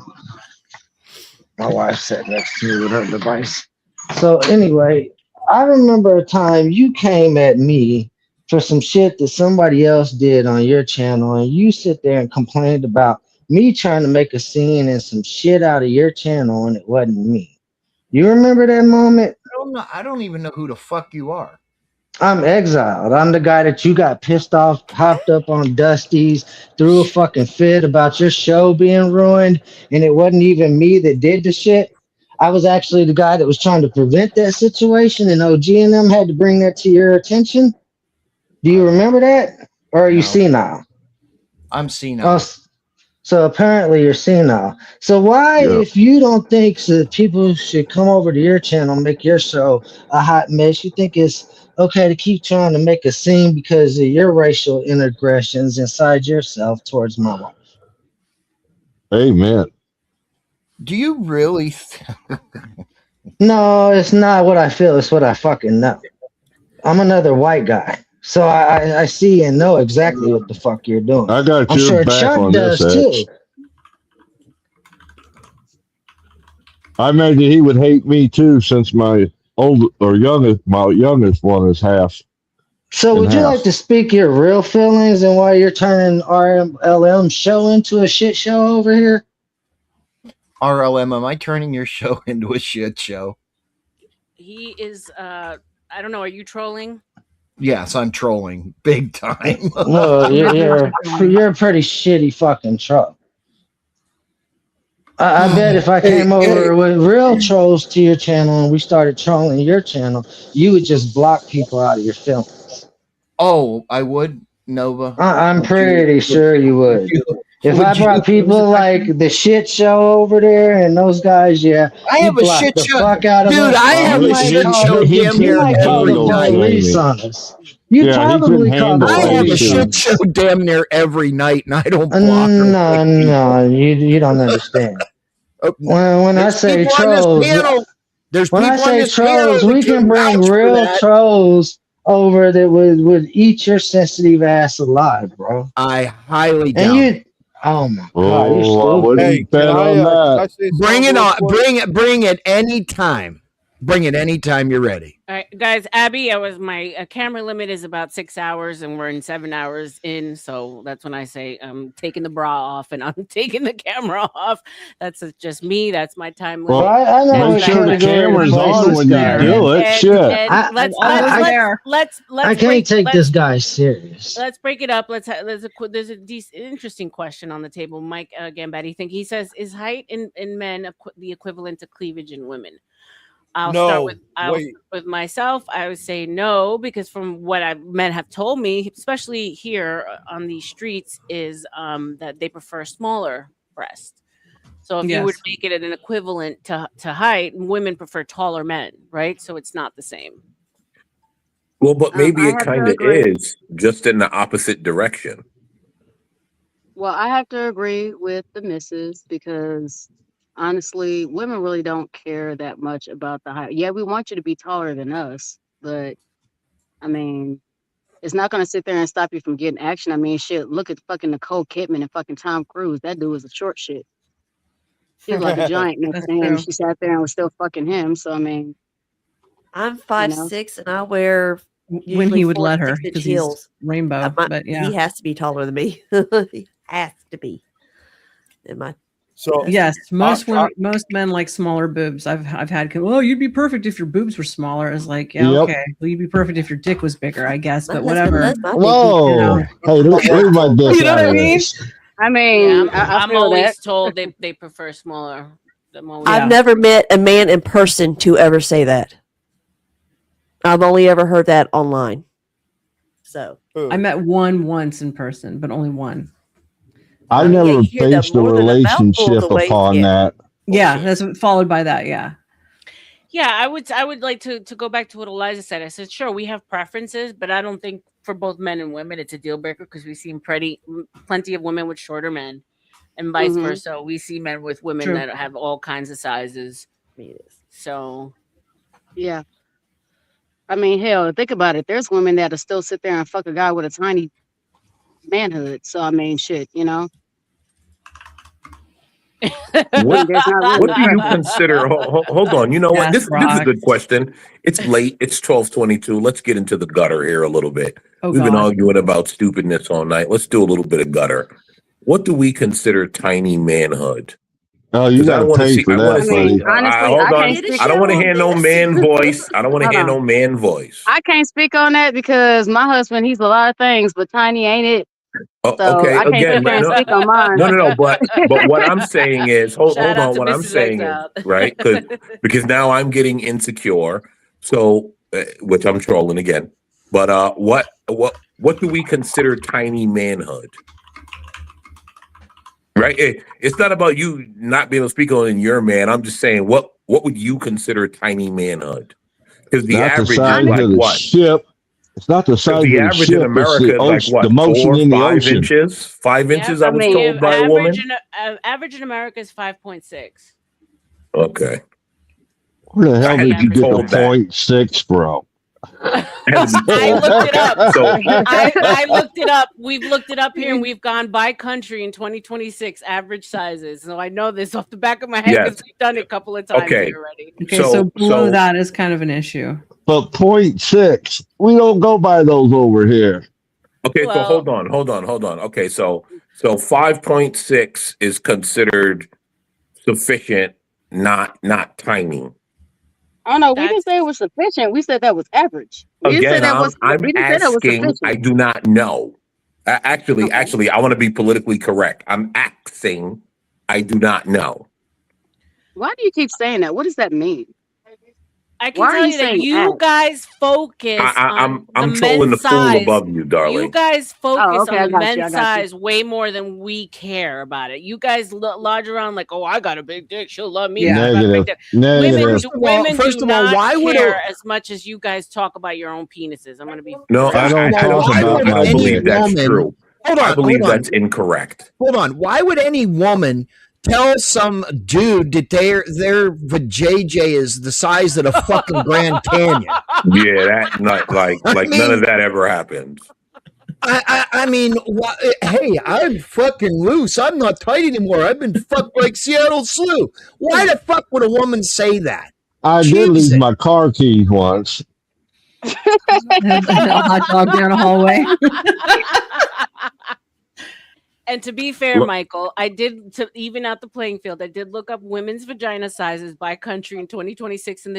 My wife sat next to me with her device. So anyway, I remember a time you came at me for some shit that somebody else did on your channel, and you sit there and complained about me trying to make a scene and some shit out of your channel, and it wasn't me. You remember that moment? I don't even know who the fuck you are. I'm exiled. I'm the guy that you got pissed off, hopped up on Dusty's, threw a fucking fit about your show being ruined, and it wasn't even me that did the shit. I was actually the guy that was trying to prevent that situation, and OG and them had to bring that to your attention. Do you remember that? Or are you senile? I'm senile. Oh, so apparently you're senile. So why, if you don't think that people should come over to your channel, make your show a hot mess, you think it's okay to keep trying to make a scene because of your racial inaggressions inside yourself towards my wife? Amen. Do you really? No, it's not what I feel. It's what I fucking know. I'm another white guy. So I see and know exactly what the fuck you're doing. I got I'm your sure back Chuck on does this, too. X. I imagine he would hate me too, since my youngest one is half. So would you like to speak your real feelings and why you're turning RLM show into a shit show over here? RLM, am I turning your show into a shit show? He is I don't know, are you trolling? Yes, I'm trolling big time. Well, you're a pretty shitty fucking troll. I bet if I came over with real trolls to your channel and we started trolling your channel, you would just block people out of your feelings. Oh, I would, Nova. I'm pretty sure you would. If I brought people like the shit show over there and those guys, yeah, I have a shit the show, fuck out of dude. us. I have a shit show damn near every night. Police on us. You probably call the I have a police on shit us. show damn near every night, and I don't block her. No, you don't understand. When I say trolls, when I say trolls, we can bring real trolls over that would eat your sensitive ass alive, bro. I highly doubt. And you, oh my god, you're I stupid. wouldn't bet on that. Bring it on. Bring it anytime. Bring it anytime you're ready. All right, guys. Abby, my camera limit is about 6 hours, and we're in 7 hours in. So that's when I say I'm taking the bra off and I'm taking the camera off. That's just me. That's my time limit. Well, I know make sure the camera's on when you do it. Shit. I can't take this guy serious. Let's break it up. There's a interesting question on the table. Mike Gambetti, he says, is height in men the equivalent to cleavage in women? I'll start with myself. I would say no, because from what men have told me, especially here on these streets, is that they prefer smaller breasts. So if you would make it an equivalent to height, women prefer taller men, right? So it's not the same. Well, but maybe it kind of is, just in the opposite direction. Well, I have to agree with the missus because honestly, women really don't care that much about the height. Yeah, we want you to be taller than us, but I mean, it's not going to sit there and stop you from getting action. I mean, shit, look at fucking Nicole Kidman and fucking Tom Cruise. That dude was a short shit. He was like a giant next to him. She sat there and was still fucking him. So, I mean, I'm 5'6" and I wear when he would let her because he's heels. rainbow. But yeah, he has to be taller than me. He has to be. So yes, most men like smaller boobs. I've had. Oh, you'd be perfect if your boobs were smaller. I was like, yeah, okay. Well, you'd be perfect if your dick was bigger, I guess. But whatever. Whoa! Hey, look my dick. You know what I mean? I mean, I'm always told they prefer smaller. I've never met a man in person to ever say that. I've only ever heard that online. So I met one once in person, but only one. I never based a relationship upon that. Yeah, that's followed by that. Yeah. Yeah, I would like to go back to what Eliza said. I said, sure, we have preferences, but I don't think for both men and women it's a deal breaker because we've seen plenty of women with shorter men, and vice versa. We see men with women that have all kinds of sizes. So, yeah. I mean, hell, think about it. There's women that'll still sit there and fuck a guy with a tiny manhood. So, I mean, shit, you know. What do you consider? Hold on. You know what? This is a good question. It's late. It's 12:22. Let's get into the gutter here a little bit. We've been arguing about stupidness all night. Let's do a little bit of gutter. What do we consider tiny manhood? Oh, you got to pay for that, buddy. Hold on. I don't want to hear no man voice. I don't want to hear no man voice. I can't speak on that because my husband, he's a lot of things, but tiny ain't it. So okay, I can't speak on mine. No. But what I'm saying is, hold on. What I'm saying is, right? Because now I'm getting insecure. So, which I'm trolling again. But what do we consider tiny manhood? Right? It's not about you not being able to speak on your man. I'm just saying, what would you consider tiny manhood? Because the average is like what? Ship. It's not the size of the the average ship. in America is like what? The motion in the 5 ocean. inches. 5 inches. I was told by a woman. Average in America is 5.6. Okay. Where the hell did you get the 0.6, bro? I looked it up. I looked it up. We've looked it up here, and we've gone by country in 2026 average sizes. So I know this off the back of my head because we've done it a couple of times here already. Okay, so below that is kind of an issue. But 0.6, we don't go by those over here. Okay, so hold on. Okay, so 5.6 is considered sufficient, not tiny. Oh no, we didn't say it was sufficient. We said that was average. We didn't say that was. We didn't say that was sufficient. I do not know. Actually, I want to be politically correct. I'm asking. I do not know. Why do you keep saying that? What does that mean? I can tell you that you guys focus I'm on trolling the fool size. above you, darling. You guys focus on the men's size you. way more than we care about it. You guys lodge around like, oh, I got a big dick. She'll love me. Negative. Women First do of all, not why would care as much as you guys talk about your own penises. I'm going to be. No, I don't believe that's true. I believe that's incorrect. Hold on. Why would any woman tell some dude that their vajayjay is the size of the fucking Grand Canyon? Yeah, that's not like none of that ever happens. I mean, hey, I'm fucking loose. I'm not tight anymore. I've been fucked like Seattle Slew. Why the fuck would a woman say that? I did leave my car keys once. A hot dog down a hallway. And to be fair, Michael, I did, to even out the playing field, I did look up women's vagina sizes by country in 2026, and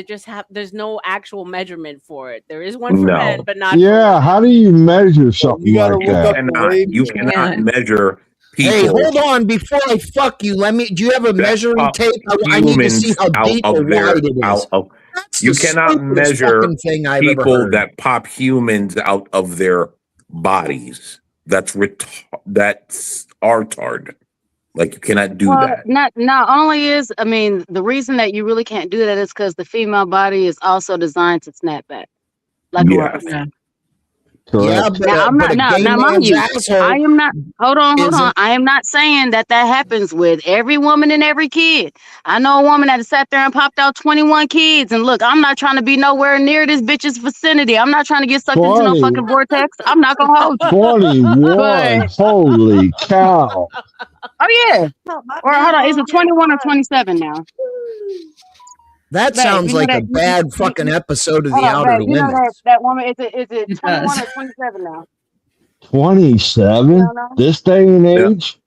there's no actual measurement for it. There is one for men, but not. Yeah, how do you measure something like that? You cannot measure people. Hey, hold on, before I fuck you, do you have a measuring tape? I need to see how deep or wide it is. You cannot measure people that pop humans out of their bodies. That's retard. Like, you cannot do that. Not only is, I mean, the reason that you really can't do that is because the female body is also designed to snap back. Like Yeah, now I'm not now mind you, I am not hold on. I am not saying that happens with every woman and every kid. I know a woman that has sat there and popped out 21 kids, and look, I'm not trying to be nowhere near this bitch's vicinity. I'm not trying to get sucked into no fucking vortex. I'm not gonna hold you. 21. But, Holy cow. Oh yeah. Or hold on, is it 21 or 27 now? That sounds like a bad fucking episode of The Outer You know Limits. that woman, is it 21 or 27 now? 27? This day and age?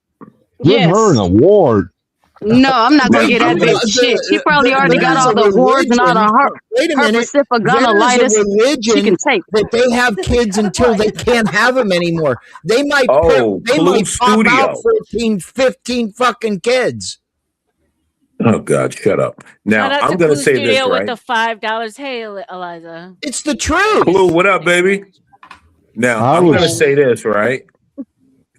Give her an award. No, I'm not gonna get that bitch shit. She probably already got all the awards and all the Wait a minute. There is a religion that they have kids until they can't have them anymore. They might pop out 14, 15 fucking kids. Oh God, shut up. Now I'm going to say this, right? With the $5. Hey, Eliza. It's the truth. Blue, what up, baby? Now I'm going to say this, right?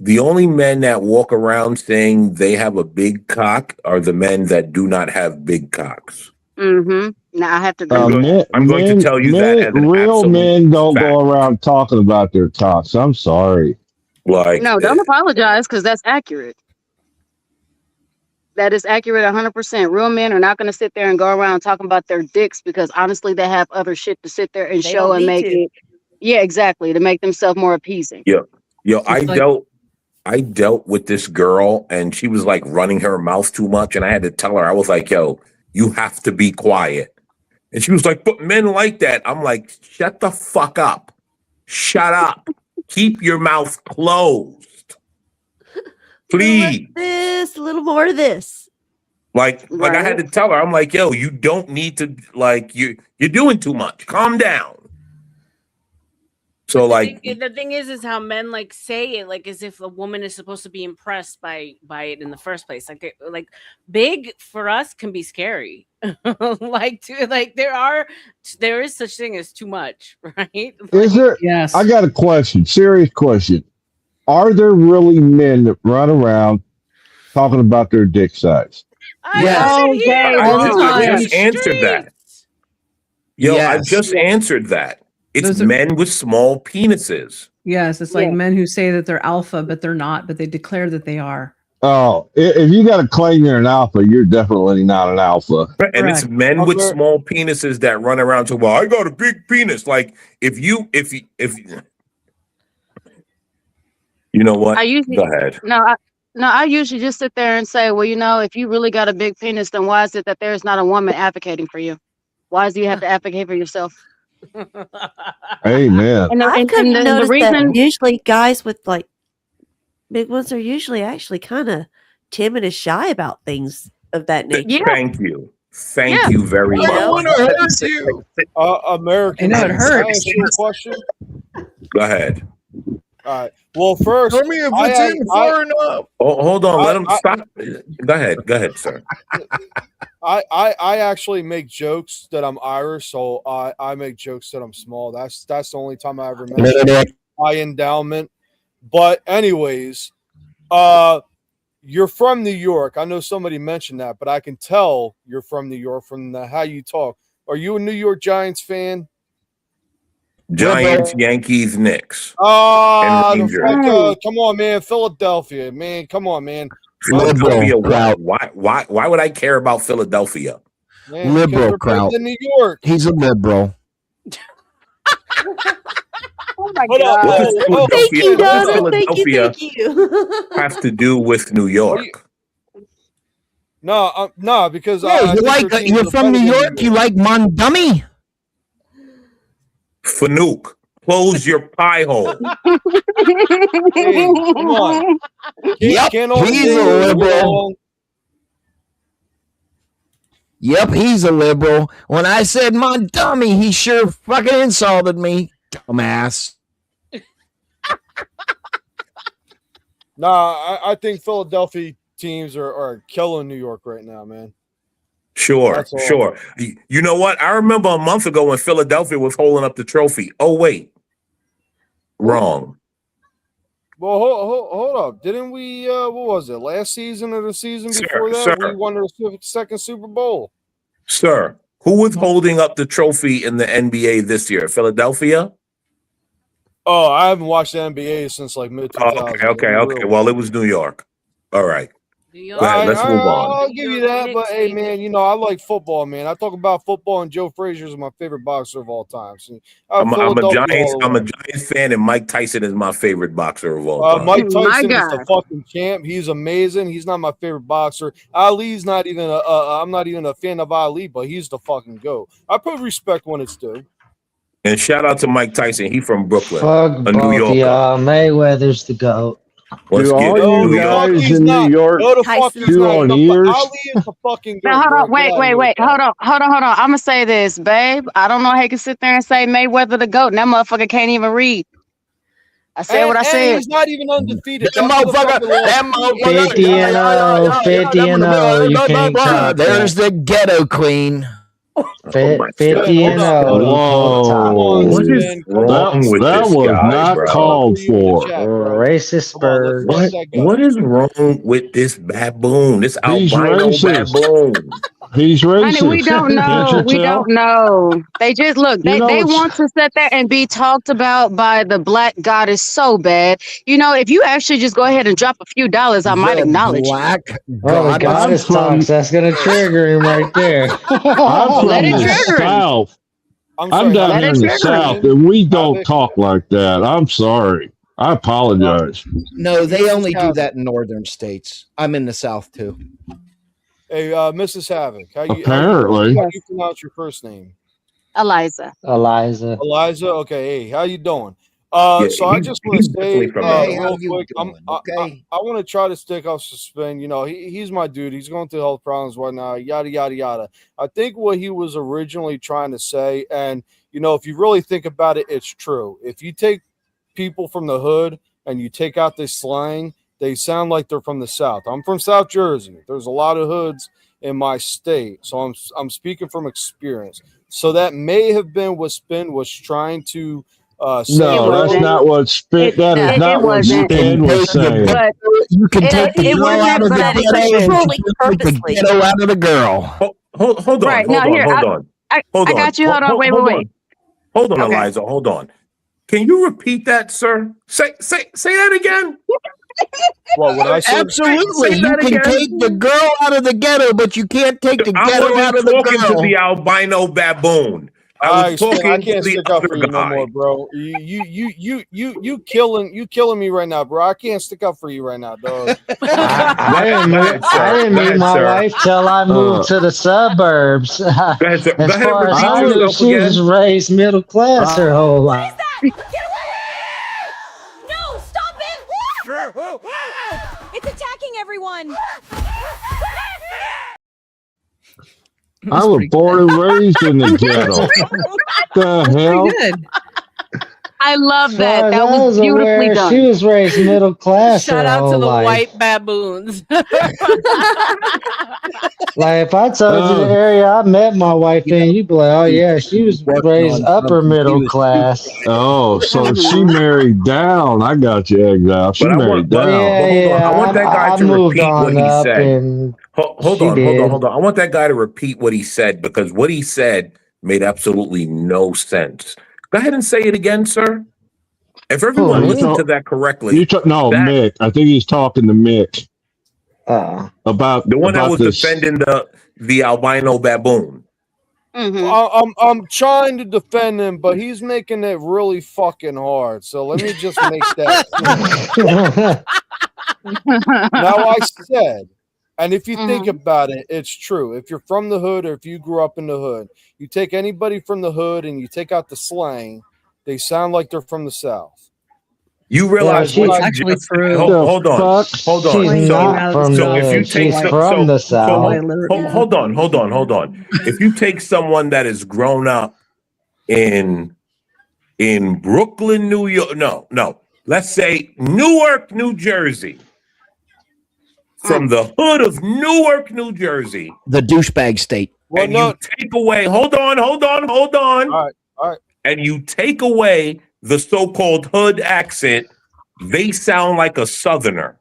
The only men that walk around saying they have a big cock are the men that do not have big cocks. Mm-hmm. Now I have to agree. I'm going to tell you that as an real men don't fact. go around talking about their cocks. I'm sorry. Like, no, don't apologize because that's accurate. That is accurate 100%. Real men are not going to sit there and go around talking about their dicks because honestly, they have other shit to sit there and show and make it. Yeah, exactly. To make themselves more appeasing. Yo, I dealt with this girl and she was like running her mouth too much. And I had to tell her, I was like, yo, you have to be quiet. And she was like, but men like that. I'm like, shut the fuck up. Shut up. Keep your mouth closed. Please. A little more of this. Like I had to tell her, I'm like, yo, you don't need to, like, you're doing too much. Calm down. So the thing is how men like say it like as if a woman is supposed to be impressed by it in the first place. Like big for us can be scary. There is such thing as too much, right? Is there? Yes. I got a question. Serious question. Are there really men that run around talking about their dick size? I just answered that. I just answered that. It's men with small penises. Yes, it's like men who say that they're alpha, but they're not, but they declare that they are. Oh, if you got to claim you're an alpha, you're definitely not an alpha. And it's men with small penises that run around to, well, I got a big penis. Like if you know what? Go ahead. I usually just sit there and say, well, if you really got a big penis, then why is it that there's not a woman advocating for you? Why do you have to advocate for yourself? Amen. And the reason usually guys with like big ones are usually actually kind of timid and shy about things of that nature. Yeah. Thank you very much. I want to hurt you, American. I know it hurts. Question. Go ahead. All right. Well, first, tell me if it's in far enough. Oh, hold on. Let him stop. Go ahead, sir. I actually make jokes that I'm Irish, so I make jokes that I'm small. That's the only time I ever mentioned my endowment. But anyways, you're from New York. I know somebody mentioned that, but I can tell you're from New York from how you talk. Are you a New York Giants fan? Giants, Yankees, Knicks. Come on, man. Philadelphia, man. Come on, man. Philadelphia. Why would I care about Philadelphia? Man, liberal crowd. New York. He's a liberal. Oh my God! Thank you, Donna. Thank you. Have to do with New York? No, because you're from New York. You like Mondummy? Fanuc, close your pie hole. Hey, come on. Yep, he's a liberal. Yep, he's a liberal. When I said Mondummy, he sure fucking insulted me, dumbass. I think Philadelphia teams are killing New York right now, man. Sure. You know what? I remember a month ago when Philadelphia was holding up the trophy. Oh, wait. Wrong. Well, hold up. Didn't we, what was it, last season or the season before that? We won our second Super Bowl. Sir, who was holding up the trophy in the NBA this year? Philadelphia? Oh, I haven't watched the NBA since like mid 2000s. Okay. Well, it was New York. All right. Let's move on. I'll give you that, but hey, man, I like football, man. I talk about football, and Joe Frazier is my favorite boxer of all time. So, I'm a Giants fan, and Mike Tyson is my favorite boxer of all time. Mike Tyson is the fucking champ. He's amazing. He's not my favorite boxer. Ali's not even I'm not even a fan of Ali, but he's the fucking GOAT. I put respect when it's due. And shout out to Mike Tyson. He from Brooklyn, Fuck New York. Mayweather's the GOAT. Do all you guys in New York chew on ears? Ali is the fucking GOAT. Now, hold on. Wait. Hold on. I'm going to say this, babe. I don't know how you can sit there and say Mayweather the GOAT. And that motherfucker can't even read. I said what I said. He's not even undefeated. That motherfucker. 50-0. You can't top There's the ghetto queen. 50-0. Whoa! What is wrong with that this was guy, not bro? called for. Racist Spurs. What is wrong with this baboon? This He's albino racist. baboon. He's racist. Honey, we don't know. We don't know. They just look. They want to sit there and be talked about by the black goddess so bad. If you actually just go ahead and drop a few dollars, I might acknowledge. Black the goddess talks. That's gonna trigger him right there. I'm from the South. I'm down here in the South, and we don't talk like that. I'm sorry. I apologize. No, they only do that in northern states. I'm in the South too. Hey, Mrs. Havoc, how you pronounce your first name? Eliza. Eliza. Okay. Hey, how you doing? So I just want to say real quick, I want to try to stick off suspend. He's my dude. He's going through health problems right now. Yada yada yada. I think what he was originally trying to say, and if you really think about it, it's true. If you take people from the hood and you take out this slang, they sound like they're from the South. I'm from South Jersey. There's a lot of hoods in my state, so I'm speaking from experience. So that may have been what Spin was trying to. No, that's not what Spin. That is not what Spin was saying. You can take the girl out of the ghetto out of the girl. Hold on. Right now, I got you. Hold on. Wait. Hold on, Eliza. Hold on. Can you repeat that, sir? Say that again. What I say? Absolutely. You can take the girl out of the ghetto, but you can't take the ghetto out of the girl. I wasn't talking to the albino baboon. I was talking I can't stick up for you no more, bro. You killing me right now, bro. I can't stick up for you right now, dog. I didn't meet my wife till I moved to the suburbs. As far as I knew, she was raised middle class her whole life. Get away! No, stop it! It's attacking everyone. I was born and raised in the ghetto. The hell? I love that. That was beautifully done. She was raised middle class. Shout out to the life. white baboons. Like if I told you the area I met my wife in, you'd be like, "Oh yeah, she was raised upper middle class." Oh, so she married down. I got you, Exile. She married down. Yeah. I want that guy to repeat what he said. Hold on. I want that guy to repeat what he said because what he said made absolutely no sense. Go ahead and say it again, sir. If everyone listened to that correctly. Mick. I think he's talking to Mick. About the one that was defending the albino baboon. Mm-hmm. I'm trying to defend him, but he's making it really fucking hard. So let me just make that clear. Now I said, and if you think about it, it's true. If you're from the hood or if you grew up in the hood, you take anybody from the hood and you take out the slang, they sound like they're from the South. You realize she's actually true. Hold on. She's not from the South. Hold on. If you take someone that has grown up in Brooklyn, New York, no, let's say Newark, New Jersey. From the hood of Newark, New Jersey, the douchebag state. And you take away. Hold on. All right. And you take away the so-called hood accent. They sound like a Southerner.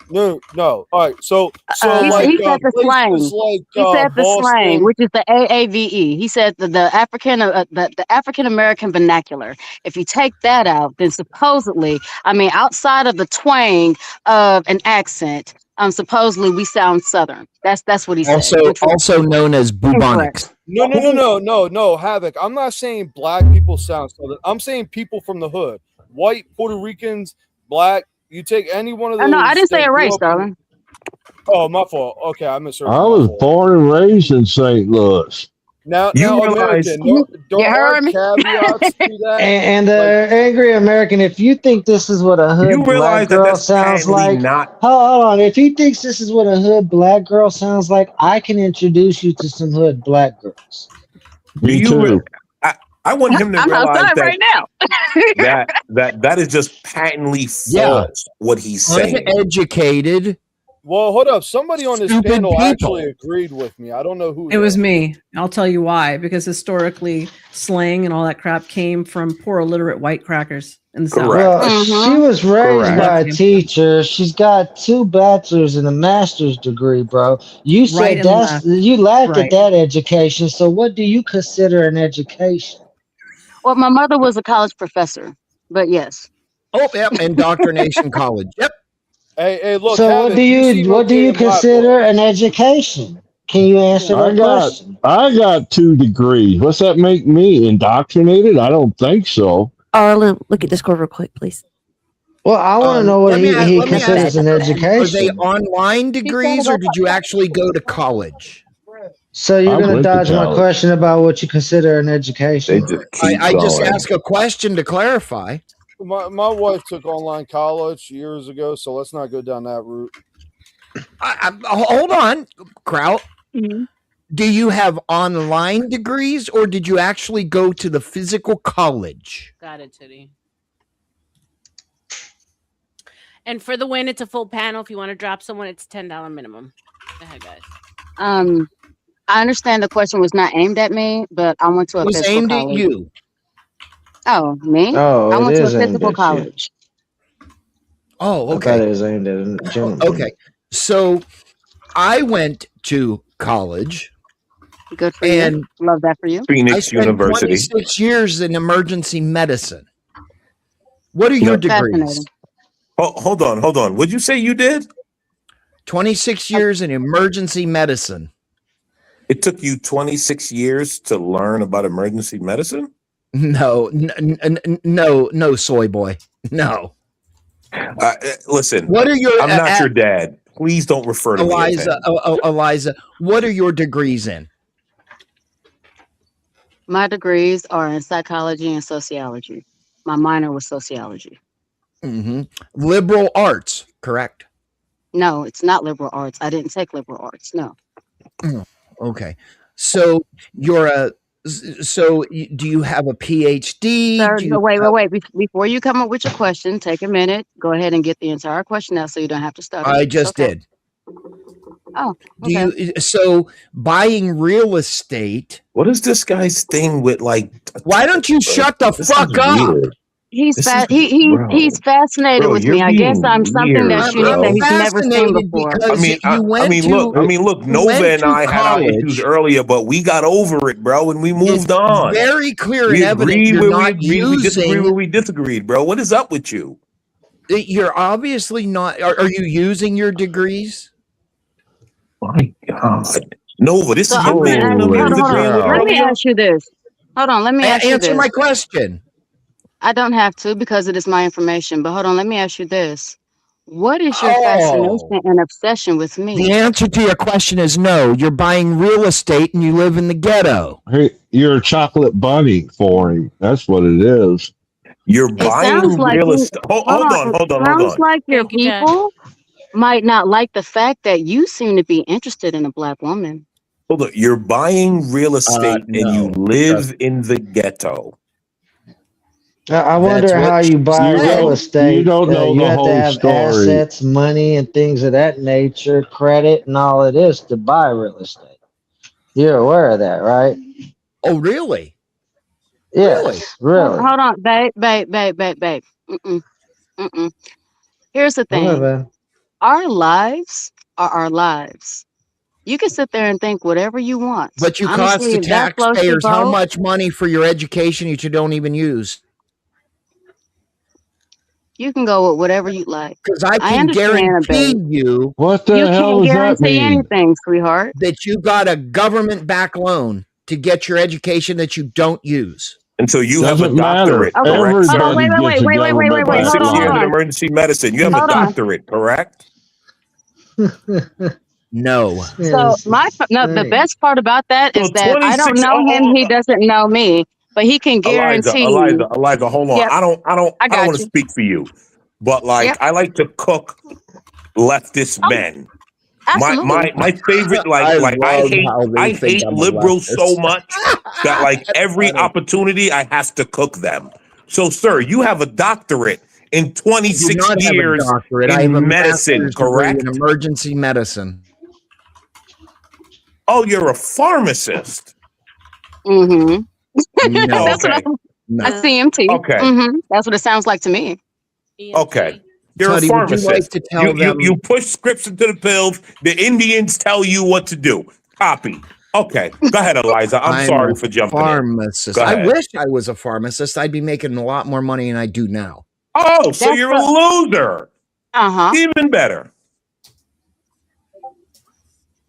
No. All right. So He like said the slang. places like He said the slang, Boston. which is the AAVE. He said the African American vernacular. If you take that out, then supposedly, I mean, outside of the twang of an accent, supposedly we sound Southern. That's what he said. Also known as bubonics. No, Havoc. I'm not saying black people sound Southern. I'm saying people from the hood, white, Puerto Ricans, black. You take any one of those. No, I didn't say a race, darling. Oh, my fault. Okay, I misheard. I was born and raised in St. Louis. Now realize- American. Don't You heard me? caveats to that. And angry American, if you think this is what a hood You realize black that girl that's sounds patently like, not. hold on. If he thinks this is what a hood black girl sounds like, I can introduce you to some hood black girls. Me too. I want him to I'm realize outside that right now. that is just patently false. What he's saying. Uneducated. Well, hold up. Somebody on this Stupid panel people. actually agreed with me. I don't know who. It was me. I'll tell you why. Because historically, slang and all that crap came from poor illiterate white crackers in the South. Well, she was raised by a teacher. She's got 2 bachelor's and a master's degree, bro. You said Right and left. you laughed Right. at that education. So what do you consider an education? Well, my mother was a college professor, but yes. Oh, yep. Indoctrination College. Yep. Hey, look. So Havoc, what do you consider an education? Can you answer that question? I got 2 degrees. What's that make me? Indoctrinated? I don't think so. Arlen, look at Discord real quick, please. Well, I want to know what he considers an Are education. they online degrees or did you actually go to college? So you're I going to went to dodge my college. question about what you consider an education. I just ask a question to clarify. My wife took online college years ago, so let's not go down that route. Hold on, Kraut. Do you have online degrees or did you actually go to the physical college? Got it, Titty. And for the win, it's a full panel. If you want to drop someone, it's $10 minimum. Go ahead, guys. I understand the question was not aimed at me, but I went to a It was physical aimed college. at you. Oh, me? Oh, I it went to a is aimed physical at you. college. Oh, I okay. thought it was aimed at a gentleman. Okay. So I went to college. Good for and you. Love that for you. I Phoenix spent University. 26 years in emergency medicine. What are your degrees? Hold on. What'd you say you did? 26 years in emergency medicine. It took you 26 years to learn about emergency medicine? No, soy boy. No. Listen, what are your? I'm not your dad. Please don't refer to me as him. Eliza, what are your degrees in? My degrees are in psychology and sociology. My minor was sociology. Mm-hmm. Liberal arts, correct? No, it's not liberal arts. I didn't take liberal arts. No. Okay. So you're a. So do you have a PhD? Sir, wait. Before you come up with your question, take a minute. Go ahead and get the entire question out so you don't have to stop. I just did. Oh, okay. Do you? So buying real estate. What is this guy's thing with like? Why don't you shut the fuck up? Weird. He's he's fascinated with me. I guess I'm something that he's never seen before. Look, Nova and I had our issues earlier, but we got over it, bro, and we moved on. Very clear and evident you're not we disagree where we disagreed, bro. What is up with you? You're obviously not. Are you using your degrees? My God, Nova, this is your man. Let me ask you this. Hold on, let me ask you this. Answer my question. I don't have to because it is my information. But hold on, let me ask you this. What is your fascination and obsession with me? The answer to your question is no. You're buying real estate and you live in the ghetto. Hey, you're a chocolate bunny for him. That's what it is. You're buying real estate. Hold on. Sounds like your people might not like the fact that you seem to be interested in a black woman. Hold on. You're buying real estate and you live in the ghetto. I wonder how you buy real estate. You don't know you the have whole to have story. assets, money, and things of that nature, credit, and all it is to buy real estate. You're aware of that, right? Oh, really? Yes, really. Hold on, babe. Mm-mm. Here's the thing. our lives are our lives. You can sit there and think whatever you want. But you Honestly, cost the if that floats your taxpayers how boat, much money for your education that you don't even use? you can go with whatever you like. Because I I can understand, guarantee babe. you. What the You hell can't does that guarantee mean? anything, sweetheart. That you got a government back loan to get your education that you don't use. And so you have a Doesn't matter. doctorate, correct, Hold on, sir? wait. Everybody gets a government Hold 26 on, years hold in on. emergency medicine. You have a Hold on. doctorate, correct? No. So the best part about that is So that I don't 26. know him. He doesn't know me, but he can Eliza, guarantee you. Eliza, hold on. Yep, I don't I got want to you. speak for you, but like Yep. I like to cook leftist men. Absolutely. My favorite, I like love how they I think hate I'm a liberals so leftist. much that like every Funny. opportunity I have to cook them. So, sir, you have a doctorate in I do 26 not have a years doctorate. I have a in medicine, master's degree in correct? emergency medicine. Oh, you're a pharmacist. Mm-hmm. No. That's what No. I CMT. Okay. Mm-hmm. That's what it sounds like to me. Okay. You're Teddy, a would you like pharmacist. to tell them? You push scripts into the pills. The Indians tell you what to do. Copy. Okay. Go ahead, Eliza. I'm sorry a for jumping pharmacist. in. Go I ahead. wish I was a pharmacist. I'd be making a lot more money than I do now. Oh, so you're a loser. Uh-huh. Even better.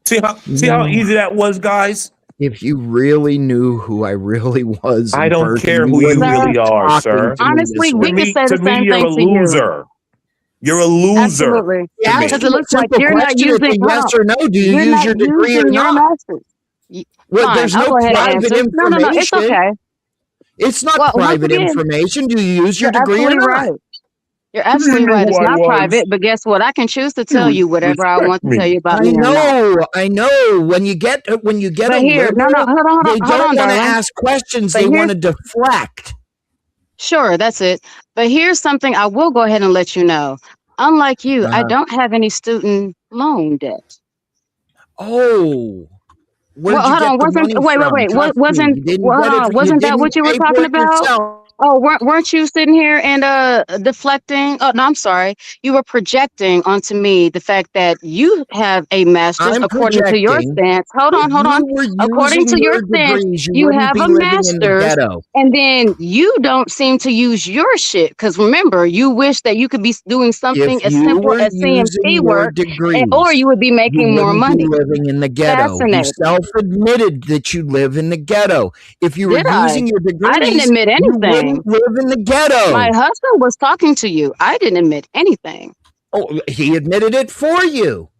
See how easy that was, guys? If you really knew who I really was, I in don't person, care who you wouldn't be really are, talking sir. to me Honestly, this we way. could say the same you're thing a to you. loser. You're a loser. Absolutely. To me. Because it looks like Simple you're not question, using. it's a yes or no. Do you You're use not your degree or using your not? master's. Well, Fine, there's I'll no go ahead and private answer. No, it's information. okay. It's not Well, once private again, information. Do you use your you're degree or absolutely not? right. You're absolutely right. It's not private, but guess what? I can choose to tell you whatever I want to tell you about I me or not. know. When you get But a here, liberal, they hold don't on, want to darling. ask questions. But They here's want to deflect. Sure, that's it. But here's something I will go ahead and let you know. Unlike you, I don't have any student loan debt. Oh, where'd Well, you hold get on. the money from? Trust me, you didn't Hold get it. on. You Wasn't that didn't what you were pay for talking it about? yourself. Oh, weren't you sitting here and deflecting? Oh, no, I'm sorry. You were projecting onto me the fact that you have a master's I'm according to your projecting. stance. Hold If on. you were According using to your your stance, degrees, you you wouldn't have be a living in the master's, ghetto. and then you don't seem to use your shit. Because remember, you wish that you could be doing something If as you simple were as using CMP your work, or degrees, you would be you making more wouldn't be money. living in the ghetto. You Fascinating. self-admitted that you live in the ghetto. If you were Did I? using your I didn't degrees, admit you anything. wouldn't live in the ghetto. My husband was talking to you. I didn't admit anything. Oh, he admitted it for you.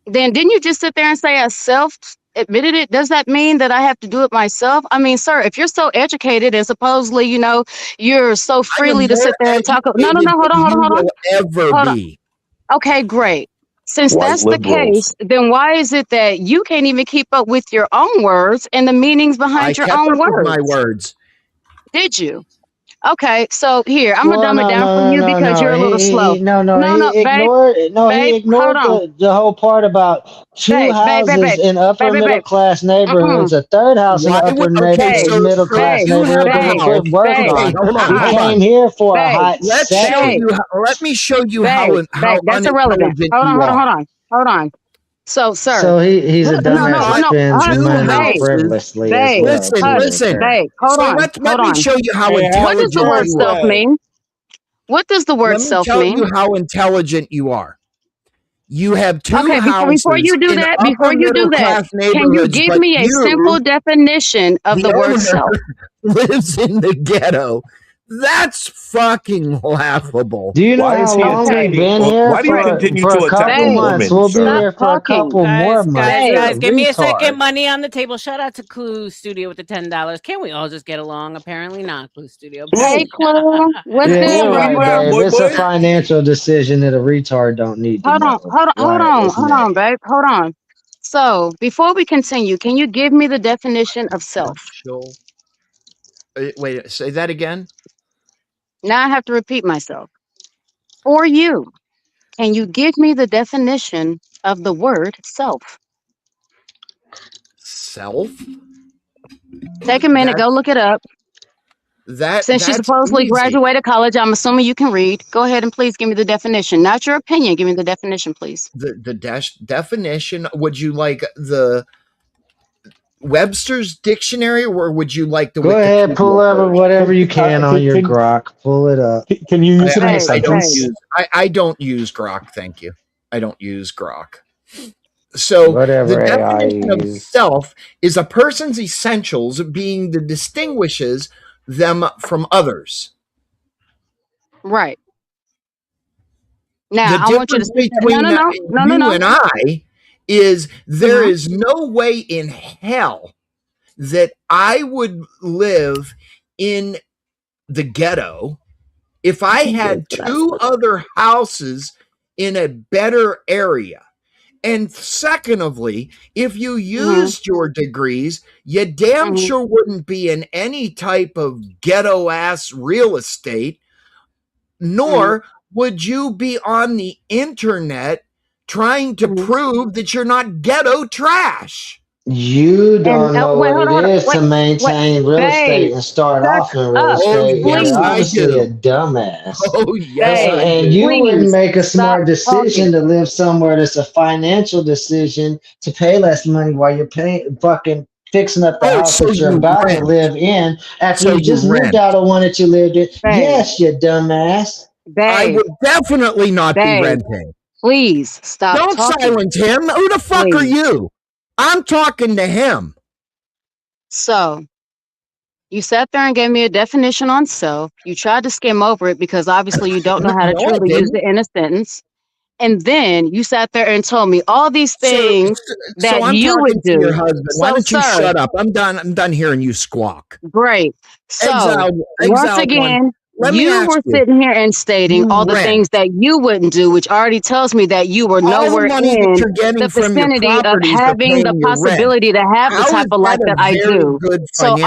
Then didn't you just sit there and say I self-admitted it? Does that mean that I have to do it myself? I mean, sir, if you're so educated and supposedly, you're so freely to sit there and talk. No, hold on. Ever be. Okay, great. Since White that's the liberals. case, then why is it that you can't even keep up with your own words and the meanings I behind your kept own up with my words? words. Did you? Okay, so here, I'm gonna Well, dumb it down for you because you're a little slow. He Babe, he ignored hold on. the whole part about two houses in upper middle class neighborhoods, a third house in the upper middle class You have neighborhood that he couldn't work on. hold on. He came here for a hot Let me show you how That's irrelevant. unintelligent you are. Hold on. So, sir. So he's a dumbass that spends his money frivolously as well. Listen. Babe, hold on. Let me show you how What does the intelligent word you self are. mean? What does the word self Let me mean? tell you how intelligent you are. You have two houses before you do in that, upper middle class can you neighborhoods, give but me a simple definition of the word owner self? lives in the ghetto. That's fucking laughable. Do you know how long we've been here for a couple months? We'll be here for a couple more months. Guys, give me a second. Money on the table. Shout out to Clue Studio with the $10. Can't we all just get along? Apparently not, Clue Studio. Hey, Clue. What's Yeah, good, you're right, brother? babe. It's a financial decision that a retard don't need to know. Hold on, babe. Hold on. So, before we continue, can you give me the definition of self? Wait, say that again. Now I have to repeat myself. For you, can you give me the definition of the word self? Self? Take a minute, go look it up. Since you supposedly graduated college, I'm assuming you can read. Go ahead and please give me the definition. Not your opinion. Give me the definition, please. The definition, would you like the Webster's dictionary, or would you like the Go ahead, pull up whatever you can on your Grok. Pull it up. Can you use it in a sentence? I don't use Grok, thank you. I don't use Grok. So whatever the definition of self is a person's essentials being the distinguishes them from others. Right. Now, The I want you to difference speak between no. you and I is there is no way in hell that I would live in the ghetto if I had two other houses in a better area. And secondly, if you used your degrees, you damn sure wouldn't be in any type of ghetto ass real estate, nor would you be on the internet trying to prove that you're not ghetto trash. You don't know what it is to maintain real estate and start off in real estate. You're obviously a dumbass. Oh, yes, and you wouldn't make a smart decision to live somewhere that's a financial decision to pay less money while you're paying fucking fixing up the house that you're about to live in after you just moved out of one that you lived in. Yes, you dumbass. I would definitely not be renting. Please stop. Don't silence him. Who the fuck are you? I'm talking to him. So, you sat there and gave me a definition on self. You tried to skim over it because obviously you don't know how to truly use it in a sentence. And then you sat there and told me all these things that I'm you would do. Your husband. Why don't you shut up? I'm done hearing you squawk. Great. So once again, Let me you ask were sitting here and stating all the things that you wouldn't do, which already tells me that you were nowhere in the vicinity of having the possibility to have the type of life that I do. So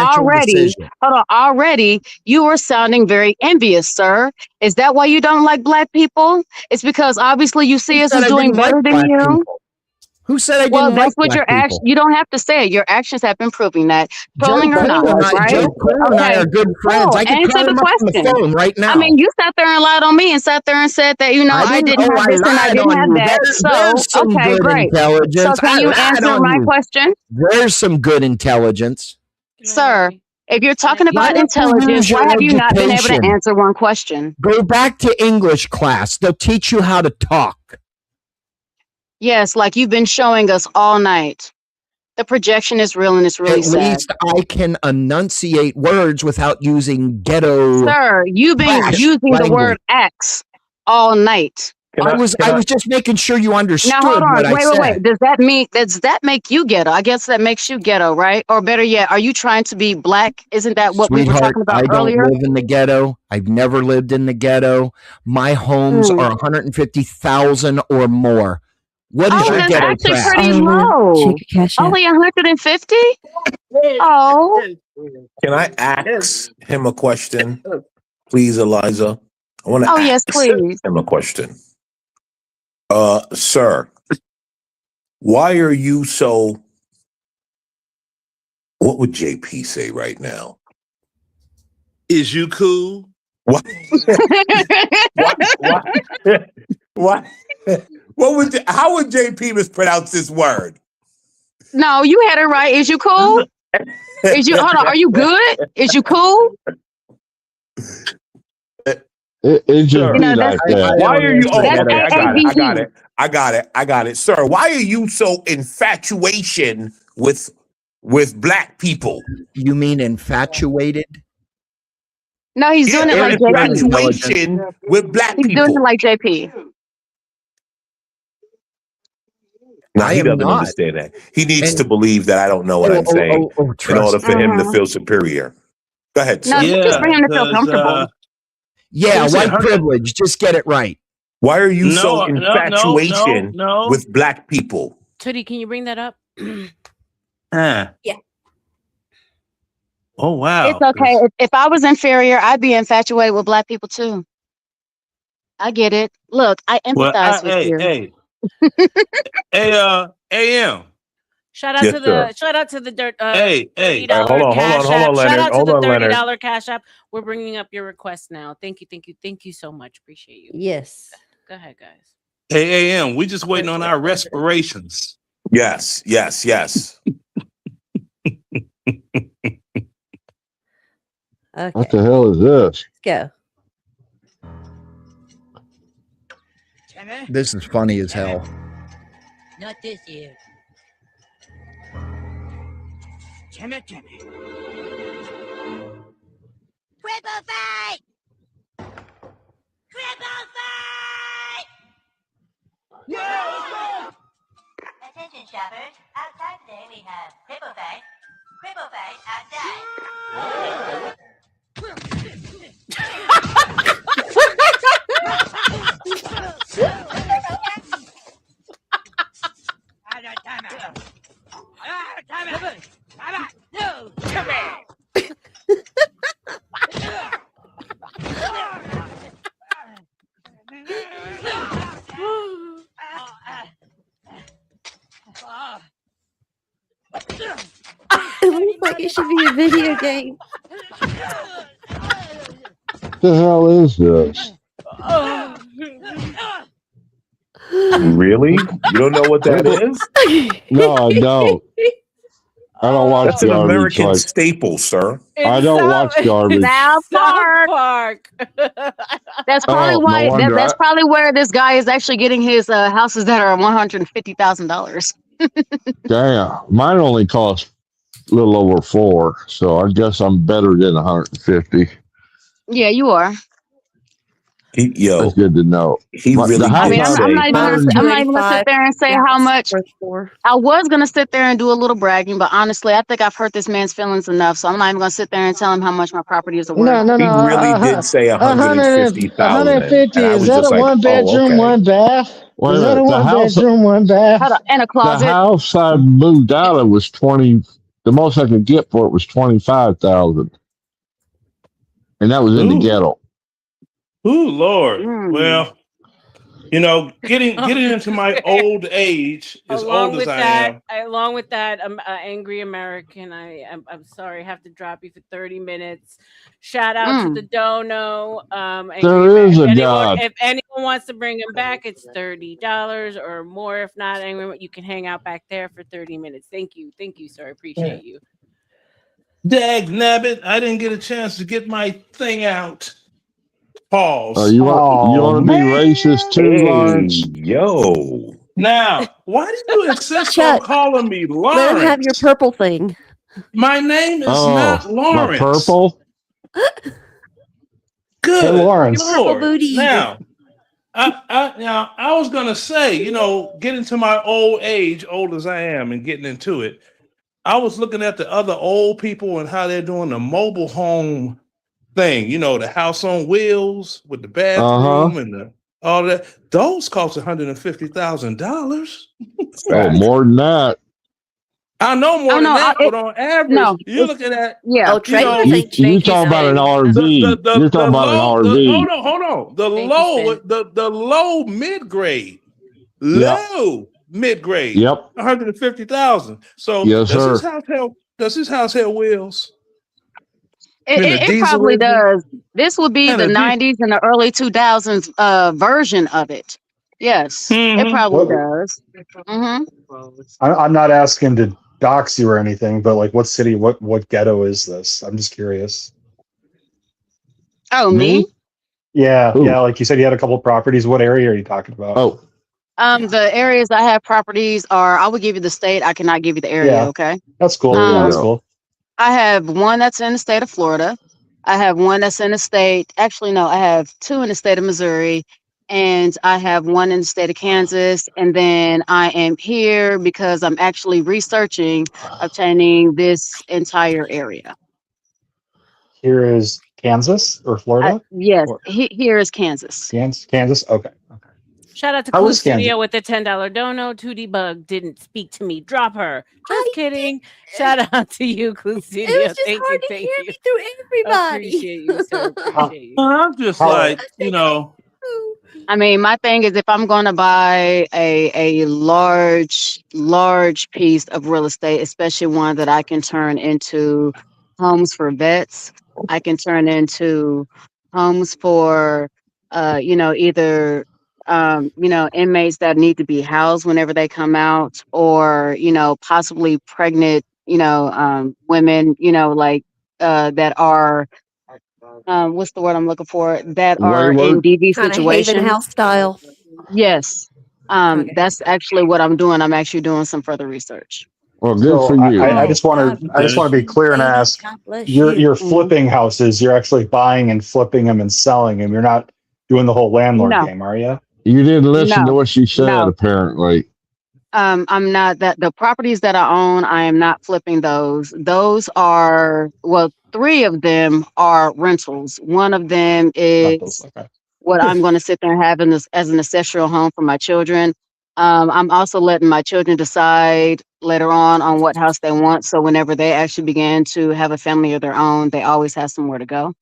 already you were sounding very envious, sir. Is that why you don't like black people? It's because obviously you see us as doing better than you. Who said I didn't Well, that's like what your actions. You don't have to say it. Your actions have been proving that. Trolling or not, right? Joe Cole and I are good friends. I can call him up on the phone right now. I mean, you sat there and lied on me and sat there and said that, I didn't have this and I didn't have that. So, okay, great. So can you answer my question? There's some good intelligence. Sir, if you're talking about intelligence, why have you not been able to answer one question? Go back to English class. They'll teach you how to talk. Yes, like you've been showing us all night. The projection is real and it's really sad. At least I can enunciate words without using ghetto. Sir, you've been using the word X all night. I was just making sure you understood. Now hold on, what I said. wait. Does that make you ghetto? I guess that makes you ghetto, right? Or better yet, are you trying to be black? Isn't that what we were talking about earlier? I don't live in the ghetto. I've never lived in the ghetto. My homes are 150,000 or more. What is your ghetto actually class? pretty low. Only 150? Oh. Can I ask him a question, please, Eliza? I want to ask him a question. Sir, why are you so... What would JP say right now? Is you cool? What? What? How would JP mispronounce this word? No, you had it right. Is you cool? Hold on, are you good? Is you cool? It just be like that. Why are you? I got it, sir. Why are you so infatuation with black people? You mean infatuated? No, he's doing it like JP. Infatuation with black people. He's doing it like JP. No, he doesn't understand that. He needs to believe that I don't know what I'm saying in order for him to feel superior. Go ahead, sir. No, just for him to feel comfortable. White privilege. Just get it right. Why are you so infatuation with black people? Tootie, can you bring that up? Yeah. Oh, wow. It's okay. If I was inferior, I'd be infatuated with black people too. I get it. Look, I empathize with you. Hey, AM. Shout out to the dirt. Hey, $30 hold on, Shout Leonard. out to Hold the on, Leonard. $30 Cash App. We're bringing up your request now. Thank you so much. Appreciate you. Yes. Go ahead, guys. Hey, AM, we just waiting on our respirations. Yes. Okay. What the hell is this? Let's go. This is funny as hell. Not this year. Timmy. Cripple fight! Cripple fight! Yeah! Attention, shoppers. Outside today we have cripple fight. Cripple fight outside. It looks like it should be a video game. What the hell is this? Really? You don't know what that is? No, I don't. I don't watch That's an garbage. American staple, sir. I don't watch garbage. South Park. That's probably why. That's probably where this guy is actually getting his houses that are $150,000. Damn, mine only cost a little over 4, so I guess I'm better than 150. Yeah, you are. That's good to know. I'm not even gonna sit there and say how much. I was gonna sit there and do a little bragging, but honestly, I think I've hurt this man's feelings enough, so I'm not even gonna sit there and tell him how much my property is worth. No. He really did say 150,000. 150. Is that a one bedroom, one bath? Wait Is a that a minute, one bedroom, one bath? And a closet. The house I moved out of was 20. The most I could get for it was 25,000, and that was in the ghetto. Ooh, Lord. Well, getting into my old age, as old as I am. Along with that, I'm an angry American. I'm sorry, I have to drop you for 30 minutes. Shout out to the dono. There is a God. If anyone wants to bring him back, it's $30 or more. If not, you can hang out back there for 30 minutes. Thank you, sir. I appreciate you. Dag nabbit, I didn't get a chance to get my thing out. Pause. You want to be racist too, Lawrence? Yo. Now, why do you insist on calling me Lawrence? Let him have your purple thing. My name is not Lawrence. My purple? Good. Hey, Lawrence. Lord. Now, I was going to say, getting to my old age, old as I am, and getting into it, I was looking at the other old people and how they're doing the mobile home thing, the house on wheels with the bathroom and all that. Those cost $150,000. Oh, more than that. I know more than that, but on average, you're looking at you talking about an RV. You're talking about an RV. Hold on. The low mid-grade. Mid-grade. Yep. 150,000. So yes, does his house have wheels? It probably does. This would be the 90s and the early 2000s version of it. Yes, it probably does. I'm not asking to dox you or anything, but like, what city, what ghetto is this? I'm just curious. Oh, me? Yeah, like you said, you had a couple of properties. What area are you talking about? The areas I have properties are. I would give you the state. I cannot give you the area. Okay, that's cool. That's cool. I have one that's in the state of Florida. I have one that's in the state. Actually, no, I have 2 in the state of Missouri, and I have 1 in the state of Kansas. And then I am here because I'm actually researching obtaining this entire area. Here is Kansas or Florida? Yes, here is Kansas. Kansas. Okay. Shout out to Clue Studio with the $10 dono. 2D Bug didn't speak to me. Drop her. Just kidding. Shout out to you, Clue Studio. It was just hard to hear me through everybody. Appreciate you, sir. Appreciate you. I'm just like, I mean, my thing is if I'm going to buy a large piece of real estate, especially one that I can turn into homes for vets, I can turn into homes for, either, inmates that need to be housed whenever they come out, or, possibly pregnant, women, that are, what's the word I'm looking for? That are in DV Kind of Haven situation. House style. Yes. That's actually what I'm doing. I'm actually doing some further research. Well, good So for you. I just want to be clear and ask. You're flipping houses. You're actually buying and flipping them and selling them. You're not doing the whole landlord No. game, are you? You didn't listen to No. what she said, No. apparently. I'm not that the properties that I own, I am not flipping those. Those are, well, 3 of them are rentals. One of them is what I'm going to sit there and have as an ancestral home for my children. I'm also letting my children decide later on what house they want. So whenever they actually begin to have a family of their own, they always have somewhere to go.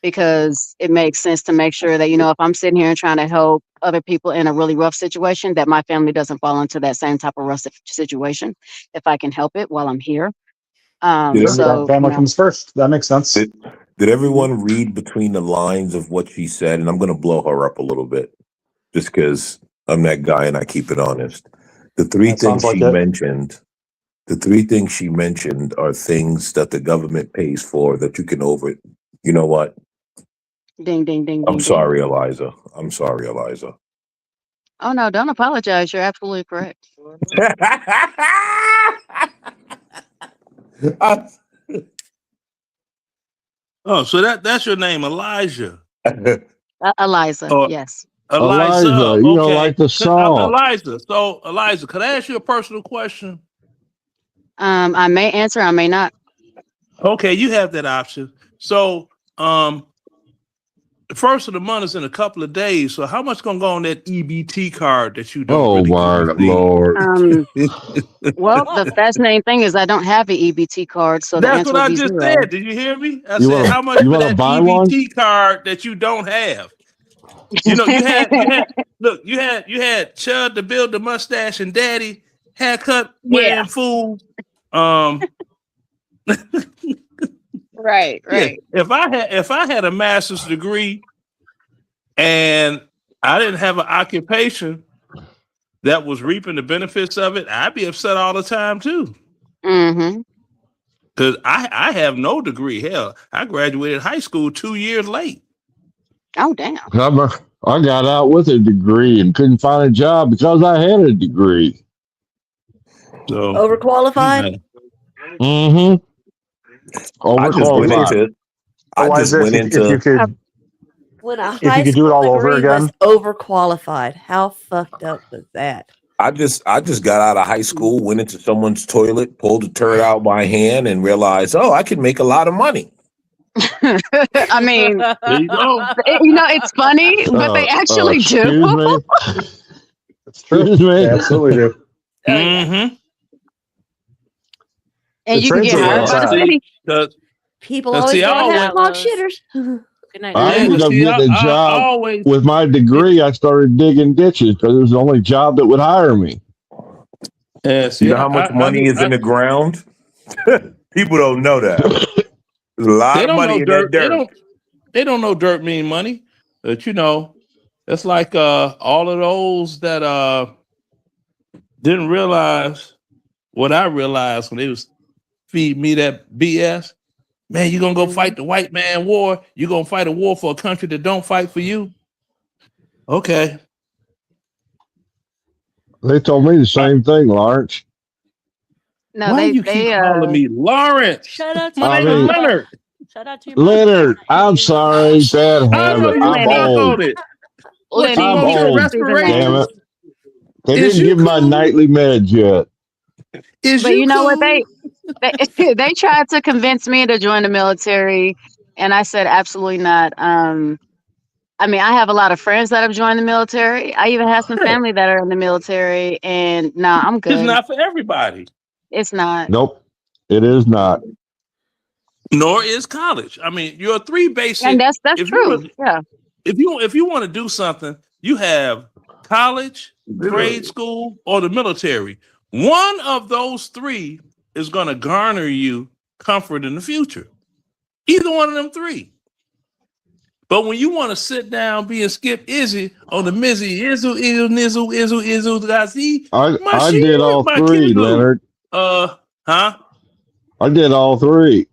Because it makes sense to make sure that, if I'm sitting here and trying to help other people in a really rough situation, that my family doesn't fall into that same type of rough situation if I can help it while I'm here. Family comes first. That makes sense. Did everyone read between the lines of what she said? And I'm going to blow her up a little bit just because I'm that guy and I keep it honest. The 3 things she mentioned, are things that the government pays for that you can you know what? Ding, ding, ding, I'm ding, sorry, ding. Eliza. I'm sorry, Eliza. Oh, no, don't apologize. You're absolutely correct. Oh, so that's your name, Elijah. Eliza, Or yes. Eliza. You Okay. don't like the song. Eliza. So, Eliza, could I ask you a personal question? I may answer, I may not. Okay, you have that option. So, the first of the month is in a couple of days. So, how much gonna go on that EBT card that you don't really my use? Lord. Well, the fascinating thing is I don't have an EBT card, so the That's answer what would I be just 0. said. Did you hear me? I said, how much for that EBT card that you don't have? You had Chud to build the mustache and Daddy haircut wearing fool. Right. Yeah, if I had a master's degree and I didn't have an occupation that was reaping the benefits of it, I'd be upset all the time too. Mm-hmm. Because I have no degree. Hell, I graduated high school 2 years late. Oh, damn. I got out with a degree and couldn't find a job because I had a degree. So overqualified? Mm-hmm. Overqualified. I just went into if you could do it all over again. Was overqualified. How fucked up was that? I just got out of high school, went into someone's toilet, pulled the turd out by hand, and realized, I can make a lot of money. I mean, there you go. It's funny, but they actually do. It's true. They absolutely do. Mm-hmm. And you can get hired by the city. People always want to have log shitters. Good night. I ended up getting a job with my degree. I started digging ditches because it was the only job that would hire me. You know how much money is in the ground? People don't know that. There's a lot of money in that dirt. They don't know dirt mean money. But it's like all of those that didn't realize what I realized when they was feeding me that BS. Man, you're going to go fight the white man war. You're going to fight a war for a country that don't fight for you. Okay. They told me the same thing, Lawrence. No, Why you keep calling me Lawrence? Shout out to my name is Leonard. Shout out to Leonard. I'm sorry, bad habit. I'm old. I'm old. Damn it. They didn't give my nightly meds yet. But you know what? They tried to convince me to join the military, and I said absolutely not. I mean, I have a lot of friends that have joined the military. I even have some family that are in the military, and I'm good. It's not for everybody. It's not. Nope, it is not. Nor is college. I mean, you're 3 basic. And that's true. Yeah. If you want to do something, You have college, grade school, or the military. One of those three is going to garner you comfort in the future. Either one of them three. But when you want to sit down, be a Skip Izzy on the Mizzy, Izzle, Gazi, I did all three, Leonard. Huh? I did all three.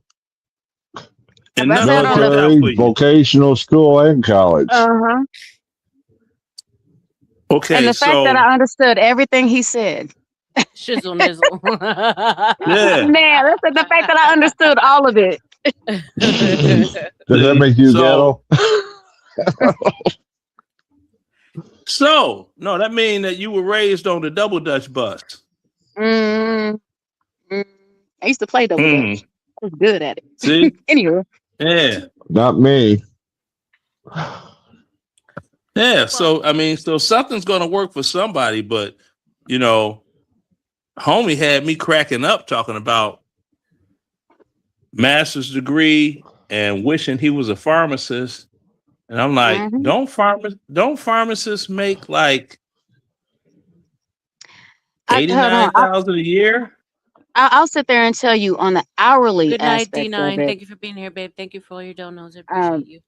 And military, vocational school, and college. Okay, and the fact that I understood everything he said. Shizzle nizzle. Yeah. Man, that's the fact that I understood all of it. Does that make you ghetto? So, no, that means that you were raised on the double Dutch bus. I used to play double Dutch. I was good at it. See? Anyway. Yeah. Not me. Yeah. So, I mean, so something's going to work for somebody, but, you know, homie had me cracking up talking about master's degree and wishing he was a pharmacist. And I'm like, don't pharmacists make like $89,000 a year? I'll sit there and tell you on the hourly Good night, aspect D9. of it. Thank you for being here, babe. Thank you for all your donos. I appreciate you.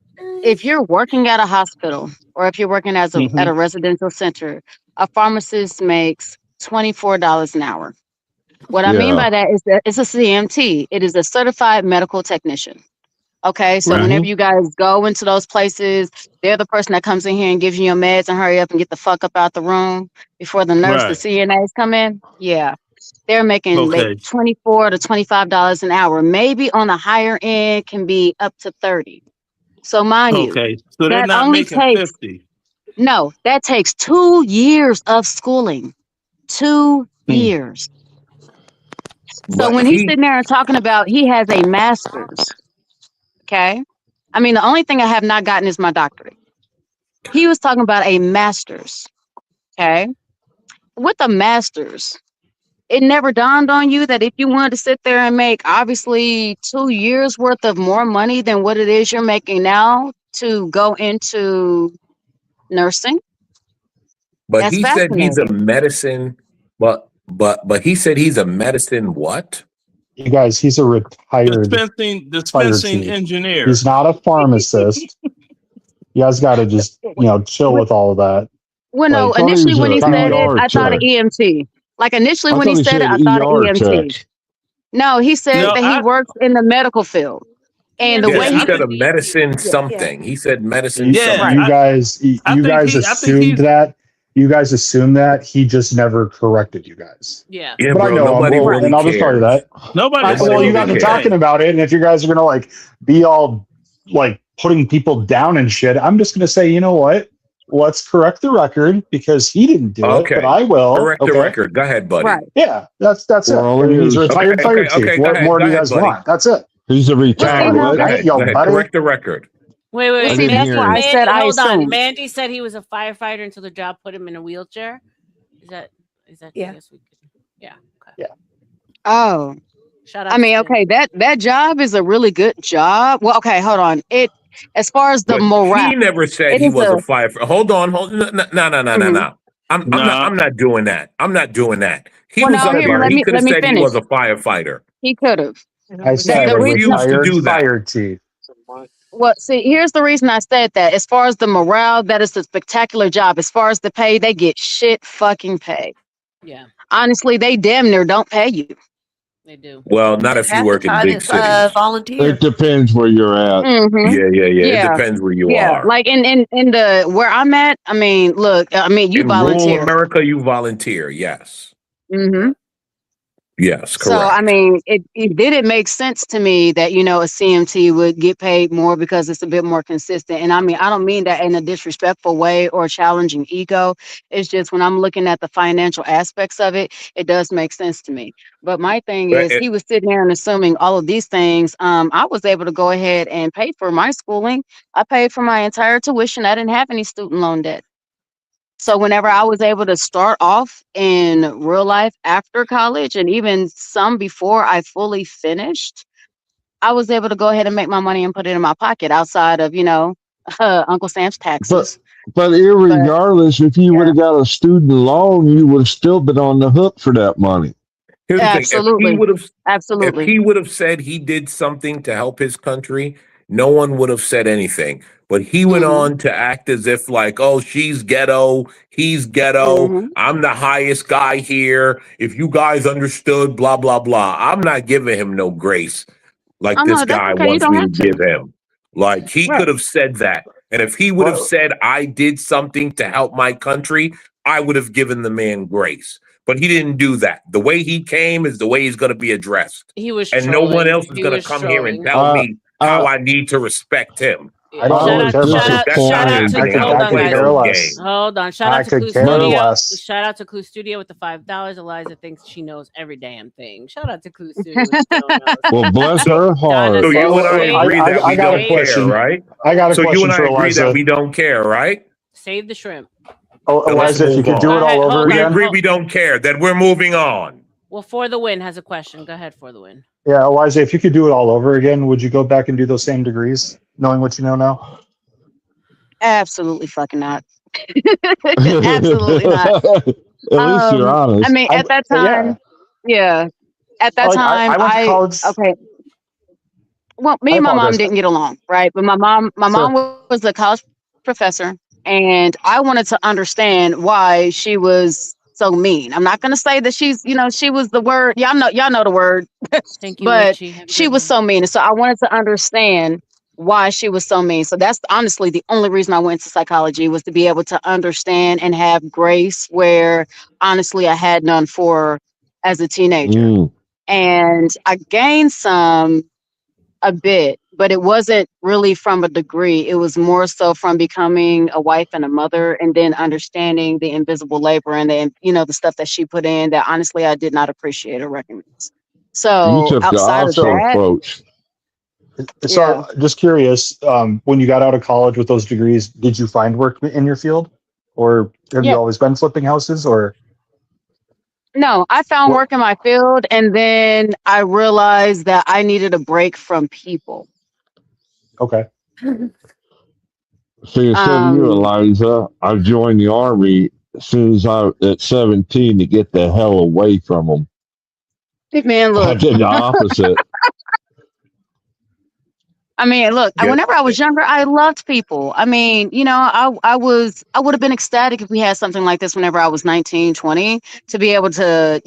If you're working at a hospital or if you're working as at a residential center, a pharmacist makes $24 an hour. What I mean by that is that it's a CMT. It is a certified medical technician. Okay, so whenever you guys go into those places, they're the person that comes in here and gives you your meds and hurry up and get the fuck up out the room before the nurse, the CNAs come in. Yeah, they're making $24 to $25 an hour. Maybe on the higher end can be up to 30. So mind you, so they're not making 50. No, that takes 2 years of schooling. 2 years. So when he's sitting there and talking about he has a master's, okay? I mean, the only thing I have not gotten is my doctorate. He was talking about a master's, okay? With a master's, it never dawned on you that if you wanted to sit there and make obviously 2 years worth of more money than what it is you're making now to go into nursing. But he said he's a medicine, but he said he's a medicine what? You guys, he's a retired dispensing engineer. He's not a pharmacist. You guys got to just chill with all of that. Well, no, initially when he said it, I thought of EMT. Like initially when he said it, I thought of EMT. No, he said that he works in the medical field. And the way he said a medicine something. He said medicine something. You guys assumed that. You guys assumed that. He just never corrected you guys. Yeah. Yeah, but bro, I know nobody him, really and I'll just tell you that. Nobody. Well, you guys are talking about it, and if you guys are gonna like be all like putting people down and shit, I'm just gonna say, you know what? Let's correct the record because he didn't do it, but I will. Correct the record. Go ahead, buddy. Right. Yeah, that's it. He's a retired fire chief. What more do you guys want? That's it. He's a retired. Correct the record. Wait. See, that's why I said I hold on. assumed. Mandy said he was a firefighter until the job put him in a wheelchair. Is that? Yeah. Yeah. Okay. Yeah. Oh. Shout out. I mean, okay, that job is a really good job. Well, okay, hold on. As far as the morale, he never said he was a firefighter. Hold on. No. I'm not doing that. I'm not doing that. He was up there. He could have said he was a firefighter. He could have. I said The reason- retired fire chief. Well, see, here's the reason I said that. As far as the morale, that is a spectacular job. As far as the pay, they get shit fucking pay. Yeah. Honestly, they damn near don't pay you. They do. Well, not if you work in big cities. Volunteer. It depends where you're at. Yeah. It depends where you are. Like in the where I'm at. I mean, look. I mean, you in volunteer. rural America, you volunteer. Yes. Mm-hmm. Yes, correct. So, I mean, it didn't make sense to me that, a CMT would get paid more because it's a bit more consistent. And I mean, I don't mean that in a disrespectful way or challenging ego. It's just when I'm looking at the financial aspects of it, it does make sense to me. But my thing is, he was sitting there and assuming all of these things. I was able to go ahead and pay for my schooling. I paid for my entire tuition. I didn't have any student loan debt. So whenever I was able to start off in real life after college and even some before I fully finished, I was able to go ahead and make my money and put it in my pocket outside of, Uncle Sam's taxes. But irregardless, if you would have got a student loan, you would have still been on the hook for that money. Here's the thing: if Absolutely. he would have said he did something to help his country, no one would have said anything. But he went on to act as if like, oh, she's ghetto, he's ghetto, I'm the highest guy here. If you guys understood, blah blah blah. I'm not giving him no grace like Oh, this no, that's guy okay. You wants don't me to have to. give him. Like he could have said that, and if he would have said I did something to help my country, I would have given the man grace. But he didn't do that. The way he came is the way he's going to be addressed. He was And trolling. no one else is He going to was come here and trolling. tell me how I need to respect him. I don't really care about That's not happening. I don't play those games. Hold on. Shout I out to could Clue care Studio. less. Shout out to Clue Studio with the $5. Eliza thinks she knows every damn thing. Shout out to Clue Studio. Well, bless her heart. So you and I agree that we got a don't question. care, right? I got a so you question and I for agree Eliza. that we don't care, right? Save the shrimp. Oh, So let's Eliza, if you move could do on. it all over We again. agree we don't care. Then we're moving on. Well, For the Win has a question. Go ahead, For the Win. Yeah, Eliza, if you could do it all over again, would you go back and do those same degrees, knowing what you know now? Absolutely fucking not. Absolutely not. At least you're honest. I mean, at that time, at that Like, I time, went to college. okay. Well, me I and my mom apologize. didn't get along, right? But my mom was a college professor, and I wanted to understand why she was so mean. I'm not going to say that she's, she was the word. Y'all know the word. Thank you, But Richie. Have a she good was one. so mean, and so I wanted to understand why she was so mean. So that's honestly the only reason I went to psychology, was to be able to understand and have grace where honestly I had none for as a teenager. And I gained some a bit, but it wasn't really from a degree. It was more so from becoming a wife and a mother, and then understanding the invisible labor and the stuff that she put in that honestly I did not appreciate or recognize. You So took the outside of opposite that, approach. So, just curious, when you got out of college with those degrees, did you find work in your field, or have you always been flipping houses, or? no, I found work in my field, and then I realized that I needed a break from people. Okay. See, instead of you, Eliza, I joined the army as soon as I at 17 to get the hell away from them. Hey, man, look. I did the opposite. I mean, look, whenever I was younger, I loved people. I mean, I would have been ecstatic if we had something like this whenever I was 19, 20, to be able to,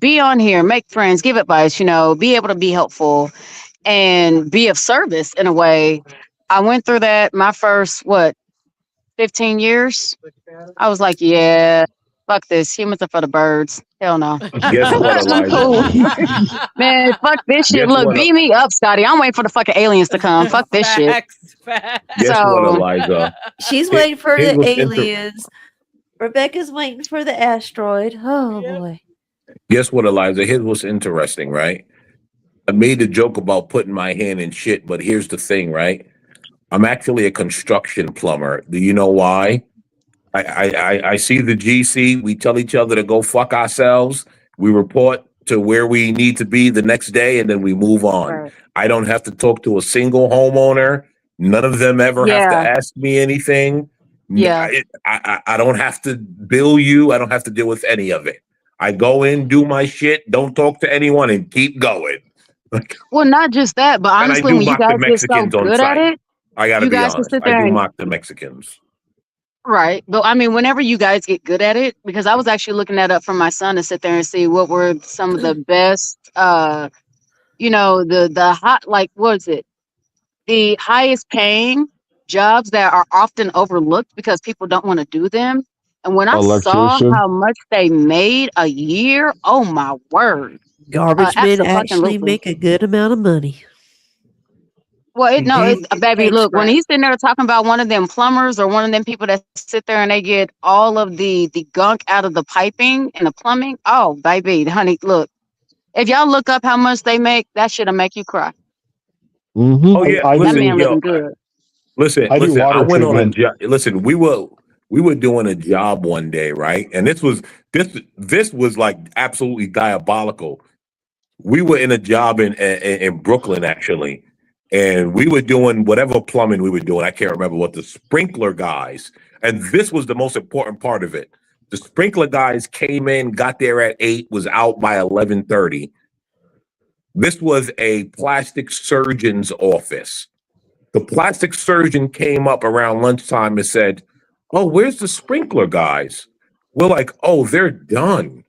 be on here, make friends, give advice, be able to be helpful and be of service in a way. I went through that my first, 15 years. I was like, yeah, fuck this. Humans are for the birds. Hell no. Guess what, Eliza? Cool. Man, fuck this shit. Guess Look, what, beam me up, Scotty. I'm waiting for the fucking aliens to come. Fuck this shit. Guess what, Eliza? She's waiting for It the was aliens. Rebecca's waiting for the asteroid. Oh boy. Guess what, Eliza? Here's what's interesting, right? I made the joke about putting my hand in shit, but here's the thing, right? I'm actually a construction plumber. Do you know why? I see the GC. We tell each other to go fuck ourselves. We report to where we need to be the next day, and then we move on. Right. I don't have to talk to a single homeowner. None of them ever have to ask me anything. Yeah. I don't have to bill you. I don't have to deal with any of it. I go in, do my shit, don't talk to anyone, and keep going. Well, not just that, but And I honestly, do when you mock the guys get so Mexicans on good at site. it, I got to you be guys can honest. sit I there do and mock the Mexicans. right. But I mean, whenever you guys get good at it, because I was actually looking that up for my son to sit there and see what were some of the best, the hot, like, what is it? The highest paying jobs that are often overlooked because people don't want to do them. And when I saw Electrician. how much they made a year, oh my word. Garbage men actually Abso-fucking-lutely. make a good amount of money. Well, baby, Thanks, look, when Brad. he's sitting there talking about one of them plumbers or one of them people that sit there and they get all of the gunk out of the piping and the plumbing. Oh, baby, honey, look, if y'all look up how much they make, that shit'll make you cry. Mm-hmm. Oh yeah, I That listen, man yo, living good. listen. I do I water went on a treatment. job. Listen, we were doing a job one day, right? And this was like absolutely diabolical. We were in a job in Brooklyn, actually, and we were doing whatever plumbing we were doing. I can't remember what the sprinkler guys, and this was the most important part of it. The sprinkler guys came in, got there at 8, was out by 11:30. This was a plastic surgeon's office. The plastic surgeon came up around lunchtime and said, "Oh, where's the sprinkler guys?" We're like, "Oh, they're done."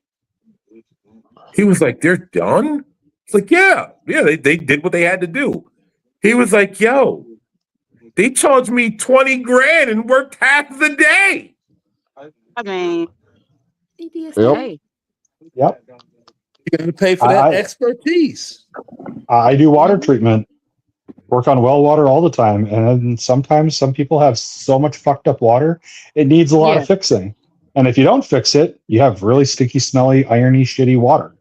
He was like, "They're done?" It's like, yeah, they did what they had to do. He was like, "Yo, they charged me 20 grand and worked half the day." I mean, Yep. Yep. You got to pay for that expertise. I do water treatment, work on well water all the time. And sometimes some people have so much fucked up water, it needs a lot of fixing. And if you don't fix it, you have really sticky, smelly, irony, shitty water.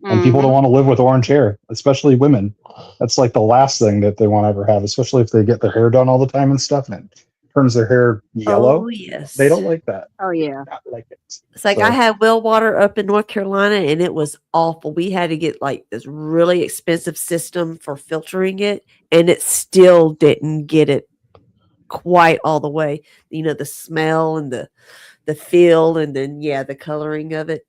And people don't want to live with orange hair, especially women. That's like the last thing that they want to ever have, especially if they get their hair done all the time and stuff, and it turns their hair yellow. Oh, yes. They don't like that. Oh, yeah. Not like it. It's like I had well water up in North Carolina, and it was awful. We had to get like this really expensive system for filtering it, and it still didn't get it quite all the way. You know, the smell and the feel, and then the coloring of it.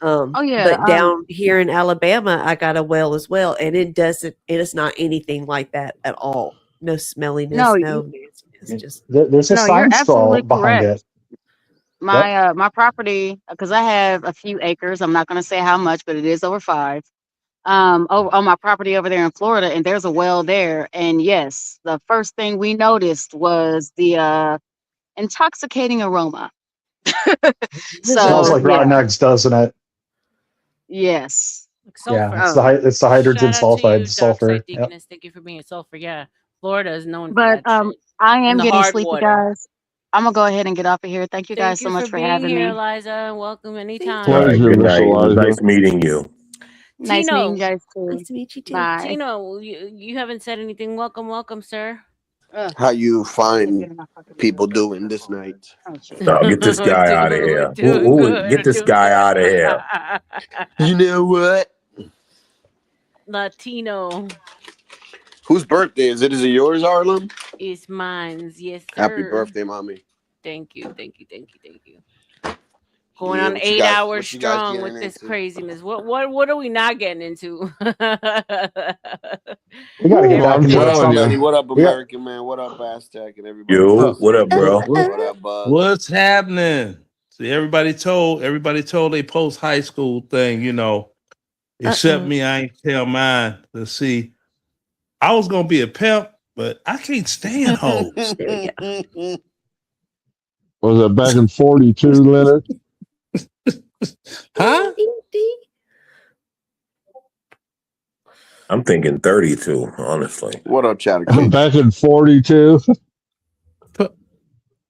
But down here in Alabama, I got a well as well, and it is not anything like that at all. No smelliness, no nastiness. Just there's a science behind it. My property, because I have a few acres. I'm not going to say how much, but it is over 5. On my property over there in Florida, and there's a well there. And yes, the first thing we noticed was the intoxicating aroma. Smells like rotten eggs, doesn't it? Yes. Yeah, it's the hydrogen sulfide, sulfur. Thank you for being sulfur. Yeah, Florida is known for But that shit. I am The getting hard sleepy, water. guys. I'm gonna go ahead and get off of here. Thank you guys so much for being having here, me. Eliza. Welcome anytime. All right, good night. It was nice meeting you. Nice Tino. meeting you guys too. Nice to meet you too. Bye. Tino, you haven't said anything. Welcome, sir. How you find people doing this night? No, get this guy out of here. Get this guy out of here. You know what? Latino. Whose birthday is it? Is it yours, Harlem? It's mine. Yes, sir. Happy birthday, mommy. Thank you. Going on 8 hours strong with this craziness. What are we not getting into? We gotta get back into What up, American man? What up, Aztec and everybody? Yo, what up, bro? What up, Buzz? What's happening? See, everybody told they post high school thing, except me. I ain't tell mine. Let's see. I was gonna be a pimp, but I can't stand hoes. Was that back in 42, Leonard? Huh? I'm thinking 32, honestly. What up, Chatter? Back in 42.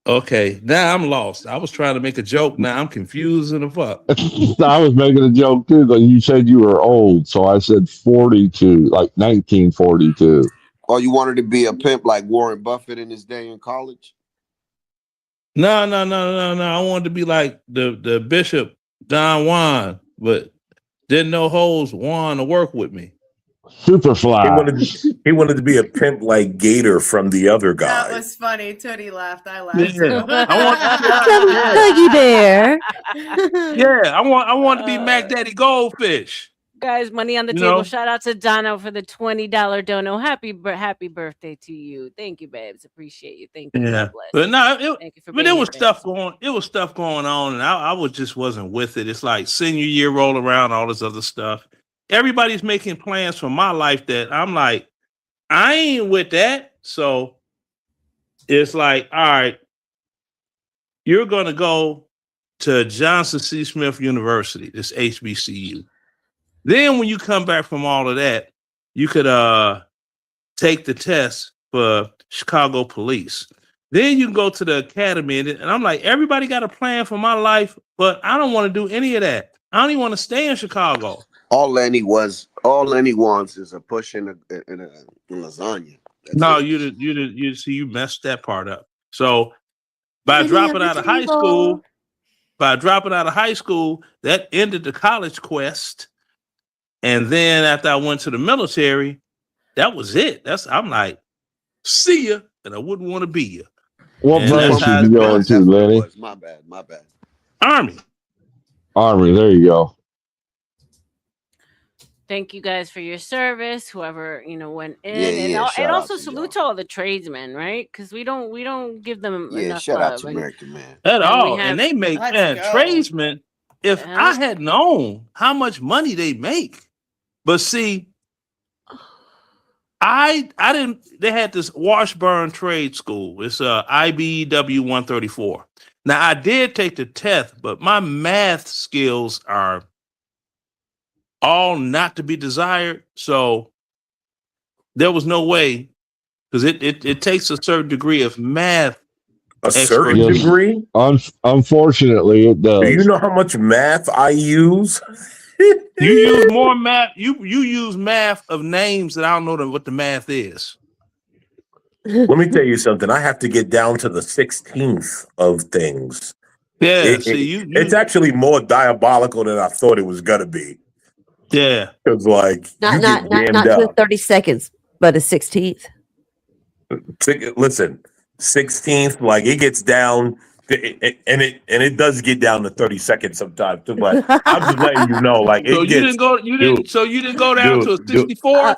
Okay, now I'm lost. I was trying to make a joke. Now I'm confused and the fuck. I was making a joke too, but you said you were old, so I said 42, like 1942. Oh, you wanted to be a pimp like Warren Buffett in his day in college? No. I wanted to be like the Bishop Don Juan, but didn't know hoes want to work with me. Superfly. He wanted to be a pimp like Gator from the other guy. That was funny. Tony laughed. I laughed. Yeah. Huggy Bear. Yeah, I want to be Mac Daddy Goldfish. Guys, money on the table. Shout out to Donna for the $20 dono. Happy birthday to you. Thank you, babes. Appreciate you. Thank you. Yeah, but no, there was stuff going. It was stuff going on, and I wasn't with it. It's like senior year roll around, all this other stuff. Everybody's making plans for my life that I'm like, I ain't with that. So it's like, all right, you're gonna go to Johnson C. Smith University, this HBCU. Then when you come back from all of that, you could take the test for Chicago police. Then you can go to the academy. And I'm like, everybody got a plan for my life, but I don't want to do any of that. I don't even want to stay in Chicago. All Lenny wants is a push in a lasagna. That's no, it. you messed that part up. So by dropping out of high school, that ended the college quest. And then after I went to the military, that was it. I'm like, see ya, and I wouldn't want to be you. What branch did you go into, Lenny? My bad. Army. There you go. Thank you guys for your service. Whoever went in, Yeah, and also salute to all the tradesmen, right? Because we don't give them enough shout love. out to American Man At all, and they make tradesmen. If I had known how much money they make, but see, I didn't. They had this Washburn Trade School. It's IBEW 134. Now I did take the test, but my math skills are all not to be desired. So there was no way, because it takes a certain degree of math. A certain degree? Unfortunately, it does. Do you know how much math I use? You use more math. You use math of names that I don't know what the math is. Let me tell you something. I have to get down to the 16th of things. Yeah, it's actually more diabolical than I thought it was gonna be. Yeah, because like not to the 30 seconds, but the 16th. Listen, 16th, like it gets down, and it does get down to 30 seconds sometimes too. But I'm just letting you know, like so you didn't go down to a 64.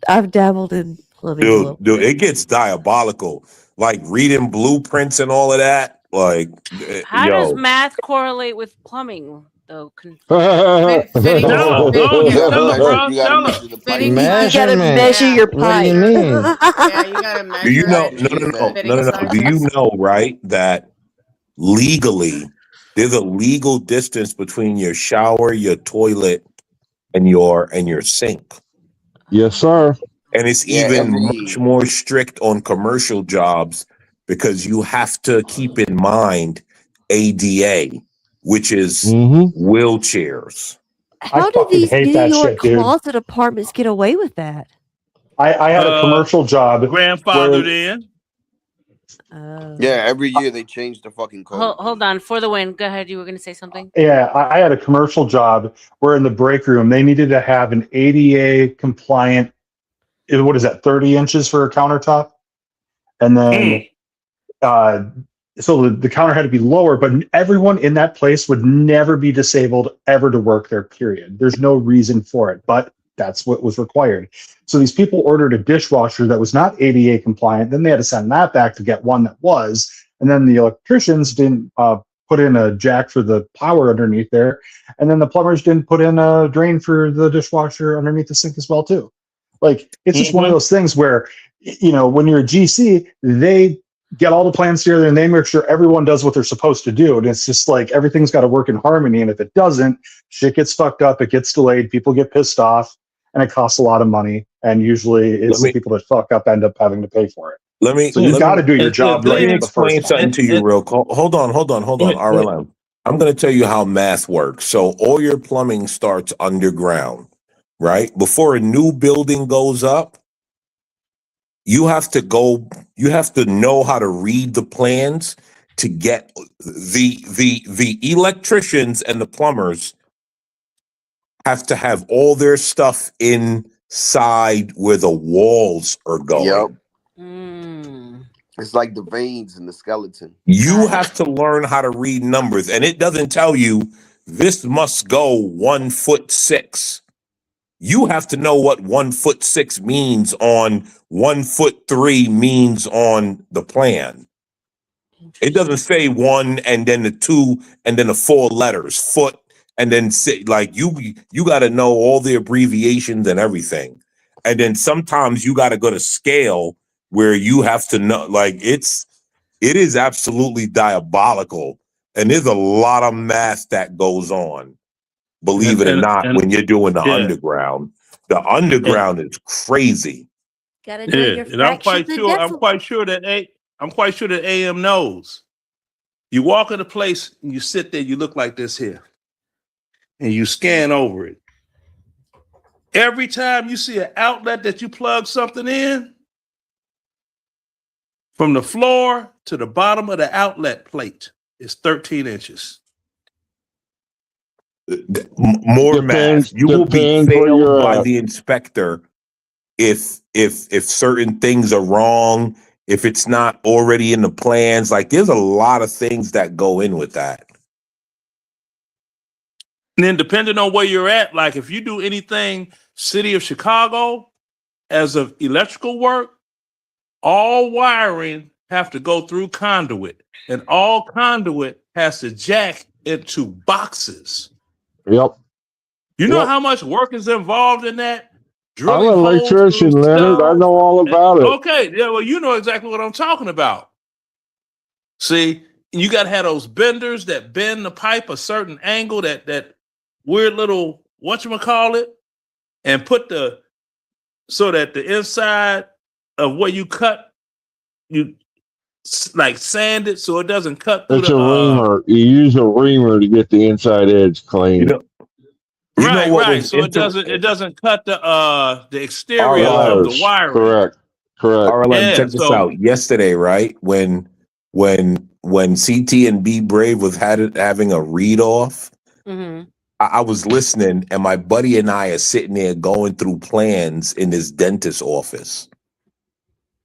I've dabbled in plumbing. Dude, it gets diabolical. Like reading blueprints and all of that. Like, how does math correlate with plumbing? Though, you gotta measure your pipe. What do you mean? Yeah, you gotta measure. Do you know? No. Do you know, right, that legally there's a legal distance between your shower, your toilet, and your sink? Yes, sir. And it's much more strict on commercial jobs because you have to keep in mind ADA, which is wheelchairs. How did these New York closet apartments get away with that? I had a commercial job. Grandfathered in. Yeah, every year they change the fucking code. Hold on, for the win. Go ahead. You were going to say something. Yeah, I had a commercial job where in the break room they needed to have an ADA compliant. What is that? 30 inches for a countertop, and then so the counter had to be lower. But everyone in that place would never be disabled ever to work there. Period. There's no reason for it, but that's what was required. So these people ordered a dishwasher that was not ADA compliant. Then they had to send that back to get one that was. And then the electricians didn't put in a jack for the power underneath there. And then the plumbers didn't put in a drain for the dishwasher underneath the sink as well, too. Like, it's just one of those things where, when you're a GC, they get all the plans together and they make sure everyone does what they're supposed to do. And it's just like everything's got to work in harmony. And if it doesn't, shit gets fucked up, it gets delayed, people get pissed off, and it costs a lot of money. And usually it's the people that fuck up end up having to pay for it. So you got to do your job right. Let me explain something to you real quick. Hold on, RLM. I'm going to tell you how math works. So all your plumbing starts underground, right? Before a new building goes up, you have to know how to read the plans to get the electricians and the plumbers have to have all their stuff inside where the walls are going. Yep. It's like the veins in the skeleton. You have to learn how to read numbers, and it doesn't tell you this must go 1'6". You have to know what 1'6" means on 1'3" means on the plan. It doesn't say 1 and then the 2 and then the 4 letters, foot, and then like you got to know all the abbreviations and everything. And then sometimes you got to go to scale where you have to know, like it is absolutely diabolical. And there's a lot of math that goes on. Believe it or not, when you're doing the underground. The underground is crazy. Gotta know your and I'm quite sure that AM knows. You walk in a place and you sit there, you look like this here. And you scan over it. Every time you see an outlet that you plug something in, from the floor to the bottom of the outlet plate is 13 inches. More math. You will be failed by the inspector if certain things are wrong, if it's not already in the plans. Like there's a lot of things that go in with that. And then depending on where you're at, like if you do anything city of Chicago as of electrical work, all wiring have to go through conduit, and all conduit has to jack into boxes. Yep. You know how much work is involved in that? I'm an electrician, Leonard. I know all about it. Okay, yeah, well, you know exactly what I'm talking about. See, you got to have those benders that bend the pipe a certain angle, that weird little whatchamacallit, and put so that the inside of where you cut, you like sand it so it doesn't cut through It's a reamer. You use a reamer to get the inside edge clean. Right. So it doesn't cut the exterior of the wiring. Correct. RLM, check this out. Yesterday, right when CT and B Brave was having a read off, I was listening, and my buddy and I are sitting there going through plans in his dentist's office.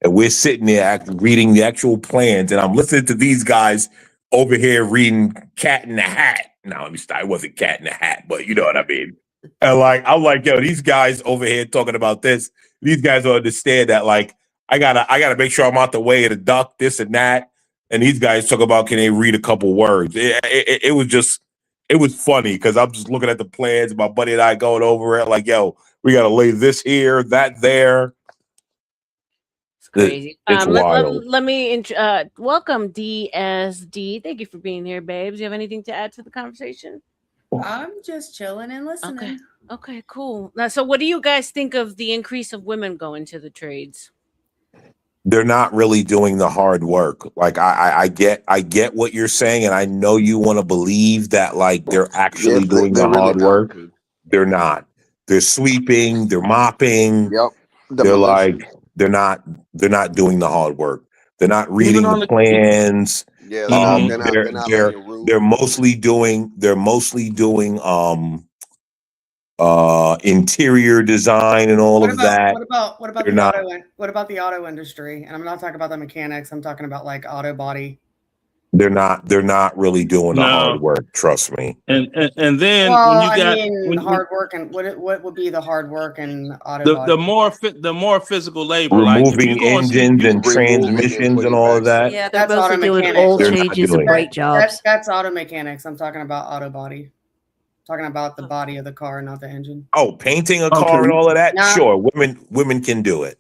And we're sitting there reading the actual plans, and I'm listening to these guys over here reading Cat in the Hat. Now, let me start. It wasn't Cat in the Hat, but you know what I mean. And I'm like, yo, these guys over here talking about this. These guys don't understand that. Like, I gotta make sure I'm out the way of the duck, this and that. And these guys talk about, can they read a couple words? It was funny because I'm just looking at the plans. My buddy and I going over it like, yo, we gotta lay this here, that there. Crazy. It's wild. Let me welcome DSD. Thank you for being here, babes. You have anything to add to the conversation? I'm just chilling and listening. Okay, cool. Now, so what do you guys think of the increase of women going to the trades? They're not really doing the hard work. Like I get what you're saying, and I know you want to believe that like they're actually doing the hard work. They're not. They're sweeping, they're mopping. Yep. They're not doing the hard work. They're not reading the plans. Yeah, they're mostly doing interior design and all of that. What about the auto industry? And I'm not talking about the mechanics. I'm talking about like auto body. They're not really doing the hard work. Trust me. And then hard work, and what would be the hard work and auto body? the more physical labor, removing engines and transmissions and all of that. Yeah, that's auto mechanics. Oil changes and brake jobs. That's auto mechanics. I'm talking about auto body. Talking about the body of the car, not the engine. Oh, painting a car and all of that. Sure, women can do it.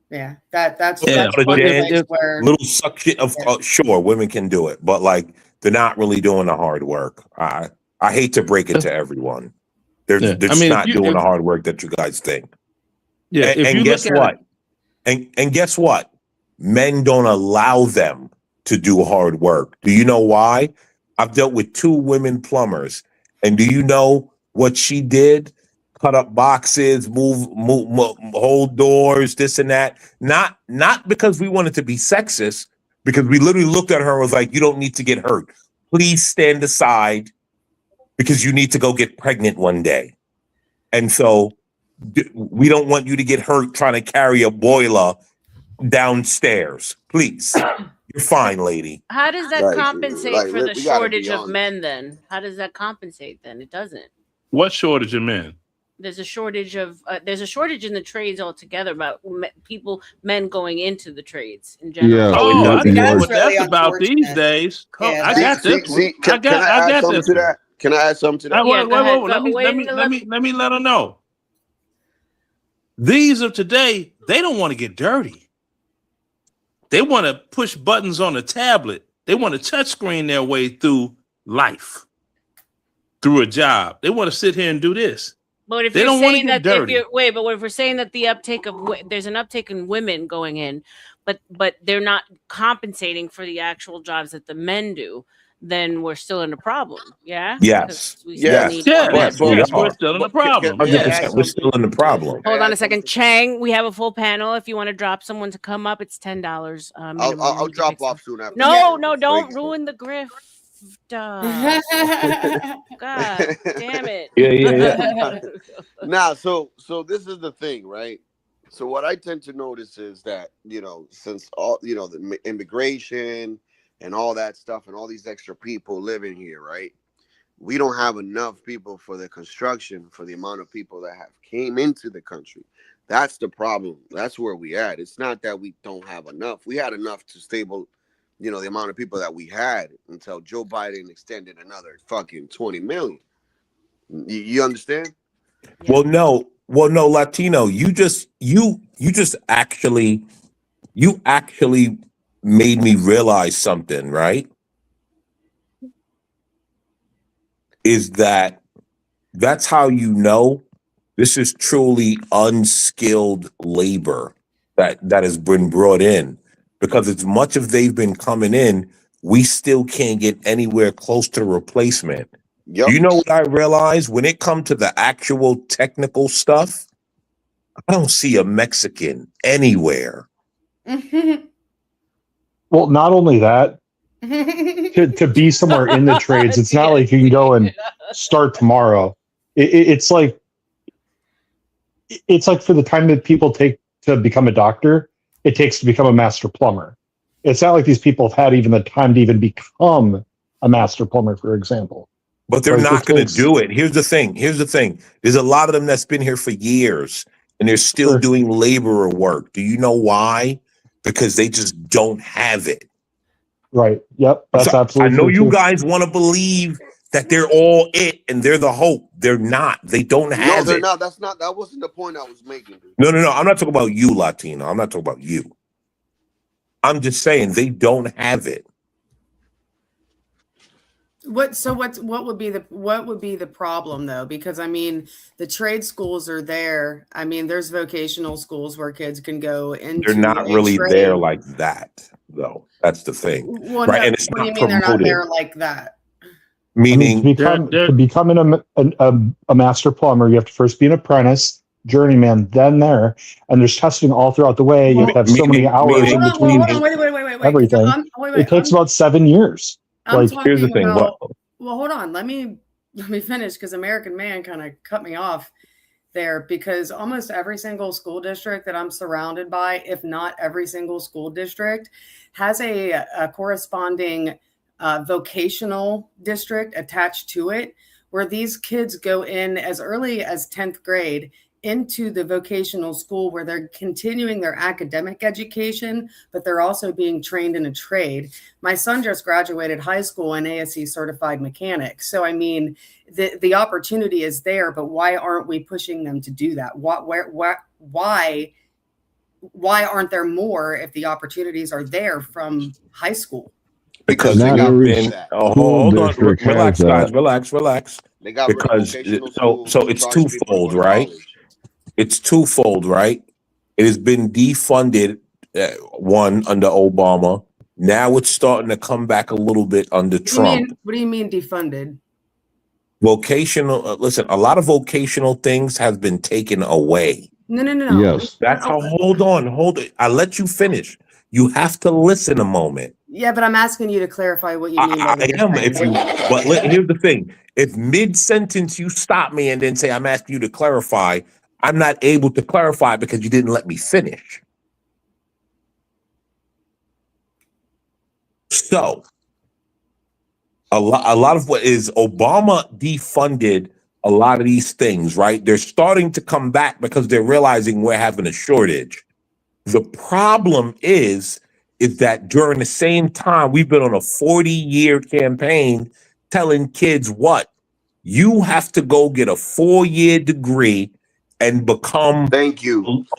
Yeah, that's little suction of sure, women can do it, but like they're not really doing the hard work. I hate to break it to everyone. They're just not doing the hard work that you guys think. Yeah, and guess what? And guess what? Men don't allow them to do hard work. Do you know why? I've dealt with 2 women plumbers, and do you know what she did? Cut up boxes, move, hold doors, this and that. Not because we wanted to be sexist, because we literally looked at her and was like, you don't need to get hurt. Please stand aside because you need to go get pregnant one day. And so we don't want you to get hurt trying to carry a boiler downstairs. Please. You're fine, lady. How does that compensate for the shortage of men then? How does that compensate then? It doesn't. What shortage of men? There's a shortage in the trades altogether about men going into the trades in general. Yeah, I know what that's about these days. I got this. Can I add something to that? Can I add something to that? Let me let her know. These of today, they don't want to get dirty. They want to push buttons on a tablet. They want to touch screen their way through life, through a job. They want to sit here and do this. But if you're saying that, if we're saying that there's an uptake in women going in, but they're not compensating for the actual jobs that the men do, then we're still in a problem. Yeah. Yes. We're still in a problem. 100%. We're still in the problem. Hold on a second, Chang. We have a full panel. If you want to drop someone to come up, it's $10. I'll drop off soon after. No, don't ruin the grift. God damn it. Yeah. Now, so this is the thing, right? So what I tend to notice is that, since all, the immigration and all that stuff and all these extra people living here, right? We don't have enough people for the construction for the amount of people that have came into the country. That's the problem. That's where we at. It's not that we don't have enough. We had enough to stable, the amount of people that we had until Joe Biden extended another fucking 20 million. You understand? Yeah. Well, no, Latino. You actually made me realize something, right? Is that's how you know this is truly unskilled labor that has been brought in, because as much as they've been coming in, we still can't get anywhere close to replacement. Yep. You know what I realized? When it comes to the actual technical stuff, I don't see a Mexican anywhere. Well, not only that, to be somewhere in the trades, it's not like you can go and start tomorrow. It's like for the time that people take to become a doctor, it takes to become a master plumber. It's not like these people have had even the time to even become a master plumber, for example. But they're not going to do it. Here's the thing. There's a lot of them that's been here for years, and they're still doing laborer work. Do you know why? Because they just don't have it. Right. Yep. That's absolutely. I know you guys want to believe that they're all it and they're the hope. They're not. They don't have it. No, they're not. That wasn't the point I was making. Dude. No. I'm not talking about you, Latino. I'm not talking about you. I'm just saying they don't have it. What would be the problem though? Because I mean, the trade schools are there. I mean, there's vocational schools where kids can go into. They're not really there like that, though. That's the thing, well, right? No, and it's what not do you mean promoted. they're not there like that? Meaning, to become a master plumber, you have to first be an apprentice, journeyman, then there, and there's testing all throughout the way. You have to have so many hours in between. Wait. Everything. It takes about 7 years. Here's the thing. Well, hold on. Let me finish, because American Man kind of cut me off there, because almost every single school district that I'm surrounded by, if not every single school district, has a corresponding vocational district attached to it, where these kids go in as early as 10th grade into the vocational school, where they're continuing their academic education, but they're also being trained in a trade. My son just graduated high school in ASE certified mechanic. So, I mean, the opportunity is there, but why aren't we pushing them to do that? Why aren't there more if the opportunities are there from high school? Because they got hold on, relax, guys, relax. They got because so it's twofold, right? It's twofold, right? It has been defunded, one under Obama. Now it's starting to come back a little bit under Trump. What do you mean defunded? Vocational, listen, a lot of vocational things have been taken away. No. Yes. That's how, hold it. I let you finish. You have to listen a moment. Yeah, but I'm asking you to clarify what you mean. But here's the thing. If mid-sentence you stop me and then say, I'm asking you to clarify, I'm not able to clarify because you didn't let me finish. So, a lot of what is Obama defunded a lot of these things, right? They're starting to come back because they're realizing we're having a shortage. The problem is that during the same time, we've been on a 40-year campaign telling kids what? You have to go get a 4-year degree and become a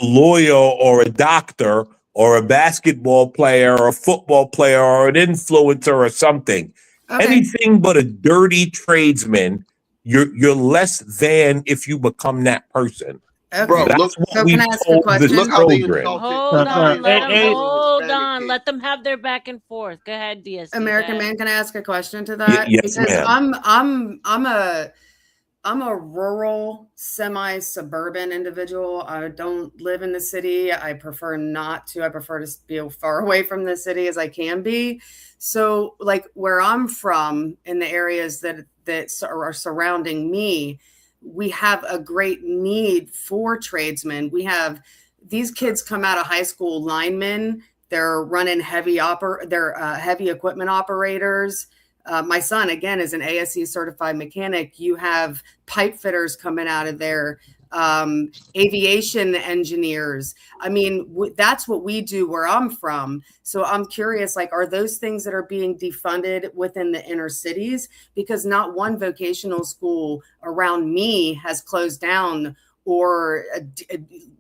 lawyer or a doctor or a basketball player or a football player or an influencer or something. Okay. Anything but a dirty tradesman, you're less than if you become that person. Okay. Bro, that's look, what we told this program. Hold on. Let them have their back and forth. Go ahead, DSC. American Man, can I ask a question to that? Yes, because ma'am. I'm a rural, semi-suburban individual. I don't live in the city. I prefer not to. I prefer to be as far away from the city as I can be. So, like where I'm from, in the areas that are surrounding me, we have a great need for tradesmen. We have these kids come out of high school linemen. They're running heavy equipment operators. My son, again, is an ASE certified mechanic. You have pipe fitters coming out of there, aviation engineers. I mean, that's what we do where I'm from. So I'm curious, like, are those things that are being defunded within the inner cities? Because not one vocational school around me has closed down or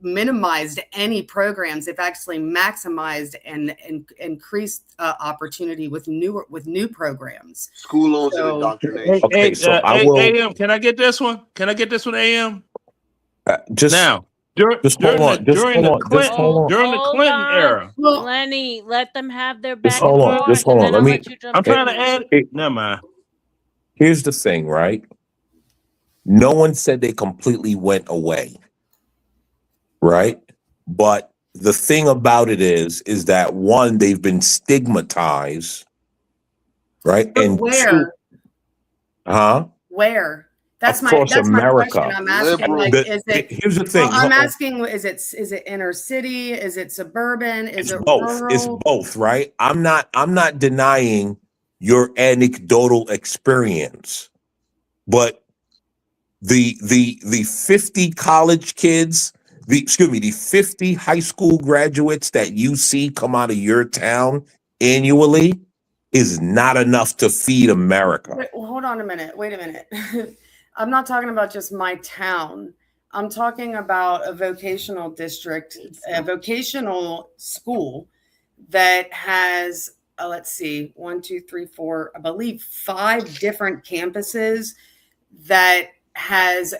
minimized any programs. They've actually maximized and increased opportunity with new programs. School loans and indoctrination. Okay, so I will. AM, can I get this one? Can I get this one, AM? Just now. During the Clinton era. Lenny, let them have their back. Just hold on. I'm trying to add. Never mind. Here's the thing, right? No one said they completely went away, right? But the thing about it is that one, they've been stigmatized, right? But and where? Where? That's across my America. question. I'm asking, like, is it? Here's the thing. Well, I'm asking, is it inner city? Is it suburban? Is it both? rural? It's both, right? I'm not denying your anecdotal experience, but the 50 college kids, the 50 high school graduates that you see come out of your town annually is not enough to feed America. Wait, well, hold on a minute. Wait a minute. I'm not talking about just my town. I'm talking about a vocational district, a vocational school that has, let's see, 1, 2, 3, 4, I believe 5 different campuses that has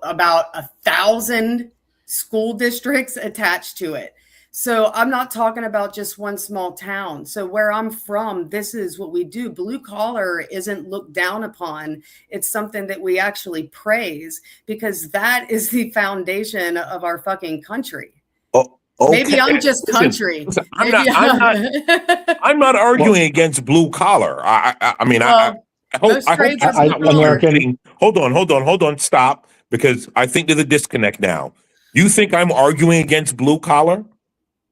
about 1,000 school districts attached to it. So I'm not talking about just one small town. So where I'm from, this is what we do. Blue collar isn't looked down upon. It's something that we actually praise because that is the foundation of our fucking country. Oh, okay. Maybe I'm just country. Listen, I'm not arguing against blue collar. I mean, most trades are American. Hold on. Stop, because I think there's a disconnect now. You think I'm arguing against blue collar?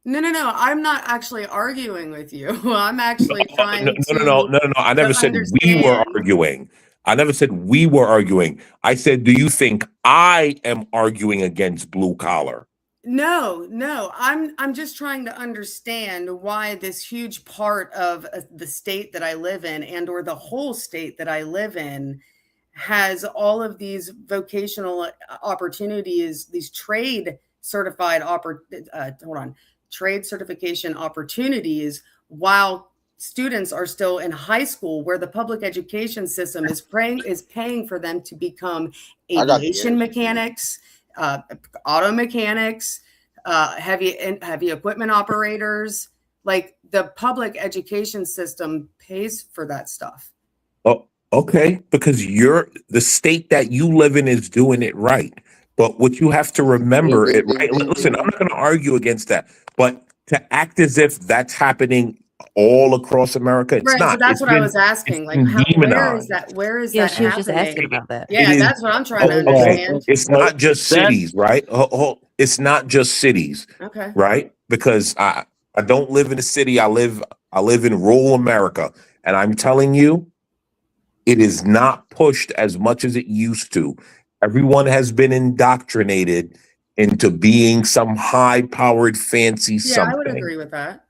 No. I'm not actually arguing with you. I'm actually trying to. No. I never said we were arguing. I never said we were arguing. I said, do you think I am arguing against blue collar? No. I'm just trying to understand why this huge part of the state that I live in or the whole state that I live in has all of these vocational opportunities, these trade certification opportunities, while students are still in high school, where the public education system is paying for them to become aviation mechanics, auto mechanics, heavy equipment operators. Like, the public education system pays for that stuff. Oh, okay, because the state that you live in is doing it right. But what you have to remember, listen, I'm not going to argue against that, but to act as if that's happening all across America, it's not. So that's what I was asking. Like, where is that? Where is that? Yeah, she was happening? just asking about that. Yeah, that's what I'm trying to understand. It's not just cities, right? It's not just cities, okay, right? Because I don't live in a city. I live in rural America, and I'm telling you, it is not pushed as much as it used to. Everyone has been indoctrinated into being some high-powered, fancy something. Yeah, I would agree with that.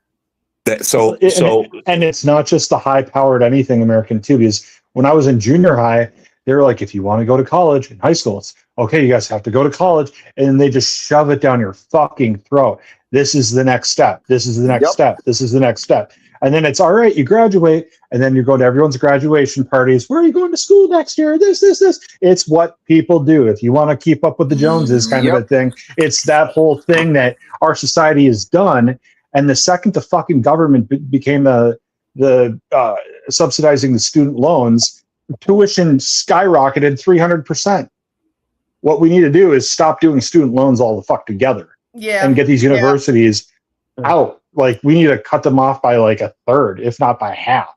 And it's not just the high-powered anything American too, because when I was in junior high, they were like, if you want to go to college in high school, it's okay, you guys have to go to college, and they just shove it down your fucking throat. This is the next step. This is the next step. This is the next step. And then it's all right, you graduate, and then you go to everyone's graduation parties. Where are you going to school next year? This. It's what people do. If you want to keep up with the Joneses kind of a thing, it's that whole thing that our society has done. And the second the fucking government became the subsidizing the student loans, tuition skyrocketed 300%. What we need to do is stop doing student loans all the fuck together. Yeah. And get these universities out. Like, we need to cut them off by like a third, if not by half.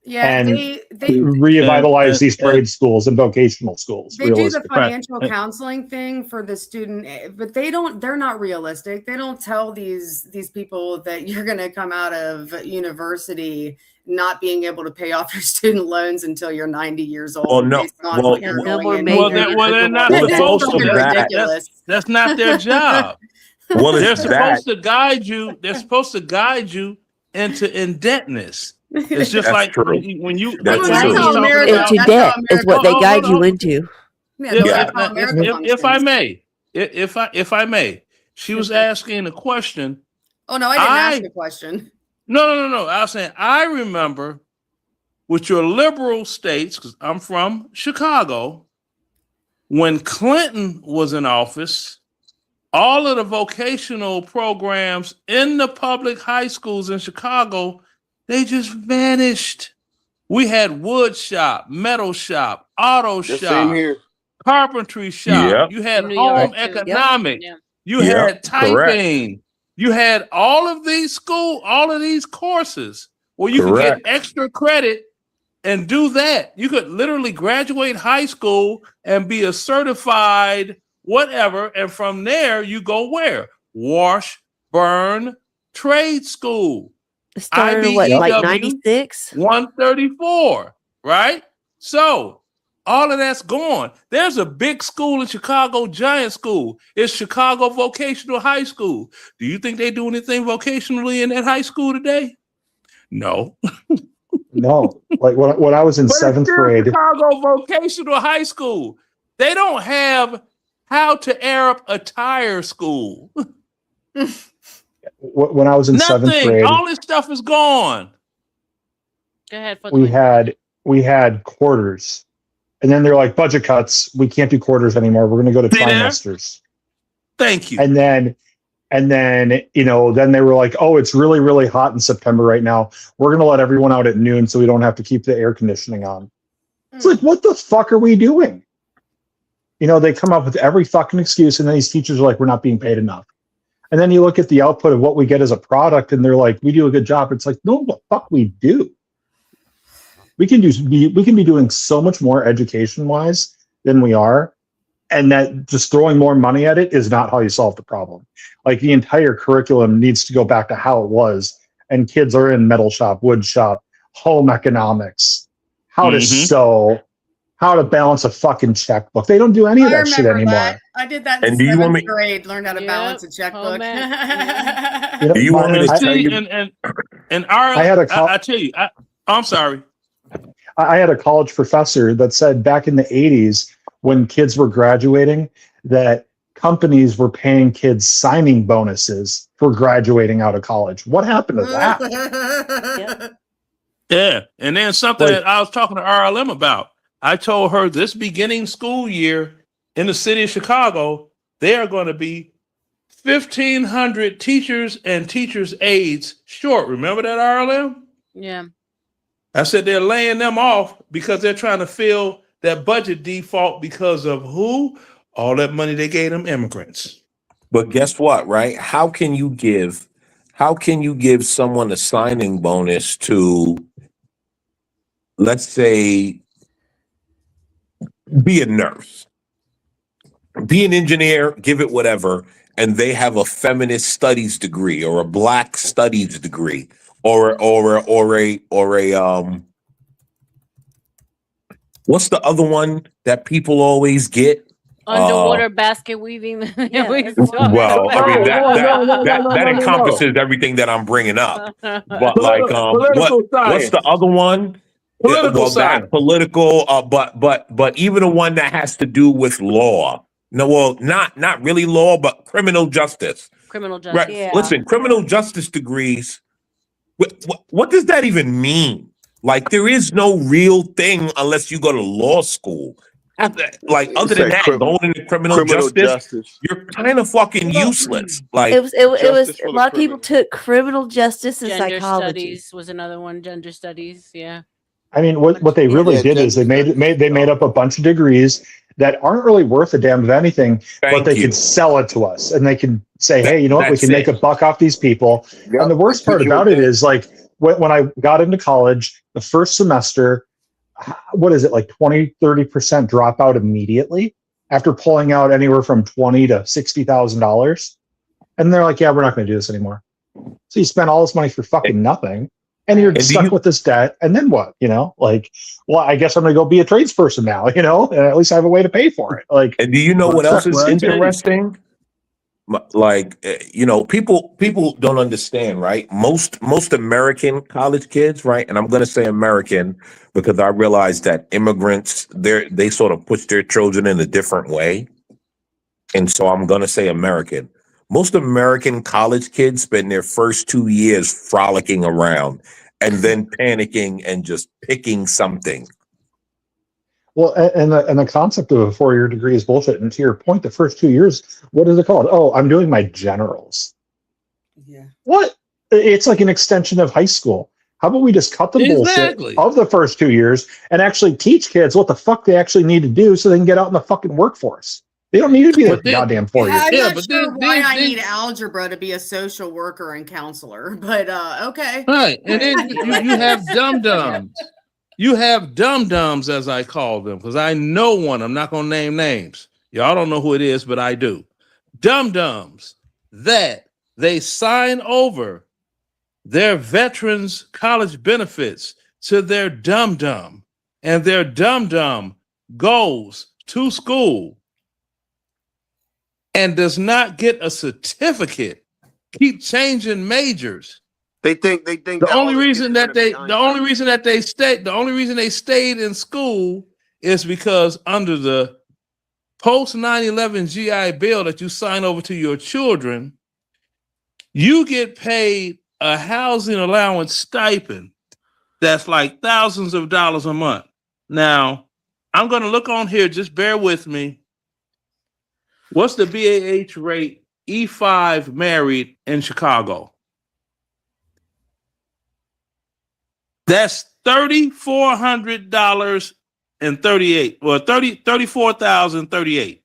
Yeah, and they revitalize these trade schools and vocational schools. They do the financial counseling thing for the student, but they're not realistic. They don't tell these people that you're going to come out of university not being able to pay off your student loans until you're 90 years old. Well, no. Based on what you're going they're not supposed to. Ridiculous. That's not their job. Well, they're supposed to guide you. They're supposed to guide you into indebtedness. It's just like when you into debt is what they guide you into. If I may, she was asking a question. Oh no, I didn't ask a question. No. I was saying I remember with your liberal states, because I'm from Chicago, when Clinton was in office, all of the vocational programs in the public high schools in Chicago, they just vanished. We had wood shop, metal shop, auto shop, carpentry shop. Yep. You had home economics. You had typing. Correct. You had all of these courses where you could get extra credit and do that. You could literally graduate high school and be a certified whatever. And from there, you go where? Wash, burn, trade school. Started what, like 96? 134, right? So all of that's gone. There's a big school in Chicago, giant school. It's Chicago Vocational High School. Do you think they do anything vocationally in that high school today? No. No. Like when I was in seventh grade. Chicago Vocational High School. They don't have how to air up a tire school. When I was in seventh grade, all this stuff is gone. Go ahead. We had quarters, and then they're like budget cuts. We can't do quarters anymore. We're going to go to trimesters. Thank you. And then then they were like, oh, it's really, really hot in September right now. We're going to let everyone out at noon so we don't have to keep the air conditioning on. It's like, what the fuck are we doing? They come up with every fucking excuse, and then these teachers are like, we're not being paid enough. And then you look at the output of what we get as a product, and they're like, we do a good job. It's like, no, the fuck we do. We can be doing so much more education-wise than we are, and that just throwing more money at it is not how you solve the problem. Like, the entire curriculum needs to go back to how it was, and kids are in metal shop, wood shop, home economics, how to sew, how to balance a fucking checkbook. They don't do any of that shit anymore. That. I did that in seventh grade. Learned how to balance a checkbook. Do you want me to tell you? I tell you. I'm sorry. I had a college professor that said back in the 80s, when kids were graduating, that companies were paying kids signing bonuses for graduating out of college. What happened to that? Yeah. And then something that I was talking to RLM about. I told her this beginning school year in the city of Chicago, there are going to be 1,500 teachers and teachers' aides short. Remember that, RLM? Yeah. I said they're laying them off because they're trying to fill that budget default because of who? All that money they gave them immigrants. But guess what, right? How can you give someone a signing bonus to, let's say, be a nurse, be an engineer, give it whatever, and they have a feminist studies degree or a black studies degree or a what's the other one that people always get? Underwater basket weaving. Well, I mean that encompasses everything that I'm bringing up. But like, what's the other one? Political science. Political, but even the one that has to do with law. No, well, not really law, but criminal justice. Criminal justice. Right. Yeah. Listen, criminal justice degrees. What does that even mean? Like, there is no real thing unless you go to law school. Like, other than that, going into criminal justice, you're kind of fucking useless. Like, it was a lot of people took criminal justice and Gender psychology. studies was another one. Gender studies, yeah. I mean, what they really did is they made up a bunch of degrees that aren't really worth a damn of anything, but they could sell it to us, and they can say, hey, you know what, we can make a buck off these people. And the worst part about it is, like, when I got into college, the first semester, what is it, like 20-30% dropout immediately after pulling out anywhere from $20,000 to $60,000. And they're like, yeah, we're not going to do this anymore. So you spend all this money for fucking nothing, and you're stuck with this debt. And then what? You know, like, well, I guess I'm going to go be a tradesperson now. You know, and at least I have a way to pay for it. Like, and do you know what else is interesting? Like, you know, people don't understand, right? Most American college kids, right? And I'm going to say American because I realize that immigrants, they sort of push their children in a different way. And so I'm going to say American. Most American college kids spend their first 2 years frolicking around and then panicking and just picking something. Well, and the concept of a 4-year degree is bullshit. And to your point, the first 2 years, what is it called? Oh, I'm doing my generals. Yeah. What? It's like an extension of high school. How about we just cut the bullshit of the first 2 years and actually teach kids what the fuck they actually need to do so they can get out in the fucking workforce? They don't need to be the goddamn 4 years. I'm not sure why I need algebra to be a social worker and counselor, but okay. Right, and then you have dum-dums. You have dum-dums, as I call them, because I know one. I'm not going to name names. Y'all don't know who it is, but I do. Dum-dums that they sign over their veterans' college benefits to their dum-dum, and their dum-dum goes to school and does not get a certificate, keep changing majors. They think the only reason they stayed in school is because under the post 9/11 GI Bill that you sign over to your children, you get paid a housing allowance stipend that's like thousands of dollars a month. Now, I'm going to look on here, just bear with me. What's the BAH rate E5 married in Chicago? That's $3,400.38. Well, $34,038.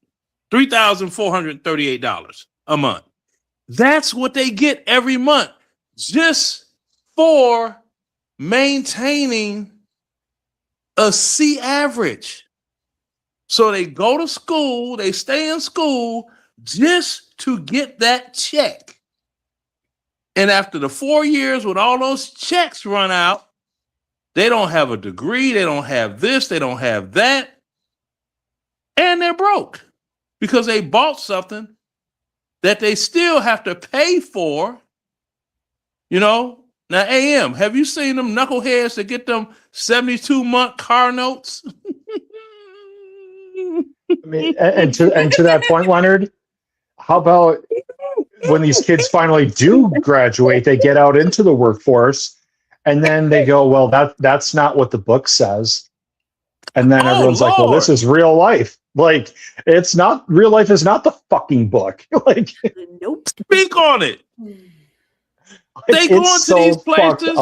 $3,438 a month. That's what they get every month just for maintaining a C average. So they go to school, they stay in school just to get that check. And after the 4 years, when all those checks run out, they don't have a degree, they don't have this, they don't have that, and they're broke because they bought something that they still have to pay for. You know, now AM, have you seen them knuckleheads that get them 72-month car notes? I mean, and to that point, Leonard, how about when these kids finally do graduate, they get out into the workforce, and then they go, well, that's not what the book says. And then everyone's like, well, this is real life. Like, it's not, real life is not the fucking book. Like, nope. Speak on it. They go into these places.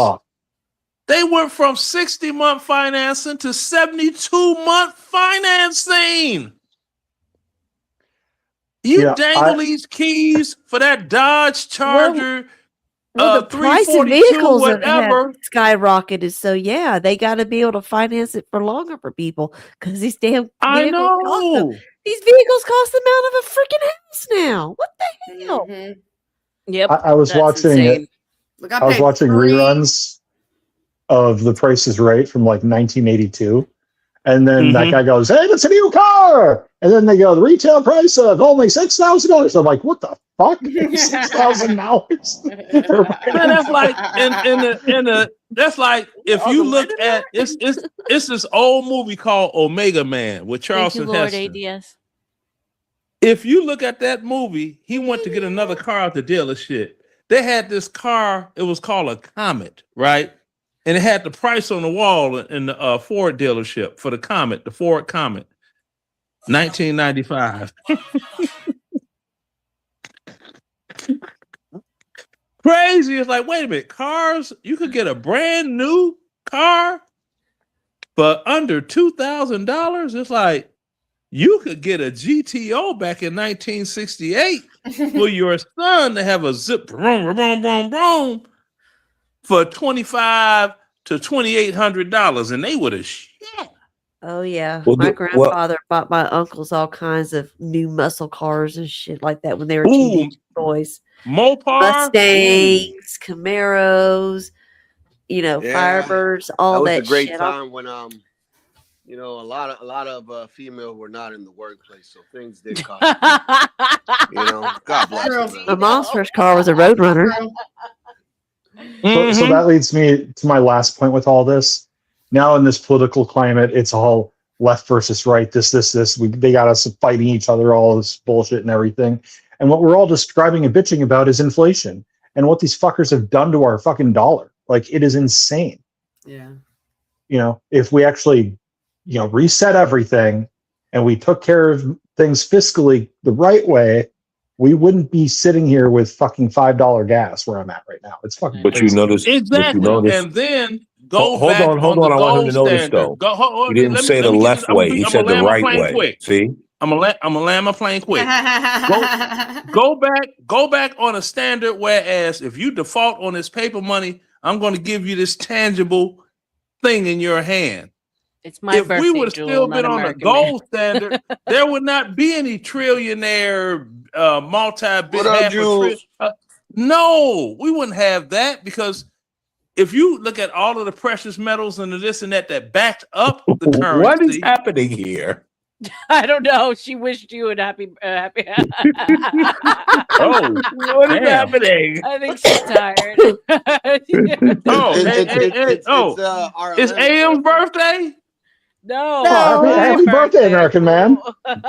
They went from 60-month financing to 72-month financing. You dangle these keys for that Dodge Charger. Well, the price of vehicles have skyrocketed, so yeah, they got to be able to finance it for longer for people because these damn vehicles these vehicles cost the amount of a freaking house now. What the hell? Yep. I was watching reruns of The Price is Right from like 1982. And then that guy goes, hey, it's a new car. And then they go, the retail price of only $6,000. I'm like, what the fuck? $6,000? That's like that's like if you look at it's this old movie called Omega Man with Charlton Heston. ADS. If you look at that movie, he went to get another car at the dealership. They had this car, it was called a Comet, right? And it had the price on the wall in the Ford dealership for the Comet, the Ford Comet, 1995. Crazy. It's like, wait a minute, cars, you could get a brand new car for under $2,000. It's like, you could get a GTO back in 1968 for your son to have a zip, vroom, vroom, vroom, vroom. for $2,500 to $2,800, and they would have shit. Oh yeah, my grandfather bought my uncles all kinds of new muscle cars and shit like that when they were teenage boys. Mopar, Mustangs, Camaros, Firebirds, all that. That was a great shit. time when a lot of females were not in the workplace, so things did cost. God bless them. My mom's first car was a Roadrunner. So that leads me to my last point with all this. Now in this political climate, it's all left versus right. This. They got us fighting each other, all this bullshit and everything. And what we're all describing and bitching about is inflation and what these fuckers have done to our fucking dollar. Like, it is insane. Yeah. If we actually, reset everything and we took care of things fiscally the right way, we wouldn't be sitting here with fucking $5 gas where I'm at right now. It's fucking But you notice exactly, and then hold on. I want him to notice though. He didn't say the left way. He said the right way. Quick. See, I'm gonna land my plane quick. Go back on a standard. Whereas if you default on this paper money, I'm going to give you this tangible thing in your hand. It's my if birthday, we would have still been on the gold standard, there would not be any trillionaire, multi-billion. No, we wouldn't have that, because if you look at all of the precious metals and the this and that backed up the currency. What is happening here? I don't know. She wished you a happy. Oh, what is happening? I think she's tired. It's AM's birthday? No. Happy birthday, American man. It's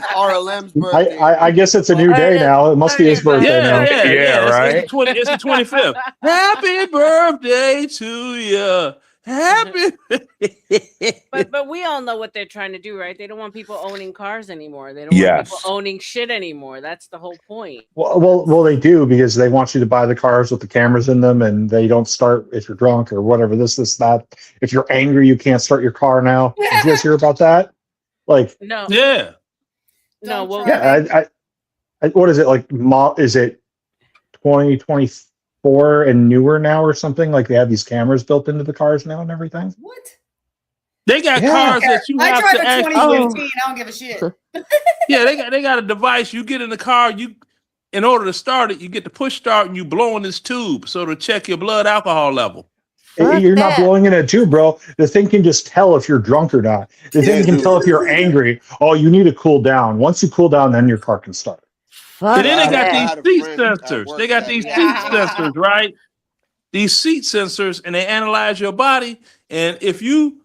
RLM's birthday. I guess it's a new day now. It must be his birthday now. Yeah, right? It's the 25th. Happy birthday to you. Happy. but we all know what they're trying to do, right? They don't want people owning cars anymore. They don't want people owning shit anymore. That's the whole point. Well, they do, because they want you to buy the cars with the cameras in them, and they don't start if you're drunk or whatever. This, that. If you're angry, you can't start your car now. Did you guys hear about that? Like, no. Yeah. No. Well, yeah. I what is it like? Is it 2024 and newer now or something? Like, they have these cameras built into the cars now and everything. What? They got cars that you have drive to a actually. 2015. I don't give a shit. Yeah, they got a device. You get in the car. In order to start it, you get the push start and you blow in this tube so to check your blood alcohol level. You're not blowing in a tube, bro. The thing can just tell if you're drunk or not. The thing can tell if you're angry. Oh, you need to cool down. Once you cool down, then your car can start. And then they got these seat sensors. They got these seat sensors, right? These seat sensors, and they analyze your body. And if you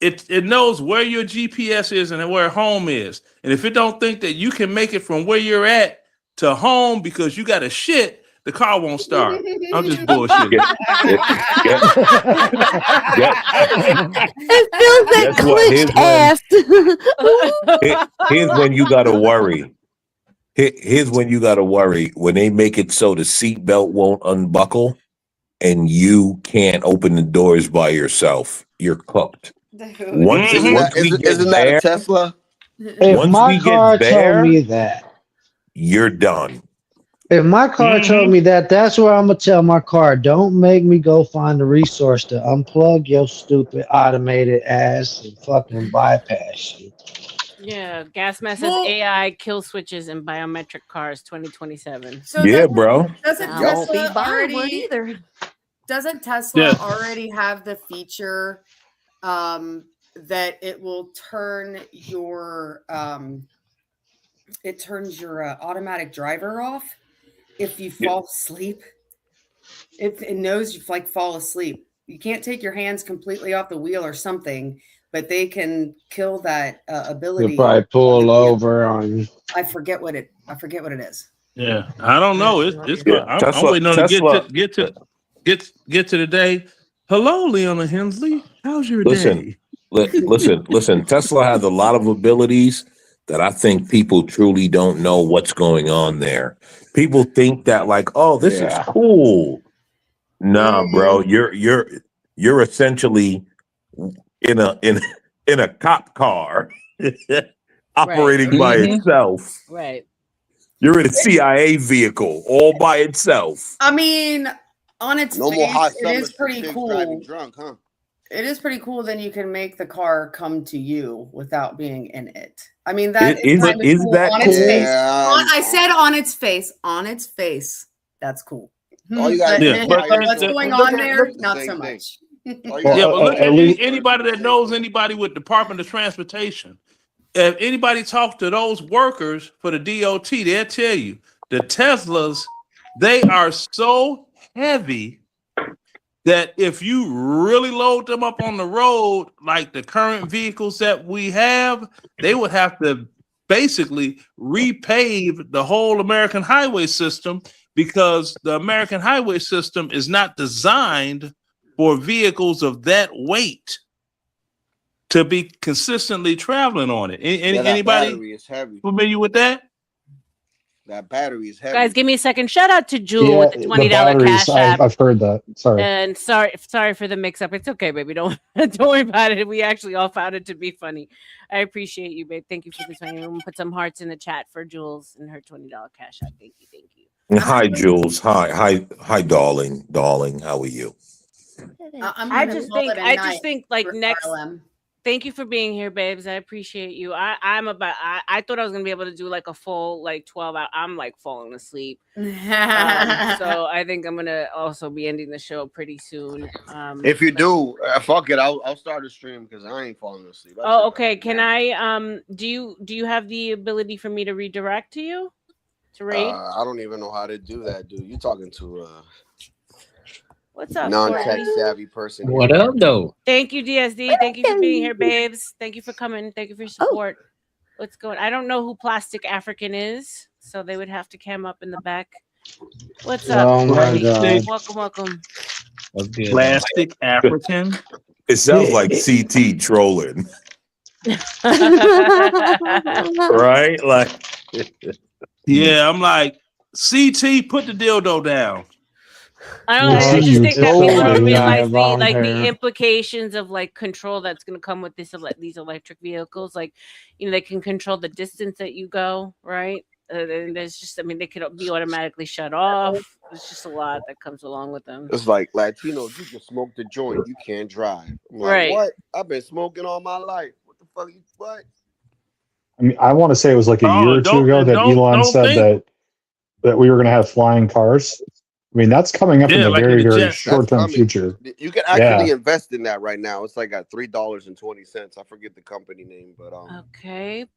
it knows where your GPS is and where home is. And if it don't think that you can make it from where you're at to home because you got a shit, the car won't start. I'm just bullshitting. It feels like clenched ass. Here's when you gotta worry. Here's when you gotta worry. When they make it so the seatbelt won't unbuckle and you can't open the doors by yourself, you're cooked. Isn't that a Tesla? If my car told me that, you're done. If my car told me that, that's where I'm gonna tell my car, don't make me go find a resource to unplug your stupid automated ass and fucking bypass shit. Yeah, gas masses, AI, kill switches, and biometric cars, 2027. So yeah, bro. Doesn't Tesla already have the feature that it will turn your automatic driver off if you fall asleep? It knows you fall asleep. You can't take your hands completely off the wheel or something, but they can kill that ability. You'll probably pull over on you. I forget what it is. Yeah, I don't know. It's good. I'm waiting on to get to the day. Hello, Leona Hensley. How's your day? Listen. Tesla has a lot of abilities that I think people truly don't know what's going on there. People think that this is cool. Nah, bro, you're essentially in a cop car operating by itself. Right. You're in a CIA vehicle all by itself. I mean, on its No more face, hot it summer is pretty chicks cool. driving drunk, huh? It is pretty cool. Then you can make the car come to you without being in it. I mean, that is kind of cool that on cool? its face. Yeah, I said on its face. On its face. That's cool. All you gotta But do is what's going on there? Not so much. Yeah, but look at anybody that knows anybody with Department of Transportation. If anybody talks to those workers for the DOT, they'll tell you the Teslas, they are so heavy that if you really load them up on the road, like the current vehicles that we have, they would have to basically repave the whole American highway system because the American highway system is not designed for vehicles of that weight to be consistently traveling on it. Anybody familiar with that? That battery is heavy. Guys, give me a second. Shout out to Jewel with the $20 cash app. I've heard that. Sorry. And sorry for the mix up. It's okay, baby. Don't worry about it. We actually all found it to be funny. I appreciate you, babe. Thank you for this. I'm gonna put some hearts in the chat for Jules and her $20 cash app. Thank you. Hi, Jules. Hi, darling. How are you? I just think like next. Thank you for being here, babes. I appreciate you. I thought I was gonna be able to do like a full 12 hour. I'm like falling asleep. So I think I'm gonna also be ending the show pretty soon. If you do, fuck it. I'll start a stream because I ain't falling asleep. Oh, okay. Can I? Do you have the ability for me to redirect to you to raid? I don't even know how to do that, dude. You talking to what's up, non-tech savvy person? What up, though? Thank you, DSD. Thank you for being here, babes. Thank you for coming. Thank you for your support. What's going? I don't know who Plastic African is, so they would have to cam up in the back. What's up? Oh my God. Welcome. Plastic African. It sounds like CT trolling. Right? Like, yeah, I'm like, CT, put the dildo down. I don't know. I just think that people don't realize the implications of like control that's going to come with these electric vehicles. Like, they can control the distance that you go, right? And there's just, they could be automatically shut off. There's just a lot that comes along with them. It's like Latinos, you can smoke the joint, you can't drive. I'm like, right? What? I've been smoking all my life. What the fuck? What? I mean, I want to say it was like a year or two ago that Elon said that we were going to have flying cars. I mean, that's coming up in the very short-term future. You can actually invest in that right now. It's like at $3.20. I forget the company name, but okay.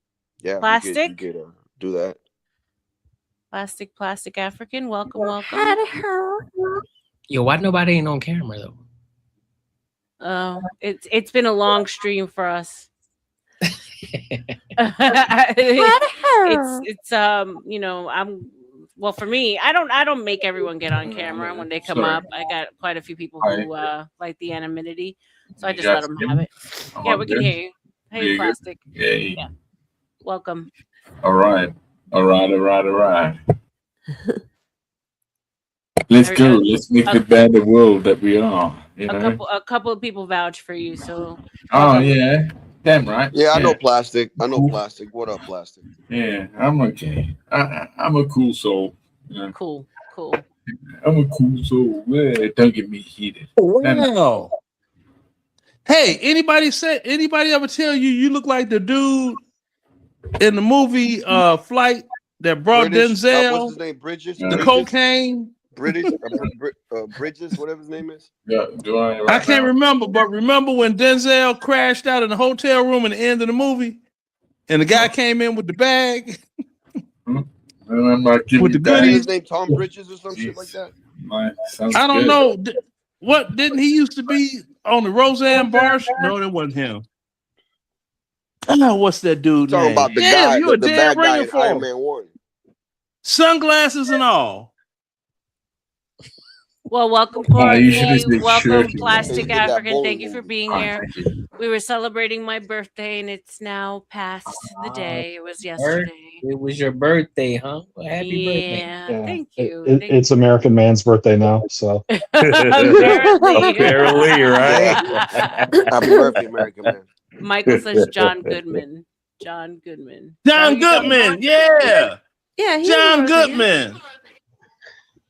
Yeah, Plastic. You could do that. Plastic African. Welcome. Yo, why nobody ain't on camera though? Oh, it's been a long stream for us. Well, for me, I don't make everyone get on camera when they come up. I got quite a few people who like the anonymity, so I just let them have it. Yeah, we can hear you. Hey, Plastic. Yeah. Welcome. All right. Let's go. Let's make the better world that we are. A couple of people vouch for you, so. Oh yeah. Damn right. Yeah, I know Plastic. What up, Plastic? Yeah, I'm okay. I'm a cool soul. Cool. I'm a cool soul. Yeah, don't get me heated. Wow. Hey, anybody ever tell you look like the dude in the movie Flight that brought Denzel? What's his name? Bridges. The cocaine. Bridges, whatever his name is. Yeah, I can't remember, but remember when Denzel crashed out in the hotel room at the end of the movie, and the guy came in with the bag, with the goodies. His name Tom Bridges or some shit like that. I don't know. What didn't he used to be on the Roseanne Barr? No, that wasn't him. I know what's that dude name? About the guy, you a damn ringer for Iron Man 1. Sunglasses and all. Well, welcome, Courtney. Welcome, Plastic African. Thank you for being here. We were celebrating my birthday, and it's now past the day. It was yesterday. It was your birthday, huh? Well, happy birthday. Yeah, thank you. It's American Man's birthday now, so. Apparently, right? Happy birthday, American Man. Michael says John Goodman. Yeah. Yeah, John Goodman.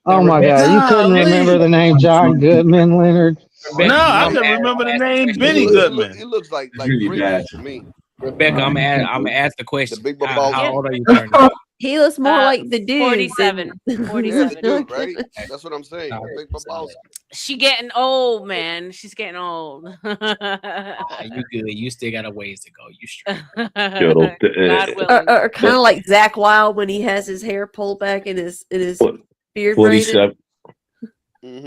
Oh my God, you couldn't remember the name John Goodman, Leonard? No, I can remember the name Benny Goodman. He looks like really Prince bad. to me. Rebecca, I'm gonna ask the question. The big How old are you Lebowski. turning? He looks more like the dude. 47. than- 47. Yeah, the dude, right? That's what I'm saying. The big Lebowski. She getting old, man. She's getting old. You good? You still got a ways to go. You straight. God willing. Or kind of like Zach Wilde when he has his hair pulled back and his beard braided.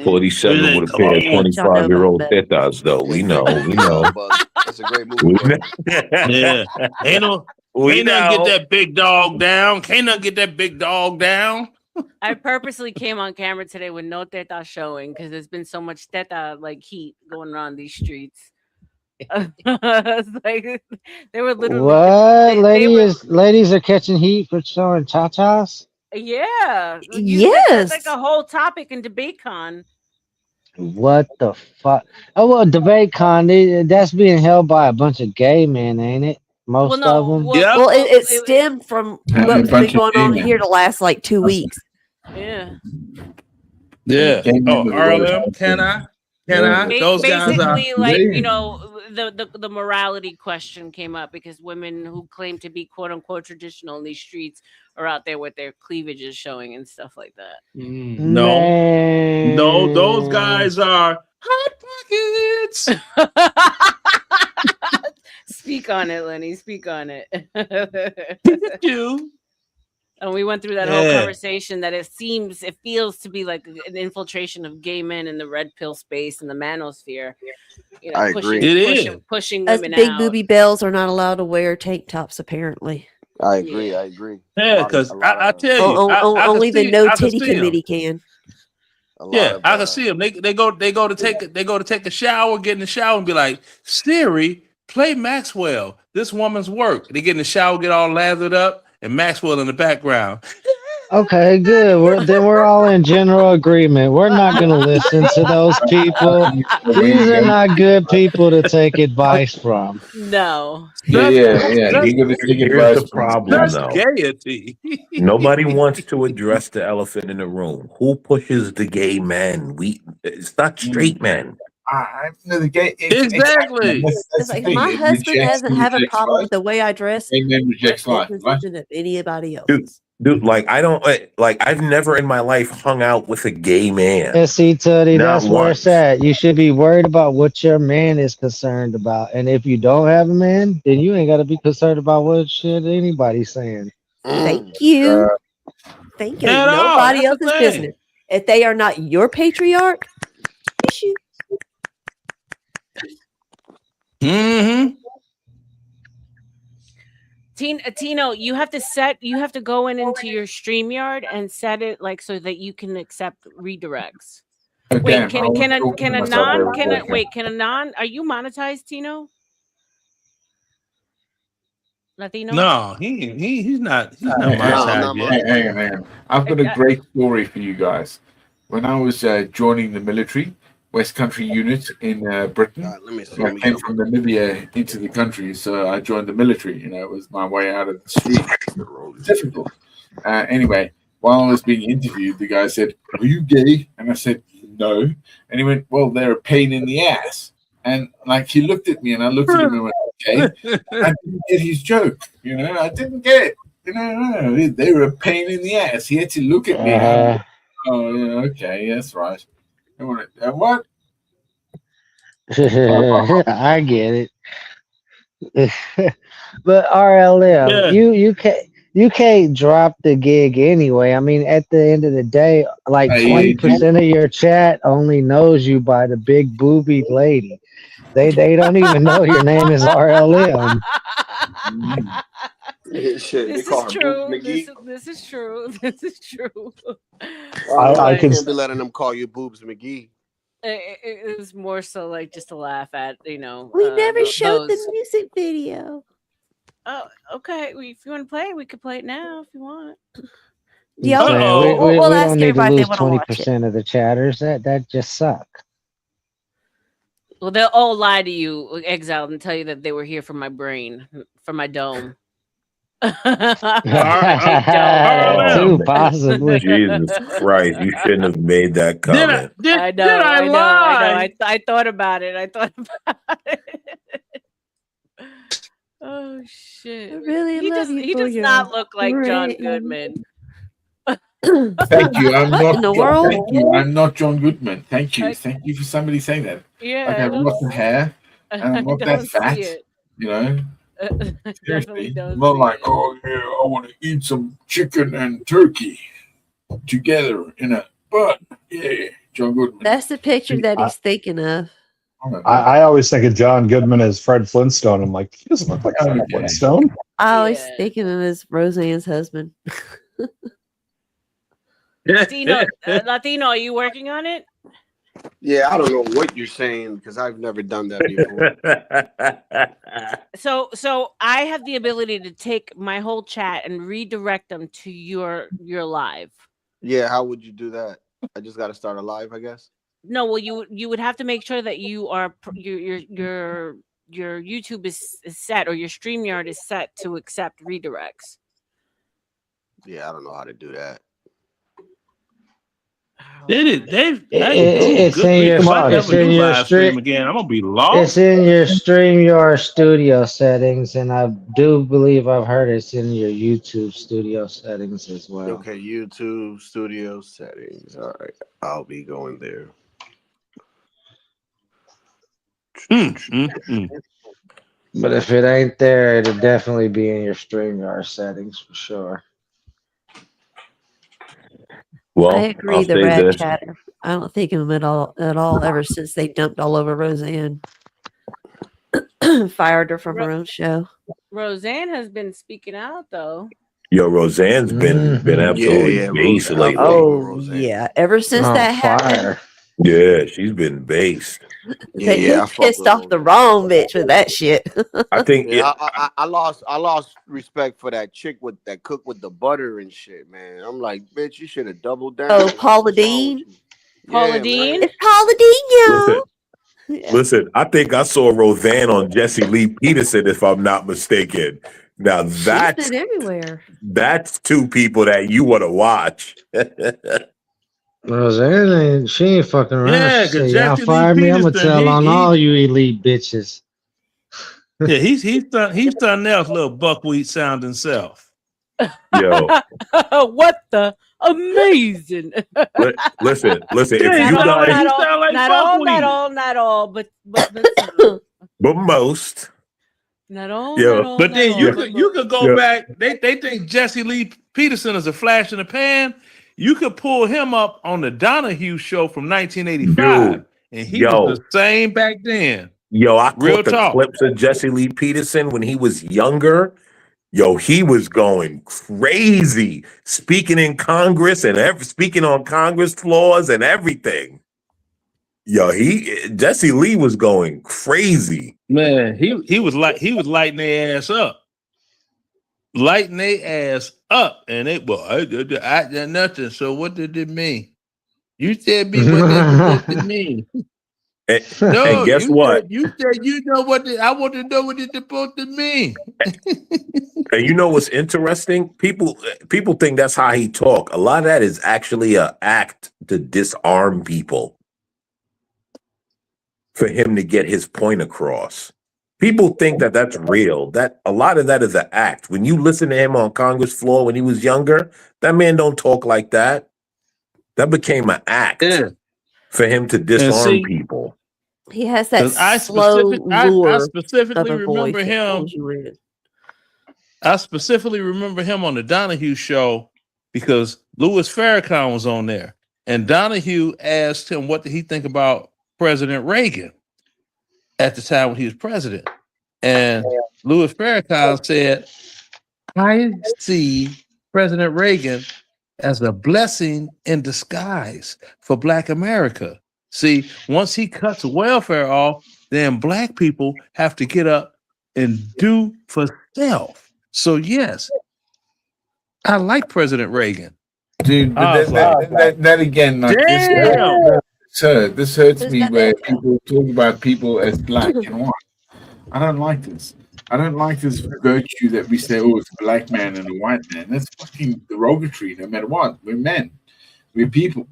47 with a pair of 25-year-old tetas, though. We know. That's a great movie. Yeah. Ain't no get that big dog down. Can't not get that big dog down. I purposely came on camera today with no teta showing because there's been so much teta like heat going around these streets. It's like they were literally What? they were, Ladies are catching heat for showing cha-chas? yeah. Yes. That's like a whole topic in debate con. What the fuck? Oh, well, debate con, that's being held by a bunch of gay men, ain't it? Most of them. Well, it stemmed from what's been going on here the last like 2 weeks. Yeah. Yeah. Oh, RLM, can I? Those guys are basically like, you know, the morality question came up because women who claim to be quote unquote traditional in these streets are out there with their cleavages showing and stuff like that. No, those guys are hot pockets. Speak on it, Lenny. Speak on it. You. And we went through that whole conversation that it feels to be like an infiltration of gay men in the red pill space and the manosphere. You know, I agree. pushing Us women big out. booby bells are not allowed to wear tank tops, apparently. I agree. Yeah, because I tell you, only the no titty committee committee can. Yeah, I can see them. They go to take a shower, get in the shower, and be like, Siri, play Maxwell. This woman's work. They get in the shower, get all lathered up, and Maxwell in the background. Okay, good. Then we're all in general agreement. We're not going to listen to those people. These are not good people to take advice from. No. Yeah. Here's the problem, though. Gaiety. Nobody wants to address the elephant in the room. Who pushes the gay men? It's not straight men. Exactly. It's like my husband doesn't have a problem with the way I dress. Amen rejects life. Of anybody else. Dude, like I've never in my life hung out with a gay man. And see, Tuddy, Not that's where once. it's at. You should be worried about what your man is concerned about. And if you don't have a man, then you ain't got to be concerned about what shit anybody's saying. Thank you. Thank you. Nobody else's business. If they are not your patriarch, issue. Mm-hmm. Tino, you have to go into your StreamYard and set it like so that you can accept redirects. Wait, can a non, are you monetized, Tino? Latino? No, he's not monetized yet. Hang on. I've got a great story for you guys. When I was joining the military, West Country unit in Britain, I came from Namibia into the country, so I joined the military. You know, it was my way out of the street. Difficult. Anyway, while I was being interviewed, the guy said, "Are you gay?" And I said, "No." And he went, "Well, they're a pain in the ass." And like he looked at me, and I looked at him and went, "Okay." I didn't get his joke. You know, I didn't get it. No, they were a pain in the ass. He had to look at me. And went, oh, yeah, okay, that's right. I went, what? I get it. But RLM, you can't drop the gig anyway. I mean, at the end of the day, like 20% of your chat only knows you by the big booby lady. They don't even know your name is RLM. This is true. This is true. This is true. I can't be letting them call you Boobs McGee. It was more so like just to laugh at, you know. We never showed the music video. Oh, okay. If you want to play it, we could play it now if you want. Yeah, we don't need to lose 20% of the chatters. That just suck. Well, they'll all lie to you, exiled, and tell you that they were here from my brain, from my dome. Too possibly. Jesus Christ, you shouldn't have made that comment. I know. I thought about it. Oh shit! I really He love does. you He for does your not look like John great- Goodman. Thank you. I'm What not. in the world? Thank you. I'm not John Goodman. Thank you. Thank you for somebody saying that. Yeah, I have lots of hair, and I'm not that don't fat. see it. You know. Definitely Seriously, don't I'm not see like, it. oh yeah, I want to eat some chicken and turkey together in a. But yeah, John Goodman. That's the picture that he's thinking of. I always think of John Goodman as Fred Flintstone. I'm like, he doesn't look like Fred Flintstone. I always think of him as Roseanne's husband. Latino, are you working on it? Yeah, I don't know what you're saying because I've never done that before. So I have the ability to take my whole chat and redirect them to your live. Yeah, how would you do that? I just got to start a live, I guess. No, well, you would have to make sure that you are your YouTube is set, or your StreamYard is set to accept redirects. Yeah, I don't know how to do that. It's in your stream again. I'm gonna be lost. It's in your StreamYard studio settings, and I do believe I've heard it's in your YouTube studio settings as well. Okay, YouTube studio settings. All right, I'll be going there. But if it ain't there, it'll definitely be in your StreamYard settings for sure. Well, I agree. The rat chatter. I don't think of him at all. Ever since they dumped all over Roseanne, fired her from her own show. Roseanne has been speaking out though. Yo, Roseanne's been absolutely based lately. Oh yeah, ever since that happened. Yeah, she's been based. They pissed off the wrong bitch with that shit. I think I lost respect for that chick with that cook with the butter and shit, man. I'm like, bitch, you should have doubled down. Oh, Paula Dean. Paula Dean. It's Paula Dean, yo. Listen, I think I saw Roseanne on Jesse Lee Peterson, if I'm not mistaken. Now She's been everywhere. that's two people that you want to watch. Roseanne, she ain't fucking around. Yeah, She said, 'cause y'all Jesse fire Lee me, I'm gonna Peterson, tell on he- all you elite bitches. Yeah, he's done else, little buckwheat sounding self. Yo, What the amazing! listen. If you not guys, all, but but most. Not all. Yeah, not all, But not then all, you could go Yeah. back. They think Jesse Lee Peterson is a flash in the pan. You could pull him up on the Donahue show from 1985, Dude, and he was the same back then. Yo, I Real caught the talk. clips of Jesse Lee Peterson when he was younger. Yo, he was going crazy, speaking in Congress and speaking on Congress floors and everything. Yo, Jesse Lee was going crazy. Man, he was lighting their ass up. Lighting their ass up, and I did nothing. So what did it mean? You said me what that supposed to mean. And guess what? You said you know what I want to know what it's supposed to mean. And you know what's interesting? People think that's how he talk. A lot of that is actually an act to disarm people for him to get his point across. People think that that's real. That a lot of that is an act. When you listen to him on Congress floor when he was younger, that man don't talk like that. That became an act for him to disarm people. He has that slow lure I specifically of a remember voice that him. pulls you in. I specifically remember him on the Donahue show because Louis Farrakhan was on there, and Donahue asked him what did he think about President Reagan at the time when he was president, and Louis Farrakhan said, "I see President Reagan as a blessing in disguise for Black America. See, once he cuts welfare off, then Black people have to get up and do for self. So yes, I like President Reagan." Dude, but that again, like this hurts me where people talk about people as black and white. I don't like this. I don't like this virtue that we say, oh, it's a black man and a white man. That's fucking derogatory no matter what. We're men. We're people.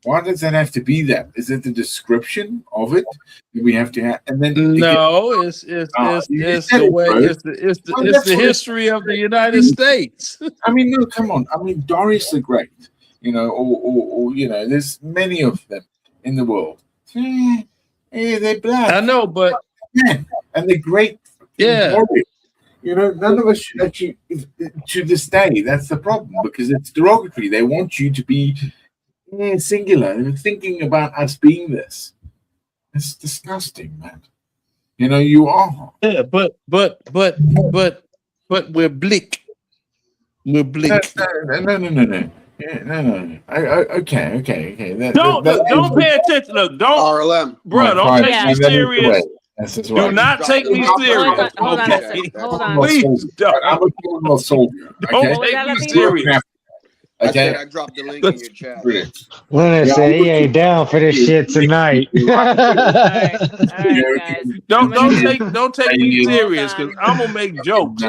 Why does that have to be that? Is it the description of it that we have to have? And then no, it's the way it's the history of the United States. I mean, no, come on. I mean, Doris the Great, or there's many of them in the world. Yeah, they're black. I know, but yeah, and they're great. Yeah. Warriors. None of us should actually, to this day, that's the problem because it's derogatory. They want you to be singular and thinking about us being this. It's disgusting, man. You are. Yeah, but we're bleak. We're bleak. No. Yeah, no. Okay. Don't pay attention. Look, don't RLM, bro. Don't take me serious. Do not take me serious. Hold on. Please don't. I'm a former soldier. Don't take me serious. Okay, I dropped the link in your chat. Leonard said he ain't down for this shit tonight. All right, guys. Don't take me serious because I'm gonna make jokes.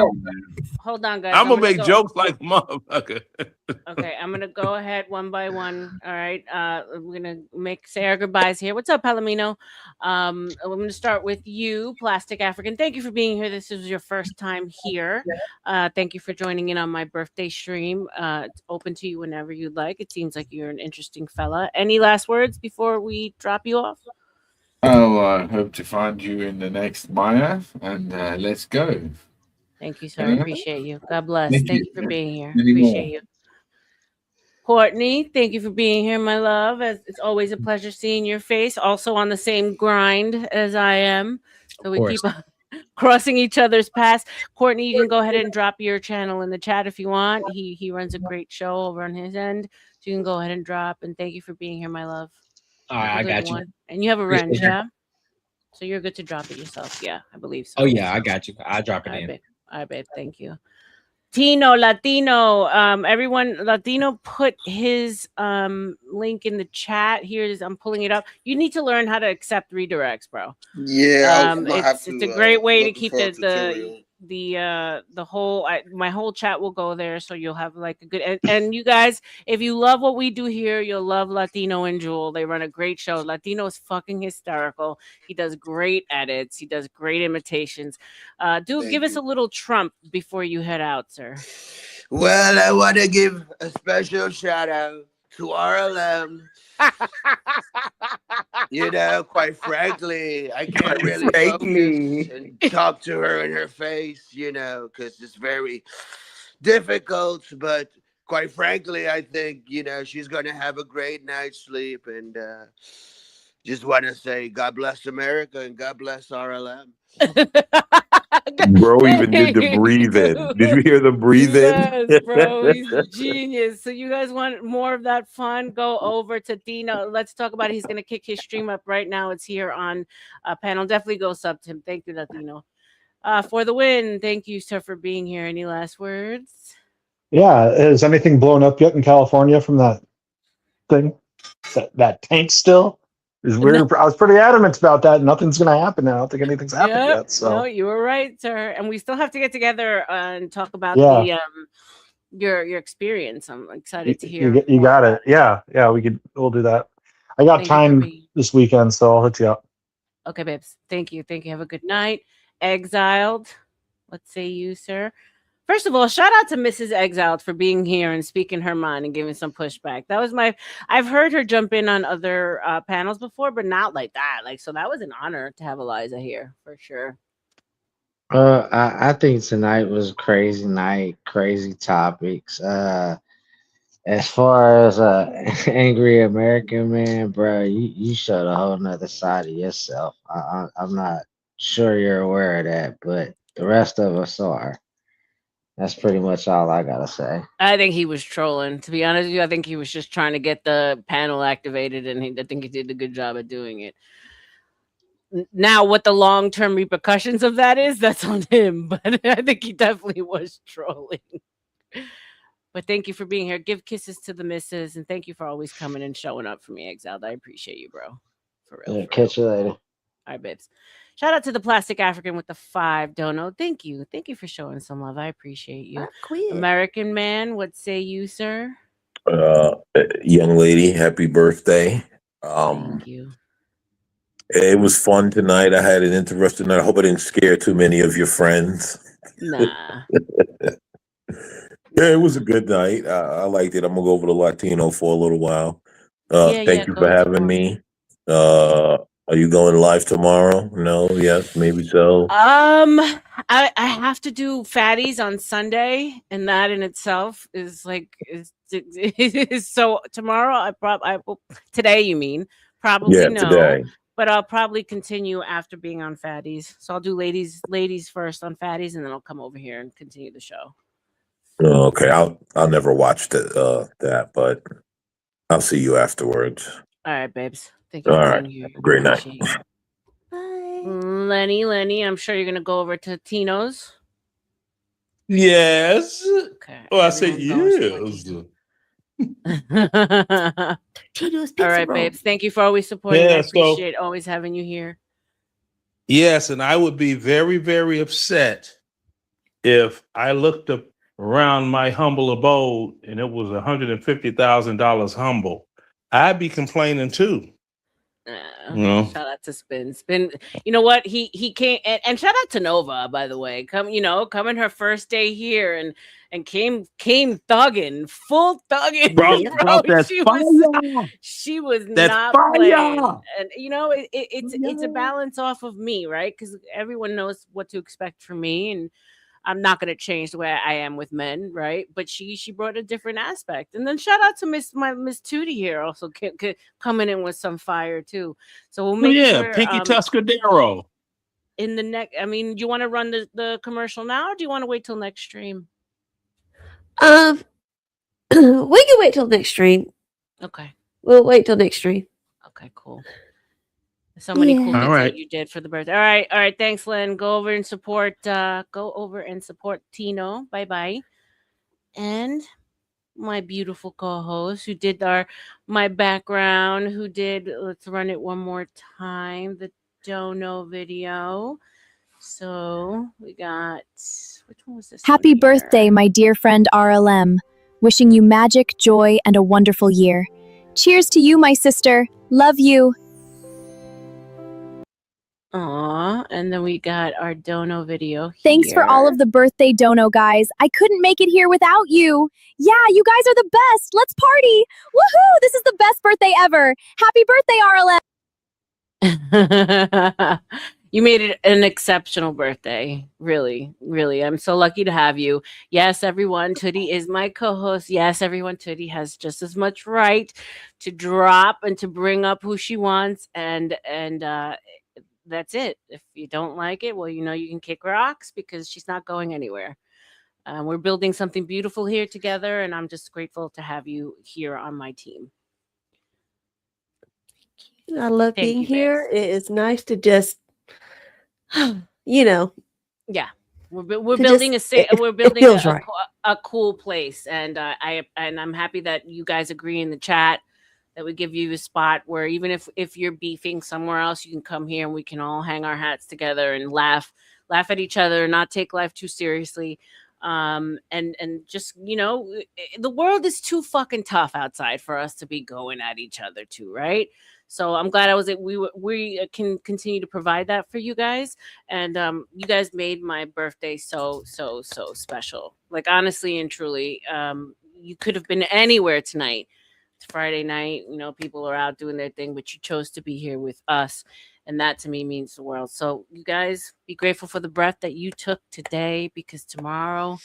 Hold on, guys. I'm gonna make jokes like a motherfucker. Okay, I'm gonna go ahead one by one. All right, we're gonna say our goodbyes here. What's up, Palomino? I'm gonna start with you, Plastic African. Thank you for being here. This is your first time here. Thank you for joining in on my birthday stream. It's open to you whenever you'd like. It seems like you're an interesting fella. Any last words before we drop you off? Oh, I hope to find you in the next Maya, and let's go. Thank you, sir. I appreciate you. God bless. Thank you for being here. Appreciate you. Courtney, thank you for being here, my love. It's always a pleasure seeing your face. Also on the same grind as I am. So we keep on crossing each other's paths. Courtney, you can go ahead and drop your channel in the chat if you want. He runs a great show over on his end. So you can go ahead and drop. And thank you for being here, my love. All right, I got you. And you have a wrench, yeah? So you're good to drop it yourself. Yeah, I believe so. Oh, yeah, I got you. I'll drop it in. All right, babe. Thank you. Latino, everyone, Latino put his link in the chat. I'm pulling it up. You need to learn how to accept redirects, bro. Yeah, it's a great way to keep the whole my whole chat will go there, so you'll have like a good and you guys, if you love what we do here, you'll love Latino and Jewel. They run a great show. Latino is fucking hysterical. He does great edits. He does great imitations. Give us a little Trump before you head out, sir. Well, I want to give a special shout out to RLM. Quite frankly, I can't really focus and talk to her in her face, because it's very difficult. But quite frankly, I think, she's going to have a great night's sleep. And just want to say God bless America and God bless RLM. Bro even did the breathe in. Did you hear the breathe in? Yes, bro. He's a genius. So you guys want more of that fun? Go over to Dino. Let's talk about it. He's going to kick his stream up right now. It's here on panel. Definitely go sub to him. Thank you, Latino. For the win. Thank you, sir, for being here. Any last words? Yeah. Is anything blown up yet in California from that thing? That tank still? I was pretty adamant about that. Nothing's going to happen now. I don't think anything's happened yet. So. No, you were right, sir. And we still have to get together and talk about your experience. I'm excited to hear. You got it. Yeah. We'll do that. I got time this weekend, so I'll hit you up. Okay, babes. Thank you. Have a good night. Exiled. What say you, sir? First of all, shout out to Mrs. Exiled for being here and speaking her mind and giving some pushback. That was I've heard her jump in on other panels before, but not like that. So that was an honor to have Eliza here for sure. I think tonight was a crazy night, crazy topics. As far as angry American man, bro, you showed a whole nother side of yourself. I'm not sure you're aware of that, but the rest of us are. That's pretty much all I gotta say. I think he was trolling. To be honest with you, I think he was just trying to get the panel activated, and I think he did a good job at doing it. Now, what the long-term repercussions of that is, that's on him. But I think he definitely was trolling. But thank you for being here. Give kisses to the missus, and thank you for always coming and showing up for me, Exiled. I appreciate you, bro. For real. Catch you later. All right, babes. Shout out to the Plastic African with the 5 dono. Thank you. Thank you for showing some love. I appreciate you. American Man, what say you, sir? Young lady, happy birthday. Thank you. It was fun tonight. I had an interesting night. I hope I didn't scare too many of your friends. Nah. Yeah, it was a good night. I liked it. I'm gonna go over to Latino for a little while. Thank you for having me. Are you going live tomorrow? No, yes, maybe so. I have to do fatties on Sunday, and that in itself is so tomorrow. Today, you mean? Probably no. Today. But I'll probably continue after being on fatties. So I'll do ladies first on fatties, and then I'll come over here and continue the show. Okay, I'll never watch that, but I'll see you afterwards. All right, babes. Thank you. All right. Have a great night. Bye. Lenny, I'm sure you're gonna go over to Tino's. Yes. Okay. Oh, I said yes. Tino's Pizza All right, babes. Thank you for always supporting. I appreciate always having you here. Yes, and I would be very, very upset if I looked up around my humble abode and it was $150,000 humble. I'd be complaining too. Shout out to Spin. You know what? He came and shout out to Nova, by the way. Coming her first day here and came thugging, full thugging. Bro, she was not playing. And it's a balance off of me, right? Because everyone knows what to expect from me, and I'm not going to change the way I am with men, right? But she brought a different aspect. And then shout out to Miss Tootie here, also coming in with some fire too. So we'll make sure. Pinky Tuscadero. In the next, do you want to run the commercial now, or do you want to wait till next stream? We can wait till next stream. Okay. We'll wait till next stream. Okay, cool. So many cool things that you did for the birthday. All right. Thanks, Lynn. Go over and support Tino. Bye. And my beautiful co-host who did my background, let's run it one more time, the dono video. So we got, which one was this? Happy birthday, my dear friend RLM. Wishing you magic, joy, and a wonderful year. Cheers to you, my sister. Love you. Aw, and then we got our dono video here. Thanks for all of the birthday dono, guys. I couldn't make it here without you. Yeah, you guys are the best. Let's party. Woohoo! This is the best birthday ever. Happy birthday, RLM. You made it an exceptional birthday. Really, really. I'm so lucky to have you. Yes, everyone, Tootie is my co-host. Yes, everyone, Tootie has just as much right to drop and to bring up who she wants. And that's it. If you don't like it, well, you can kick rocks because she's not going anywhere. We're building something beautiful here together, and I'm just grateful to have you here on my team. I love being here. It is nice to just, Yeah, we're building a cool place, and I'm happy that you guys agree in the chat that we give you a spot where even if you're beefing somewhere else, you can come here and we can all hang our hats together and laugh at each other, not take life too seriously. And just, the world is too fucking tough outside for us to be going at each other too, right? So I'm glad we can continue to provide that for you guys. And you guys made my birthday so special. Like, honestly and truly, you could have been anywhere tonight. It's Friday night, people are out doing their thing, but you chose to be here with us. And that to me means the world. So you guys be grateful for the breath that you took today, because tomorrow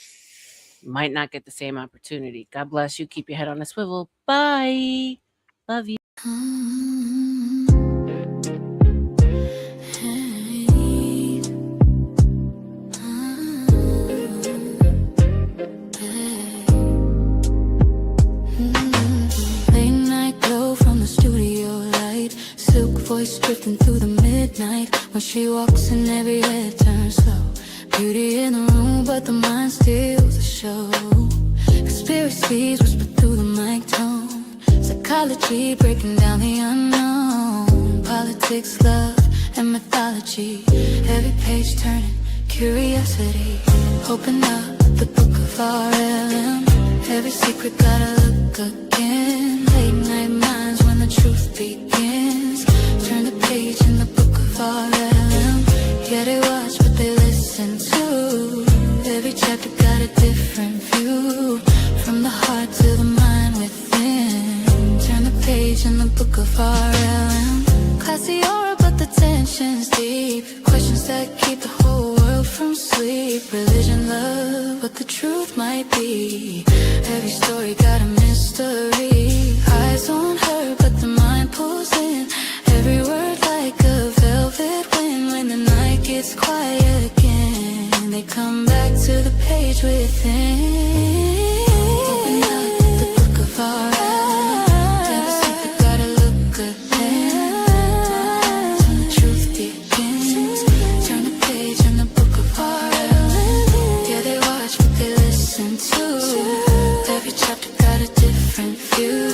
you might not get the same opportunity. God bless you. Keep your head on a swivel. Bye. Love you. Voice drifting through the midnight. When she walks and every head turns slow. Beauty in the room, but the mind steals the show. Conspiracies whisper through the mic tone. Psychology breaking down the unknown. Politics, love, and mythology. Every page turning curiosity. Open up the book of RLM. Every secret gotta look again. Late night minds when the truth begins. Turn the page in the book of RLM. Yeah, they watch but they listen too. Every chapter got a different view. From the heart to the mind within. Turn the page in the book of RLM. Classy aura but the tension's deep. Questions that keep the whole world from sleep. Religion, love, what the truth might be. Every story got a mystery. Eyes on her but the mind pulls in. Every word like a velvet wind. When the night gets quiet again, they come back to the page within. Open up the book of RLM. Every secret gotta look good then. When the truth begins, turn the page in the book of RLM. Yeah, they watch but they listen too. Every chapter got a different view.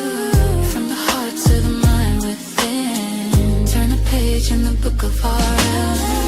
From the heart to the mind within. Turn the page in the book of RLM.